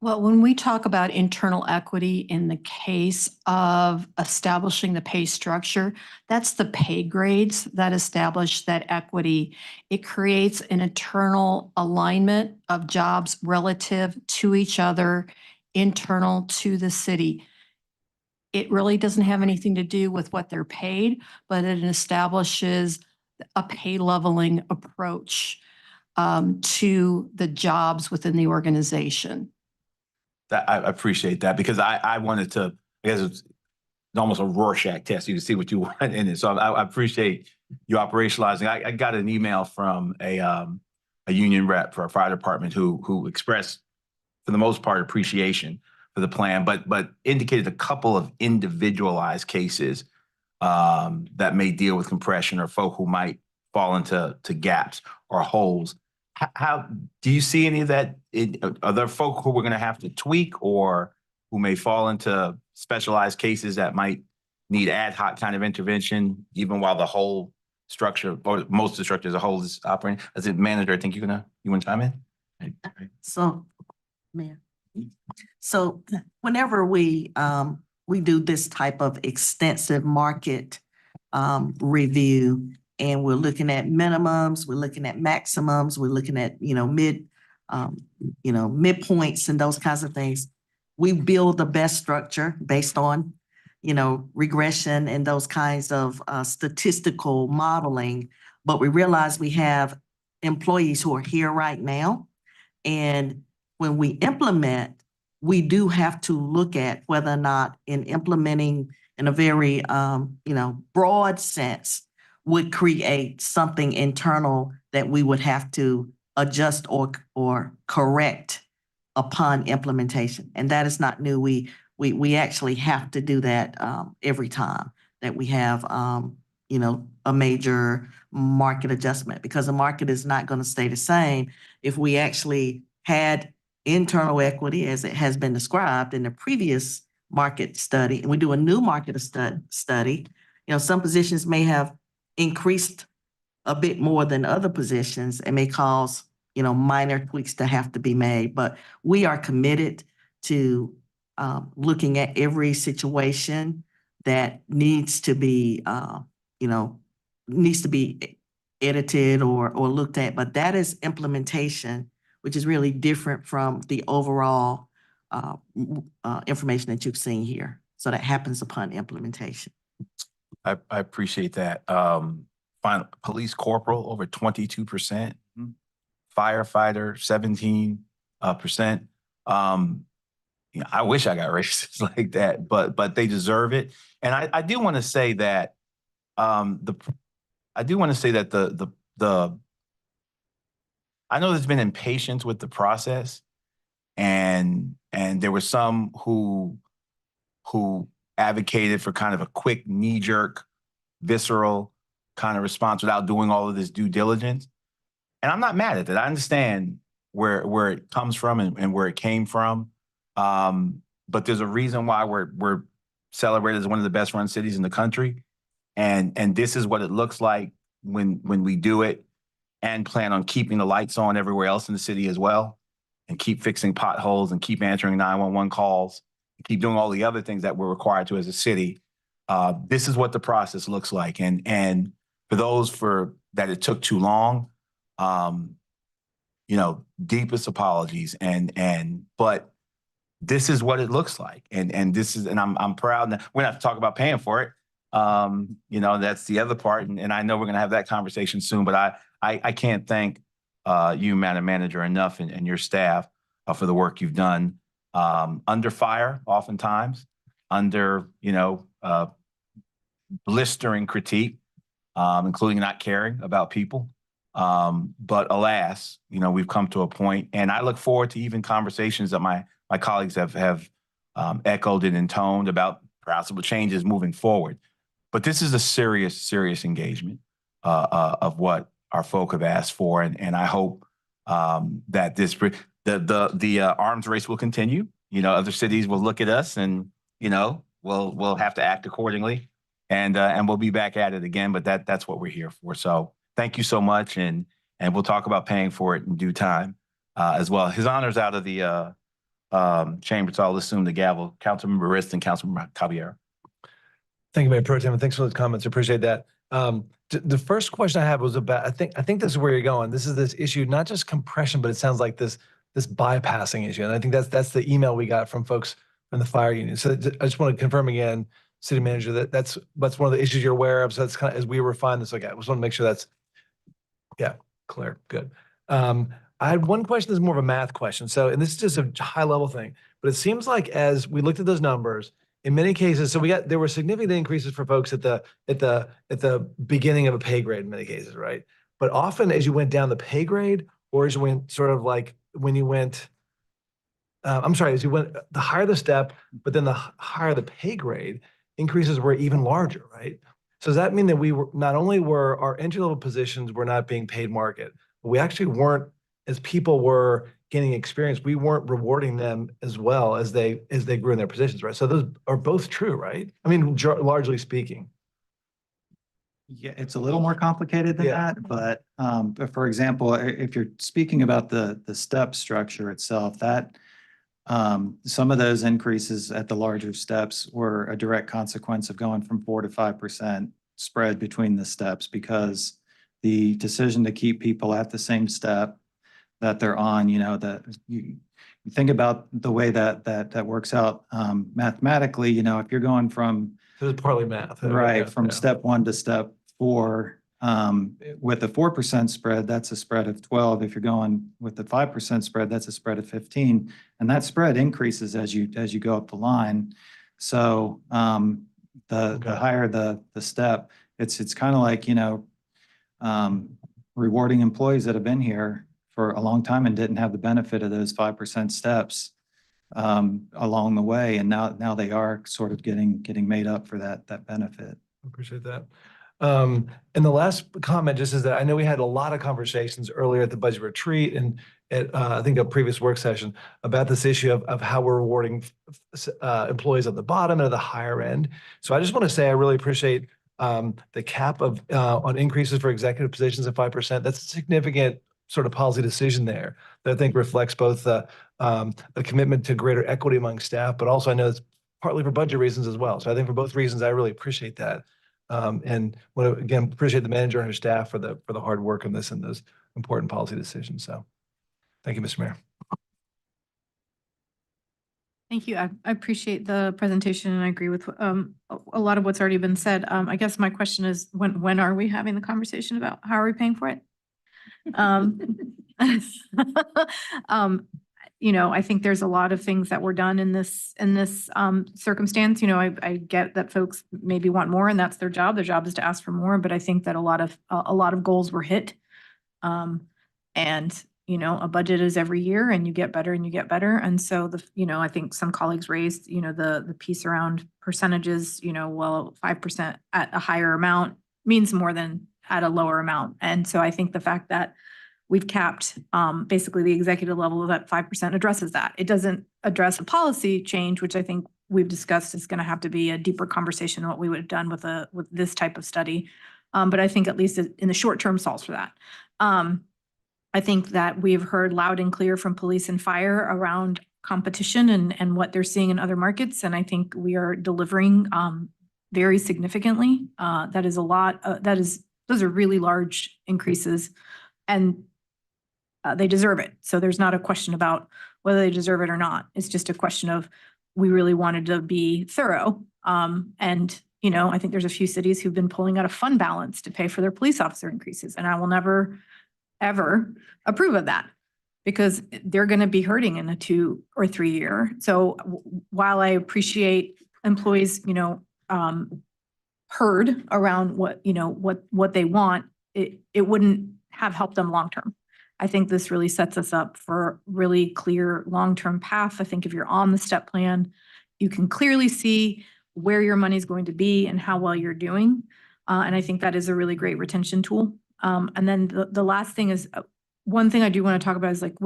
Well, when we talk about internal equity in the case of establishing the pay structure, that's the pay grades that establish that equity. It creates an internal alignment of jobs relative to each other, internal to the city. It really doesn't have anything to do with what they're paid, but it establishes a pay leveling approach to the jobs within the organization.
I appreciate that, because I wanted to, I guess it's almost a Rorschach test. You can see what you want in it. So I appreciate you operationalizing. I got an email from a union rep for a fire department who expressed, for the most part, appreciation for the plan, but indicated a couple of individualized cases that may deal with compression or folk who might fall into gaps or holes. How do you see any of that? Are there folk who we're going to have to tweak or who may fall into specialized cases that might need ad hoc kind of intervention, even while the whole structure or most of the structure as a whole is operating? As a manager, I think you want to chime in?
So, Mayor. So whenever we do this type of extensive market review, and we're looking at minimums, we're looking at maximums, we're looking at, midpoints and those kinds of things. We build the best structure based on, regression and those kinds of statistical modeling. But we realize we have employees who are here right now. And when we implement, we do have to look at whether or not in implementing in a very, broad sense would create something internal that we would have to adjust or correct upon implementation. And that is not new. We actually have to do that every time that we have, a major market adjustment, because the market is not going to stay the same. If we actually had internal equity, as it has been described in the previous market study, and we do a new market study, some positions may have increased a bit more than other positions and may cause, minor tweaks to have to be made. But we are committed to looking at every situation that needs to be, edited or looked at. But that is implementation, which is really different from the overall information that you've seen here. So that happens upon implementation.
I appreciate that. Police corporal over 22%, firefighter 17%. I wish I got raises like that, but they deserve it. And I do want to say that I know there's been impatience with the process, and there were some who advocated for kind of a quick knee-jerk, visceral kind of response without doing all of this due diligence. And I'm not mad at that. I understand where it comes from and where it came from. But there's a reason why we're celebrated as one of the best run cities in the country. And this is what it looks like when we do it, and plan on keeping the lights on everywhere else in the city as well, and keep fixing potholes and keep answering 911 calls, and keep doing all the other things that we're required to as a city. This is what the process looks like. And for those that it took too long, deepest apologies. But this is what it looks like. And I'm proud that we're gonna have to talk about paying for it. That's the other part. And I know we're gonna have that conversation soon, but I can't thank you, Madam Manager, enough and your staff for the work you've done under fire, oftentimes, under, blistering critique, including not caring about people. But alas, we've come to a point, and I look forward to even conversations that my colleagues have echoed and intoned about possible changes moving forward. But this is a serious, serious engagement of what our folk have asked for, and I hope that the arms race will continue. Other cities will look at us, and we'll have to act accordingly, and we'll be back at it again. But that's what we're here for. So thank you so much, and we'll talk about paying for it in due time as well. His honor's out of the chamber, so I'll assume the gavel. Councilmember Rist and Councilmember Caballero.
Thank you, Mayor Pro Tem, and thanks for those comments. I appreciate that. The first question I have was about, I think this is where you're going. This is this issue, not just compression, but it sounds like this bypassing issue. And I think that's the email we got from folks from the fire union. So I just want to confirm again, City Manager, that's one of the issues you're aware of. So that's kind of, as we refine this, okay, I just want to make sure that's, clear. Good. I had one question that's more of a math question. So, and this is just a high level thing, but it seems like as we looked at those numbers, in many cases, so there were significant increases for folks at the beginning of a pay grade in many cases, right? But often as you went down the pay grade, or as you went sort of like when you went, as you went, the higher the step, but then the higher the pay grade, increases were even larger, right? So does that mean that not only were our entry level positions were not being paid market, but we actually weren't as people were gaining experience, we weren't rewarding them as well as they grew in their positions, right? So those are both true, right? I mean, largely speaking.
Yeah, it's a little more complicated than
Yeah.
that, but for example, if you're speaking about the step structure itself, that some of those increases at the larger steps were a direct consequence of going from 4 to 5% spread between the steps, because the decision to keep people at the same step that they're on, you know, that you think about the way that works out mathematically, you know, if you're going from
This is partly math.
right, from step 1 to step 4, with a 4% spread, that's a spread of 12. If you're going with the 5% spread, that's a spread of 15. And that spread increases as you go up the line. So the higher the step, it's kind of like, you know, rewarding employees that have been here for a long time and didn't have the benefit of those 5% steps along the way. And now they are sort of getting made up for that benefit.
I appreciate that. And the last comment just is that I know we had a lot of conversations earlier at the budget retreat and at I think a previous work session about this issue of how we're rewarding employees on the bottom and at the higher end. So I just want to say I really appreciate the cap of on increases for executive positions of 5%. That's a significant sort of policy decision there that I think reflects both the commitment to greater equity among staff, but also I know it's partly for budget reasons as well. So I think for both reasons, I really appreciate that. And want to again appreciate the manager and her staff for the hard work on this and those important policy decisions. So thank you, Mr. Mayor.
Thank you. I appreciate the presentation and I agree with a lot of what's already been said. I guess my question is when are we having the conversation about how are we paying for it? You know, I think there's a lot of things that were done in this circumstance. You know, I get that folks maybe want more and that's their job. Their job is to ask for more, but I think that a lot of goals were hit. And you know, a budget is every year and you get better and you get better. And so you know, I think some colleagues raised, you know, the piece around percentages, you know, well, 5% at a higher amount means more than at a lower amount. And so I think the fact that we've capped basically the executive level of that 5% addresses that. It doesn't address a policy change, which I think we've discussed is going to have to be a deeper conversation than what we would have done with this type of study. But I think at least in the short term solves for that. I think that we've heard loud and clear from police and fire around competition and what they're seeing in other markets. And I think we are delivering very significantly. That is a lot. Those are really large increases and they deserve it. So there's not a question about whether they deserve it or not. It's just a question of we really wanted to be thorough. And, you know, I think there's a few cities who've been pulling out a fund balance to pay for their police officer increases. And I will never ever approve of that because they're going to be hurting in a 2 or 3 year. So while I appreciate employees, you know, heard around what, you know, what they want, it wouldn't have helped them long term. I think this really sets us up for really clear long-term path. I think if you're on the step plan, you can clearly see where your money is going to be and how well you're doing. And I think that is a really great retention tool. And then the last thing is one thing I do want to talk about is like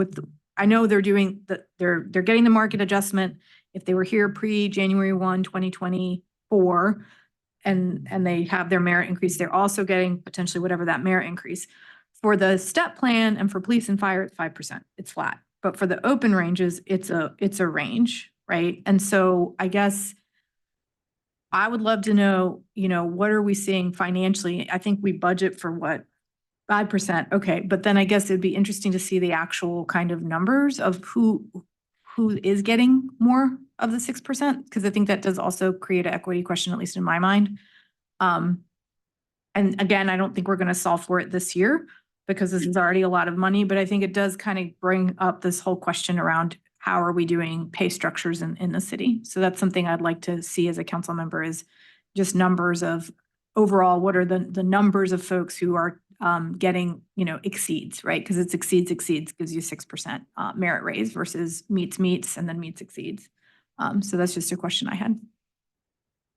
I know they're doing they're getting the market adjustment. If they were here pre-January 1, 2024, and they have their merit increase, they're also getting potentially whatever that merit increase. For the step plan and for police and fire, it's 5%. It's flat. But for the open ranges, it's a range, right? And so I guess I would love to know, you know, what are we seeing financially? I think we budget for what? 5%. Okay. But then I guess it'd be interesting to see the actual kind of numbers of who is getting more of the 6%, because I think that does also create an equity question, at least in my mind. And again, I don't think we're going to solve for it this year because this is already a lot of money, but I think it does kind of bring up this whole question around how are we doing pay structures in the city? So that's something I'd like to see as a council member is just numbers of overall, what are the numbers of folks who are getting, you know, exceeds, right? Because it's exceeds gives you 6% merit raise versus meets, and then meets exceeds. So that's just a question I had.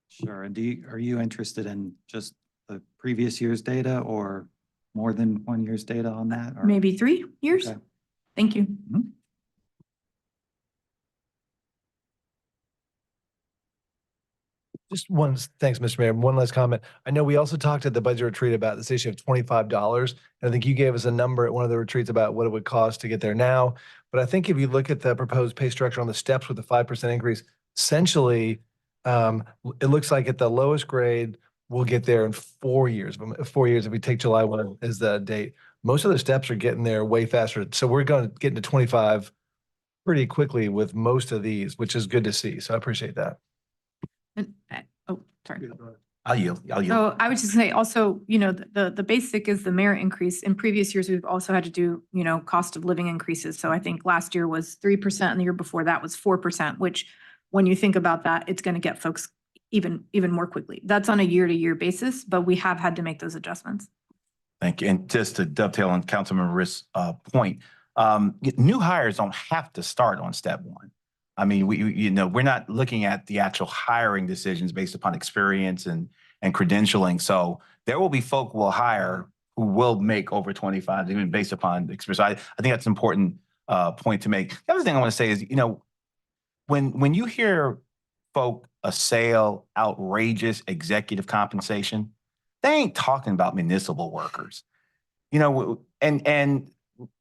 Sure. And are you interested in just the previous year's data or more than 1 year's data on that? Or?
Maybe 3 years.
Okay.
Thank you.
Just one, thanks, Mr. Mayor. One last comment. I know we also talked at the budget retreat about this issue of $25. And I think you gave us a number at one of the retreats about what it would cost to get there now. But I think if you look at the proposed pay structure on the steps with the 5% increase, essentially, it looks like at the lowest grade, we'll get there in 4 years. 4 years if we take July 1 as the date. Most of the steps are getting there way faster. So we're going to get into 25 pretty quickly with most of these, which is good to see. So I appreciate that.
And, oh, sorry.
I'll yield.
So I would just say also, you know, the basic is the merit increase. In previous years, we've also had to do, you know, cost of living increases. So I think last year was 3% and the year before that was 4%, which when you think about that, it's going to get folks even more quickly. That's on a year-to-year basis, but we have had to make those adjustments.
Thank you. And just to dovetail on Councilmember Rist's point, new hires don't have to start on step one. I mean, we're not looking at the actual hiring decisions based upon experience and credentialing. So there will be folk we'll hire who will make over 25, even based upon experience. I think that's an important point to make. The other thing I want to say is, you know, when you hear folk assail outrageous executive compensation, they ain't talking about municipal workers. You know, and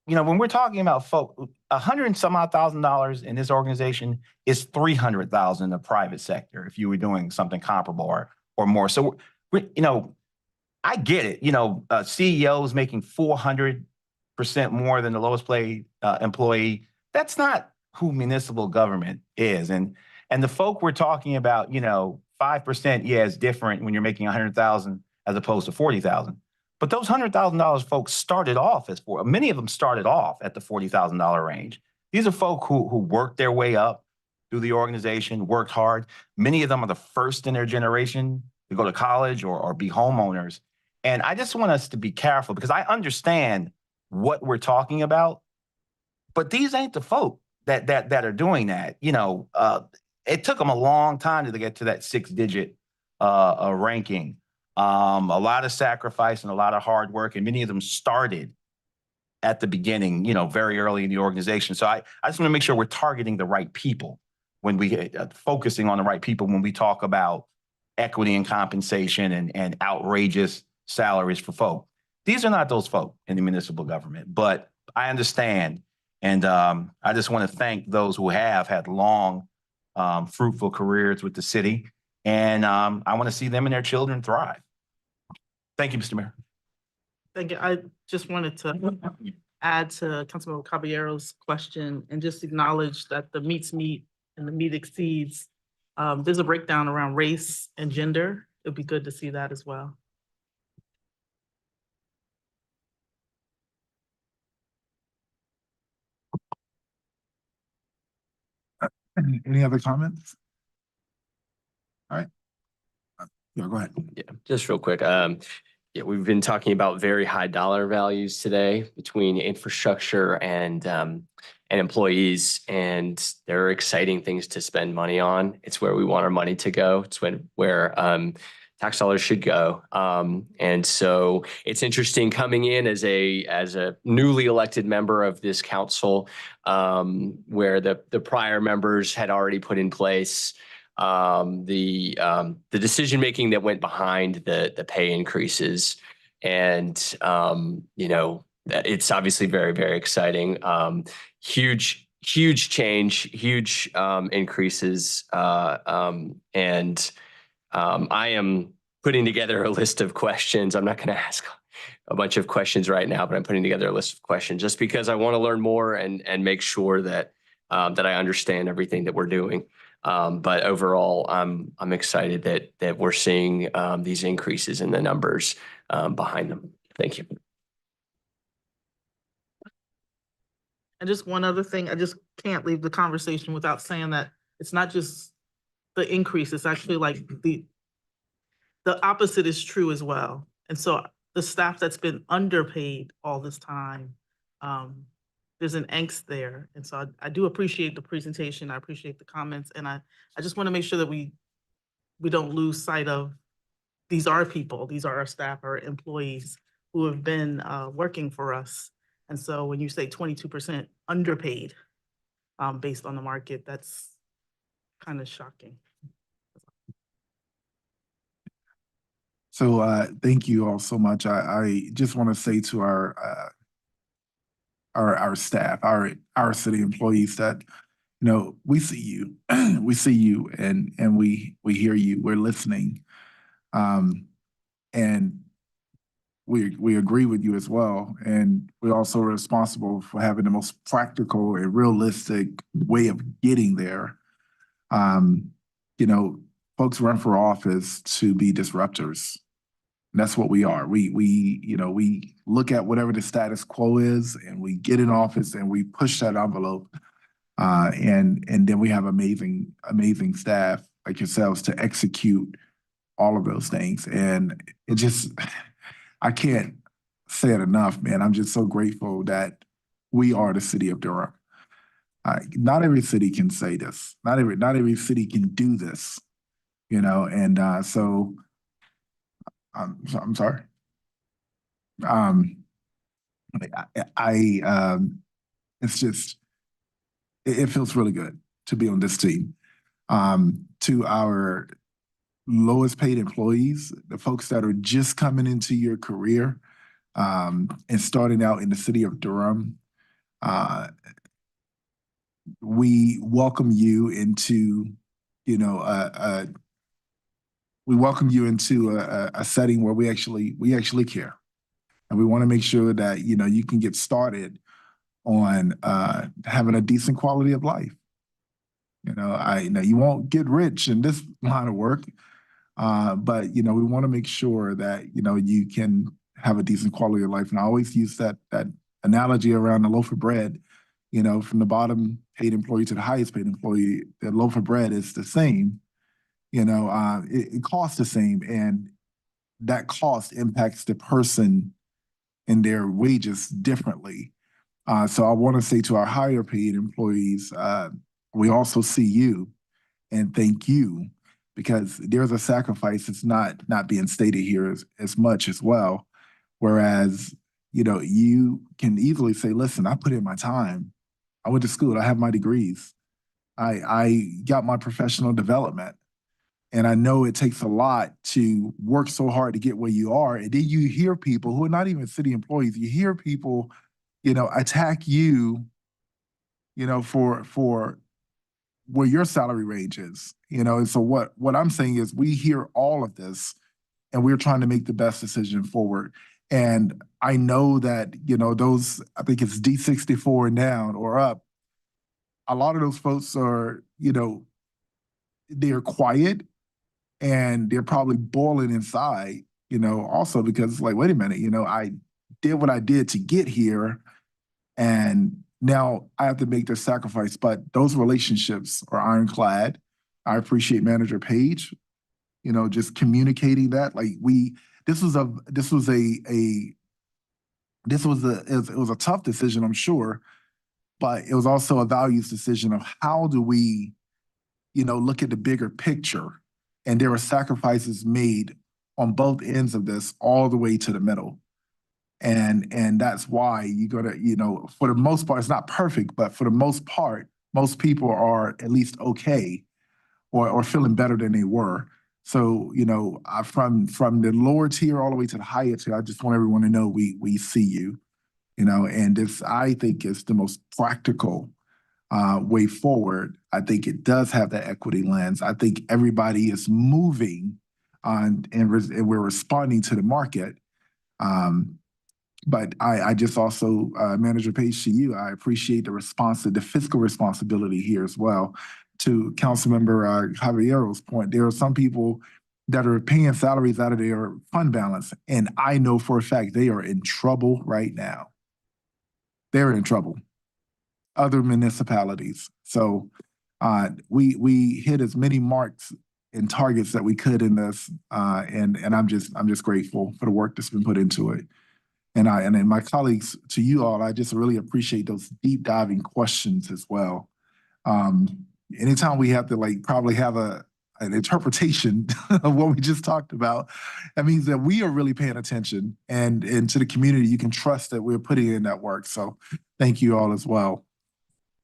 you know, when we're talking about folk, $100 and some odd $1,000 in this organization is $300,000 in the private sector if you were doing something comparable or more. So, you know, I get it. You know, CEOs making 400% more than the lowest paid employee. That's not who municipal government is. And the folk we're talking about, you know, 5%, yeah, is different when you're making 100,000 as opposed to 40,000. But those $100,000 folks started off as many of them started off at the $40,000 range. These are folk who worked their way up through the organization, worked hard. Many of them are the first in their generation to go to college or be homeowners. And I just want us to be careful because I understand what we're talking about, but these ain't the folk that are doing that. You know, it took them a long time to get to that 6-digit ranking. A lot of sacrifice and a lot of hard work, and many of them started at the beginning, you know, very early in the organization. So I just want to make sure we're targeting the right people when we focusing on the right people when we talk about equity and compensation and outrageous salaries for folk. These are not those folk in the municipal government, but I understand. And I just want to thank those who have had long, fruitful careers with the city. And I want to see them and their children thrive. Thank you, Mr. Mayor.
Thank you. I just wanted to add to Councilmember Caballero's question and just acknowledge that the meets meet and the meet exceeds. There's a breakdown around race and gender. It'd be good to see that as well.
Any other comments? All right. Yeah, go ahead.
Yeah, just real quick. Yeah, we've been talking about very high dollar values today between infrastructure and employees, and there are exciting things to spend money on. It's where we want our money to go. It's where tax dollars should go. And so it's interesting coming in as a newly elected member of this council, where the prior members had already put in place the decision making that went behind the pay increases, and you know, it's obviously very, very exciting. Huge change, huge increases, and I am putting together a list of questions. I'm not going to ask a bunch of questions right now, but I'm putting together a list of questions just because I want to learn more and make sure that that I understand everything that we're doing. But overall, I'm excited that we're seeing these increases in the numbers behind them. Thank you.
And just one other thing, I just can't leave the conversation without saying that it's not just the increase, it's actually like the opposite is true as well. And so the staff that's been underpaid all this time, there's an angst there. And so I do appreciate the presentation. I appreciate the comments. And I just want to make sure that we don't lose sight of these are people, these are our staff, our employees who have been working for us. And so when you say 22% underpaid, based on the market, that's kind of shocking.
So thank you all so much. I just want to say to our staff, our city employees that, we see you, we see you and we hear you, we're listening. And we agree with you as well. And we're also responsible for having the most practical and realistic way of getting there. Folks run for office to be disruptors. And that's what we are. We look at whatever the status quo is and we get in office and we push that envelope. And then we have amazing staff like yourselves to execute all of those things. And it just, I can't say it enough, man. I'm just so grateful that we are the city of Durham. Not every city can say this. Not every city can do this, and so I'm sorry. It's just, it feels really good to be on this team. To our lowest paid employees, the folks that are just coming into your career and starting out in the city of Durham, we welcome you into, a setting where we actually care. And we want to make sure that, you can get started on having a decent quality of life. You won't get rich in this line of work, but, we want to make sure that, you can have a decent quality of life. And I always use that analogy around the loaf of bread, from the bottom paid employee to the highest paid employee, the loaf of bread is the same. It costs the same, and that cost impacts the person and their wages differently. So I want to say to our higher paid employees, we also see you and thank you, because there's a sacrifice that's not being stated here as much as well. Whereas, you can easily say, listen, I put in my time. I went to school, I have my degrees. I got my professional development. And I know it takes a lot to work so hard to get where you are. And then you hear people who are not even city employees, you hear people, attack you, for where your salary range is, and so what I'm saying is we hear all of this and we're trying to make the best decision forward. And I know that, those, I think it's D64 and down or up, a lot of those folks are, they're quiet and they're probably boiling inside, also because it's like, wait a minute, I did what I did to get here and now I have to make this sacrifice, but those relationships are ironclad. I appreciate Manager Page, just communicating that. Like it was a tough decision, I'm sure, but it was also a values decision of how do we, look at the bigger picture. And there were sacrifices made on both ends of this all the way to the middle. And that's why you gotta, for the most part, it's not perfect, but for the most part, most people are at least okay or feeling better than they were. So, from the lower tier all the way to the higher tier, I just want everyone to know we see you, and this, I think, is the most practical way forward. I think it does have that equity lens. I think everybody is moving on and we're responding to the market. But I just also, Manager Page, to you, I appreciate the fiscal responsibility here as well. To Councilmember Javiero's point, there are some people that are paying salaries out of their fund balance, and I know for a fact they are in trouble right now. They're in trouble. Other municipalities. So we hit as many marks and targets that we could in this, and I'm just grateful for the work that's been put into it. And then my colleagues, to you all, I just really appreciate those deep diving questions as well. Anytime we have to probably have a an interpretation of what we just talked about. That means that we are really paying attention and to the community, you can trust that we're putting in that work. So thank you all as well.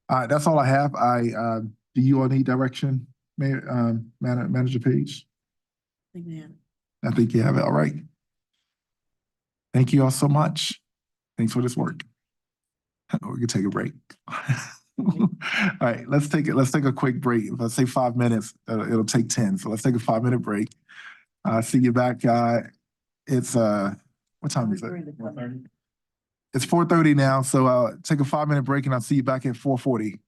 That's all I have. Do you all need direction, Manager Page? I think you have it. All right. Thank you all so much. Thanks for this work. We can take a break. All right, let's take a quick break. If I say 5 minutes, it'll take 10. So let's take a 5-minute break. See you back. It's what time is it? 4:30. It's 4:30 now. So take a 5-minute break and I'll see you back at 4:40.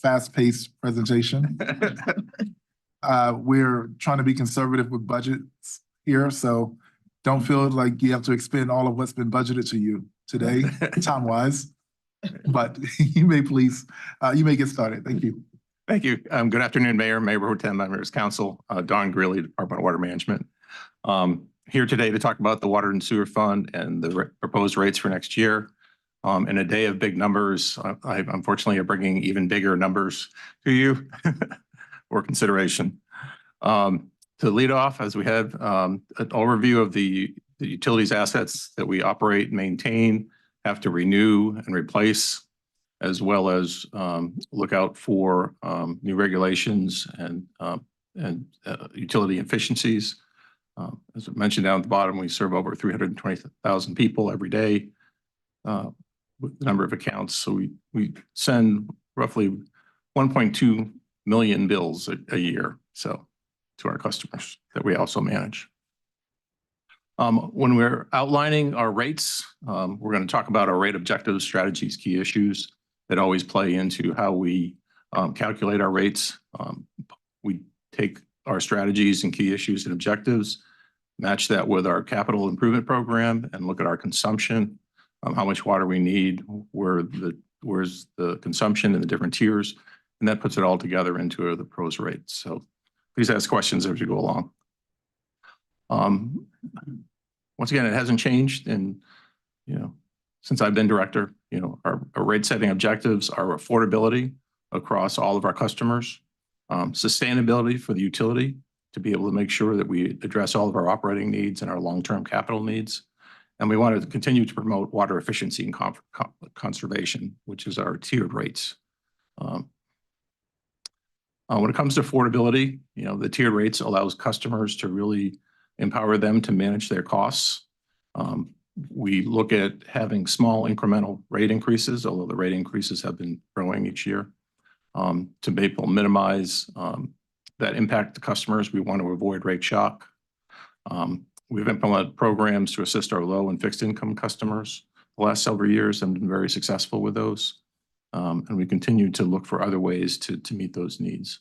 fast-paced presentation. We're trying to be conservative with budgets here, so don't feel like you have to expend all of what's been budgeted to you today, time-wise. But you may get started. Thank you.
Thank you. Good afternoon, Mayor, Mayor Pro Tem, Members Council, Don Greeley, Department of Water Management. Here today to talk about the Water and Sewer Fund and the proposed rates for next year. In a day of big numbers, I unfortunately are bringing even bigger numbers to you for consideration. To lead off, as we have an overview of the utilities assets that we operate, maintain, have to renew and replace, as well as look out for new regulations and utility efficiencies. As I mentioned down at the bottom, we serve over 320,000 people every day with the number of accounts. So we send roughly 1.2 million bills a year, so to our customers that we also manage. When we're outlining our rates, we're going to talk about our rate objectives, strategies, key issues that always play into how we calculate our rates. We take our strategies and key issues and objectives, match that with our capital improvement program, and look at our consumption, how much water we need, where's the consumption in the different tiers, and that puts it all together into the pros rates. So please ask questions as you go along. Once again, it hasn't changed, and since I've been director, our rate setting objectives are affordability across all of our customers, sustainability for the utility to be able to make sure that we address all of our operating needs and our long-term capital needs. And we want to continue to promote water efficiency and conservation, which is our tiered rates. When it comes to affordability, the tiered rates allows customers to really empower them to manage their costs. We look at having small incremental rate increases, although the rate increases have been growing each year, to be able to minimize that impact to customers. We want to avoid rate shock. We've implemented programs to assist our low and fixed income customers the last several years and been very successful with those. And we continue to look for other ways to meet those needs.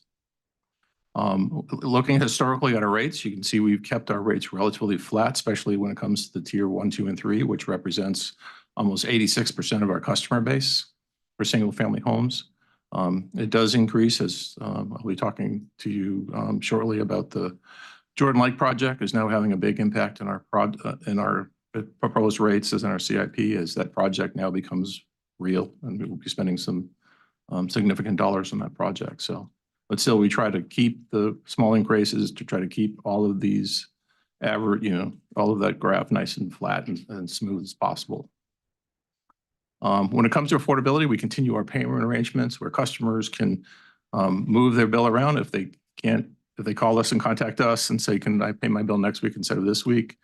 Looking historically at our rates, you can see we've kept our rates relatively flat, especially when it comes to the tier 1, 2, and 3, which represents almost 86% of our customer base for single family homes. It does increase as I'll be talking to you shortly about the Jordan Lake project is now having a big impact in our proposed rates as in our CIP as that project now becomes real, and we will be spending some significant dollars on that project. So, but still, we try to keep the small increases to try to keep all of these average, all of that graph nice and flat and smooth as possible. When it comes to affordability, we continue our payment arrangements where customers can move their bill around if they can't. If they call us and contact us and say, "Can I pay my bill next week instead of this week?"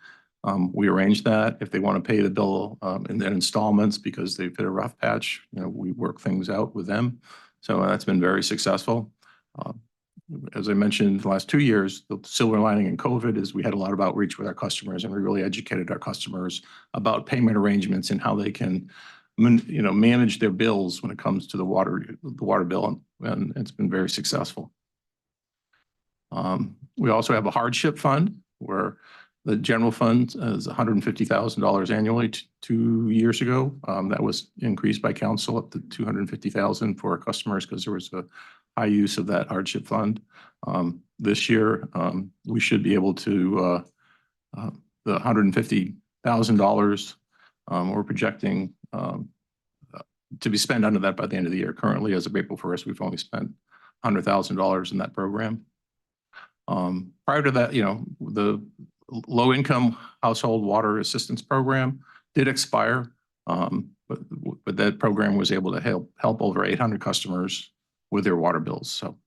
We arrange that. If they want to pay the bill in their installments because they've hit a rough patch, we work things out with them. So that's been very successful. As I mentioned, the last 2 years, the silver lining in COVID is we had a lot of outreach with our customers, and we really educated our customers about payment arrangements and how they can, manage their bills when it comes to the water bill, and it's been very successful. We also have a hardship fund where the general fund is $150,000 annually 2 years ago. That was increased by council up to $250,000 for our customers because there was a high use of that hardship fund. This year, we should be able to, the $150,000, we're projecting to be spent under that by the end of the year. Currently, as of April 1st, we've only spent $100,000 in that program. Prior to that, the low-income household water assistance program did expire, but that program was able to help over 800 customers with their water bills. So,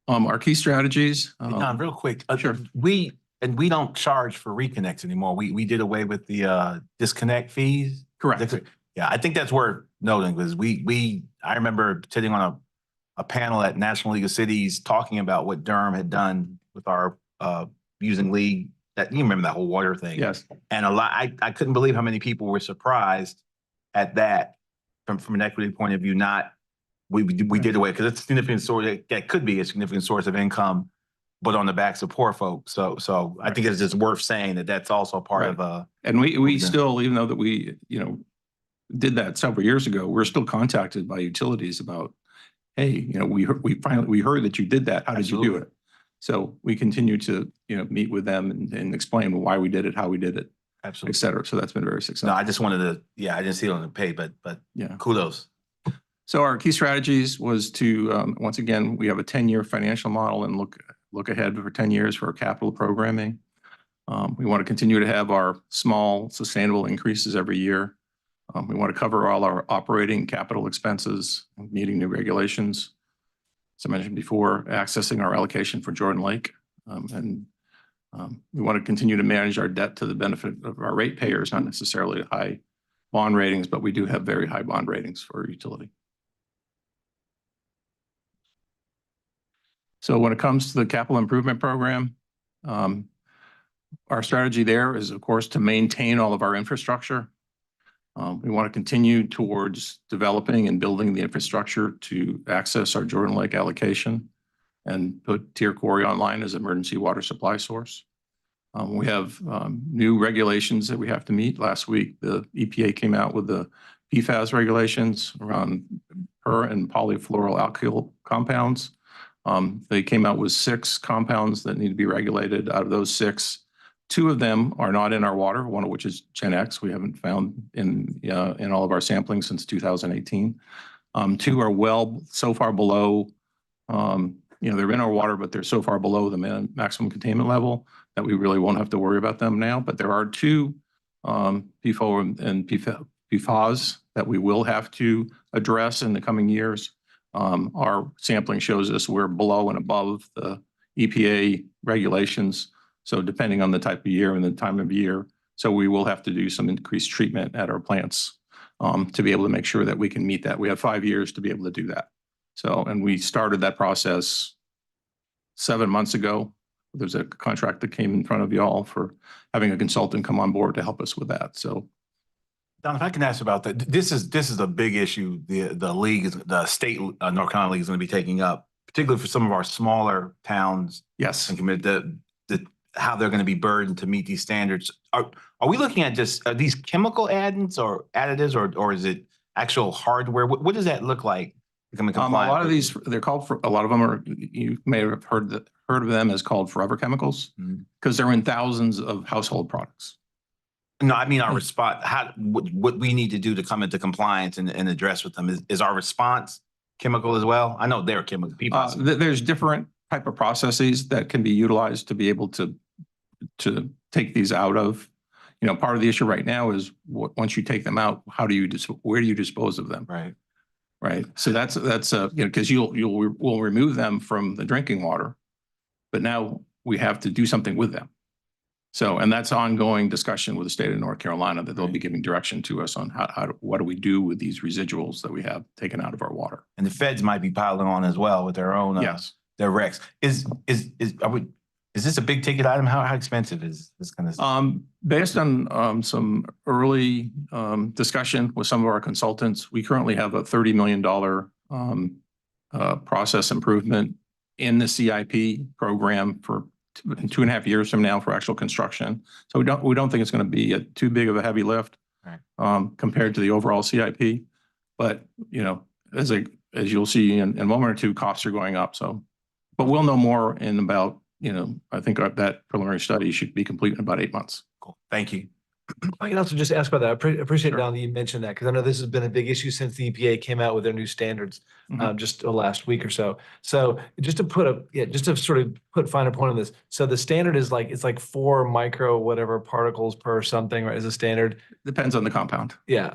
our key strategies.
Don, real quick,
sure.
We don't charge for reconnects anymore. We did away with the disconnect fees.
Correct.
Yeah, I think that's worth noting because I remember sitting on a panel at National League of Cities talking about what Durham had done with our using league. That you remember that whole water thing.
Yes.
And I couldn't believe how many people were surprised at that from an equity point of view, not, we did away, because it's a significant source, that could be a significant source of income, but on the backs of poor folks. So I think it's just worth saying that that's also part of
And we still, even though that we, did that several years ago, we're still contacted by utilities about, hey, we heard that you did that. How did you do it? So we continue to, meet with them and explain why we did it, how we did it,
absolutely,
et cetera. So that's been very successful.
No, I just wanted to, I didn't see it on the pay, but
yeah,
kudos.
So our key strategies was to, once again, we have a 10-year financial model and look ahead for 10 years for our capital programming. We want to continue to have our small sustainable increases every year. We want to cover all our operating capital expenses, meeting new regulations. As I mentioned before, accessing our allocation for Jordan Lake. We want to continue to manage our debt to the benefit of our ratepayers, not necessarily high bond ratings, but we do have very high bond ratings for utility. So when it comes to the capital improvement program, our strategy there is, of course, to maintain all of our infrastructure. We want to continue towards developing and building the infrastructure to access our Jordan Lake allocation and put Tier Quarry online as emergency water supply source. We have new regulations that we have to meet. Last week, the EPA came out with the PFAS regulations around per and polyfluoroalkyl compounds. They came out with 6 compounds that need to be regulated. Out of those 6, 2 of them are not in our water, one of which is Gen X. We haven't found in all of our sampling since 2018. 2 are so far below, they're in our water, but they're so far below the maximum containment level that we really won't have to worry about them now. But there are 2 PFOA and PFAS that we will have to address in the coming years. Our sampling shows us we're below and above the EPA regulations. So depending on the type of year and the time of year, so we will have to do some increased treatment at our plants to be able to make sure that we can meet that. We have 5 years to be able to do that. So, and we started that process 7 months ago. There's a contract that came in front of y'all for having a consultant come on board to help us with that. So,
Don, if I can ask about that, this is a big issue. The league, the state North Carolina League is going to be taking up, particularly for some of our smaller towns.
Yes,
and commit how they're going to be burdened to meet these standards. Are we looking at just these chemical additives, or is it actual hardware? What does that look like?
A lot of these, they're called for, a lot of them are, you may have heard of them as called forever chemicals, because they're in thousands of household products.
No, I mean our response. What we need to do to come into compliance and address with them is our response chemical as well. I know they're chemical people.
There's different type of processes that can be utilized to be able to take these out of. Part of the issue right now is once you take them out, where do you dispose of them? Right. So that's because we'll remove them from the drinking water, but now we have to do something with them. So, and that's ongoing discussion with the state of North Carolina that they'll be giving direction to us on what do we do with these residuals that we have taken out of our water.
And the feds might be piling on as well with their own their recs. Is this a big ticket item? How expensive is this kind of stuff?
Based on some early discussion with some of our consultants, we currently have a $30 million process improvement in the CIP program for 2.5 years from now for actual construction. So we don't think it's going to be too big of a heavy lift compared to the overall CIP. But as you'll see in a moment or two, costs are going up. So, but we'll know more in about I think that preliminary study should be complete in about 8 months.
Cool. Thank you.
I can also just ask about that. I appreciate, Don, that you mentioned that, because I know this has been a big issue since the EPA came out with their new standards just last week or so. So just to sort of put finer point on this. So the standard is it's like 4 micro whatever particles per something, right? Is a standard.
Depends on the compound.
Yeah.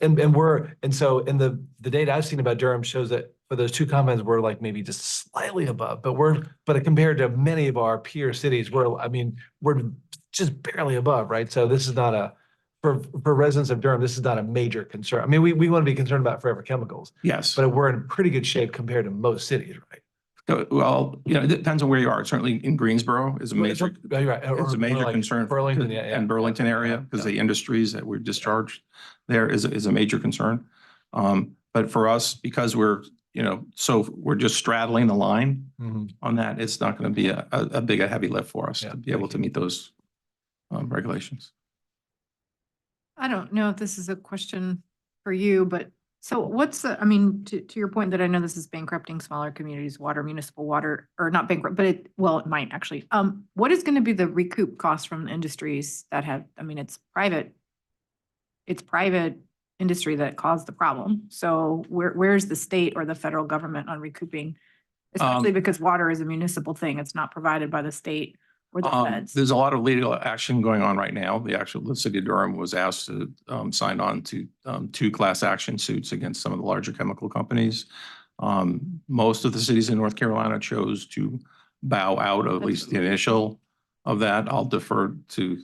And the data I've seen about Durham shows that for those 2 compounds, we're maybe just slightly above, but compared to many of our peer cities, we're just barely above, right? So this is not for residents of Durham, this is not a major concern. I mean, we want to be concerned about forever chemicals.
Yes.
But we're in pretty good shape compared to most cities, right?
Well, it depends on where you are. Certainly in Greensboro is a major, it's a major concern.
Burlington,
and Burlington area, because the industries that were discharged there is a major concern. But for us, because we're, so we're just straddling the line on that, it's not going to be a big, heavy lift for us to be able to meet those regulations.
I don't know if this is a question for you, but so what's the, I mean, to your point that I know this is bankrupting smaller communities, water, municipal water, or not bankrupt, but it might actually. What is going to be the recoup cost from industries that have, I mean, it's private industry that caused the problem. So where's the state or the federal government on recouping? Especially because water is a municipal thing. It's not provided by the state or the feds.
There's a lot of legal action going on right now. The city of Durham was asked to sign on to 2 class action suits against some of the larger chemical companies. Most of the cities in North Carolina chose to bow out of at least the initial of that. I'll defer to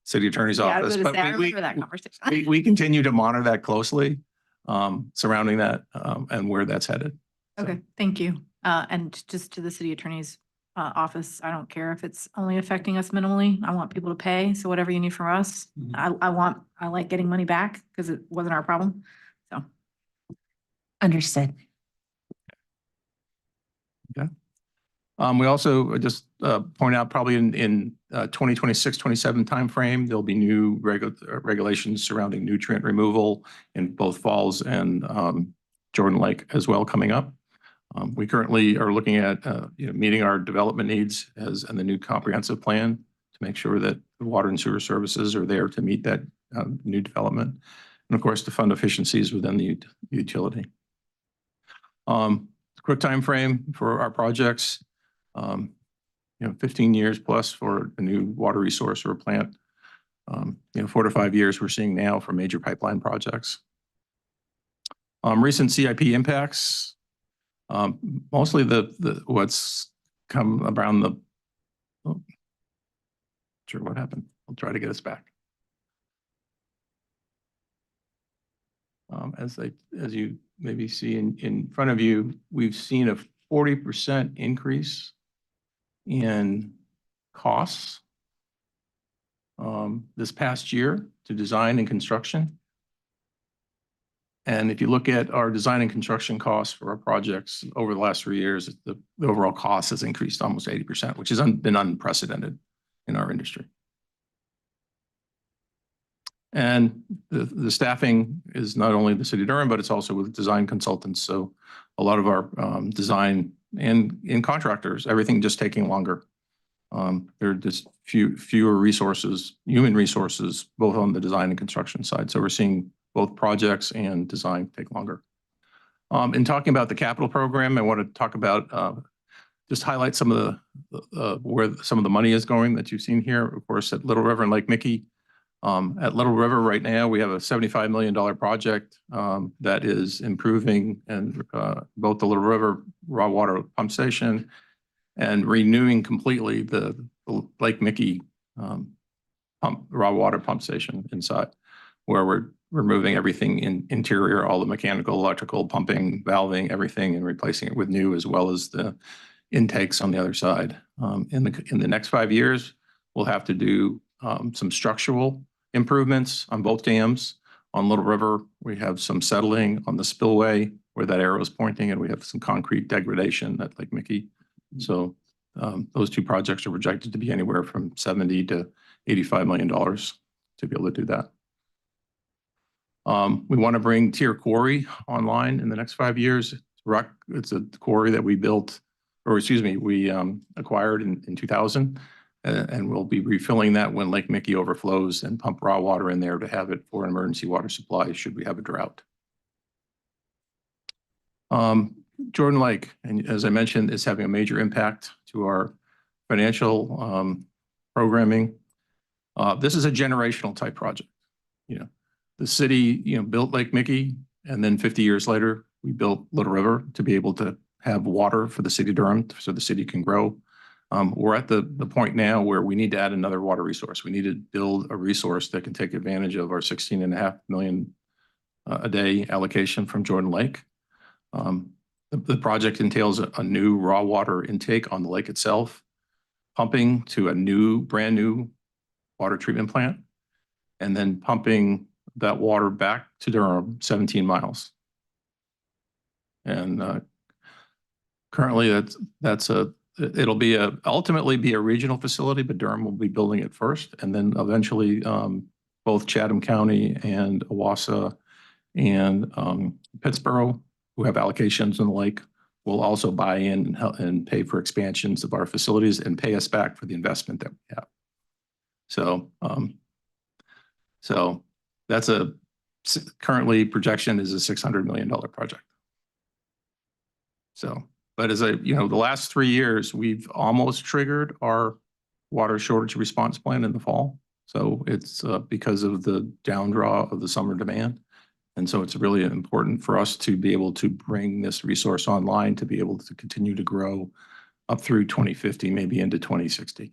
city attorney's office, but
I remember that conversation.
we continue to monitor that closely, surrounding that and where that's headed.
Okay, thank you. And just to the city attorney's office, I don't care if it's only affecting us minimally. I want people to pay. So whatever you need from us, I like getting money back because it wasn't our problem. So.
Understood.
Okay. We also just point out probably in 2026-27 timeframe, there'll be new regulations surrounding nutrient removal in both Falls and Jordan Lake as well coming up. We currently are looking at meeting our development needs in the new comprehensive plan to make sure that the water and sewer services are there to meet that new development, and of course to fund efficiencies within the utility. Quick time frame for our projects. 15 years plus for a new water resource or a plant. 4 to 5 years we're seeing now for major pipeline projects. Recent CIP impacts. Mostly what's come around the, sure what happened. I'll try to get us back. As you maybe see in front of you, we've seen a 40% increase in costs this past year to design and construction. And if you look at our design and construction costs for our projects over the last 3 years, the overall cost has increased almost 80%, which has been unprecedented in our industry. And the staffing is not only the city of Durham, but it's also with design consultants. So a lot of our design and in contractors, everything just taking longer. There are just fewer resources, human resources, both on the design and construction side. So we're seeing both projects and design take longer. In talking about the capital program, I want to talk about just highlight some of the where some of the money is going that you've seen here. Of course, at Little River and Lake Mickey. At Little River right now, we have a $75 million project that is improving and both the Little River raw water pump station and renewing completely the Lake Mickey raw water pump station inside, where we're removing everything in interior, all the mechanical, electrical, pumping, valving, everything, and replacing it with new, as well as the intakes on the other side. In the next 5 years, we'll have to do some structural improvements on both dams. On Little River, we have some settling on the spillway where that arrow is pointing, and we have some concrete degradation at Lake Mickey. So those 2 projects are projected to be anywhere from $70 to $85 million to be able to do that. We want to bring Tier Quarry online in the next 5 years. It's a quarry that we built, or excuse me, we acquired in 2000, and we'll be refilling that when Lake Mickey overflows and pump raw water in there to have it for an emergency water supply should we have a drought. Jordan Lake, and as I mentioned, is having a major impact to our financial programming. This is a generational type project. The city, built Lake Mickey, and then 50 years later, we built Little River to be able to have water for the city of Durham so the city can grow. We're at the point now where we need to add another water resource. We need to build a resource that can take advantage of our 16.5 million a day allocation from Jordan Lake. The project entails a new raw water intake on the lake itself, pumping to a brand new water treatment plant, and then pumping that water back to Durham 17 miles. And currently it'll ultimately be a regional facility, but Durham will be building it first. And then eventually both Chatham County and Owasso and Pittsboro, who have allocations in the lake, will also buy in and pay for expansions of our facilities and pay us back for the investment that we have. So that's currently projection is a $600 million project. So, but the last 3 years, we've almost triggered our water shortage response plan in the fall. So it's because of the downdraw of the summer demand. And so it's really important for us to be able to bring this resource online to be able to continue to grow up through 2050, maybe into 2060.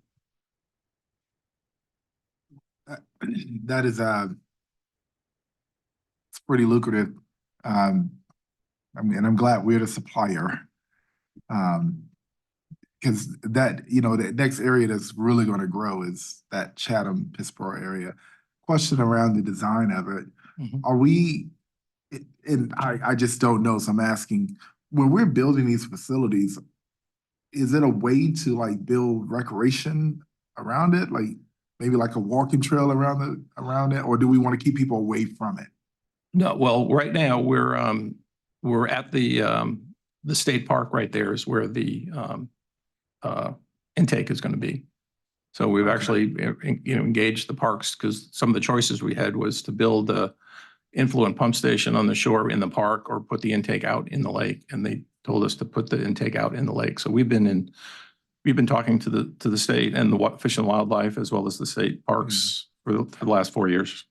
That is it's pretty lucrative. And I'm glad we're the supplier. Because the next area that's really going to grow is that Chatham, Pittsboro area. Question around the design of it. Are we, and I just don't know, so I'm asking, when we're building these facilities, is it a way to like build recreation around it? Like maybe like a walking trail around it, or do we want to keep people away from it?
No, well, right now we're at the state park right there is where the intake is going to be. So we've actually engaged the parks because some of the choices we had was to build a influent pump station on the shore in the park or put the intake out in the lake, and they told us to put the intake out in the lake. So we've been talking to the state and the Fish and Wildlife as well as the state parks for the last 4 years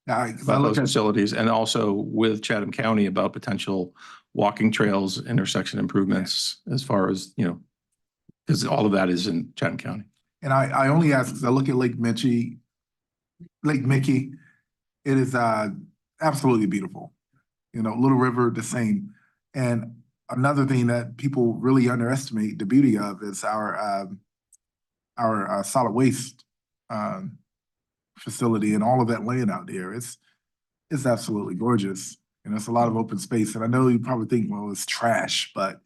about those facilities, and also with Chatham County about potential walking trails, intersection improvements as far as, because all of that is in Chatham County.
And I only ask because I look at Lake Mickey. It is absolutely beautiful. Little River, the same. And another thing that people really underestimate the beauty of is our solid waste facility and all of that land out there. It's absolutely gorgeous. It's a lot of open space. And I know you probably think, well, it's trash, but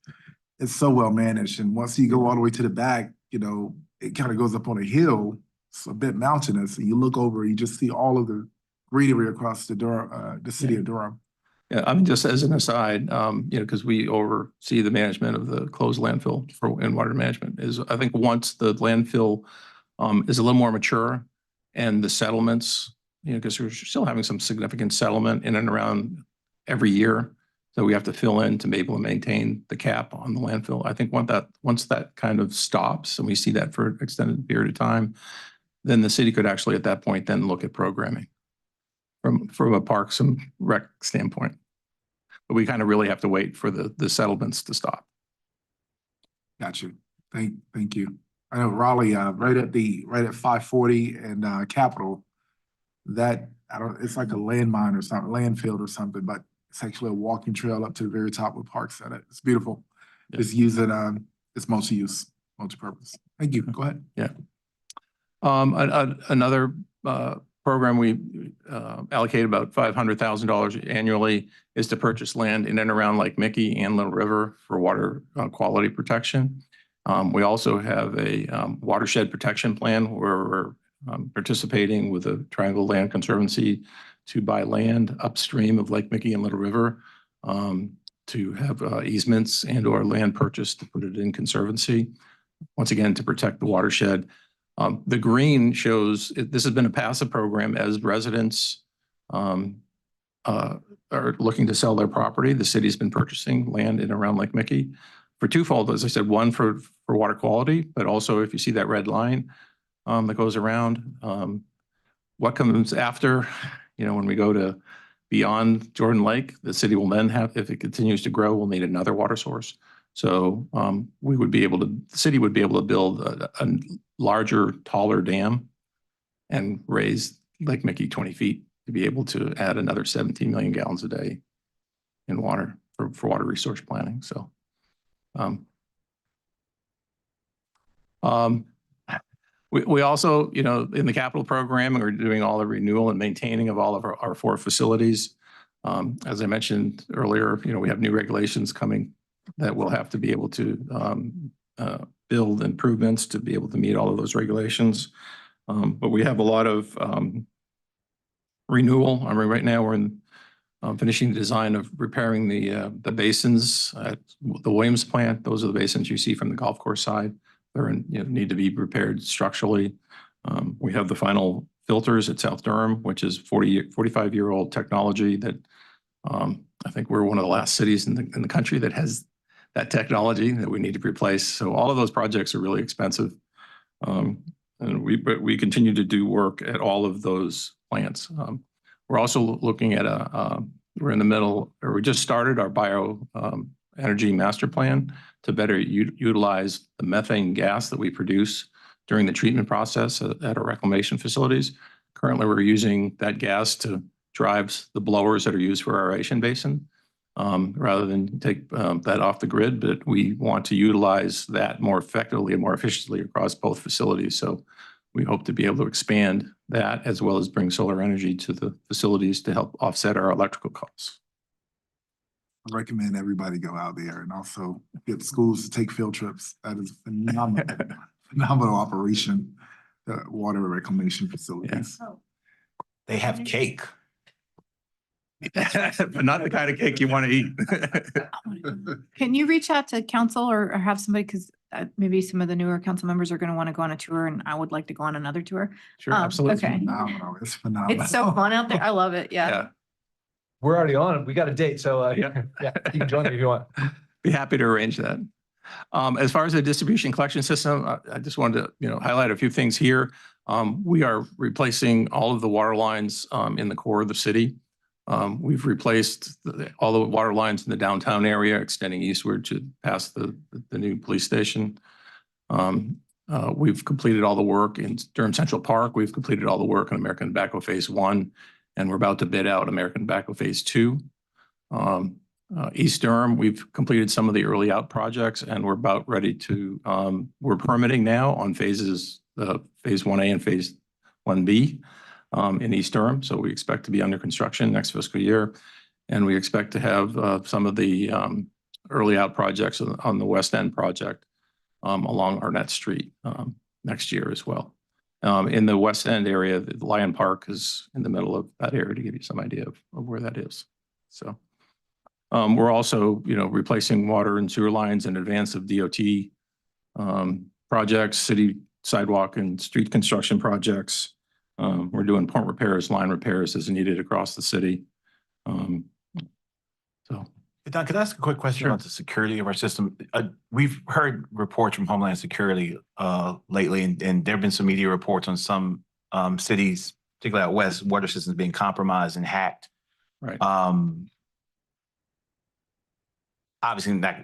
it's so well managed. And once you go all the way to the back, it kind of goes up on a hill. It's a bit mountainous, and you look over, you just see all of the greenery across the city of Durham.
Yeah, I mean, just as an aside, because we oversee the management of the closed landfill in water management, I think once the landfill is a little more mature and the settlements, because we're still having some significant settlement in and around every year, so we have to fill in to be able to maintain the cap on the landfill. I think once that kind of stops and we see that for an extended period of time, then the city could actually at that point then look at programming from a Parks and Rec standpoint. But we kind of really have to wait for the settlements to stop.
Got you. Thank you. I know Raleigh, right at 540 and Capitol, it's like a landmine or something, landfill or something, but it's actually a walking trail up to the very top with parks at it. It's beautiful. Yeah. Just use it, it's multi-use, multi-purpose. Thank you. Go ahead.
Yeah. Another program we allocate about $500,000 annually is to purchase land in and around Lake Mickey and Little River for water quality protection. We also have a watershed protection plan where we're participating with the Triangle Land Conservancy to buy land upstream of Lake Mickey and Little River to have easements and or land purchase to put it in conservancy, once again, to protect the watershed. The green shows this has been a passive program as residents are looking to sell their property. The city's been purchasing land in and around Lake Mickey for twofold, as I said, one for water quality, but also if you see that red line that goes around, what comes after, when we go to beyond Jordan Lake, the city will then have, if it continues to grow, we'll need another water source. So the city would be able to build a larger, taller dam and raise Lake Mickey 20 feet to be able to add another 17 million gallons a day in water for water resource planning. So we also, in the capital program, we're doing all the renewal and maintaining of all of our 4 facilities. As I mentioned earlier, we have new regulations coming that we'll have to be able to build improvements to be able to meet all of those regulations. But we have a lot of renewal. I mean, right now we're in finishing the design of repairing the basins at the Williams plant. Those are the basins you see from the golf course side. They're need to be repaired structurally. We have the final filters at South Durham, which is 45-year-old technology that I think we're one of the last cities in the country that has that technology that we need to replace. So all of those projects are really expensive. And we continue to do work at all of those plants. We're also looking at we're in the middle, or we just started our bio energy master plan to better utilize the methane gas that we produce during the treatment process at our reclamation facilities. Currently, we're using that gas to drive the blowers that are used for our aeration basin, rather than take that off the grid, but we want to utilize that more effectively and more efficiently across both facilities. So we hope to be able to expand that as well as bring solar energy to the facilities to help offset our electrical costs.
I recommend everybody go out there and also get schools to take field trips. That is phenomenal, phenomenal operation, the water reclamation facilities.
Yeah. They have cake.
But not the kind of cake you want to eat.
Can you reach out to council or have somebody, because maybe some of the newer council members are going to want to go on a tour and I would like to go on another tour.
Sure, absolutely.
Okay.
Phenomenal. It's phenomenal.
It's so fun out there. I love it. Yeah.
We're already on. We got a date. So yeah, you can join me if you want.
Be happy to arrange that. As far as the distribution collection system, I just wanted to highlight a few things here. We are replacing all of the water lines in the core of the city. We've replaced all the water lines in the downtown area, extending eastward to past the new police station. We've completed all the work in Durham Central Park. We've completed all the work on American Tobacco Phase 1, and we're about to bid out American Tobacco Phase 2. East Durham, we've completed some of the early out projects, and we're about ready to, we're permitting now on Phase 1A and Phase 1B. In East Durham. So we expect to be under construction next fiscal year. And we expect to have some of the early out projects on the West End project along Arnett Street next year as well. In the West End area, the Lion Park is in the middle of that area to give you some idea of where that is. So we're also, replacing water and sewer lines in advance of DOT projects, city sidewalk and street construction projects. We're doing point repairs, line repairs as needed across the city.
Don, could I ask a quick question about the security of our system? We've heard reports from Homeland Security lately, and there have been some media reports on some cities, particularly out west, water systems being compromised and hacked.
Right.
Obviously, not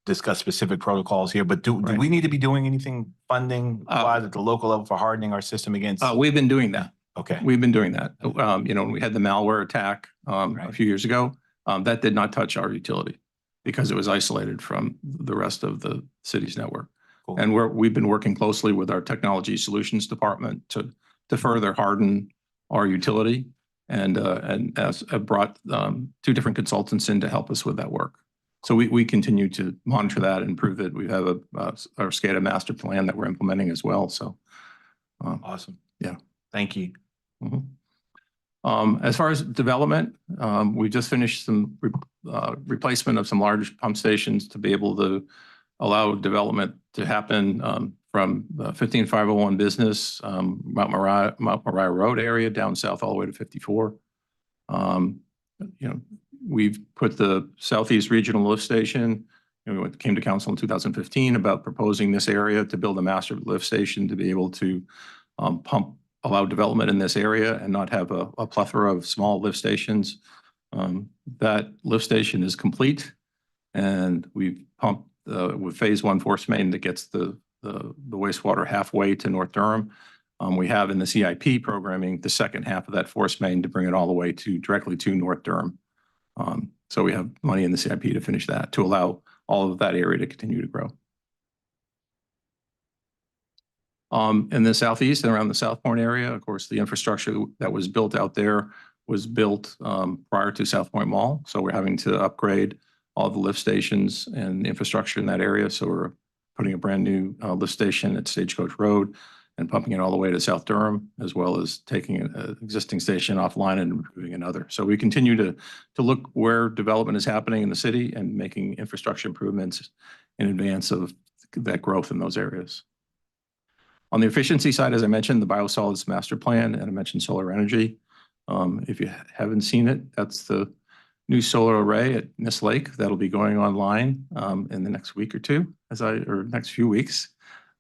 discuss specific protocols here, but do we need to be doing anything funding wise at the local level for hardening our system against?
We've been doing that.
Okay.
We've been doing that. When we had the malware attack a few years ago, that did not touch our utility because it was isolated from the rest of the city's network.
Cool.
And we've been working closely with our technology solutions department to further harden our utility, and have brought 2 different consultants in to help us with that work. So we continue to monitor that and improve it. We have our SCADA master plan that we're implementing as well. So
awesome.
Yeah.
Thank you.
As far as development, we just finished some replacement of some large pump stations to be able to allow development to happen from 15501 Business, Mount Moriah Road area down south all the way to 54. We've put the Southeast Regional Lift Station. We came to council in 2015 about proposing this area to build a master lift station to be able to allow development in this area and not have a plethora of small lift stations. That lift station is complete, and we've pumped with Phase 1 force main that gets the wastewater halfway to North Durham. We have in the CIP programming the second half of that force main to bring it all the way directly to North Durham. So we have money in the CIP to finish that, to allow all of that area to continue to grow. In the southeast and around the South Point area, of course, the infrastructure that was built out there was built prior to South Point Mall. So we're having to upgrade all the lift stations and infrastructure in that area. So we're putting a brand new lift station at Stagecoach Road and pumping it all the way to South Durham, as well as taking an existing station offline and improving another. So we continue to look where development is happening in the city and making infrastructure improvements in advance of that growth in those areas. On the efficiency side, as I mentioned, the biosolids master plan, and I mentioned solar energy. If you haven't seen it, that's the new solar array at Miss Lake that'll be going online in the next week or two, or next few weeks.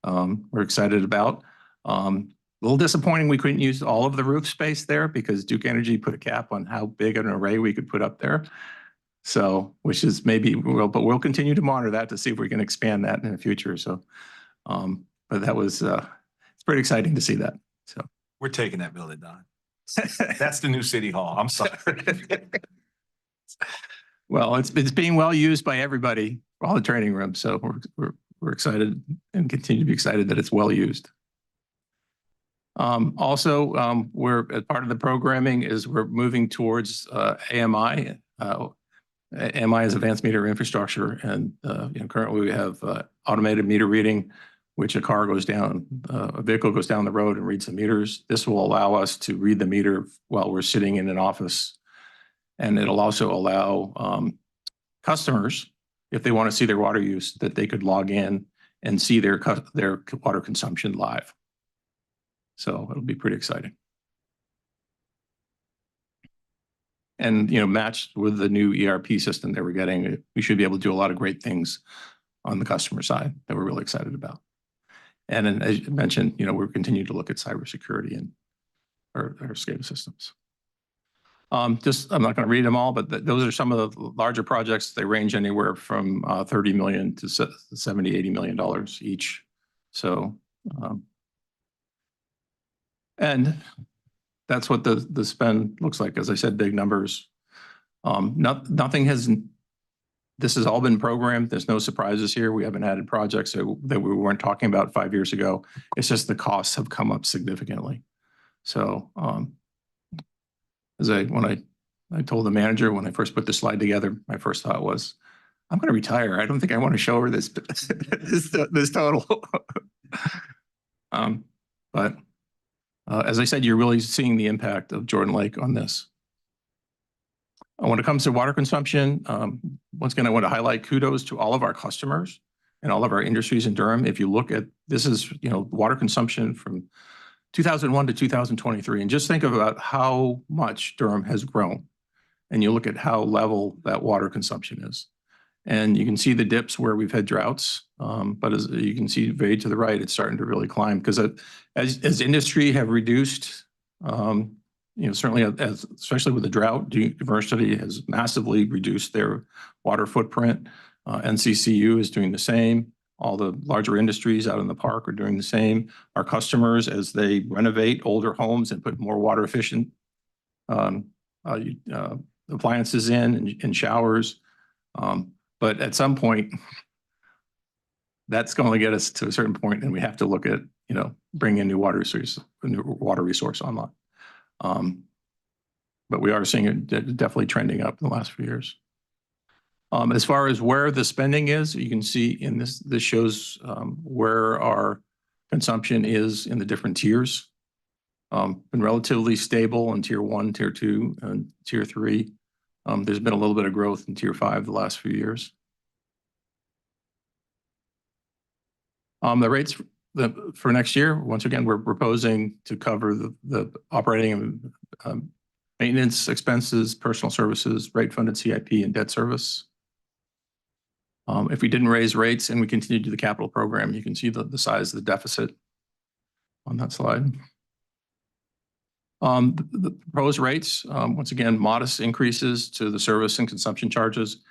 We're excited about. A little disappointing we couldn't use all of the roof space there because Duke Energy put a cap on how big an array we could put up there. So, which is maybe, but we'll continue to monitor that to see if we can expand that in the future. So, but that was, it's pretty exciting to see that. So
We're taking that building, Don. That's the new city hall. I'm sorry.
Well, it's being well used by everybody, all the training rooms. So we're excited and continue to be excited that it's well used. Also, we're part of the programming is we're moving towards AMI. AMI is advanced meter infrastructure, and currently we have automated meter reading, which a car goes down, a vehicle goes down the road and reads the meters. This will allow us to read the meter while we're sitting in an office. And it'll also allow customers, if they want to see their water use, that they could log in and see their water consumption live. So it'll be pretty exciting. And matched with the new ERP system that we're getting, we should be able to do a lot of great things on the customer side that we're really excited about. And then, as you mentioned, we're continuing to look at cybersecurity and our SCADA systems. I'm not going to read them all, but those are some of the larger projects. They range anywhere from $30 million to $70, $80 million each. So, and that's what the spend looks like. As I said, big numbers. Nothing has. This has all been programmed. There's no surprises here. We haven't added projects that we weren't talking about 5 years ago. It's just the costs have come up significantly. So, when I told the manager when I first put the slide together, my first thought was, I'm going to retire. I don't think I want to show her this this total. But as I said, you're really seeing the impact of Jordan Lake on this. When it comes to water consumption, once again, I want to highlight kudos to all of our customers and all of our industries in Durham. If you look at, this is, water consumption from 2001 to 2023, and just think about how much Durham has grown. And you look at how level that water consumption is. And you can see the dips where we've had droughts, but as you can see way to the right, it's starting to really climb because as industry have reduced, certainly especially with the drought, diversity has massively reduced their water footprint. NCCU is doing the same. All the larger industries out in the park are doing the same. Our customers, as they renovate older homes and put more water efficient appliances in showers. But at some point, that's going to get us to a certain point, and we have to look at, bringing a new water resource online. But we are seeing it definitely trending up in the last few years. As far as where the spending is, you can see in this shows where our consumption is in the different tiers. Been relatively stable in tier 1, tier 2, and tier 3. There's been a little bit of growth in tier 5 the last few years. The rates for next year, once again, we're proposing to cover the operating and maintenance expenses, personal services, rate funded CIP, and debt service. If we didn't raise rates and we continued to do the capital program, you can see the size of the deficit on that slide. The proposed rates, once again, modest increases to the service and consumption charges.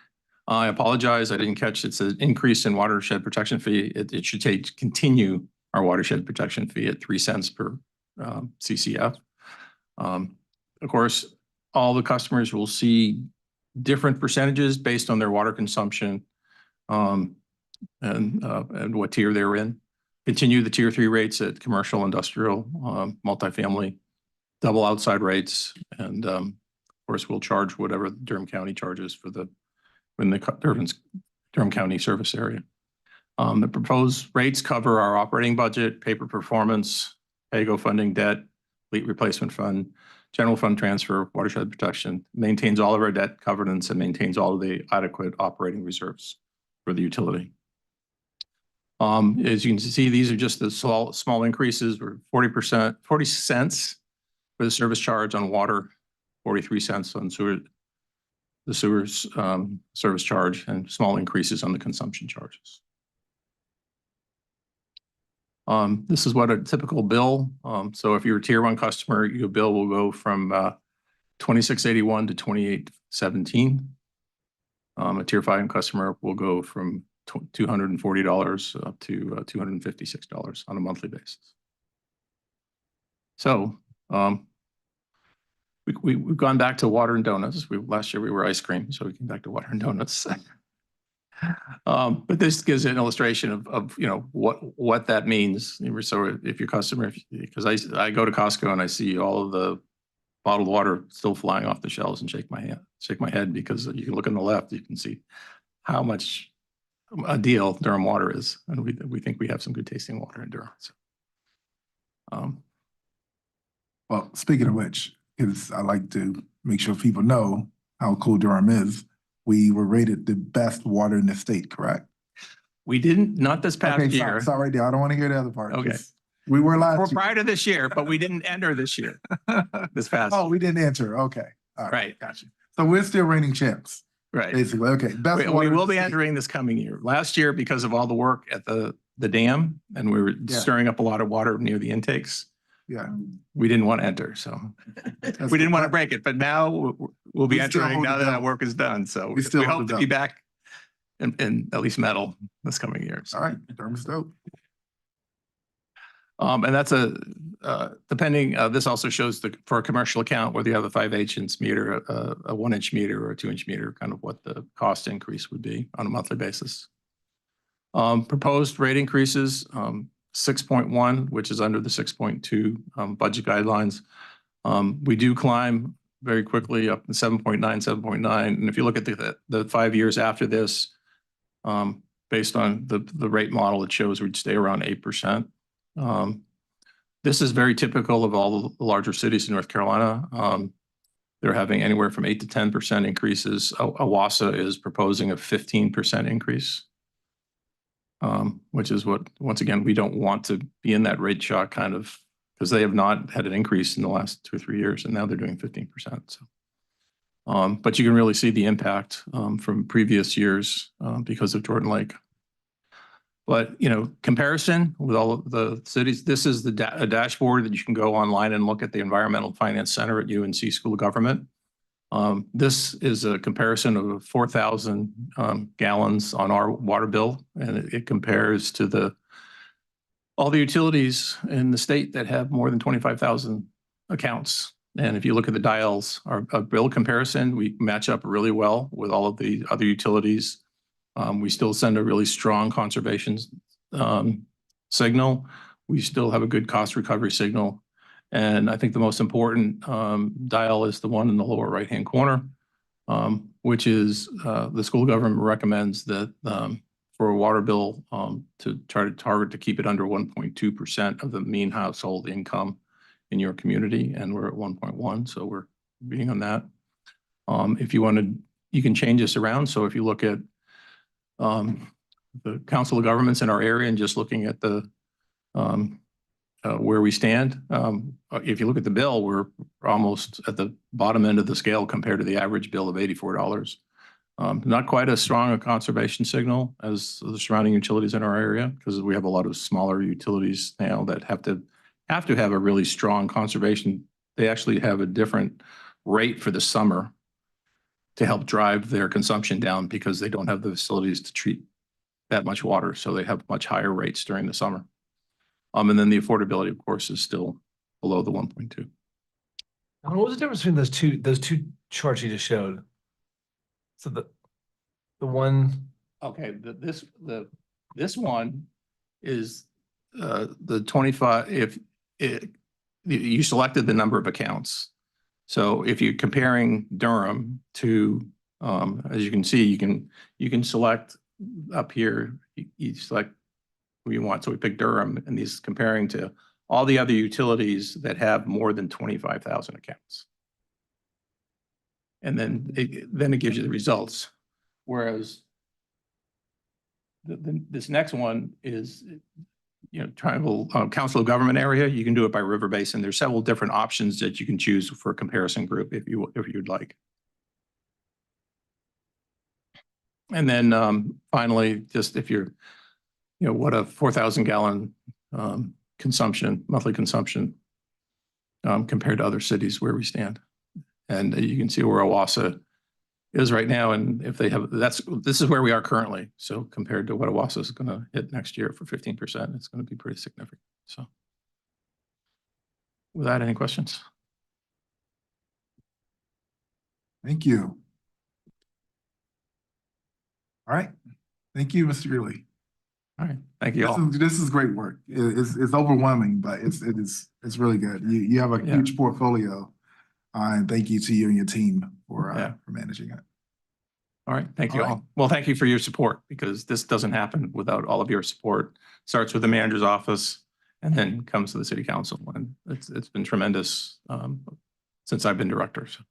I apologize, I didn't catch it's an increase in watershed protection fee. It should continue our watershed protection fee at 3 cents per CCF. Of course, all the customers will see different percentages based on their water consumption and what tier they're in. Continue the tier 3 rates at commercial, industrial, multifamily, double outside rates, and course, we'll charge whatever Durham County charges for the Durham County service area. The proposed rates cover our operating budget, paper performance, pay-go funding, debt, fleet replacement fund, general fund transfer, watershed protection, maintains all of our debt covenants, and maintains all of the adequate operating reserves for the utility. As you can see, these are just the small increases. We're 40%, 40 cents for the service charge on water, 43 cents on sewer, the sewers service charge, and small increases on the consumption charges. This is what a typical bill. So if you're a tier 1 customer, your bill will go from $26.81 to $28.17. A tier 5 customer will go from $240 up to $256 on a monthly basis. So we've gone back to water and donuts. Last year we were ice cream, so we came back to water and donuts. But this gives an illustration of you know what that means. So if your customer, because I go to Costco and I see all of the bottled water still flying off the shelves and shake my head, because you can look on the left, you can see how much a deal Durham water is, and we think we have some good tasting water in Durham. So,
well, speaking of which, because I like to make sure people know how cool Durham is, we were rated the best water in the state, correct?
We didn't, not this past year.
Sorry, right there. I don't want to hear the other part.
Okay.
We were last year.
Prior to this year, but we didn't enter this year. This past.
Oh, we didn't enter. Okay. All right.
Right.
Gotcha. So we're still reigning champs.
Right.
Basically. Okay. Best
We will be entering this coming year. Last year, because of all the work at the dam, and we were stirring up a lot of water near the intakes.
Yeah.
We didn't want to enter, so we didn't want to break it. But now we'll be entering now that that work is done. So we hope to be back in at least medal this coming year. So.
All right. Durham's dope.
And that's depending, this also shows for a commercial account, whether you have a 5/8" meter, a 1" meter, or a 2" meter, kind of what the cost increase would be on a monthly basis. Proposed rate increases, 6.1, which is under the 6.2 budget guidelines. We do climb very quickly up to 7.9, 7.9. And if you look at the 5 years after this, based on the rate model, it shows we'd stay around 8%. This is very typical of all the larger cities in North Carolina. They're having anywhere from 8 to 10% increases. AWASA is proposing a 15% increase, which is what, once again, we don't want to be in that rate shock kind of, because they have not had an increase in the last 2 or 3 years, and now they're doing 15%. So, but you can really see the impact from previous years because of Jordan Lake. But, you know, comparison with all of the cities, this is a dashboard that you can go online and look at the Environmental Finance Center at UNC School of Government. This is a comparison of 4,000 gallons on our water bill, and it compares to all the utilities in the state that have more than 25,000 accounts. And if you look at the dials, our bill comparison, we match up really well with all of the other utilities. We still send a really strong conservation signal. We still have a good cost recovery signal. And I think the most important dial is the one in the lower right-hand corner, which is the school government recommends that for a water bill to try to target to keep it under 1.2% of the mean household income in your community. And we're at 1.1, so we're being on that. If you wanted, you can change this around. So if you look at the Council of Governments in our area and just looking at the where we stand, if you look at the bill, we're almost at the bottom end of the scale compared to the average bill of $84. Not quite as strong a conservation signal as the surrounding utilities in our area, because we have a lot of smaller utilities now that have to have a really strong conservation. They actually have a different rate for the summer to help drive their consumption down because they don't have the facilities to treat that much water. So they have much higher rates during the summer. And then the affordability, of course, is still below the 1.2.
What was the difference between those two charts you just showed? So the one.
Okay, this one is the 25. If you selected the number of accounts, So if you're comparing Durham to, as you can see, you can select up here, you select who you want. So we pick Durham, and these comparing to all the other utilities that have more than 25,000 accounts. And then it gives you the results. Whereas this next one is, Triangle Council of Government area. You can do it by river basin. There's several different options that you can choose for a comparison group if you'd like. And then finally, just if you're, what a 4,000 gallon monthly consumption compared to other cities where we stand. And you can see where Owasso is right now. And if they have, this is where we are currently. So compared to what Owasso is going to hit next year for 15%, it's going to be pretty significant. So with that, any questions?
Thank you. All right. Thank you, Mr. Greeley.
All right. Thank you all.
This is great work. It's overwhelming, but it's really good. You have a huge portfolio. And thank you to you and your team for managing it.
All right. Thank you all. Well, thank you for your support, because this doesn't happen without all of your support. Starts with the manager's office and then comes to the city council. And it's been tremendous since I've been director. So.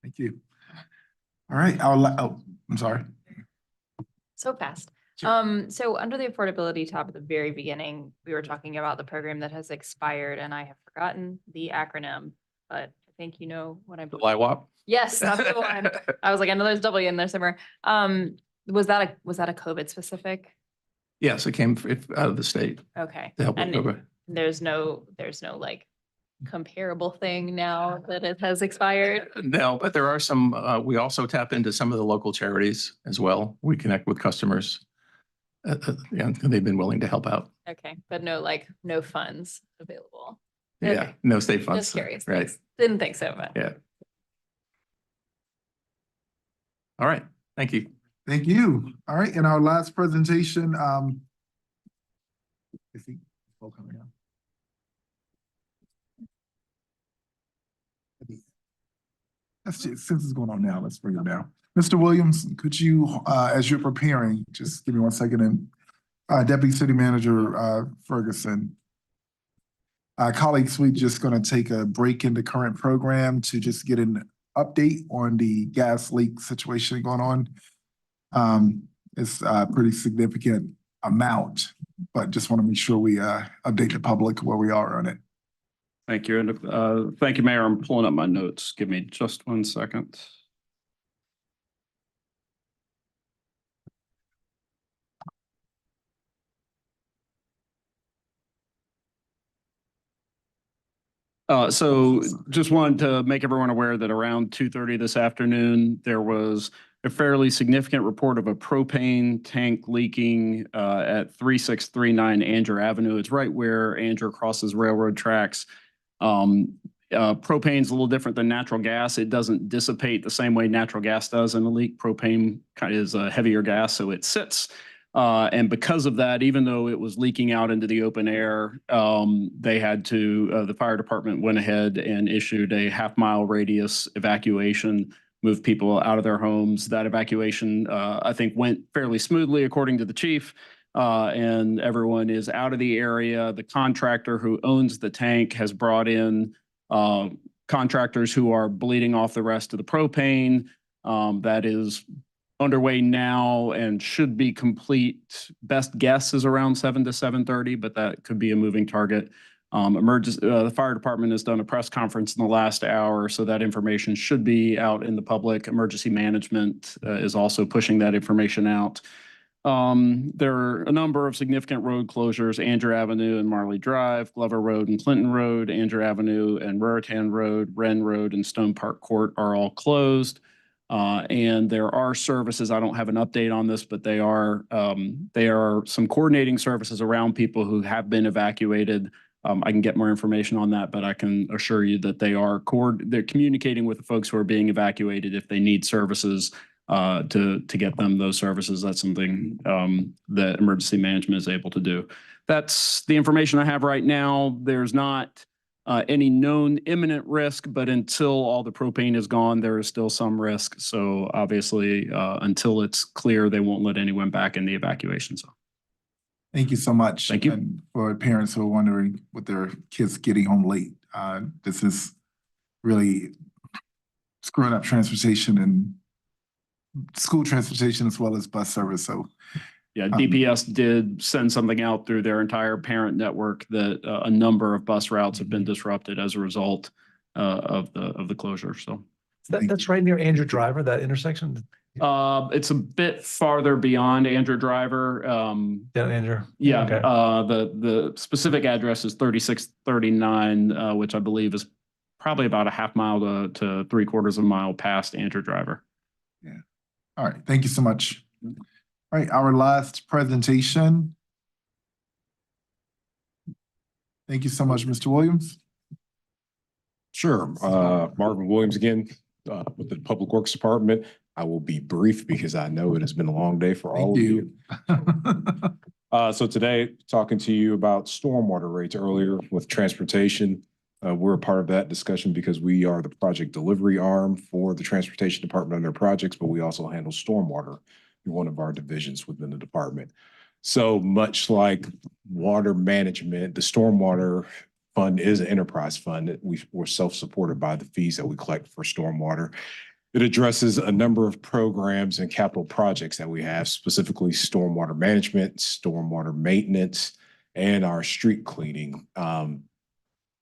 Thank you. All right. I'm sorry.
So fast.
Sure.
So under the affordability tab at the very beginning, we were talking about the program that has expired, and I have forgotten the acronym, but I think you know what I'm.
LIWAP?
Yes, that's the one. I was like, I know there's W in there somewhere. Was that a COVID specific?
Yes, it came out of the state.
Okay.
To help with COVID.
There's no like comparable thing now that it has expired.
No, but there are some, we also tap into some of the local charities as well. We connect with customers. And they've been willing to help out.
Okay, but no funds available.
Yeah,
Okay.
no state funds.
Just curious.
Right.
Thanks. Didn't think so, but.
Yeah. All right. Thank you.
Thank you. All right. In our last presentation, is he still coming out? Since it's going on now, let's bring it down. Mr. Williams, could you, as you're preparing, just give me 1 second, and Deputy City Manager Ferguson. Colleagues, we're just going to take a break in the current program to just get an update on the gas leak situation going on. It's a pretty significant amount, but just want to make sure we update the public where we are on it.
Thank you. And thank you, Mayor. I'm pulling up my notes. Give me just 1 second. So just wanted to make everyone aware that around 2:30 this afternoon, there was a fairly significant report of a propane tank leaking at 3639 Andrew Avenue. It's right where Andrew crosses railroad tracks. Propane is a little different than natural gas. It doesn't dissipate the same way natural gas does in a leak. Propane is a heavier gas, so it sits. And because of that, even though it was leaking out into the open air, they had to, the fire department went ahead and issued a half-mile radius evacuation, moved people out of their homes. That evacuation, I think, went fairly smoothly, according to the chief. And everyone is out of the area. The contractor who owns the tank has brought in contractors who are bleeding off the rest of the propane. That is underway now and should be complete. Best guess is around 7 to 7:30, but that could be a moving target. The fire department has done a press conference in the last hour, so that information should be out in the public. Emergency management is also pushing that information out. There are a number of significant road closures: Andrew Avenue and Marley Drive, Glover Road and Clinton Road, Andrew Avenue and Raritan Road, Wren Road and Stone Park Court are all closed. And there are services, I don't have an update on this, but they are some coordinating services around people who have been evacuated. I can get more information on that, but I can assure you that they're communicating with the folks who are being evacuated if they need services to get them those services. That's something that emergency management is able to do. That's the information I have right now. There's not any known imminent risk, but until all the propane is gone, there is still some risk. So obviously, until it's clear, they won't let anyone back in the evacuation zone.
Thank you so much.
Thank you.
And for parents who are wondering with their kids getting home late, this is really screwing up transportation and school transportation as well as bus service. So
yeah, DPS did send something out through their entire parent network that a number of bus routes have been disrupted as a result of the closure. So
That's right near Andrew Driver, that intersection.
it's a bit farther beyond Andrew Driver.
Down Andrew.
Yeah,
Okay.
the specific address is 3639, which I believe is probably about a half mile to 3/4 of a mile past Andrew Driver.
yeah. All right. Thank you so much. All right. Our last presentation. Thank you so much, Mr. Williams.
Sure. Marvin Williams again, with the Public Works Department. I will be brief because I know it has been a long day for all of you. So today, talking to you about stormwater rates earlier with transportation. We're a part of that discussion because we are the project delivery arm for the Transportation Department on their projects, but we also handle stormwater in one of our divisions within the department. So much like water management, the stormwater fund is an enterprise fund. We're self-supported by the fees that we collect for stormwater. It addresses a number of programs and capital projects that we have, specifically stormwater management, stormwater maintenance, and our street cleaning.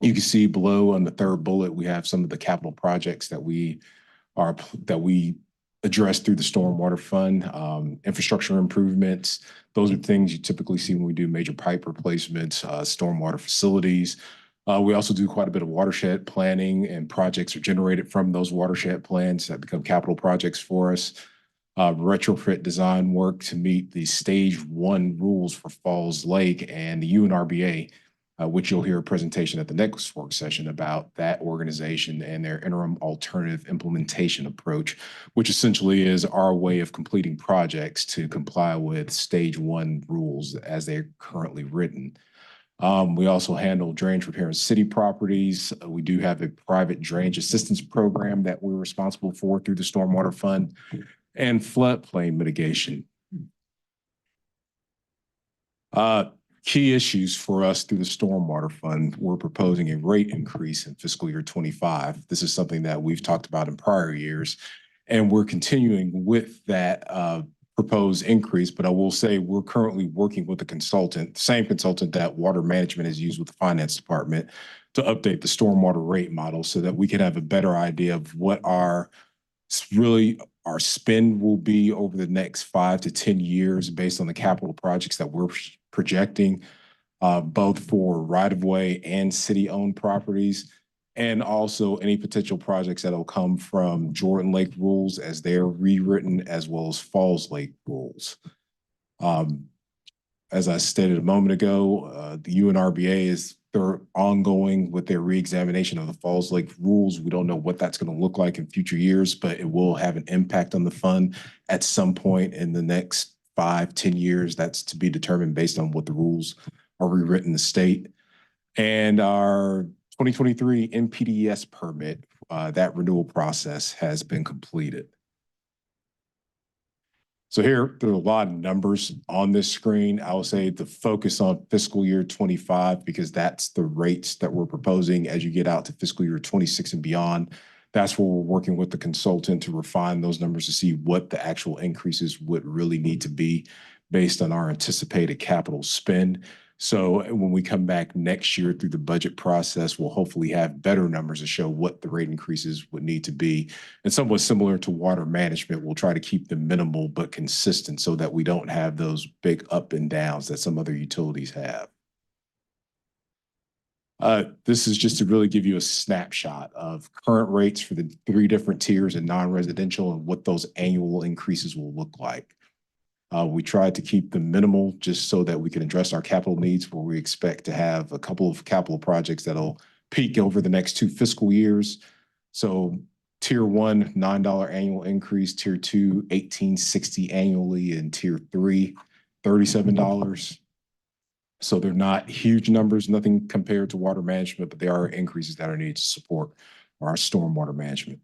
You can see below on the third bullet, we have some of the capital projects that we address through the stormwater fund, infrastructure improvements. Those are things you typically see when we do major pipe replacements, stormwater facilities. We also do quite a bit of watershed planning, and projects are generated from those watershed plans that become capital projects for us. Retrofit design work to meet the stage 1 rules for Falls Lake and the UNRBA, which you'll hear a presentation at the next work session about that organization and their interim alternative implementation approach, which essentially is our way of completing projects to comply with stage 1 rules as they're currently written. We also handle drainage repair in city properties. We do have a private drainage assistance program that we're responsible for through the Stormwater Fund, and floodplain mitigation. Key issues for us through the Stormwater Fund, we're proposing a rate increase in fiscal year 25. This is something that we've talked about in prior years, and we're continuing with that proposed increase. But I will say we're currently working with a consultant, the same consultant that water management has used with the finance department, to update the stormwater rate model so that we can have a better idea of what our spend will be over the next 5 to 10 years based on the capital projects that we're projecting, both for right-of-way and city-owned properties, and also any potential projects that'll come from Jordan Lake rules as they're rewritten, as well as Falls Lake rules. As I stated a moment ago, the UNRBA they're ongoing with their reexamination of the Falls Lake rules. We don't know what that's going to look like in future years, but it will have an impact on the fund at some point in the next 5-10 years. That's to be determined based on what the rules are rewritten in the state. And our 2023 NPDES permit, that renewal process has been completed. So here, there are a lot of numbers on this screen. I will say the focus on fiscal year 25, because that's the rates that we're proposing as you get out to fiscal year 26 and beyond. That's where we're working with the consultant to refine those numbers to see what the actual increases would really need to be based on our anticipated capital spend. So when we come back next year through the budget process, we'll hopefully have better numbers to show what the rate increases would need to be. And somewhat similar to water management, we'll try to keep them minimal but consistent so that we don't have those big up and downs that some other utilities have. This is just to really give you a snapshot of current rates for the 3 different tiers in non-residential and what those annual increases will look like. We tried to keep them minimal just so that we can address our capital needs, where we expect to have a couple of capital projects that'll peak over the next 2 fiscal years. So tier 1, $9 annual increase, tier 2, $18.60 annually, and tier 3, $37. So they're not huge numbers, nothing compared to water management, but there are increases that are needed to support our stormwater management.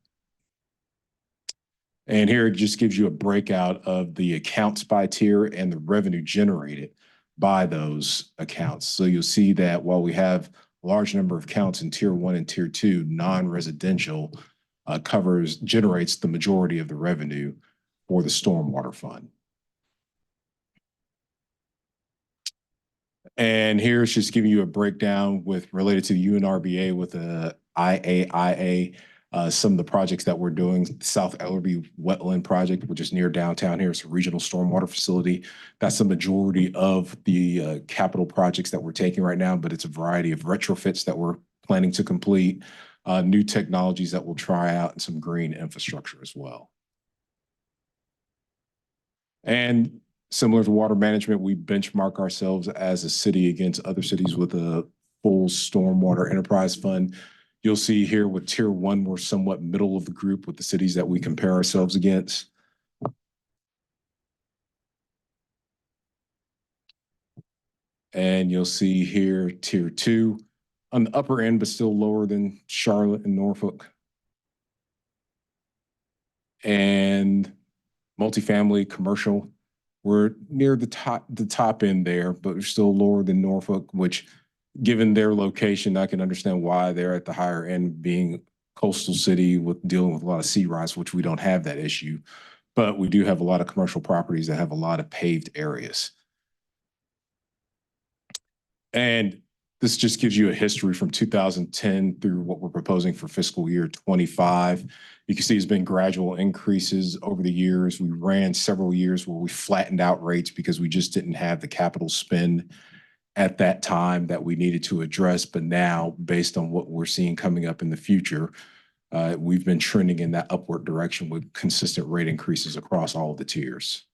And here it just gives you a breakout of the accounts by tier and the revenue generated by those accounts. So you'll see that while we have a large number of accounts in tier 1 and tier 2, non-residential generates the majority of the revenue for the stormwater fund. And here's just giving you a breakdown related to the UNRBA with the IAIA, some of the projects that we're doing. South Ellerby Wetland Project, which is near downtown here. It's a regional stormwater facility. That's the majority of the capital projects that we're taking right now, but it's a variety of retrofits that we're planning to complete, new technologies that we'll try out, and some green infrastructure as well. And similar to water management, we benchmark ourselves as a city against other cities with a full stormwater enterprise fund. You'll see here with tier 1, we're somewhat middle of the group with the cities that we compare ourselves against. And you'll see here tier 2 on the upper end, but still lower than Charlotte and Norfolk. And multifamily commercial, we're near the top end there, but we're still lower than Norfolk, which given their location, I can understand why they're at the higher end, being coastal city with dealing with a lot of sea rise, which we don't have that issue. But we do have a lot of commercial properties that have a lot of paved areas. And this just gives you a history from 2010 through what we're proposing for fiscal year 25. You can see it's been gradual increases over the years. We ran several years where we flattened out rates because we just didn't have the capital spend at that time that we needed to address. But now, based on what we're seeing coming up in the future, we've been trending in that upward direction with consistent rate increases across all of the tiers.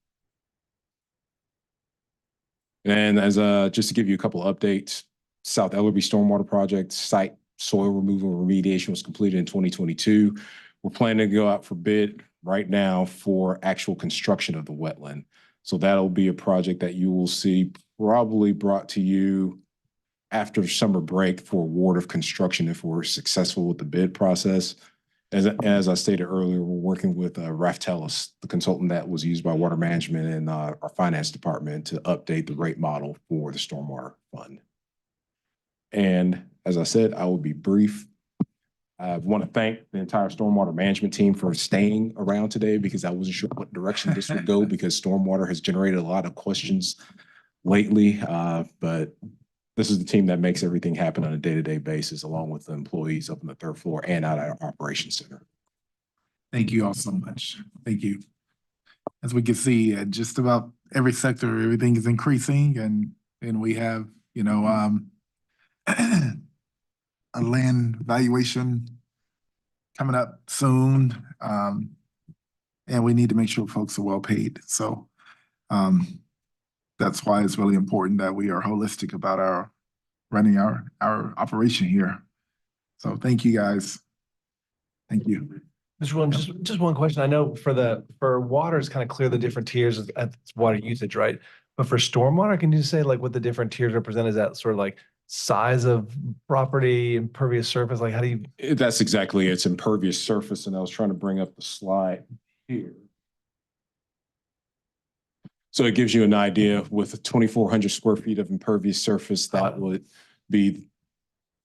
And as just to give you a couple of updates, South Ellerby Stormwater Project site soil removal remediation was completed in 2022. We're planning to go out for bid right now for actual construction of the wetland. So that'll be a project that you will see probably brought to you after summer break for award of construction if we're successful with the bid process. As I stated earlier, we're working with Raftelis, the consultant that was used by Water Management and our finance department to update the rate model for the stormwater fund. And as I said, I will be brief. I want to thank the entire stormwater management team for staying around today because I wasn't sure what direction this would go because stormwater has generated a lot of questions lately. But this is the team that makes everything happen on a day-to-day basis, along with the employees up on the 3rd floor and out at our operations center.
Thank you all so much. Thank you. As we can see, just about every sector, everything is increasing, and we have, you know, a land valuation coming up soon, and we need to make sure folks are well paid. So that's why it's really important that we are holistic about running our operation here. So thank you, guys. Thank you.
Mr. Williams, just one question. I know for water, it's kind of clear the different tiers at water usage, right? But for stormwater, can you say like what the different tiers represent? Is that sort of like size of property, impervious surface? Like how do you?
That's exactly it. It's impervious surface. And I was trying to bring up the slide here. So it gives you an idea with 2,400 square feet of impervious surface, that would be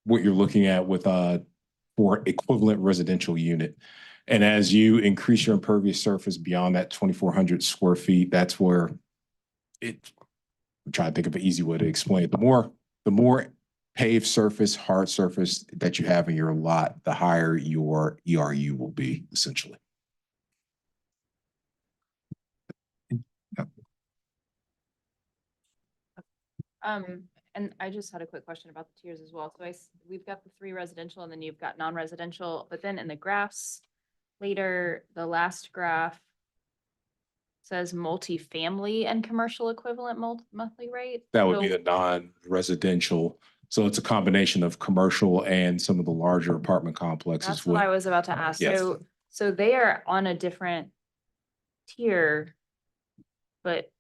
what you're looking at with for equivalent residential unit. And as you increase your impervious surface beyond that 2,400 square feet, that's where I'm trying to think of an easy way to explain it. The more paved surface, hard surface that you have in your lot, the higher your ERU will be, essentially.
And I just had a quick question about the tiers as well. So we've got the 3 residential and then you've got non-residential, but then in the graphs later, the last graph says multifamily and commercial equivalent monthly rate.
That would be the non-residential. So it's a combination of commercial and some of the larger apartment complexes.
That's what I was about to ask.
Yes.
So they are on a different tier, but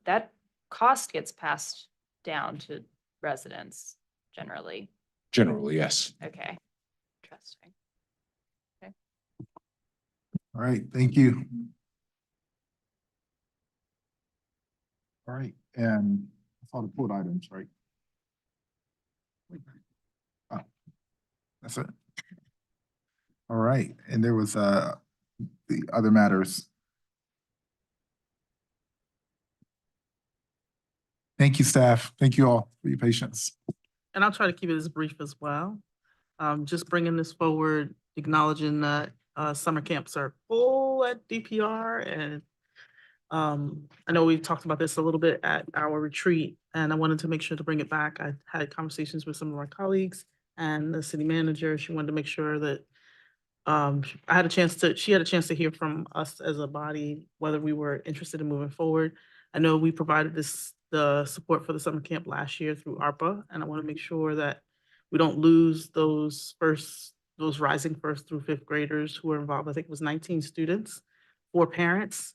that cost gets passed down to residents generally.
Generally, yes.
Okay. Interesting.
All right, thank you. All right, and I saw the pulled items, right? Oh, that's it. All right, and there was the other matters. Thank you, staff. Thank you all for your patience.
And I'll try to keep it as brief as well. Just bringing this forward, acknowledging that summer camps are full at DPR, and I know we've talked about this a little bit at our retreat, and I wanted to make sure to bring it back. I had conversations with some of our colleagues and the city manager. She wanted to make sure that she had a chance to hear from us as a body, whether we were interested in moving forward. I know we provided the support for the summer camp last year through ARPA, and I want to make sure that we don't lose those rising first through fifth graders who were involved. I think it was 19 students, 4 parents,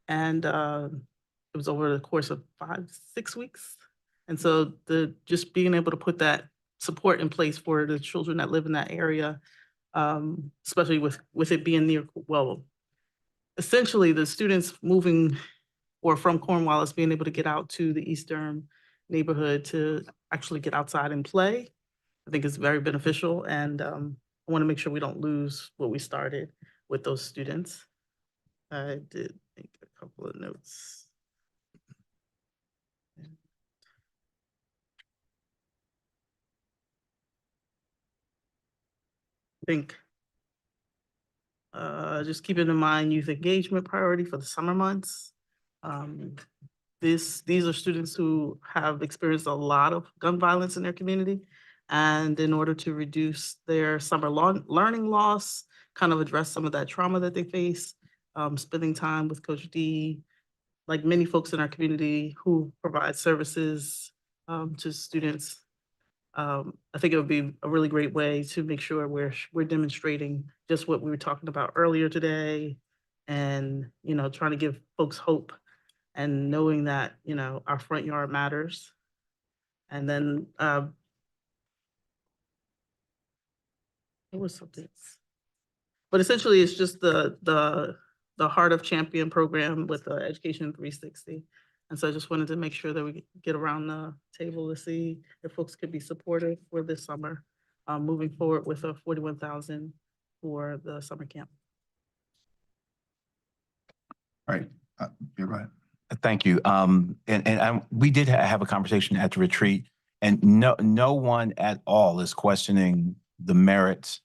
and it was over the course of 5-6 weeks. And so just being able to put that support in place for the children that live in that area, especially with it being near, well, essentially the students moving or from Cornwallis being able to get out to the East Durham neighborhood to actually get outside and play, I think is very beneficial. And I want to make sure we don't lose what we started with those students. I did make a couple of notes. I think just keeping in mind youth engagement priority for the summer months. These are students who have experienced a lot of gun violence in their community. And in order to reduce their summer learning loss, kind of address some of that trauma that they face, spending time with Coach D, like many folks in our community who provide services to students. I think it would be a really great way to make sure we're demonstrating just what we were talking about earlier today, and trying to give folks hope and knowing that our front yard matters. And then what was something? But essentially, it's just the Heart of Champion program with the Education 360. And so I just wanted to make sure that we get around the table to see if folks could be supportive for this summer, moving forward with a $41,000 for the summer camp.
All right, yeah, go ahead.
Thank you. We did have a conversation at the retreat, and no one at all is questioning the merits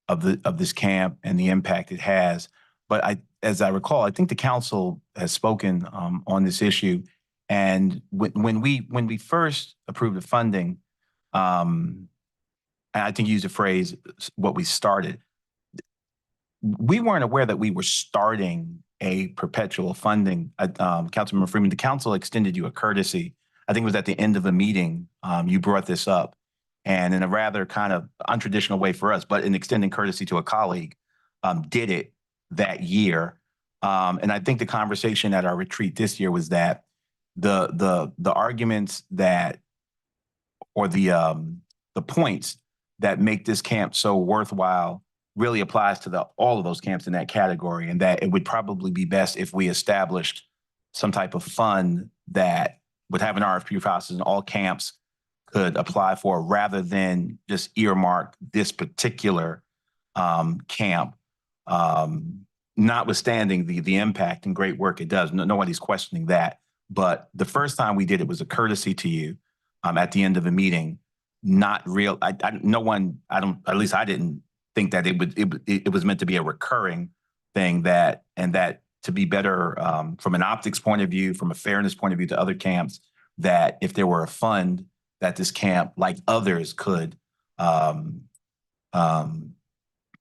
of this camp and the impact it has. But as I recall, I think the council has spoken on this issue. And when we first approved the funding, and I think you used the phrase, what we started, we weren't aware that we were starting a perpetual funding. Councilmember Freeman, the council extended you a courtesy. I think it was at the end of a meeting, you brought this up, and in a rather kind of untraditional way for us, but in extending courtesy to a colleague, did it that year. And I think the conversation at our retreat this year was that the arguments that, or the points that make this camp so worthwhile really applies to all of those camps in that category, and that it would probably be best if we established some type of fund that would have an RFP process and all camps could apply for, rather than just earmark this particular camp, notwithstanding the impact and great work it does. Nobody's questioning that. But the first time we did it was a courtesy to you at the end of a meeting. Not real. No one. I don't. At least I didn't think that it was meant to be a recurring thing. That to be better from an optics point of view, from a fairness point of view to other camps, that if there were a fund that this camp, like others, could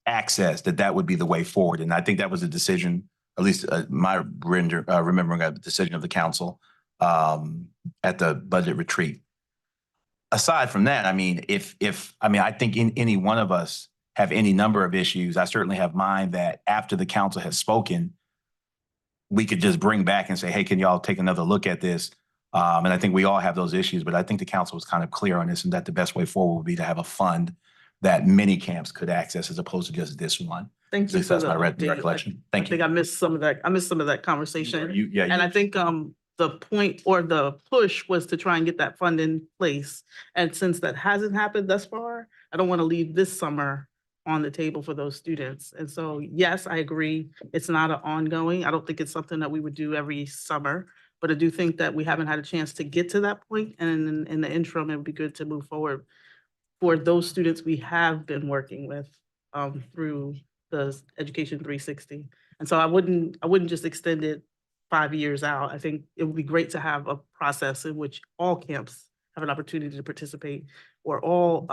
access, that would be the way forward. And I think that was a decision, at least my remembering of the decision of the council at the budget retreat. Aside from that, I mean, I think any one of us have any number of issues. I certainly have mine that after the council has spoken, we could just bring back and say, hey, can y'all take another look at this? And I think we all have those issues, but I think the council was kind of clear on this and that the best way forward would be to have a fund that many camps could access as opposed to just this one.
Thank
At
you
least
for
that's
the
my
update.
recollection.
I
Thank
think
you.
I missed some of that. I missed some of that conversation.
Yeah,
And I think the point or the push was to try and get that fund in place. And since that hasn't happened thus far, I don't want to leave this summer on the table for those students. And so, yes, I agree. It's not an ongoing. I don't think it's something that we would do every summer, but I do think that we haven't had a chance to get to that point. And in the interim, it would be good to move forward for those students we have been working with through the Education 360. And so I wouldn't just extend it 5 years out. I think it would be great to have a process in which all camps have an opportunity to participate, or all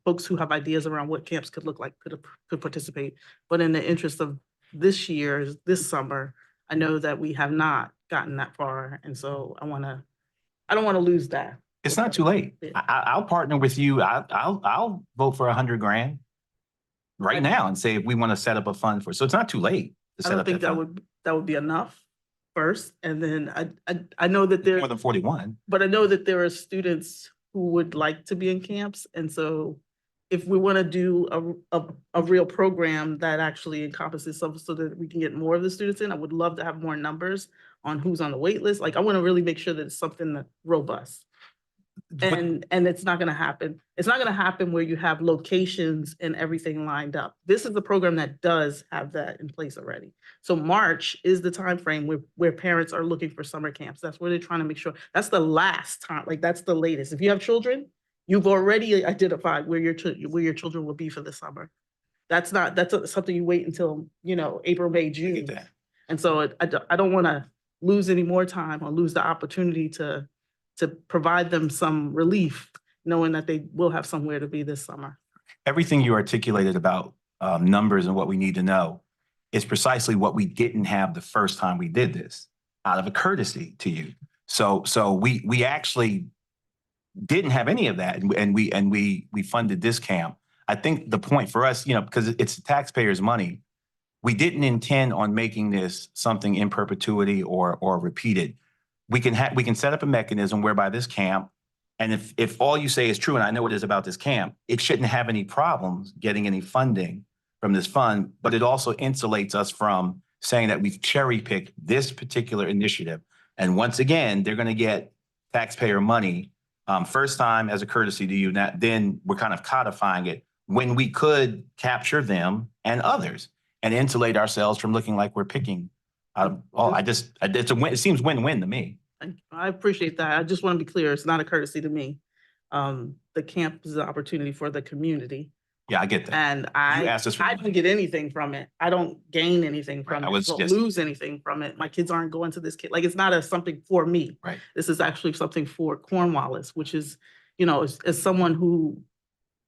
folks who have ideas around what camps could look like could participate. But in the interest of this summer, I know that we have not gotten that far. And so I don't want to lose that.
It's not too late. I'll partner with you. I'll vote for $100,000 right now and say if we want to set up a fund for. So it's not too late to
I
set
don't
up
think
that fund.
that would be enough first. And then I know that there,
More than 41.
but I know that there are students who would like to be in camps. And so if we want to do a real program that actually encompasses some, so that we can get more of the students in, I would love to have more numbers on who's on the wait list. Like, I want to really make sure that it's something that's robust. And it's not going to happen. It's not going to happen where you have locations and everything lined up. This is a program that does have that in place already. So March is the timeframe where parents are looking for summer camps. That's where they're trying to make sure. That's the last time, like that's the latest. If you have children, you've already identified where your children will be for the summer. That's something you wait until, April, May, June. And so I don't want to lose any more time or lose the opportunity to provide them some relief, knowing that they will have somewhere to be this summer.
Everything you articulated about numbers and what we need to know is precisely what we didn't have the first time we did this, out of a courtesy to you. So we actually didn't have any of that, and we funded this camp. I think the point for us, because it's the taxpayers' money, we didn't intend on making this something in perpetuity or repeated. We can set up a mechanism whereby this camp, and if all you say is true, and I know it is about this camp, it shouldn't have any problems getting any funding from this fund, but it also insulates us from saying that we've cherry-picked this particular initiative. And once again, they're going to get taxpayer money first time as a courtesy to you. Then we're kind of codifying it when we could capture them and others and insulate ourselves from looking like we're picking. It's a win. It seems win-win to me.
I appreciate that. I just want to be clear. It's not a courtesy to me. The camp is an opportunity for the community.
Yeah, I get that.
And
You asked us for
I don't get anything from it. I don't gain anything from
I
it.
was
I don't
just-
lose anything from it. My kids aren't going to this kid. Like, it's not something for me.
Right.
This is actually something for Cornwallis, which is, as someone who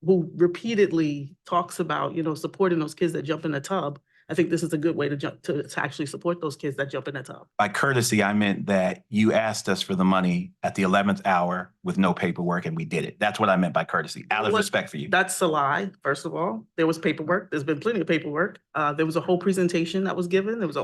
repeatedly talks about, supporting those kids that jump in the tub. I think this is a good way to actually support those kids that jump in the tub.
By courtesy, I meant that you asked us for the money at the 11th hour with no paperwork, and we did it. That's what I meant by courtesy, out of respect for you.
That's a lie, first of all. There was paperwork. There's been plenty of paperwork. There was a whole presentation that was given. There was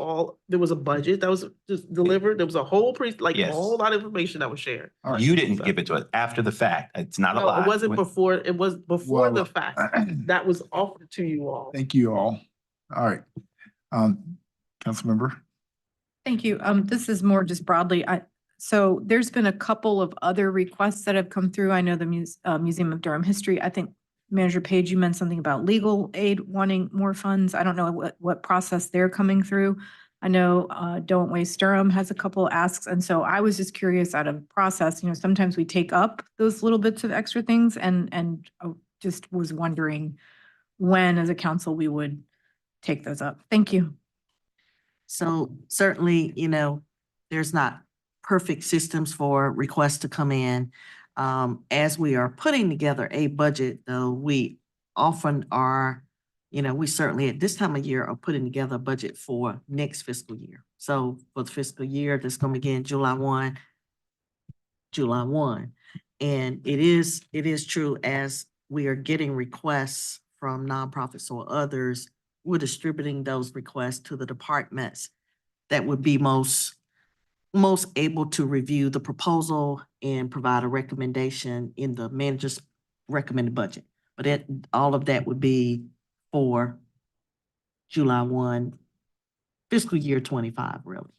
a budget that was just delivered. There was a whole
Yes.
a whole lot of information that was shared.
You didn't give it to us after the fact. It's not a
No,
lie.
it wasn't before. It was before
Well,
the fact that was offered to you all.
Thank you all. All right. Councilmember.
Thank you. This is more just broadly. So there's been a couple of other requests that have come through. I know the Museum of Durham History. I think Manager Page, you meant something about legal aid wanting more funds. I don't know what process they're coming through. I know Don't Waste Durham has a couple asks. And so I was just curious out of process, sometimes we take up those little bits of extra things and just was wondering when as a council we would take those up. Thank you.
So certainly, there's not perfect systems for requests to come in. As we are putting together a budget, though, we often are, we certainly at this time of year are putting together a budget for next fiscal year. So for the fiscal year that's going to begin July 1. And it is true, as we are getting requests from nonprofits or others, we're distributing those requests to the departments that would be most most able to review the proposal and provide a recommendation in the manager's recommended budget. But all of that would be for July 1, fiscal year 25, really.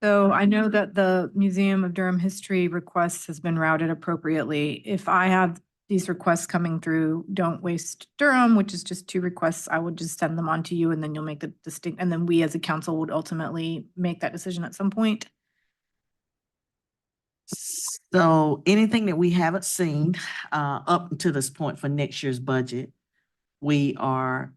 So I know that the Museum of Durham History requests has been routed appropriately. If I have these requests coming through, Don't Waste Durham, which is just 2 requests, I would just send them on to you and then you'll make the distinct, and then we as a council would ultimately make that decision at some point.
So anything that we haven't seen up to this point for next year's budget, we are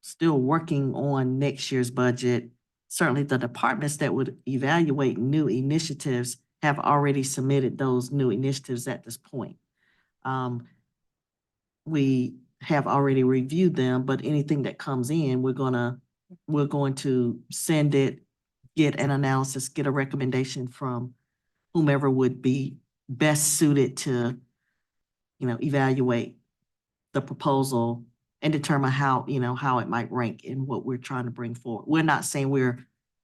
still working on next year's budget. Certainly the departments that would evaluate new initiatives have already submitted those new initiatives at this point. We have already reviewed them, but anything that comes in, we're going to send it, get an analysis, get a recommendation from whomever would be best suited to, evaluate the proposal and determine how it might rank in what we're trying to bring forward. We're not saying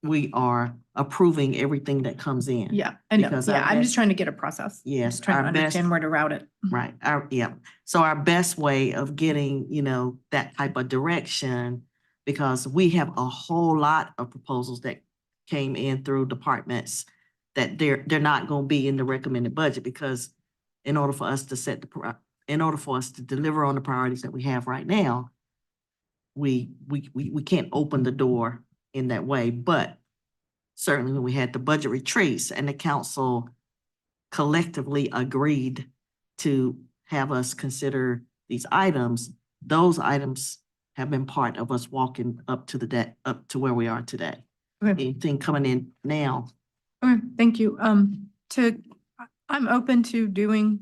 we are approving everything that comes in.
Yeah, I know.
Because
Yeah,
our
I'm just
best-
trying to get a process.
Yes,
Just trying to
our best-
understand where to route it.
Right, so our best way of getting, that type of direction, because we have a whole lot of proposals that came in through departments that they're not gonna be in the recommended budget, because in order for us to deliver on the priorities that we have right now, we can't open the door in that way. But certainly when we had the budget retreats and the council collectively agreed to have us consider these items, those items have been part of us walking up to where we are today.
Okay.
Anything coming in now?
Okay, thank you. I'm open to doing,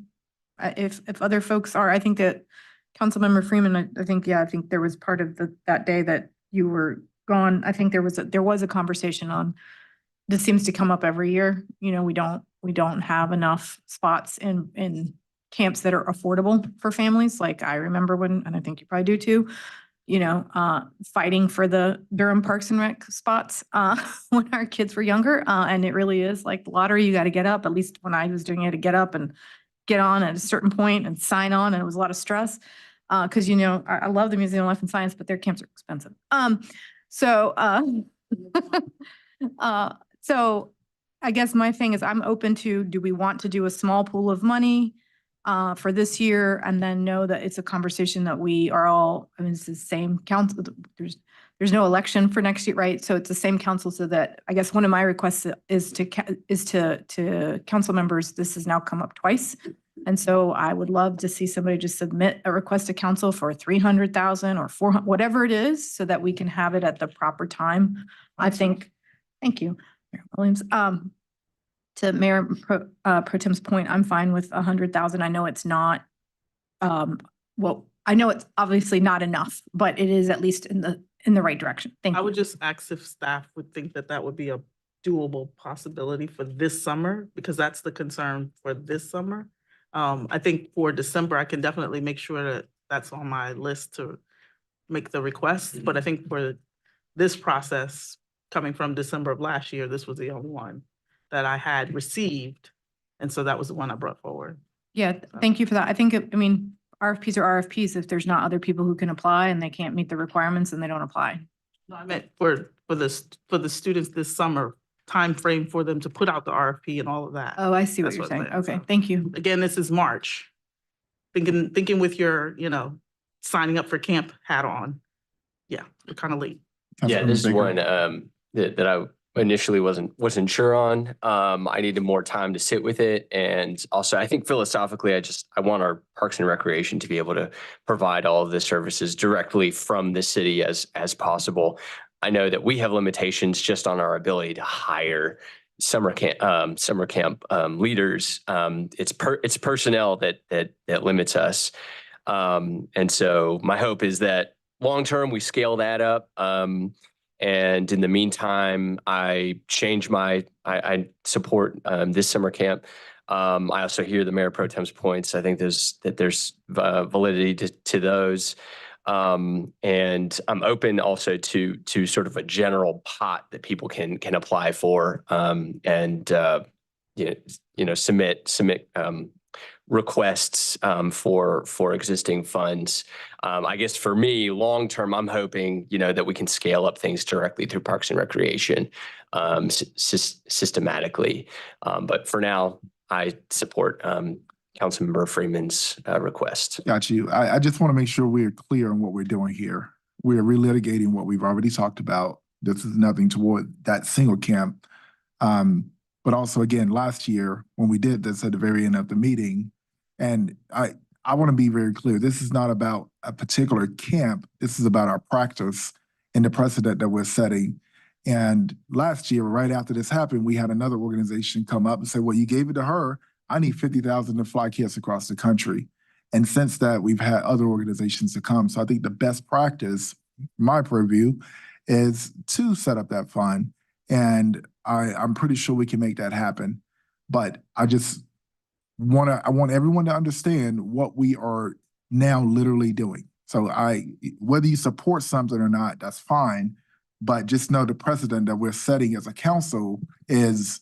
if other folks are, I think that Councilmember Freeman, I think there was part of that day that you were gone. I think there was a conversation on, this seems to come up every year. We don't have enough spots in camps that are affordable for families. Like I remember when, and I think you probably do too, fighting for the Durham Parks and Rec spots when our kids were younger. And it really is like the lottery, you got to get up, at least when I was doing it, to get up and get on at a certain point and sign on. And it was a lot of stress. Cause I love the Museum of Life and Science, but their camps are expensive. So I guess my thing is I'm open to, do we want to do a small pool of money for this year and then know that it's a conversation that we are all, it's the same council. There's no election for next year, right? So it's the same council, so that I guess one of my requests is to council members, this has now come up twice. And so I would love to see somebody just submit a request to council for 300,000 or 400, whatever it is, so that we can have it at the proper time. I think, thank you, Mayor Williams. To Mayor Pro Tem's point, I'm fine with 100,000. I know it's not, I know it's obviously not enough, but it is at least in the right direction. Thank you.
I would just ask if staff would think that would be a doable possibility for this summer, because that's the concern for this summer. I think for December, I can definitely make sure that that's on my list to make the request. But I think for this process, coming from December of last year, this was the only one that I had received. And so that was the one I brought forward.
Yeah, thank you for that. I think, RFPs are RFPs if there's not other people who can apply and they can't meet the requirements and they don't apply.
No, I meant for the students this summer, time frame for them to put out the RFP and all of that.
Oh, I see what
That's
you're
what
saying.
I'm saying.
Okay, thank you.
Again, this is March. Thinking with your, signing up for camp hat on. Yeah, we're kind of late.
Yeah, this is one that I initially wasn't sure on. I needed more time to sit with it. And also I think philosophically, I want our Parks and Recreation to be able to provide all of the services directly from the city as possible. I know that we have limitations just on our ability to hire summer camp leaders. It's personnel that limits us. And so my hope is that long-term we scale that up. And in the meantime, I support this summer camp. I also hear the Mayor Pro Tem's points. I think there's validity to those. And I'm open also to sort of a general pot that people can apply for, and submit requests for existing funds. I guess for me, long term, I'm hoping that we can scale up things directly through Parks and Recreation systematically. But for now, I support Councilmember Freeman's request.
Got you. I just want to make sure we're clear on what we're doing here. We are relitigating what we've already talked about. This is nothing toward that single camp. But also, again, last year when we did this at the very end of the meeting, and I want to be very clear, this is not about a particular camp. This is about our practice and the precedent that we're setting. And last year, right after this happened, we had another organization come up and say, well, you gave it to her. I need 50,000 to fly kids across the country. And since that, we've had other organizations to come. So I think the best practice, my purview, is to set up that fund. And I'm pretty sure we can make that happen. But I want everyone to understand what we are now literally doing. So whether you support something or not, that's fine. But just know the precedent that we're setting as a council is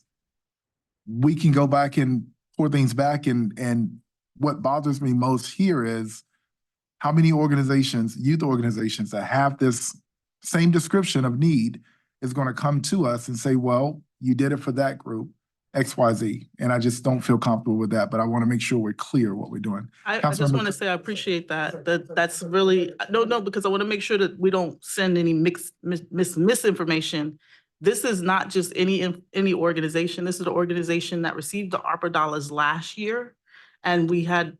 we can go back and pour things back. And what bothers me most here is how many organizations, youth organizations that have this same description of need is going to come to us and say, well, you did it for that group, XYZ. And I just don't feel comfortable with that, but I want to make sure we're clear what we're doing.
I just want to say I appreciate that. That's really, no, because I want to make sure that we don't send any misinformation. This is not just any organization. This is the organization that received the ARPA dollars last year. And we had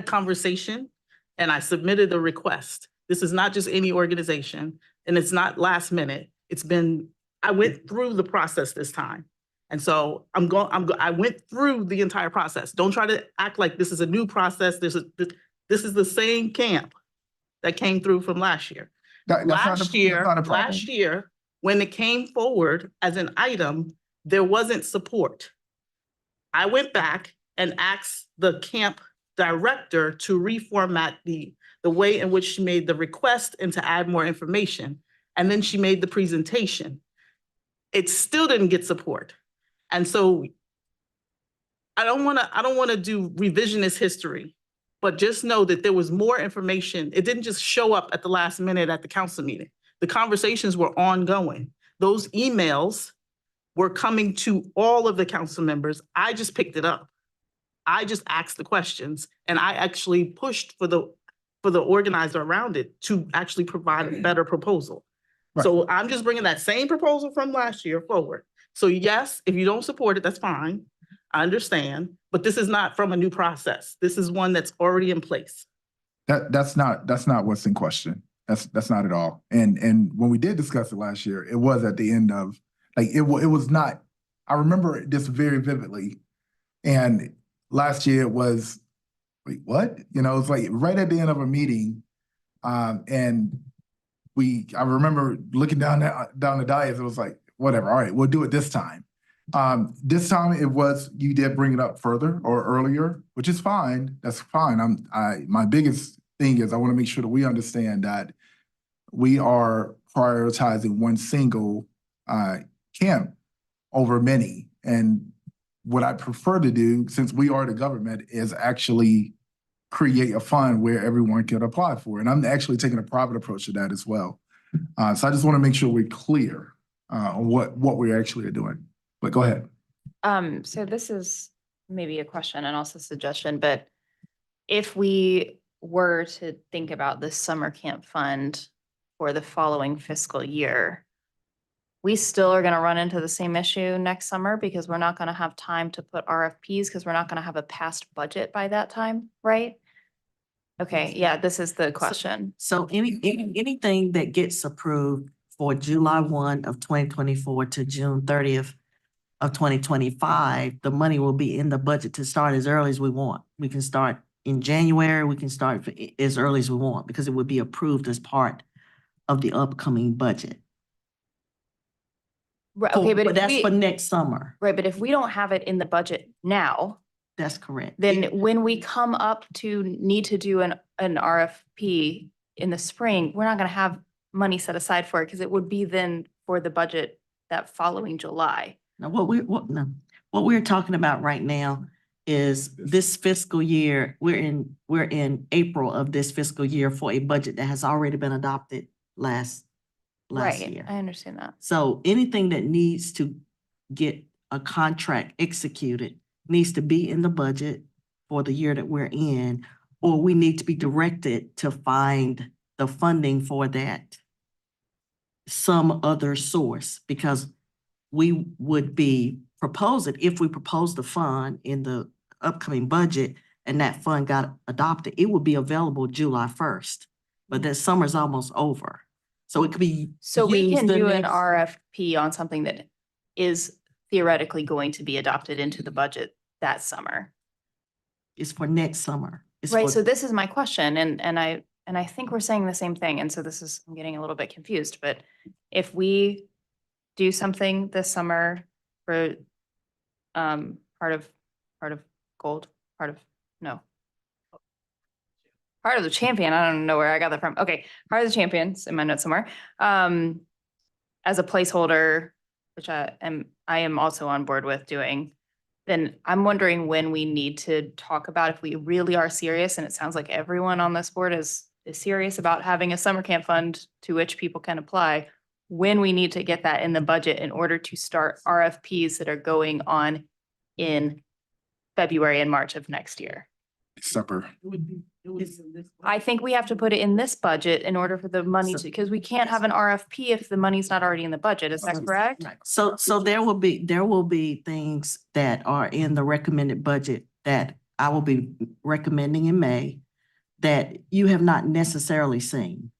conversation and I submitted a request. This is not just any organization and it's not last minute. I went through the process this time. And so I went through the entire process. Don't try to act like this is a new process. This is the same camp that came through from last year. Last year, when it came forward as an item, there wasn't support. I went back and asked the camp director to reformat the way in which she made the request and to add more information. And then she made the presentation. It still didn't get support. And so I don't want to do revisionist history, but just know that there was more information. It didn't just show up at the last minute at the council meeting. The conversations were ongoing. Those emails were coming to all of the council members. I just picked it up. I just asked the questions and I actually pushed for the organizer around it to actually provide a better proposal. Right. So I'm just bringing that same proposal from last year forward. So yes, if you don't support it, that's fine. I understand, but this is not from a new process. This is one that's already in place.
That's not what's in question. That's not at all. And when we did discuss it last year, it was at the end of, like, it was not, I remember this very vividly. And last year it was, wait, what? It's like right at the end of a meeting. And I remember looking down the dais, it was like, whatever, all right, we'll do it this time. This time it was, you did bring it up further or earlier, which is fine. That's fine. My biggest thing is I want to make sure that we understand that we are prioritizing one single camp over many. And what I prefer to do, since we are the government, is actually create a fund where everyone can apply for it. And I'm actually taking a private approach to that as well. So I just want to make sure we're clear on what we actually are doing. But go ahead.
So this is maybe a question and also a suggestion, but if we were to think about this summer camp fund for the following fiscal year, we still are going to run into the same issue next summer because we're not going to have time to put RFPs because we're not going to have a passed budget by that time, right? Okay, yeah, this is the question.
So anything that gets approved for July 1 of 2024 to June 30th of 2025, the money will be in the budget to start as early as we want. We can start in January, we can start as early as we want because it would be approved as part of the upcoming budget.
Right, okay,
but that's for next summer.
Right, but if we don't have it in the budget now.
That's correct.
Then when we come up to need to do an RFP, in the spring, we're not going to have money set aside for it because it would be then for the budget that following July.
Now, what we're talking about right now is this fiscal year, we're in April of this fiscal year for a budget that has already been adopted last
Right,
year.
I understand that.
So anything that needs to get a contract executed needs to be in the budget for the year that we're in, or we need to be directed to find the funding for that some other source, because we would be proposing, if we propose the fund in the upcoming budget and that fund got adopted, it would be available July 1st, but that summer's almost over. So it could be.
So we
used
can
the
do an
next-
RFP on something that is theoretically going to be adopted into the budget that summer.
It's for next summer. It's
Right,
for-
so this is my question, and I think we're saying the same thing, and so I'm getting a little bit confused, but if we do something this summer for part of gold, part of the champion, I don't know where I got that from. Okay, part of the champions in my notes somewhere. As a placeholder, which I am also on board with doing, then I'm wondering when we need to talk about if we really are serious, and it sounds like everyone on this board is serious about having a summer camp fund to which people can apply, when we need to get that in the budget in order to start RFPs that are going on in February and March of next year.
December.
I think we have to put it in this budget in order for the money to, because we can't have an RFP if the money's not already in the budget. Is that correct?
So there will be things that are in the recommended budget that I will be recommending in May that you have not necessarily seen.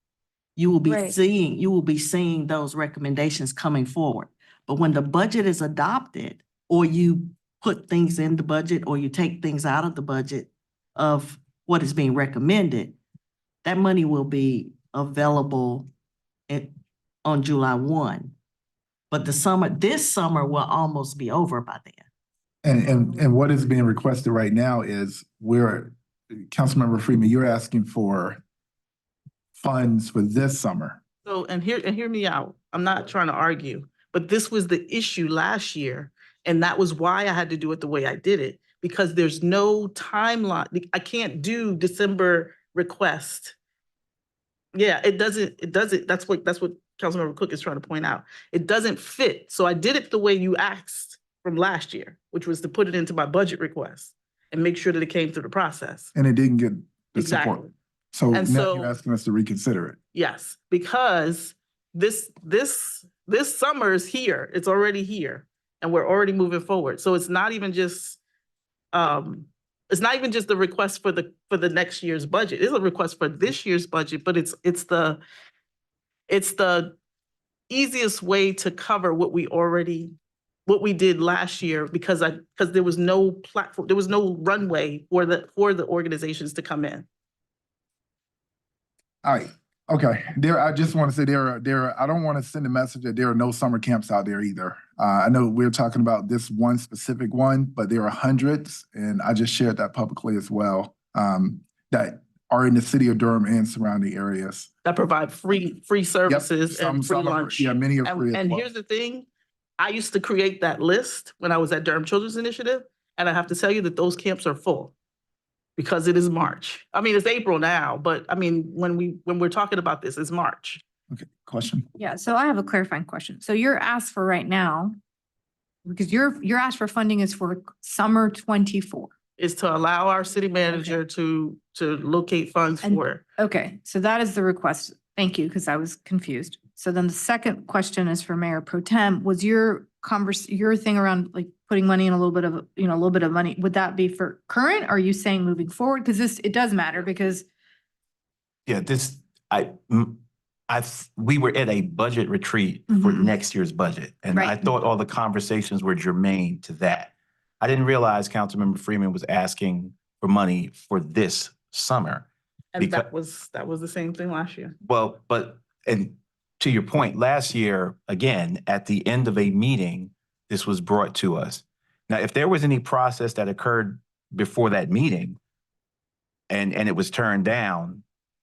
You will be
Right.
seeing those recommendations coming forward. But when the budget is adopted, or you put things in the budget, or you take things out of the budget of what is being recommended, that money will be available on July 1. But this summer will almost be over by then.
And what is being requested right now is Councilmember Freeman, you're asking for funds for this summer.
So, and hear me out. I'm not trying to argue, but this was the issue last year. And that was why I had to do it the way I did it, because there's no timeline. I can't do December request. Yeah, it doesn't, that's what Councilmember Cook is trying to point out. It doesn't fit. So I did it the way you asked from last year, which was to put it into my budget request and make sure that it came through the process.
And it didn't get the support.
Exactly.
So
And
now
so-
you're asking us to reconsider it.
Yes, because this summer is here. It's already here, and we're already moving forward. So it's not even just the request for the next year's budget. It's a request for this year's budget, but it's the easiest way to cover what we did last year, because there was no platform, there was no runway for the organizations to come in.
All right, okay. I just want to say I don't want to send a message that there are no summer camps out there either. I know we're talking about this one specific one, but there are hundreds, and I just shared that publicly as well, that are in the city of Durham and surrounding areas.
That provide free services and free lunch.
Yeah, many are free as
And
well.
here's the thing, I used to create that list when I was at Durham Children's Initiative, and I have to tell you that those camps are full because it is March. I mean, it's April now, but I mean, when we're talking about this, it's March.
Okay, question?
Yeah, so I have a clarifying question. So your ask for right now, because your ask for funding is for summer 24.
Is to allow our city manager to locate funds
And-
for it.
Okay, so that is the request. Thank you, because I was confused. So then the second question is for Mayor Pro Tem. Was your thing around like putting money in a little bit of money, would that be for current? Or are you saying moving forward? Because it does matter because
Yeah, we were at a budget retreat for
Mhm.
next year's budget, and I
Right.
thought all the conversations were germane to that. I didn't realize Councilmember Freeman was asking for money for this summer.
And
Because-
that was the same thing last year.
Well, and to your point, last year, again, at the end of a meeting, this was brought to us. Now, if there was any process that occurred before that meeting and it was turned down,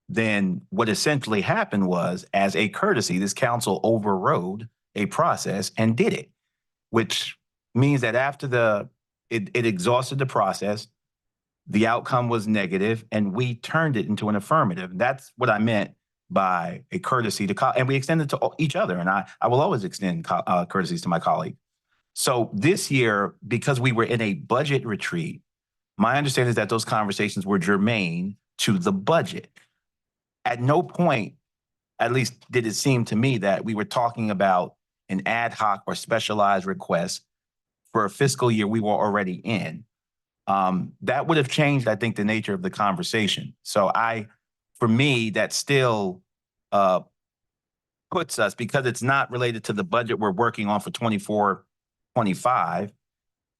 then what essentially happened was, as a courtesy, this council overrode a process and did it, which means that after it exhausted the process, the outcome was negative, and we turned it into an affirmative. That's what I meant by a courtesy to, and we extended to each other. And I will always extend courtesies to my colleague. So this year, because we were in a budget retreat, my understanding is that those conversations were germane to the budget. At no point, at least did it seem to me, that we were talking about an ad hoc or specialized request for a fiscal year we were already in. That would have changed, I think, the nature of the conversation. So for me, that still puts us, because it's not related to the budget we're working on for 24-25,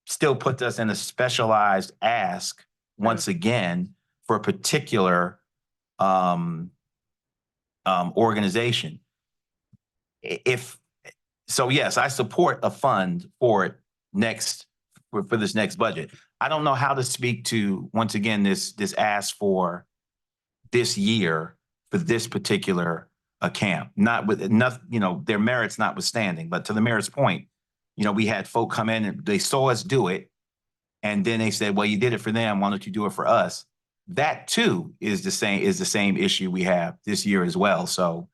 still puts us in a specialized ask once again for a particular organization. So yes, I support a fund for it for this next budget. I don't know how to speak to, once again, this ask for this year for this particular camp. Not with enough, their merits notwithstanding, but to the mayor's point, we had folk come in and they saw us do it, and then they said, "Well, you did it for them. Why don't you do it for us?" That too is the same issue we have this year as well. So,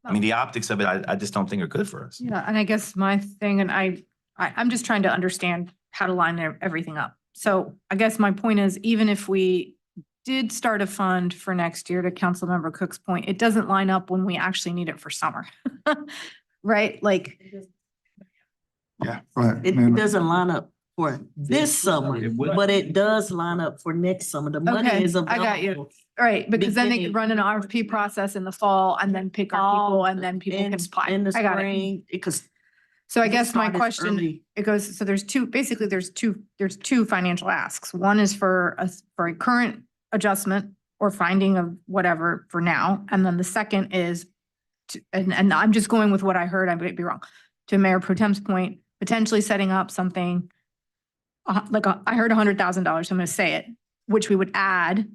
I mean, the optics of it, I just don't think are good for us.
Yeah, and I guess my thing, and I'm just trying to understand how to line everything up. So I guess my point is, even if we did start a fund for next year, to Councilmember Cook's point, it doesn't line up when we actually need it for summer, right? Like,
Yeah, go ahead.
It doesn't line up for this summer, but it does line up for next summer. The money
okay,
is
I got you.
available.
Right, because then they could run an RFP process in the fall and then pick our people, and then people can apply.
In the
I got it.
spring, because
So I
we
guess my
start as
question,
early.
it goes, so there's two financial asks. One is for a current adjustment or finding of whatever for now. And then the second is, and I'm just going with what I heard, I might be wrong, to Mayor Pro Tem's point, potentially setting up something, I heard $100,000, I'm going to say it, which we would add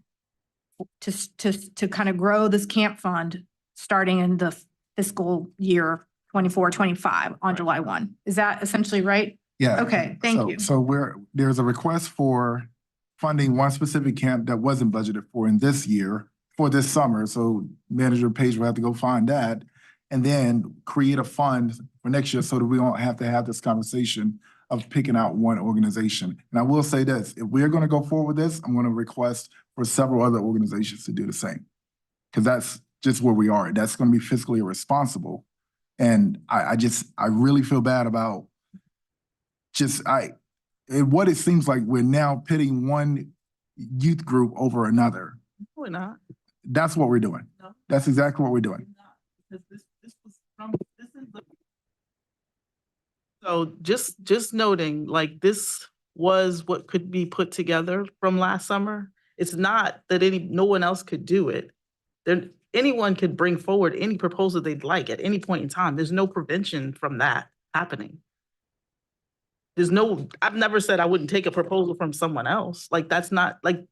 to kind of grow this camp fund starting in the fiscal year 24-25 on July 1. Is that essentially right?
Yeah.
Okay, thank you.
So there's a request for funding one specific camp that wasn't budgeted for in this year, for this summer. So Manager Page will have to go find that and then create a fund for next year so that we don't have to have this conversation of picking out one organization. And I will say this, if we're going to go forward with this, I'm going to request for several other organizations to do the same, because that's just where we are. That's going to be fiscally irresponsible. And I really feel bad about what it seems like we're now pitting one youth group over another.
We're not.
That's what we're doing.
No.
That's exactly what we're doing.
Because this is the. So just noting, like, this was what could be put together from last summer. It's not that no one else could do it. Anyone could bring forward any proposal they'd like at any point in time. There's no prevention from that happening. I've never said I wouldn't take a proposal from someone else. Like, that's not, like,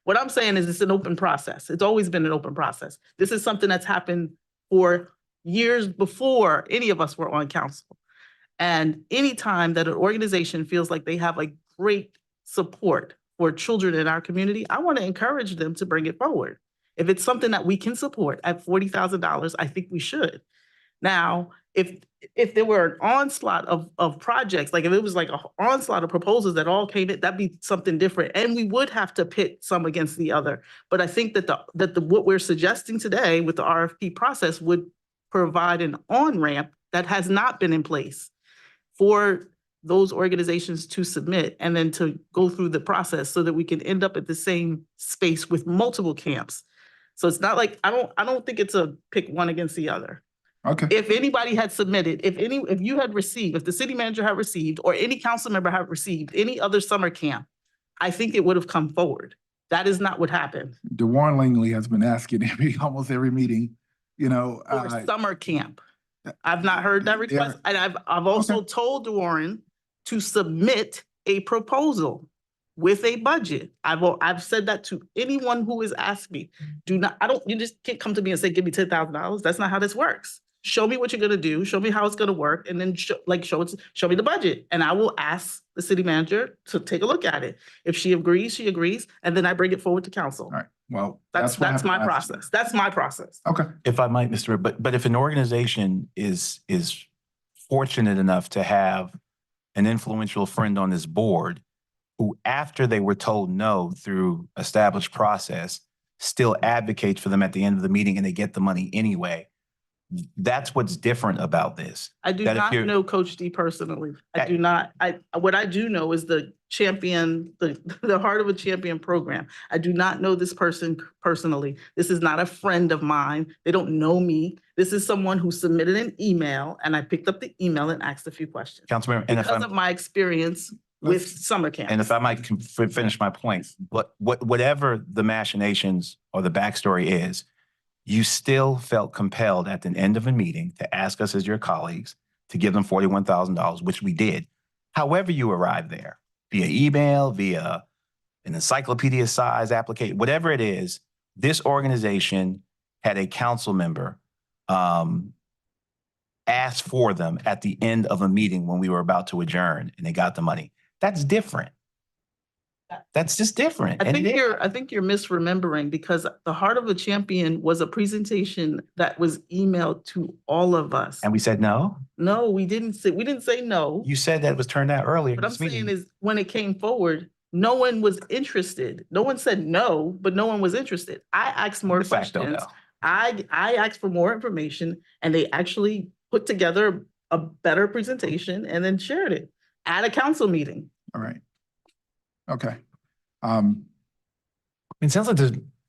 what I'm saying is it's an open process. It's always been an open process. This is something that's happened for years before any of us were on council. And anytime that an organization feels like they have a great support for children in our community, I want to encourage them to bring it forward. If it's something that we can support at $40,000, I think we should. Now, if there were an onslaught of projects, like if it was like an onslaught of proposals that all came in, that'd be something different. And we would have to pit some against the other. But I think that what we're suggesting today with the RFP process would provide an on-ramp that has not been in place for those organizations to submit and then to go through the process so that we can end up at the same space with multiple camps. So it's not like, I don't think it's a pick one against the other.
Okay.
If anybody had submitted, if you had received, if the city manager had received, or any council member had received any other summer camp, I think it would have come forward. That is not what happened.
DeWarren Langley has been asking almost every meeting,
For summer camp. I've not heard that request.
Yeah.
And I've also told DeWarren to submit a proposal with a budget. I've said that to anyone who has asked me. You just can't come to me and say, give me $10,000. That's not how this works. Show me what you're gonna do, show me how it's gonna work, and then show me the budget. And I will ask the city manager to take a look at it. If she agrees, she agrees, and then I bring it forward to council.
All right, well.
That's
what
my
happened last
process. That's my process.
year. Okay.
If I might, Mr. Mayor, but if an organization is fortunate enough to have an influential friend on this board who, after they were told no through established process, still advocates for them at the end of the meeting and they get the money anyway, that's what's different about this.
I do
That if
not
you're-
know Coach D personally. I do not. What I do know is the champion, the Heart of a Champion program. I do not know this person personally. This is not a friend of mine. They don't know me. This is someone who submitted an email, and I picked up the email and asked a few questions
Councilmember, and if
because
I'm,
of my experience with summer camp.
and if I might finish my point, but whatever the machinations or the backstory is, you still felt compelled at the end of a meeting to ask us as your colleagues to give them $41,000, which we did. However you arrived there, via email, via an encyclopedia size application, whatever it is, this organization had a council member ask for them at the end of a meeting when we were about to adjourn and they got the money. That's different. That's just different.
I think you're misremembering, because the Heart of a Champion was a presentation that was emailed to all of us.
And we said no?
No, we didn't say no.
You said that was turned out earlier in
What I'm
this
saying
meeting.
is, when it came forward, no one was interested. No one said no, but no one was interested. I asked more
De facto,
questions.
no.
I asked for more information, and they actually put together a better presentation and then shared it at a council meeting.
All right. Okay.
It sounds like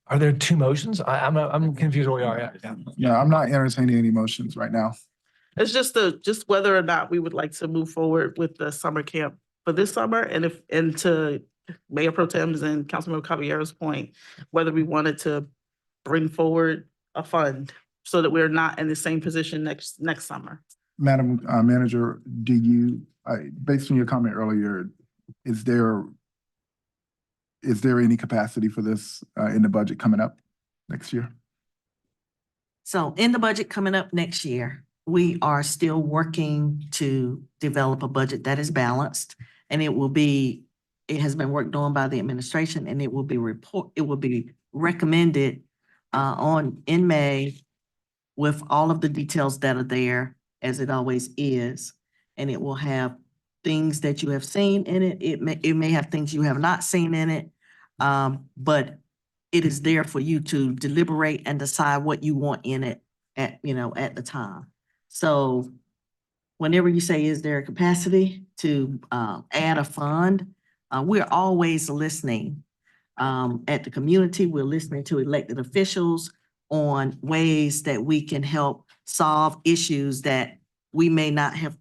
are there two motions? I'm confused where we are. Yeah.
Yeah, I'm not entertaining any motions right now.
It's just whether or not we would like to move forward with the summer camp for this summer, and to Mayor Pro Tem's and Councilmember Caballero's point, whether we wanted to bring forward a fund so that we're not in the same position next summer.
Madam Manager, based on your comment earlier, is there any capacity for this in the budget coming up next year?
So in the budget coming up next year, we are still working to develop a budget that is balanced, and it has been worked on by the administration, and it will be recommended in May with all of the details that are there, as it always is. And it will have things that you have seen in it. It may have things you have not seen in it. But it is there for you to deliberate and decide what you want in it at the time. So whenever you say, is there a capacity to add a fund? We're always listening at the community. We're listening to elected officials on ways that we can help solve issues that we may not have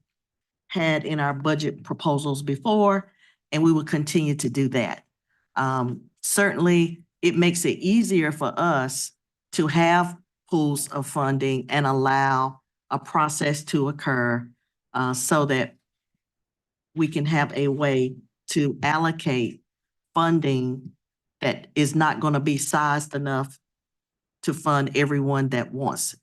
had in our budget proposals before, and we will continue to do that. Certainly, it makes it easier for us to have pools of funding and allow a process to occur so that we can have a way to allocate funding that is not going to be sized enough to fund everyone that wants it.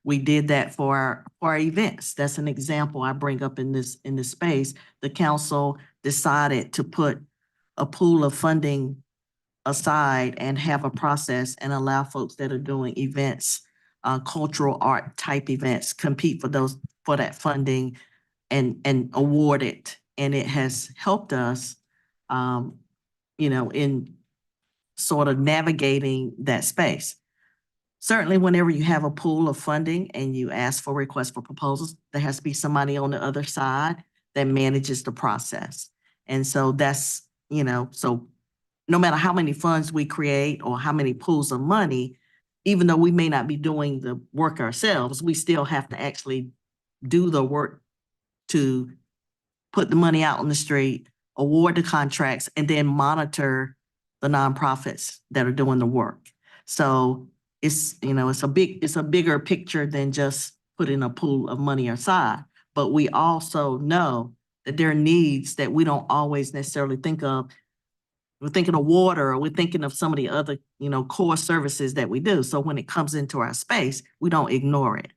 We did that for our events. That's an example I bring up in this space. The council decided to put a pool of funding aside and have a process and allow folks that are doing events, cultural art type events, compete for that funding and award it. And it has helped us, in sort of navigating that space. Certainly, whenever you have a pool of funding and you ask for requests for proposals, there has to be somebody on the other side that manages the process. And so that's, so no matter how many funds we create or how many pools of money, even though we may not be doing the work ourselves, we still have to actually do the work to put the money out on the street, award the contracts, and then monitor the nonprofits that are doing the work. So it's a bigger picture than just putting a pool of money aside. But we also know that there are needs that we don't always necessarily think of we're thinking of water, or we're thinking of some of the other, core services that we do. So when it comes into our space, we don't ignore it.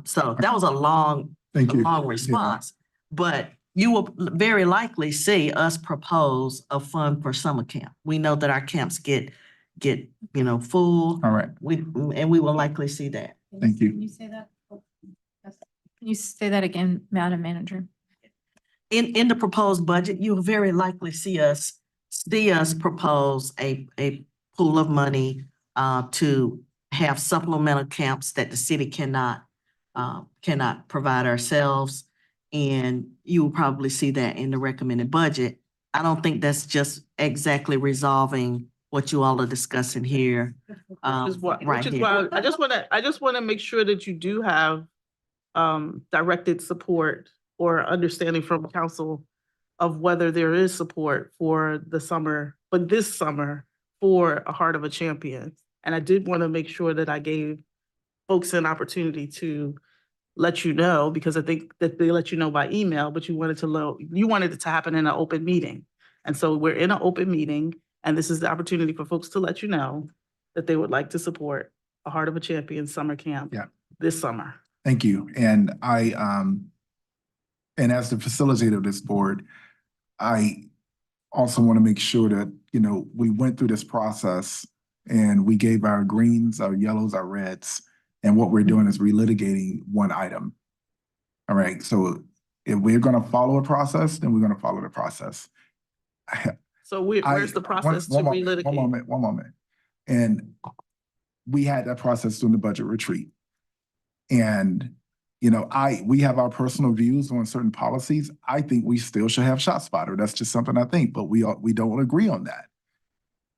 So that was a long
Thank you.
response, but you will very likely see us propose a fund for summer camp. We know that our camps get, full.
All right.
And we will likely see that.
Thank you.
Can you say that? Can you say that again, Madam Manager?
In the proposed budget, you'll very likely see us propose a pool of money to have supplemental camps that the city cannot provide ourselves. And you will probably see that in the recommended budget. I don't think that's just exactly resolving what you all are discussing here.
Which is why
here.
I just want to make sure that you do have directed support or understanding from council of whether there is support for the summer, but this summer for a Heart of a Champion. And I did want to make sure that I gave folks an opportunity to let you know, because I think that they let you know by email, but you wanted it to happen in an open meeting. And so we're in an open meeting, and this is the opportunity for folks to let you know that they would like to support a Heart of a Champion summer camp this summer.
Thank you. And and as the facilitator of this board, I also want to make sure that, we went through this process and we gave our greens, our yellows, our reds, and what we're doing is relitigating one item. All right. So if we're going to follow a process, then we're going to follow the process.
So where's the process to relitigate?
One moment. And we had that process during the budget retreat. And, we have our personal views on certain policies. I think we still should have ShotSpotter. That's just something I think, but we don't agree on that.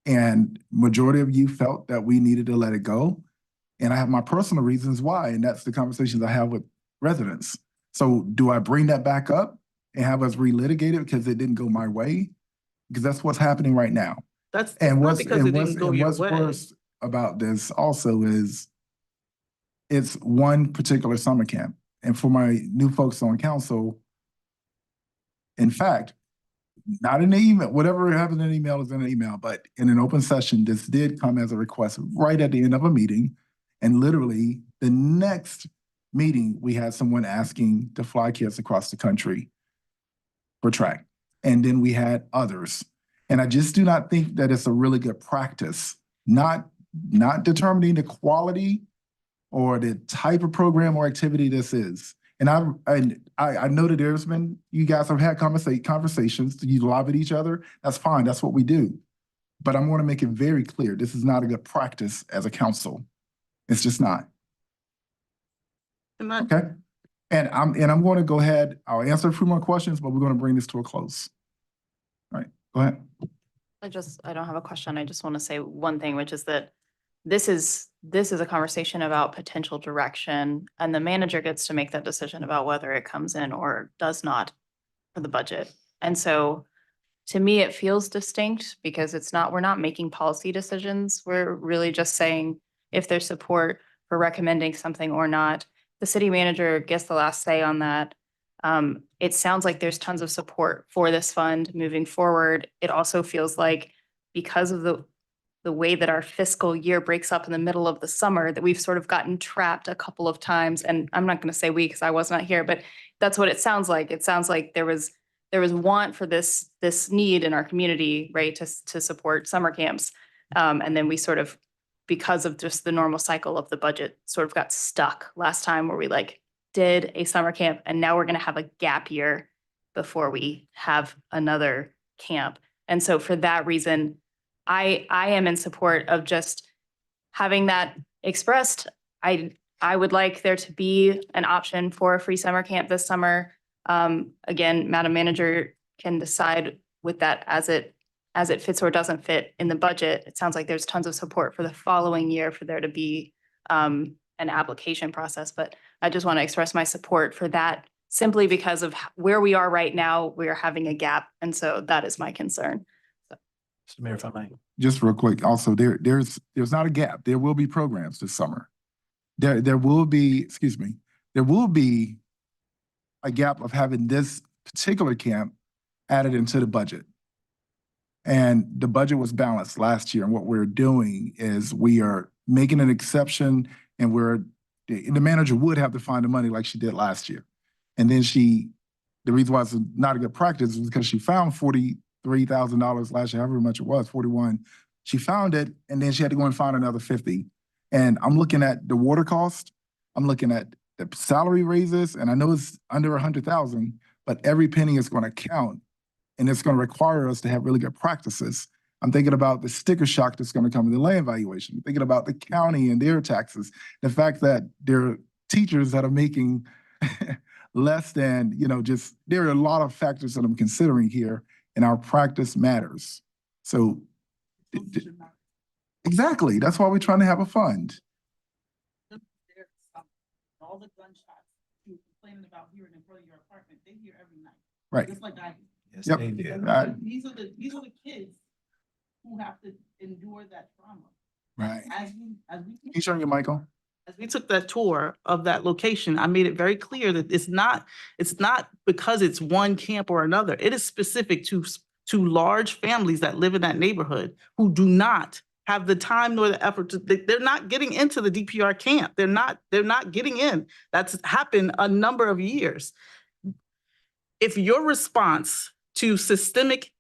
And majority of you felt that we needed to let it go. And I have my personal reasons why, and that's the conversations I have with residents. So do I bring that back up and have us relitigate it because it didn't go my way? Because that's what's happening right now.
What's
worse about this also is it's one particular summer camp. And for my new folks on council, in fact, not in the email, whatever happens in an email is in an email, but in an open session, this did come as a request right at the end of a meeting. And literally the next meeting, we had someone asking to fly kids across the country for track. And then we had others. And I just do not think that it's a really good practice, not determining the quality or the type of program or activity this is. And I know that there's been, you guys have had conversations, you lobbied each other. That's fine, that's what we do. But I'm gonna make it very clear, this is not a good practice as a council. It's just not. Okay. And I'm going to go ahead, I'll answer a few more questions, but we're going to bring this to a close. All right, go ahead.
I don't have a question. I just want to say one thing, which is that this is a conversation about potential direction, and the manager gets to make that decision about whether it comes in or does not for the budget. And so to me, it feels distinct because we're not making policy decisions. We're really just saying if there's support for recommending something or not. The city manager gets the last say on that. It sounds like there's tons of support for this fund moving forward. It also feels like because of the way that our fiscal year breaks up in the middle of the summer, that we've sort of gotten trapped a couple of times. And I'm not going to say we because I was not here, but that's what it sounds like. It sounds like there was want for this need in our community, right, to support summer camps. And then we sort of, because of just the normal cycle of the budget, sort of got stuck last time where we did a summer camp and now we're going to have a gap year before we have another camp. And so for that reason, I am in support of just having that expressed. I would like there to be an option for a free summer camp this summer. Again, Madam Manager can decide with that as it fits or doesn't fit in the budget. It sounds like there's tons of support for the following year for there to be an application process, but I just want to express my support for that simply because of where we are right now. We are having a gap, and so that is my concern.
Mr. Mayor, if I may.
Just real quick, also there's not a gap. There will be programs this summer. There will be a gap of having this particular camp added into the budget. And the budget was balanced last year. And what we're doing is we are making an exception, and the manager would have to find the money like she did last year. And then the reason why it's not a good practice is because she found $43,000 last year, however much it was, 41. She found it, and then she had to go and find another 50. And I'm looking at the water cost. I'm looking at the salary raises, and I know it's under 100,000, but every penny is going to count, and it's going to require us to have really good practices. I'm thinking about the sticker shock that's going to come in the land valuation. I'm thinking about the county and their taxes. The fact that there are teachers that are making less than, there are a lot of factors that I'm considering here, and our practice matters. So exactly, that's why we're trying to have a fund.
All the gunshots you're complaining about hearing in front of your apartment, they hear every night.
Right.
Just like I do.
Yes,
Yep.
they do.
These are the kids who have to endure that trauma.
Right.
As
Can you turn your mic on?
As we took that tour of that location, I made it very clear that it's not because it's one camp or another. It is specific to large families that live in that neighborhood who do not have the time nor the effort they're not getting into the DPR camp. They're not getting in. That's happened a number of years. If your response to systemic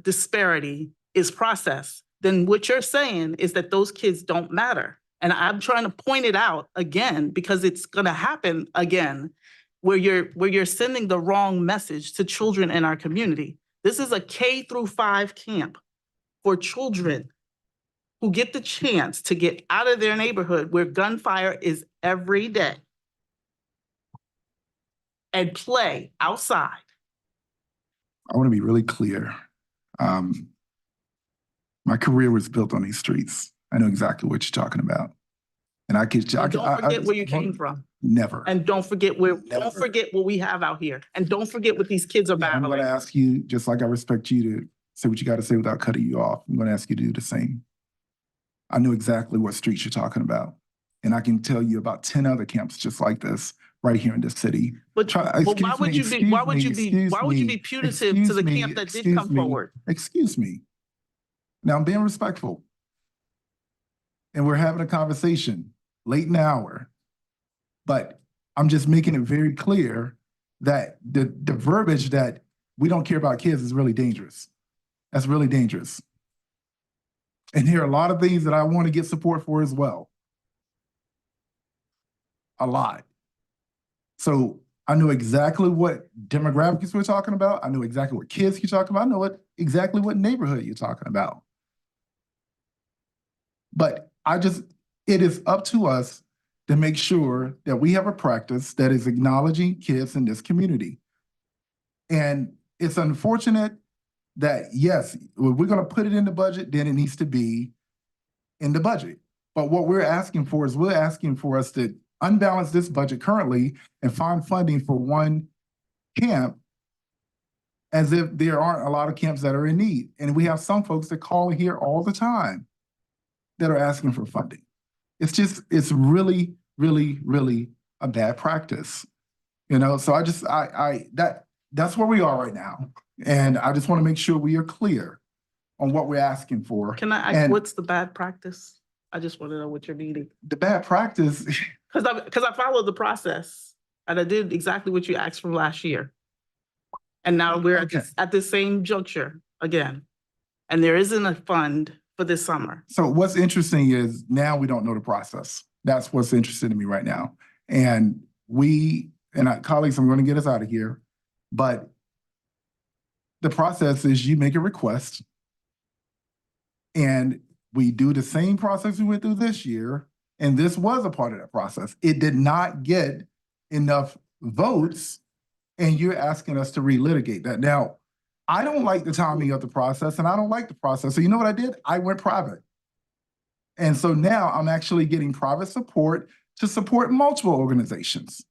disparity is process, then what you're saying is that those kids don't matter. And I'm trying to point it out again, because it's gonna happen again, where you're sending the wrong message to children in our community. This is a K-5 camp for children who get the chance to get out of their neighborhood where gunfire is every day and play outside.
I want to be really clear. My career was built on these streets. I know exactly what you're talking about. And
Don't forget where you came from.
Never.
And don't forget don't forget what we have out here. And don't forget what these kids are
I'm
battling.
going to ask you, just like I respect you to say what you got to say without cutting you off, I'm going to ask you to do the same. I know exactly what streets you're talking about. And I can tell you about 10 other camps just like this right here in this city.
But why would you be punitive to the camp that did come forward?
Excuse me. Now I'm being respectful. And we're having a conversation late in the hour. But I'm just making it very clear that the verbiage that we don't care about kids is really dangerous. That's really dangerous. And there are a lot of things that I want to get support for as well. A lot. So I know exactly what demographics we're talking about. I know exactly what kids you're talking about. I know exactly what neighborhood you're talking about. But it is up to us to make sure that we have a practice that is acknowledging kids in this community. And it's unfortunate that, yes, if we're going to put it in the budget, then it needs to be in the budget. But what we're asking for is we're asking for us to unbalance this budget currently and find funding for one camp, as if there aren't a lot of camps that are in need. And we have some folks that call here all the time that are asking for funding. It's really, really, really a bad practice. So that's where we are right now. And I just want to make sure we are clear on what we're asking for.
Can I ask, what's the bad practice? I just want to know what you're needing.
The bad practice.
Because I followed the process and I did exactly what you asked from last year. And now we're at the same juncture again. And there isn't a fund for this summer.
So what's interesting is now we don't know the process. That's what's interesting to me right now. And colleagues, I'm going to get us out of here, but the process is you make a request and we do the same process we went through this year. And this was a part of that process. It did not get enough votes, and you're asking us to relitigate that. Now, I don't like the timing of the process, and I don't like the process. So you know what I did? I went private. And so now I'm actually getting private support to support multiple organizations.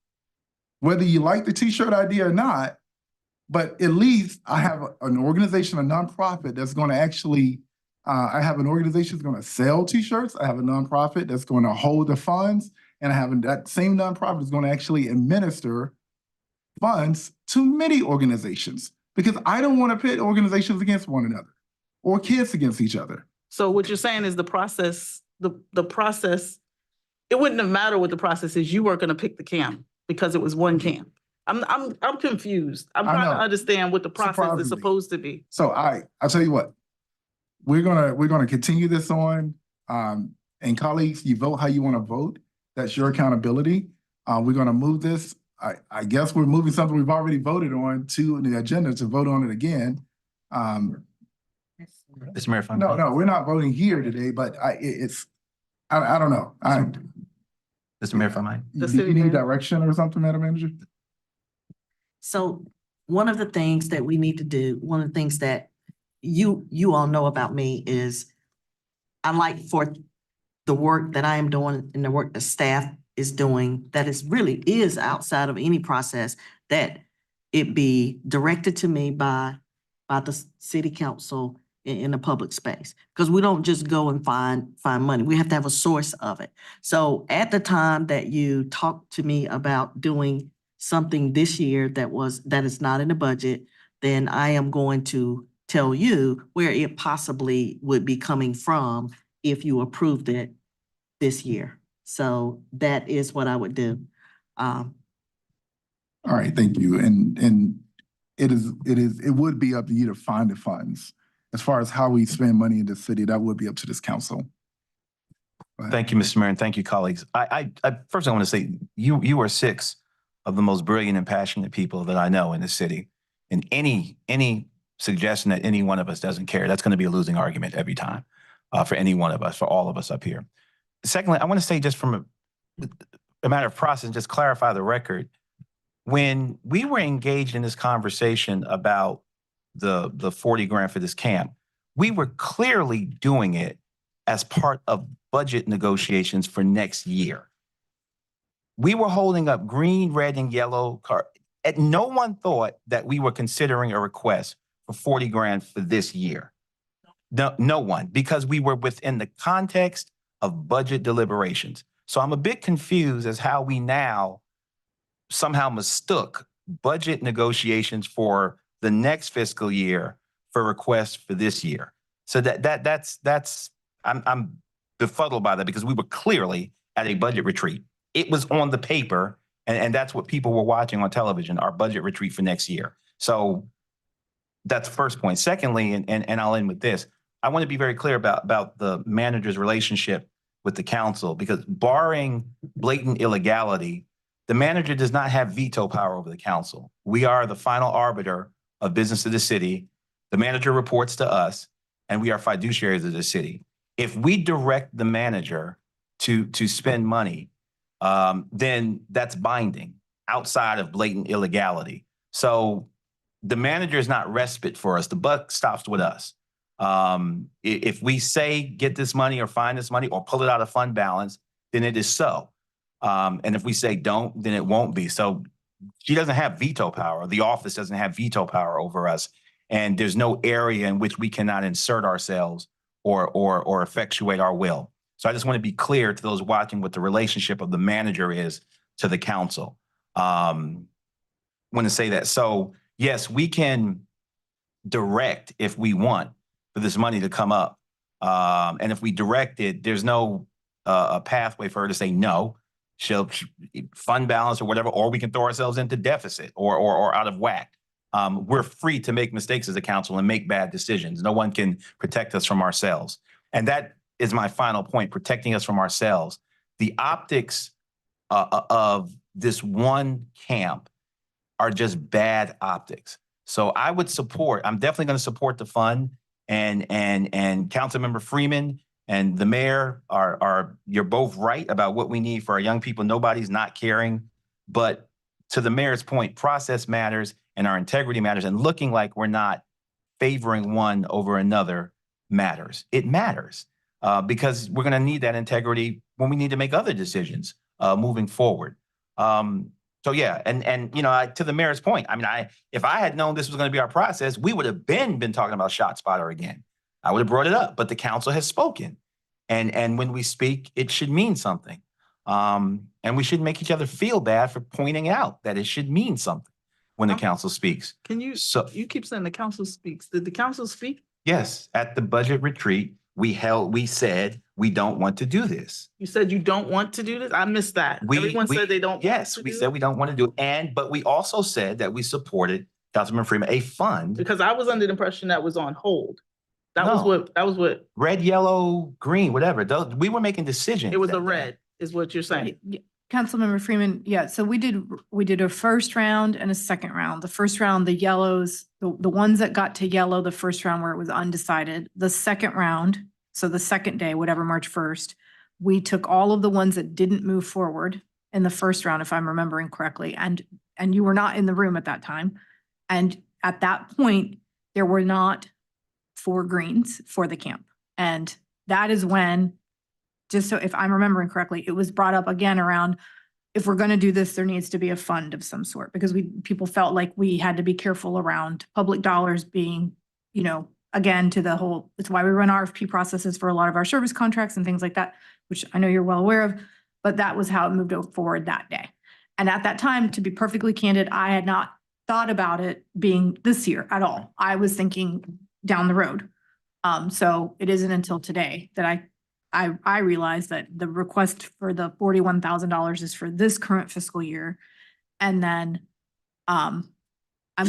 Whether you like the t-shirt idea or not, but at least I have an organization, a nonprofit that's going to actually, I have an organization that's going to sell t-shirts. I have a nonprofit that's going to hold the funds. And I have that same nonprofit is going to actually administer funds to many organizations. because I don't want to pit organizations against one another or kids against each other.
So what you're saying is the process, the process, it wouldn't have mattered what the process is. You weren't gonna pick the camp because it was one camp. I'm confused. I'm
I
trying to
know.
understand what the process is
Surprisingly.
supposed to be.
So I'll tell you what, we're gonna continue this on. And colleagues, you vote how you want to vote. That's your accountability. We're gonna move this. I guess we're moving something we've already voted on to the agenda to vote on it again.
Mr. Mayor, if I may.
No, we're not voting here today, but I don't know.
Mr. Mayor, if I might.
Do you need direction or something, Madam Manager?
So one of the things that we need to do, one of the things that you all know about me is I like for the work that I am doing and the work the staff is doing that really is outside of any process, that it be directed to me by the city council in the public space. Because we don't just go and find money. We have to have a source of it. So at the time that you talked to me about doing something this year that is not in the budget, then I am going to tell you where it possibly would be coming from if you approved it this year. So that is what I would do.
All right, thank you. And it would be up to you to find the funds. As far as how we spend money in the city, that would be up to this council.
Thank you, Mr. Mayor, and thank you, colleagues. First I want to say, you are 6 of the most brilliant and passionate people that I know in the city. And any suggestion that any one of us doesn't care, that's going to be a losing argument every time for any one of us, for all of us up here. Secondly, I want to say, just from a matter of process, just clarify the record. When we were engaged in this conversation about the 40 grand for this camp, we were clearly doing it as part of budget negotiations for next year. We were holding up green, red, and yellow card. And no one thought that we were considering a request for 40 grand for this year. No one, because we were within the context of budget deliberations. So I'm a bit confused as how we now somehow mistook budget negotiations for the next fiscal year for requests for this year. So I'm befuddled by that, because we were clearly at a budget retreat. It was on the paper, and that's what people were watching on television, our budget retreat for next year. So that's the first point. Secondly, and I'll end with this, I want to be very clear about the manager's relationship with the council, because barring blatant illegality, the manager does not have veto power over the council. We are the final arbiter of business of the city. The manager reports to us, and we are fiduciaries of the city. If we direct the manager to spend money, then that's binding outside of blatant illegality. So the manager is not respite for us. The buck stops with us. If we say get this money or find this money or pull it out of fund balance, then it is so. And if we say don't, then it won't be. So she doesn't have veto power. The office doesn't have veto power over us. And there's no area in which we cannot insert ourselves or effectuate our will. So I just want to be clear to those watching what the relationship of the manager is to the council. Want to say that. So yes, we can direct if we want for this money to come up. And if we direct it, there's no a pathway for her to say no. She'll fund balance or whatever, or we can throw ourselves into deficit or out of whack. We're free to make mistakes as a council and make bad decisions. No one can protect us from ourselves. And that is my final point, protecting us from ourselves. The optics of this one camp are just bad optics. So I would support, I'm definitely going to support the fund, and Councilmember Freeman and the mayor you're both right about what we need for our young people. Nobody's not caring, but to the mayor's point, process matters and our integrity matters, and looking like we're not favoring one over another matters. It matters because we're going to need that integrity when we need to make other decisions moving forward. So yeah, and you know, to the mayor's point, I mean, if I had known this was going to be our process, we would have been talking about ShotSpotter again. I would have brought it up, but the council has spoken, and when we speak, it should mean something, and we shouldn't make each other feel bad for pointing out that it should mean something. when the council speaks.
Can you,
So,
you keep saying the council speaks. Did the council speak?
yes, at the budget retreat, we said, we don't want to do this.
You said you don't want to do this? I missed that. Everyone said they don't. want
Yes,
to
we
do
said
it?
we don't want to do it. But we also said that we supported, Councilman Freeman, a fund,
Because I was under the impression that was on hold. That was
No.
what,
red, yellow, green, whatever. We were making decisions.
it was
that
a
day.
red, is what you're saying.
Councilmember Freeman, yeah, so we did a first round and a second round. The first round, the yellows, the ones that got to yellow, the first round where it was undecided. The second round, so the second day, whatever, March 1st, we took all of the ones that didn't move forward in the first round, if I'm remembering correctly, and you were not in the room at that time. And at that point, there were not 4 greens for the camp. And that is when, just so if I'm remembering correctly, it was brought up again around, if we're going to do this, there needs to be a fund of some sort, because people felt like we had to be careful around public dollars being, again, to the whole, it's why we run RFP processes for a lot of our service contracts and things like that, which I know you're well aware of, but that was how it moved forward that day. And at that time, to be perfectly candid, I had not thought about it being this year at all. I was thinking down the road. So it isn't until today that I realized that the request for the $41,000 is for this current fiscal year. And then I'm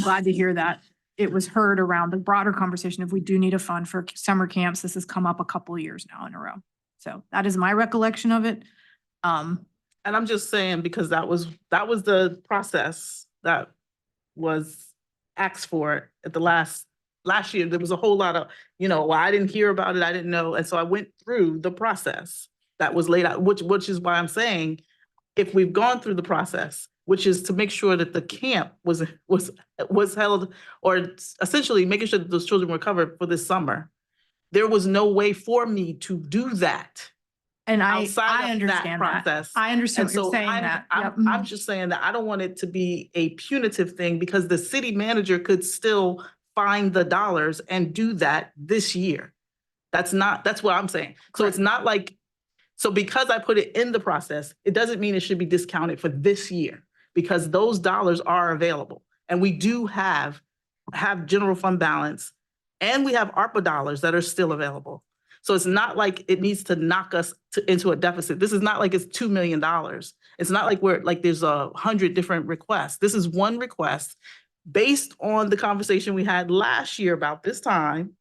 glad to hear that it was heard around the broader conversation. If we do need a fund for summer camps, this has come up a couple of years now in a row. So that is my recollection of it.
And I'm just saying, because that was the process that was asked for at the last year. There was a whole lot of, well, I didn't hear about it, I didn't know. And so I went through the process that was laid out, which is why I'm saying, if we've gone through the process, which is to make sure that the camp was held, or essentially making sure that those children were covered for this summer, there was no way for me to do that.
And I
outside of
understand
that
that.
process.
I understand
And
what you're
so
saying that. Yep.
I'm just saying that I don't want it to be a punitive thing, because the city manager could still find the dollars and do that this year. That's what I'm saying. So it's not like, so because I put it in the process, it doesn't mean it should be discounted for this year, because those dollars are available. And we do have general fund balance, and we have ARPA dollars that are still available. So it's not like it needs to knock us into a deficit. This is not like it's $2 million. It's not like there's 100 different requests. This is one request based on the conversation we had last year about this time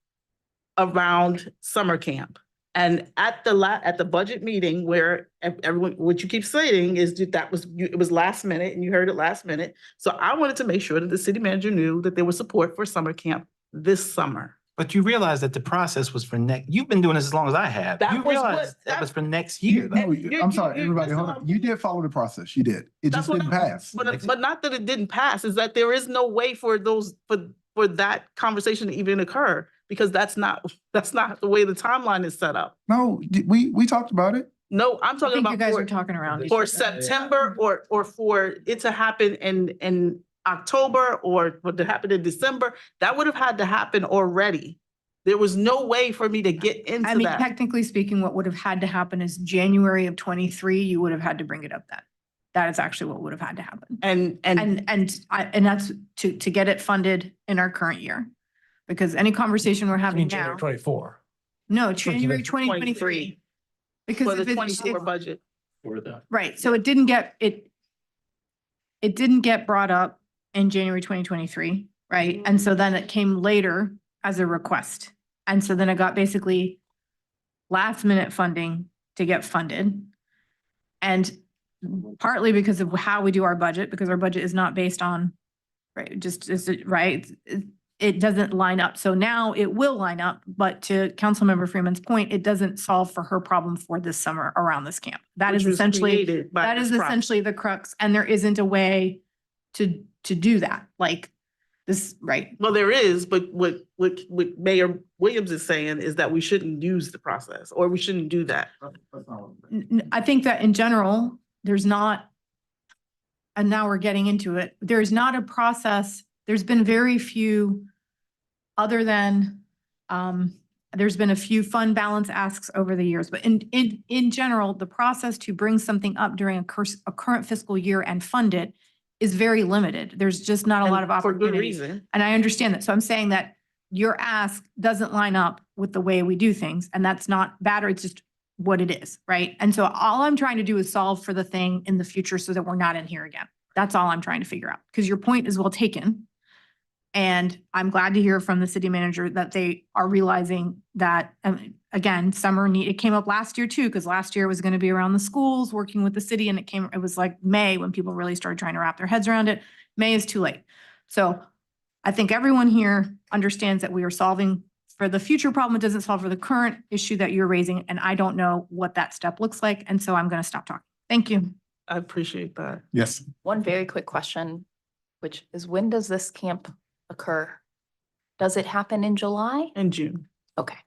around summer camp. And at the budget meeting, where everyone, what you keep saying is it was last minute, and you heard it last minute. So I wanted to make sure that the city manager knew that there was support for summer camp this summer.
But you realize that the process was for you've been doing this as long as I have.
That
You
was
realize that was for next year. though.
I'm sorry, everybody, hold on. You did follow the process. You did. It just didn't pass.
But not that it didn't pass, is that there is no way for that conversation to even occur, because that's not the way the timeline is set up.
No, we talked about it.
No, I'm talking about
you guys are talking around each
for
other.
September, or for it to happen in October, or for it to happen in December. That would have had to happen already. There was no way for me to get into
I mean,
that.
technically speaking, what would have had to happen is January of 23, you would have had to bring it up then. That is actually what would have had to happen.
And
that's to get it funded in our current year. Because any conversation we're having now.
January 24.
No, January 2023. Because
for the
if it's,
24 budget.
right, so it didn't get brought up in January 2023, right? And so then it came later as a request. And so then it got basically last minute funding to get funded. And partly because of how we do our budget, because our budget is not based on, right, right? It doesn't line up. So now it will line up, but to Councilmember Freeman's point, it doesn't solve for her problem for this summer around this camp. That is essentially the crux, and there isn't a way to do that. Like this, right?
Well, there is, but what Mayor Williams is saying is that we shouldn't use the process, or we shouldn't do that.
I think that in general, there's not, and now we're getting into it, there's not a process. There's been very few, other than, there's been a few fund balance asks over the years, but in general, the process to bring something up during a current fiscal year and fund it is very limited. There's just not a lot of
For good
opportunity.
reason.
And I understand that. So I'm saying that your ask doesn't line up with the way we do things, and that's not bad, or it's just what it is, right? And so all I'm trying to do is solve for the thing in the future so that we're not in here again. That's all I'm trying to figure out, because your point is well taken. And I'm glad to hear from the city manager that they are realizing that, again, it came up last year too, because last year was going to be around the schools, working with the city, and it was like May when people really started trying to wrap their heads around it. May is too late. So I think everyone here understands that we are solving for the future problem. It doesn't solve for the current issue that you're raising, and I don't know what that step looks like. And so I'm going to stop talking. Thank you.
I appreciate that.
Yes.
One very quick question, which is, when does this camp occur? Does it happen in July?
In June.
Okay.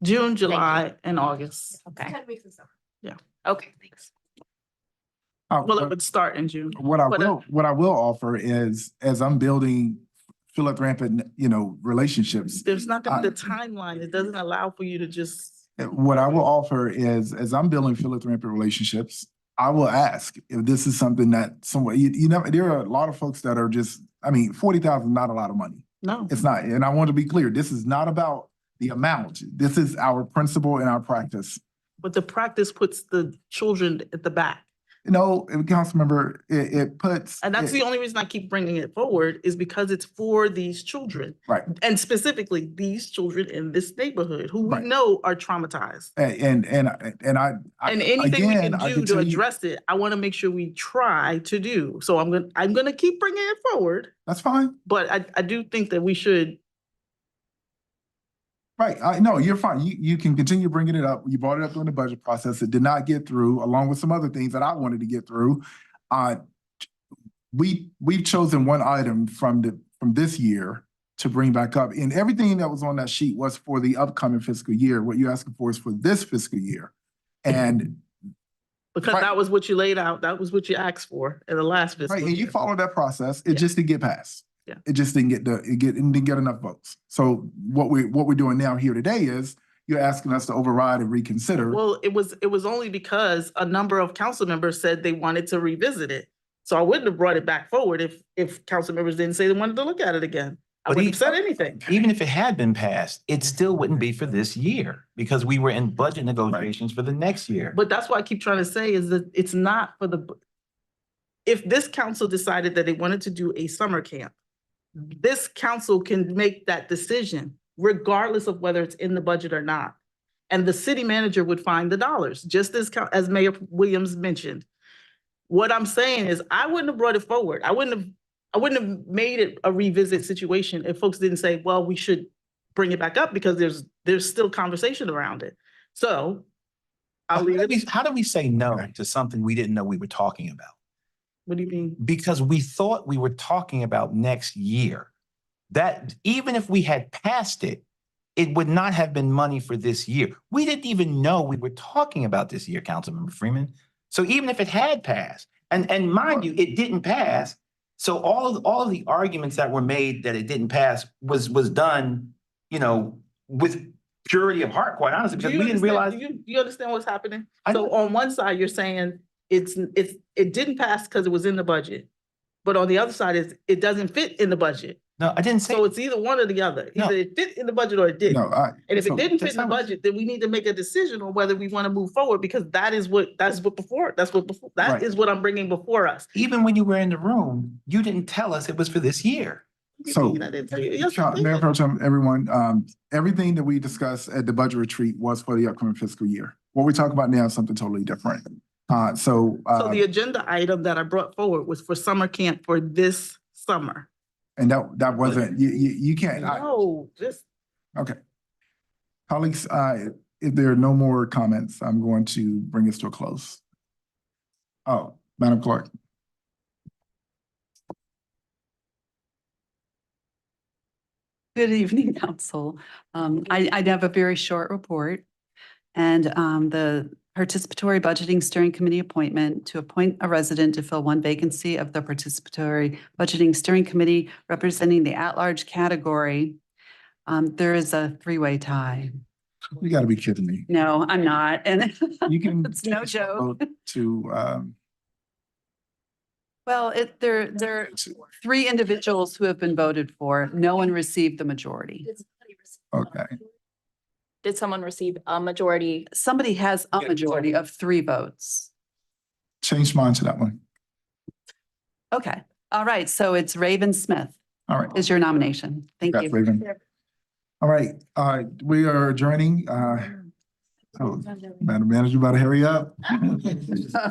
June, July, and August.
Okay.
10 weeks of summer.
Yeah.
Okay, thanks.
Well, it would start in June.
What I will offer is, as I'm building philanthropic, relationships,
There's not gonna be the timeline. It doesn't allow for you to just.
what I will offer is, as I'm building philanthropic relationships, I will ask if this is something that someone, there are a lot of folks that are just, 40,000 is not a lot of money.
No.
It's not. And I want to be clear, this is not about the amount. This is our principle and our practice.
But the practice puts the children at the back.
Council member, it puts.
And that's the only reason I keep bringing it forward, is because it's for these children.
Right.
And specifically these children in this neighborhood who we
Right.
know are traumatized.
And
Anything we
again,
can
I
do to
continue-
address it, I want to make sure we try to do. So I'm gonna keep bringing it forward.
That's fine.
But I do think that we should.
Right. No, you're fine. You can continue bringing it up. You brought it up during the budget process. It did not get through, along with some other things that I wanted to get through. We've chosen one item from this year to bring back up, and everything that was on that sheet was for the upcoming fiscal year. What you're asking for is for this fiscal year. And
Because that was what you laid out. That was what you asked for in the last fiscal
right, and you
year.
followed that process. It just didn't get passed.
Yeah.
It just didn't get enough votes. So what we're doing now here today is you're asking us to override and reconsider.
Well, it was only because a number of council members said they wanted to revisit it. So I wouldn't have brought it back forward if council members didn't say they wanted to look at it again. I wouldn't have said anything.
Even if it had been passed, it still wouldn't be for this year because we were in budget negotiations for the next year.
But that's what I keep trying to say, is that it's not for if this council decided that they wanted to do a summer camp, this council can make that decision regardless of whether it's in the budget or not. And the city manager would find the dollars, just as Mayor Williams mentioned. What I'm saying is I wouldn't have brought it forward. I wouldn't have made it a revisit situation if folks didn't say, well, we should bring it back up, because there's still conversation around it. So I'll leave it.
How do we say no to something we didn't know we were talking about?
What do you mean?
Because we thought we were talking about next year. That even if we had passed it, it would not have been money for this year. We didn't even know we were talking about this year, Councilmember Freeman. So even if it had passed, and mind you, it didn't pass. So all of the arguments that were made that it didn't pass was done, with purity of heart, quite honestly, because we didn't realize.
Do you understand what's happening? So on one side, you're saying it didn't pass because it was in the budget. But on the other side is it doesn't fit in the budget.
No, I didn't say.
So it's either one or the other.
No.
Either it fit in the budget or it didn't.
No,
and if
so
it didn't fit
that's
in the
not what-
budget, then we need to make a decision on whether we want to move forward, because that is what
Right.
is what I'm bringing before us.
Even when you were in the room, you didn't tell us it was for this year.
So,
I didn't tell you. Yes, I did.
Mayor Pro Tem, everyone, everything that we discussed at the budget retreat was for the upcoming fiscal year. What we're talking about now is something totally different.
So the agenda item that I brought forward was for summer camp for this summer.
and that wasn't, you can't.
No, just.
Okay. Colleagues, if there are no more comments, I'm going to bring this to a close. Oh, Madam Clerk.
Good evening, Council. I have a very short report. And the participatory budgeting steering committee appointment to appoint a resident to fill one vacancy of the participatory budgeting steering committee representing the at-large category. There is a three-way tie.
You gotta be kidding me.
No, I'm not. And
You can.
it's no joke.
To,
Well, there are three individuals who have been voted for. No one received the majority.
Okay.
Did someone receive a majority?
Somebody has a majority of 3 votes.
Change mine to that one.
Okay. All right. So it's Raven Smith
All right.
is your nomination. Thank
Congrats,
you.
Raven. All right, we are adjourning. Madam Manager, you better hurry up.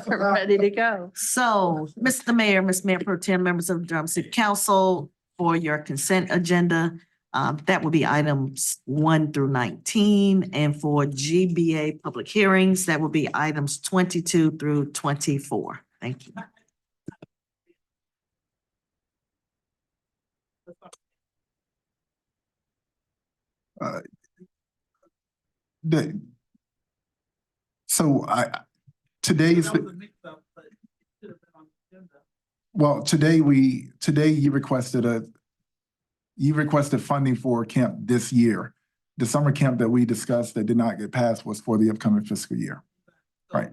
We're ready to go.
So, Mr. Mayor, Ms. Mayor Pro Tem, members of the Durham City Council, for your consent agenda, that will be items 1 through 19. And for GBA public hearings, that will be items 22 through 24. Thank you.
Today's, well, today you requested funding for camp this year. The summer camp that we discussed that did not get passed was for the upcoming fiscal year. Right.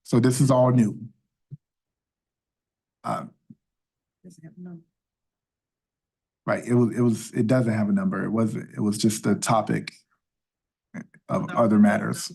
So this is all new. Right, it doesn't have a number. It was just a topic of other matters.